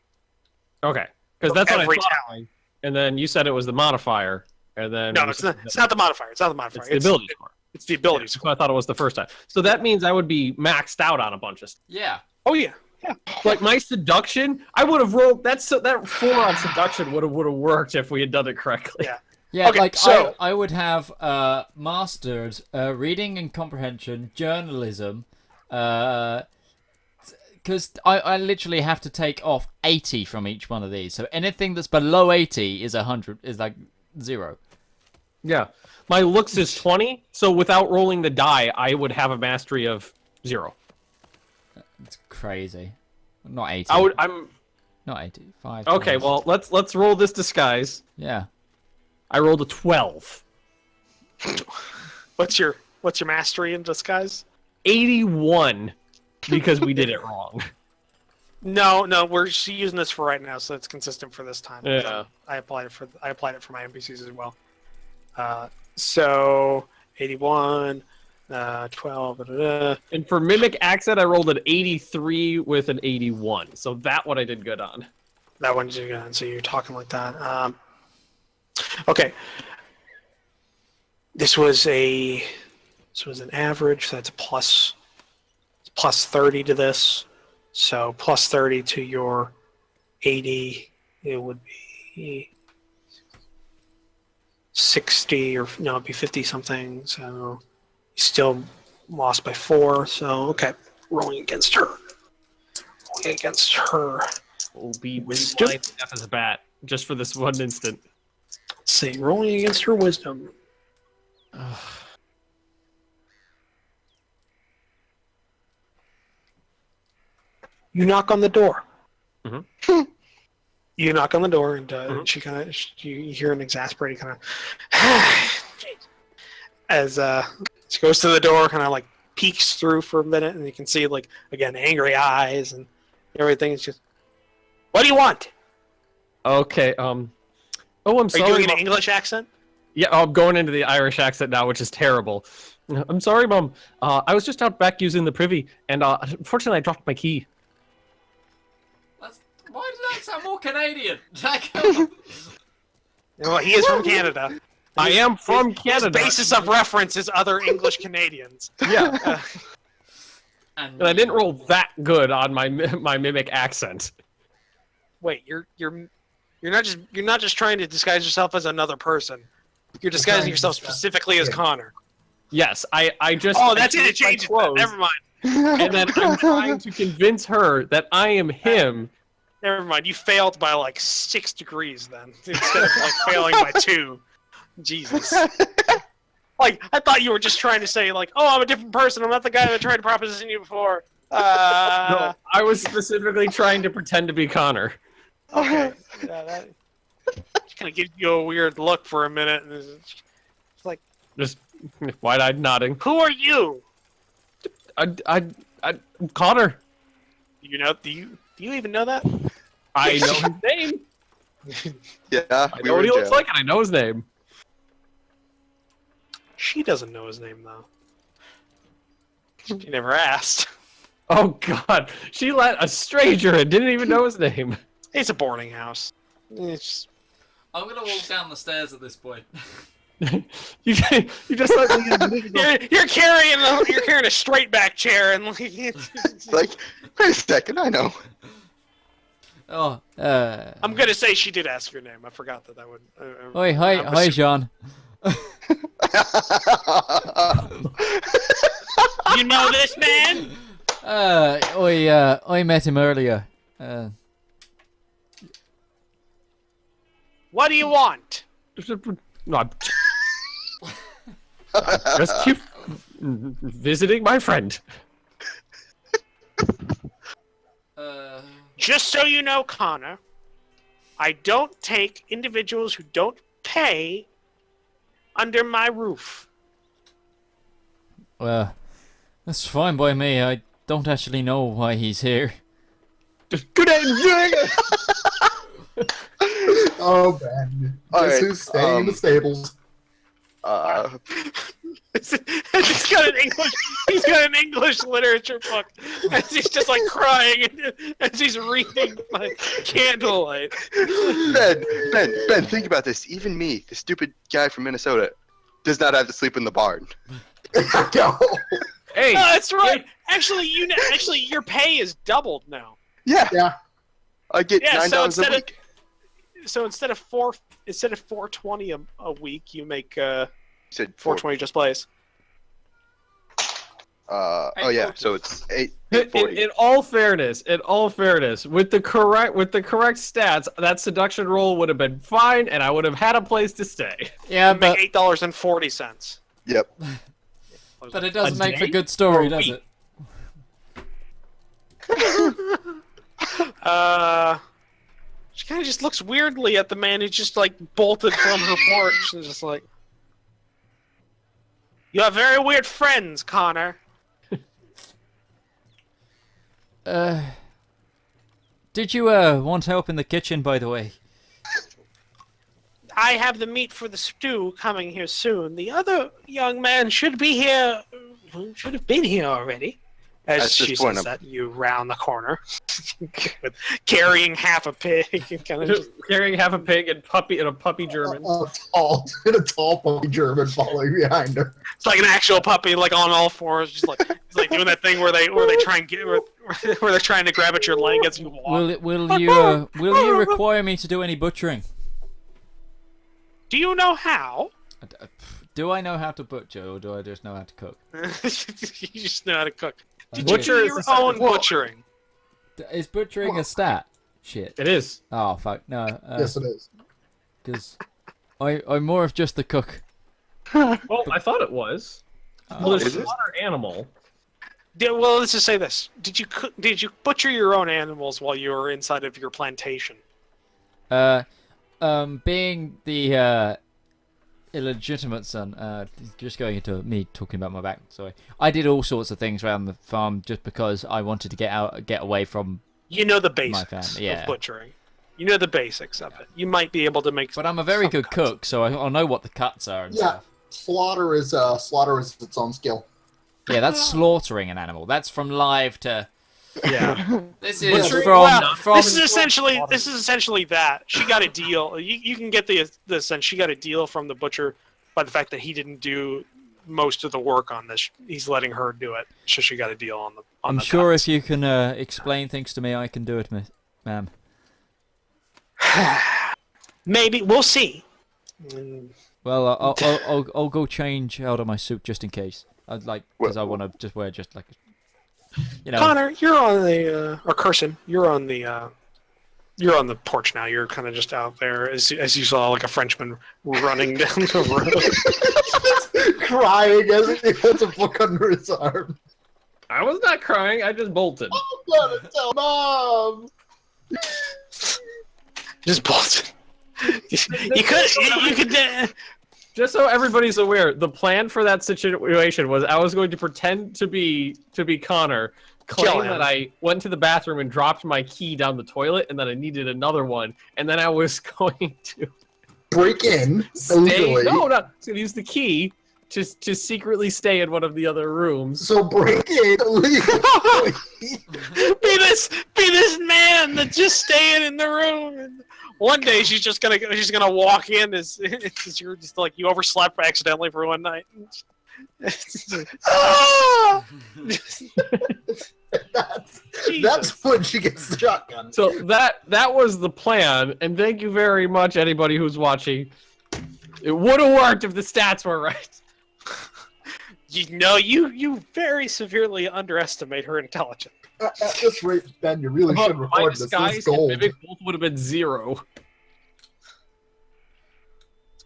Okay, because that's what I Every thought. talent. And then you said it was the modifier, and then No, it's not the modifier. It's not the modifier. It's the ability score. It's the ability Yeah, score. so I thought it was the first time. So that means I would be maxed out on a bunch of stuff. Yeah. Oh yeah. Like my seduction, I would have rolled that 4 on seduction would have worked if we had done it correctly. Yeah. Yeah, Okay, like so- I would have mastered reading and comprehension, journalism, because I literally have to take off 80 from each one of these. So anything that's below 80 is 100, is like 0. Yeah. My looks is 20, so without rolling the die, I would have a mastery of 0. It's crazy. Not 80. I'm Not 80. 5. okay. Well, let's roll this disguise. Yeah. I rolled a 12. What's your mastery in disguise? 81, because we did it wrong. No, we're just using this for right now, so it's consistent for this time. Yeah. I applied it for my NPCs as well. So 81, 12. And for mimic accent, I rolled an 83 with an 81. So that one I did good on. That one's good. So you're talking like that. Okay. This was an average, so that's a plus 30 to this. So plus 30 to your 80, it would be 60 or no, it'd be 50 something. So you still lost by 4. So okay, rolling against her. Will be Wisdom. death as a bat, just for this one instant. Let's see, rolling against her wisdom. You knock on the door. Mhm. You knock on the door, and Mhm. she kind of you hear an exasperated kind of as she goes to the door, kind of like peeks through for a minute, and you can see like again angry eyes and everything. It's just, what do you want? Okay. Oh, I'm Are sorry. you doing an Mom. English accent? Yeah, I'm going into the Irish accent now, which is terrible. I'm sorry, Mom. I was just out back using the privy, and unfortunately, I dropped my key. Why did that sound more Canadian? Well, he is from Canada. I am from His Canada. basis of reference is other English Canadians. Yeah, and I didn't roll that good on my mimic accent. Wait, you're not just trying to disguise yourself as another person. You're disguising yourself specifically as Connor. Yes, I just. Oh, that's it. It changed my changes. clothes, Never mind. And then I'm trying to convince her that I am him. Never mind. You failed by like 6 degrees then, instead of like failing by 2. Jesus. Like I thought you were just trying to say like, oh, I'm a different person. I'm not the guy that tried to proposition you before. No, I was specifically trying to pretend to be Connor. Okay. Yeah, that kind of gives you a weird look for a minute, and it's like, Just wide-eyed nodding. who are you? Connor. You know? Do you even know that? I know his name. Yeah, I know what he looks like, and I know his name. She doesn't know his name though. She never asked. Oh God, she let a stranger and didn't even know his name. It's a boarding house. It's I'm gonna walk down the stairs at this point. you just let me you're carrying a straight back chair and like, Like, wait a second, I know. Oh, I'm gonna say she did ask your name. I forgot that would. Oi, hi, Jean. You know this man? I met him earlier. What do you want? No, I'm just keep visiting my friend. Just so you know, Connor, I don't take individuals who don't pay under my roof. Well, that's fine by me. I don't actually know why he's here. Just good day. Oh man, All guess right, who's staying in the stables? It's got got an English literature book, and he's just like crying as he's reading by candlelight. Ben, think about this. Even me, the stupid guy from Minnesota, does not have to sleep in the barn. No. Hey, Oh, that's right. Actually, your pay is doubled now. Yeah. Yeah. I get Yeah, $9 so a instead week. So instead of $420 a week, you make You said $420 just plays. Oh yeah, so it's in 840. all fairness, with the correct stats, that seduction roll would have been fine, and I would have had a place to stay. Yeah, You make but $8.40. Yep. but it doesn't A make for day? good story, Or a does week? it? She kind of just looks weirdly at the man who just like bolted from her porch and just like, "You have very weird friends, Connor." Did you want help in the kitchen, by the way? I have the meat for the stew coming here soon. The other young man should be here. Should have been here already. As That's she just one says of- that, you round the corner, with carrying half a pig, kind of just, Carrying half a pig and a puppy German. A tall puppy German following behind her. it's like an actual puppy, like on all fours, just like it's like doing that thing where they try and get where they're trying to grab at your leg as you walk. Will you require me to do any butchering? Do you know how? Do I know how to butcher, or do I just know how to cook? You just know how to cook. Did Butcher you do is your the second own one. butchering? Is butchering a stat? Shit. It is. Oh fuck no. Yes, it is. Because I'm more of just the cook. Well, I thought it was. Well, is there's it? slaughter animal. Well, let's just say this: Did you butcher your own animals while you were inside of your plantation? Being the illegitimate son, just going into me talking about my back. Sorry, I did all sorts of things around the farm just because I wanted to get away from. You know the basics family, yeah. of butchering. You know the basics of it. You might be able to make. But I'm a very some good cuts. cook, so I'll know what the cuts are and Yeah. stuff. Slaughter is its own skill. Yeah, that's slaughtering an animal. That's from live to. Yeah. This is Butchering- from well, from. this is essentially that. She got a deal. You can get the sense she got a deal from the butcher by the fact that he didn't do most of the work on this. He's letting her do it, so she got a deal on the. I'm sure if you can explain things to me, I can do it, ma'am. Maybe we'll see. Well, I'll go change out of my suit just in case. I'd like because I want to just wear just like, you know. Connor, you're on the or Carson, you're on the porch now. You're kind of just out there as you saw like a Frenchman running down the road. Crying as he puts a book under his arm. I was not crying. I just bolted. I'm gonna tell Mom. Just bolted. You could. Just so everybody's aware, the plan for that situation was I was going to pretend to be Connor, Kill claim him. that I went to the bathroom and dropped my key down the toilet, and that I needed another one, and then I was going to Break in. stay. illegally. No, not. I was going to use the key to secretly stay in one of the other rooms. So break in illegally. be this man that's just staying in the room. And one day she's gonna walk in as you're just like you overslept accidentally for one night. Ah! That's when she gets the shotgun. So that was the plan, and thank you very much, anybody who's watching. It would have worked if the stats were right. You very severely underestimate her intelligence. At this rate, Ben, you really should My record this. This disguise is and gold. mimic both would have been 0.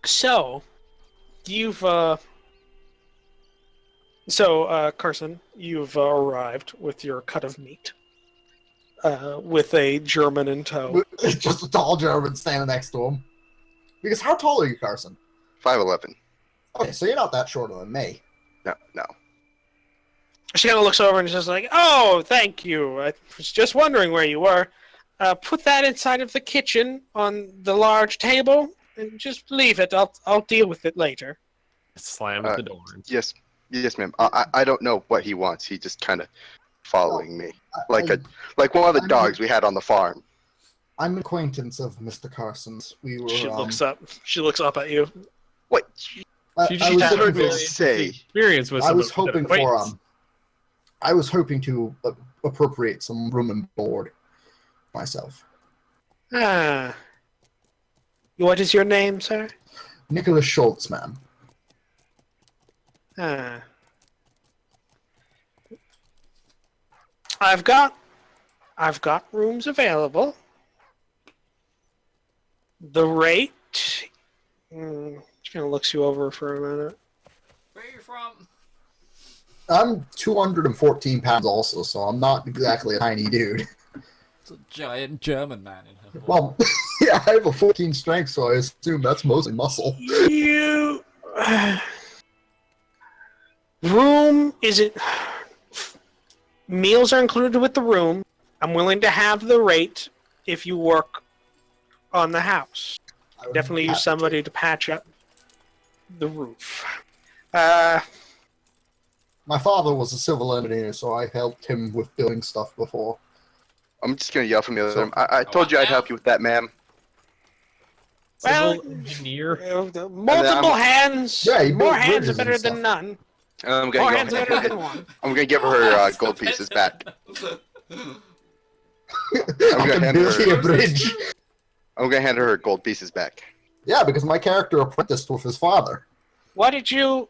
So, Carson, you've arrived with your cut of meat, with a German in tow. Just a tall German standing next to him. Because how tall are you, Carson? 5'11". Okay, so you're not that shorter than me. No. She kind of looks over and is just like, "Oh, thank you. I was just wondering where you were. Put that inside of the kitchen on the large table, and just leave it. I'll deal with it later." Slams the door. Yes, Yes, ma'am. I don't know what he wants. He just kind of following me, like I- like one of the I'm- dogs we had on the farm. I'm an acquaintance of Mr. Carson's. We were. She looks up. She looks up at you. What? I, She I just was heard hoping me for, say. experience with I was someone with hoping an for acquaintance. I was hoping to appropriate some room and board myself. Ah. What is your name, sir? Nicholas Schultz, ma'am. Ah. I've got rooms available. The rate. She kind of looks you over for a minute. Where are you from? I'm 214 pounds also, so I'm not exactly a tiny dude. It's a giant German man in her. Well, yeah, I have a 14 strength, so I assume that's mostly muscle. You. Room is it? Meals are included with the room. I'm willing to have the rate if you work on the house. I would Definitely have use somebody to patch up the roof. My father was a civil engineer, so I helped him with building stuff before. I'm just gonna yell from the other So- room. I told you I'd help you with that, ma'am. Well, Civil engineer. multiple hands. Yeah, he More built hands are bridges better and than stuff. none. I'm More gonna hands are better than one. I'm gonna give her gold pieces back. I gonna can hand build her- you a bridge. I'm gonna hand her gold pieces back. Yeah, because my character apprenticed with his father. What did you?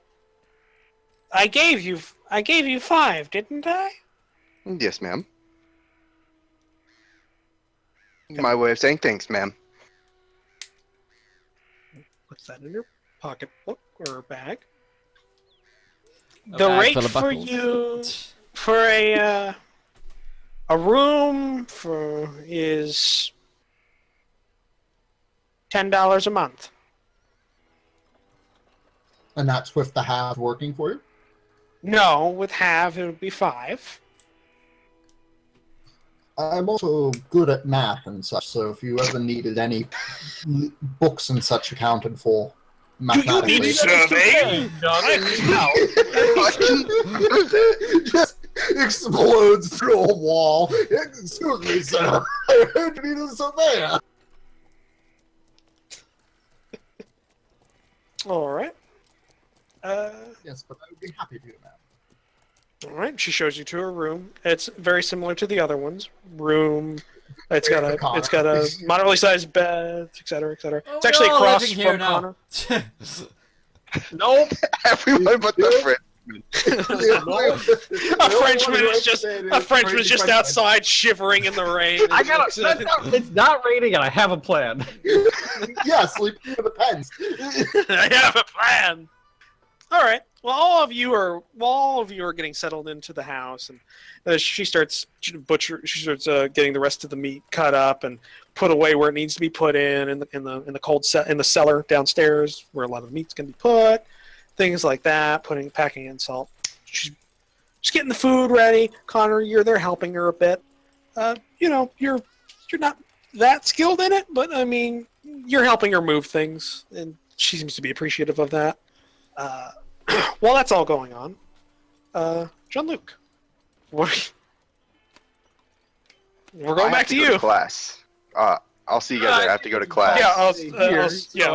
I gave you 5, didn't I? Yes, ma'am. My way of saying thanks, ma'am. What's that in your pocketbook or bag? A The bag rate full of for buckles. you for a room is $10 a month. And that's with the half working for you? No, with half it would be 5. I'm also good at math and such, so if you ever needed any books and such accounted for mathematically. survey? Just explodes through a wall. Excuse me, sir. I heard you need a surveyor. All right. Yes, but I would be happy to do that. All right. She shows you to her room. It's very similar to the other ones. Room. It's got a moderately sized bed, etc., etc. Oh, It's actually we're all across living from here now. Connor. Nope. Everyone but the friend. A Frenchman's just outside shivering in the rain. It's not raining, and I have a plan. Yeah, sleeping in the pens. I have a plan. All right. Well, all of you are getting settled into the house, and she starts getting the rest of the meat cut up and put away where it needs to be put in the cellar downstairs where a lot of the meat's gonna be put. Things like that, packing in salt. She's getting the food ready. Connor, you're there helping her a bit. You're not that skilled in it, but I mean, you're helping her move things, and she seems to be appreciative of that. While that's all going on, Jean-Luc, we're going back to you. Class. I'll see you guys there. I have to go to class. Yeah, I'll So see I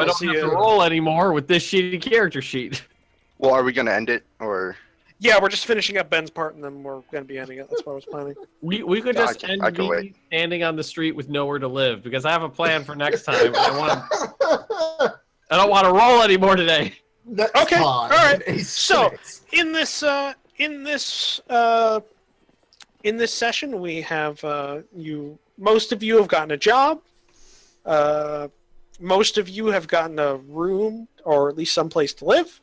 don't have you. to roll anymore with this shitty character sheet. Well, are we gonna end it or? Yeah, we're just finishing up Ben's part, and then we're going to be ending it. That's what I was planning. We could No, just I end can me wait. standing on the street with nowhere to live because I have a plan for next time. And I don't want to roll anymore today. Next Okay, time, all right. Ace So, six. in this session, we have most of you have gotten a job. Most of you have gotten a room or at least some place to live.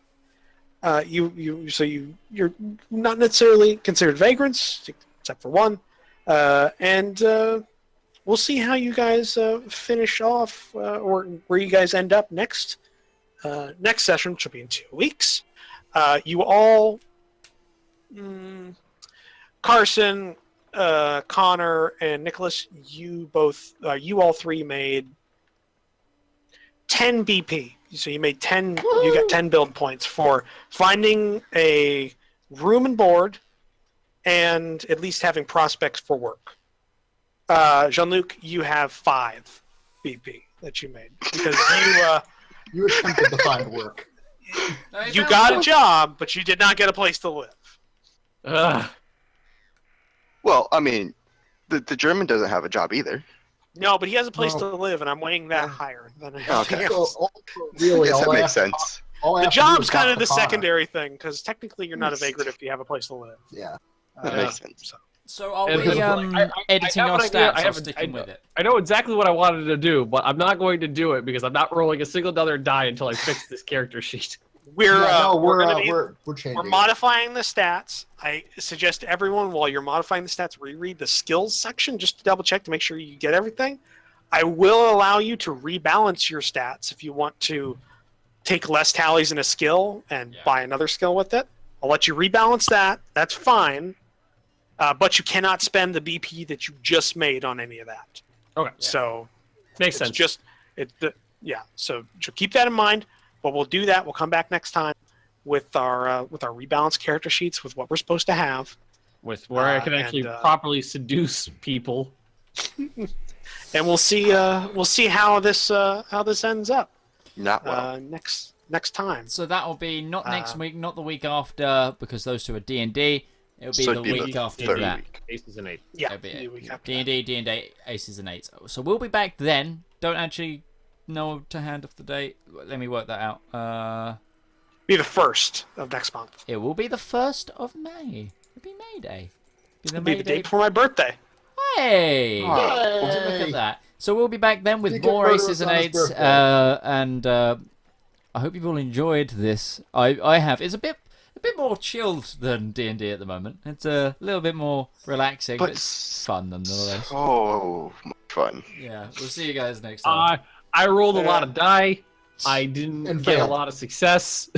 You're not necessarily considered vagrants, except for one. And we'll see how you guys finish off, or where you guys end up next session, which will be in 2 weeks. You all, Carson, Connor, and Nicholas, you all three made 10 BP. So you made 10. You got 10 build points for finding a room and board, and at least having prospects for work. Jean-Luc, you have 5 BP that you made because You attempted to find work. you got a job, but you did not get a place to live. Ugh. Well, I mean, the German doesn't have a job either. No, but he has a place No. to live, and I'm weighing that higher than anything Okay. else. Also, I really, guess that all I makes have to- sense. all I The have to do job's is kind talk of the to Connor. secondary thing, because technically you're not a vagrant if you have a place to live. Yeah. That makes sense. So are And we because, like, editing have our an idea, stats or I sticking with it? I know exactly what I wanted to do, but I'm not going to do it because I'm not rolling a single other die until I fix this character sheet. We're no, gonna be- we're changing. We're modifying the stats. I suggest to everyone, while you're modifying the stats, reread the skills section just to double check to make sure you get everything. I will allow you to rebalance your stats if you want to take less tallies in a skill and buy another skill with it. I'll let you rebalance that. That's fine. But you cannot spend the BP that you just made on any of that. Okay. So Makes it's sense. just So keep that in mind. But we'll do that. We'll come back next time with our rebalanced character sheets with what we're supposed to have, With where I can actually properly seduce people. and we'll see how this ends up Not well. next time. So that will be not next week, not the week after, because those two are D&D. It'll be So the it'd be week the after third that. week. Aces and eights. Yeah, It'll be the week after D&D, D&D, Aces and Eights. So we'll be back then. Don't actually know to hand off the date. Let me work that out. Be the 1st of next month. It will be the 1st of May. It'll be May Day. It'll be the day before my birthday. Hey! Oh. Look at that. So we'll be back then with He can more murder Aces us and on his Eights, birthday. and I hope you've all enjoyed this. I have. It's a bit more chilled than D&D at the moment. It's a little bit more relaxing, but it's fun nonetheless. So much fun. Yeah, we'll see you guys next time. I rolled a lot of die. I didn't And get a failed. lot of success.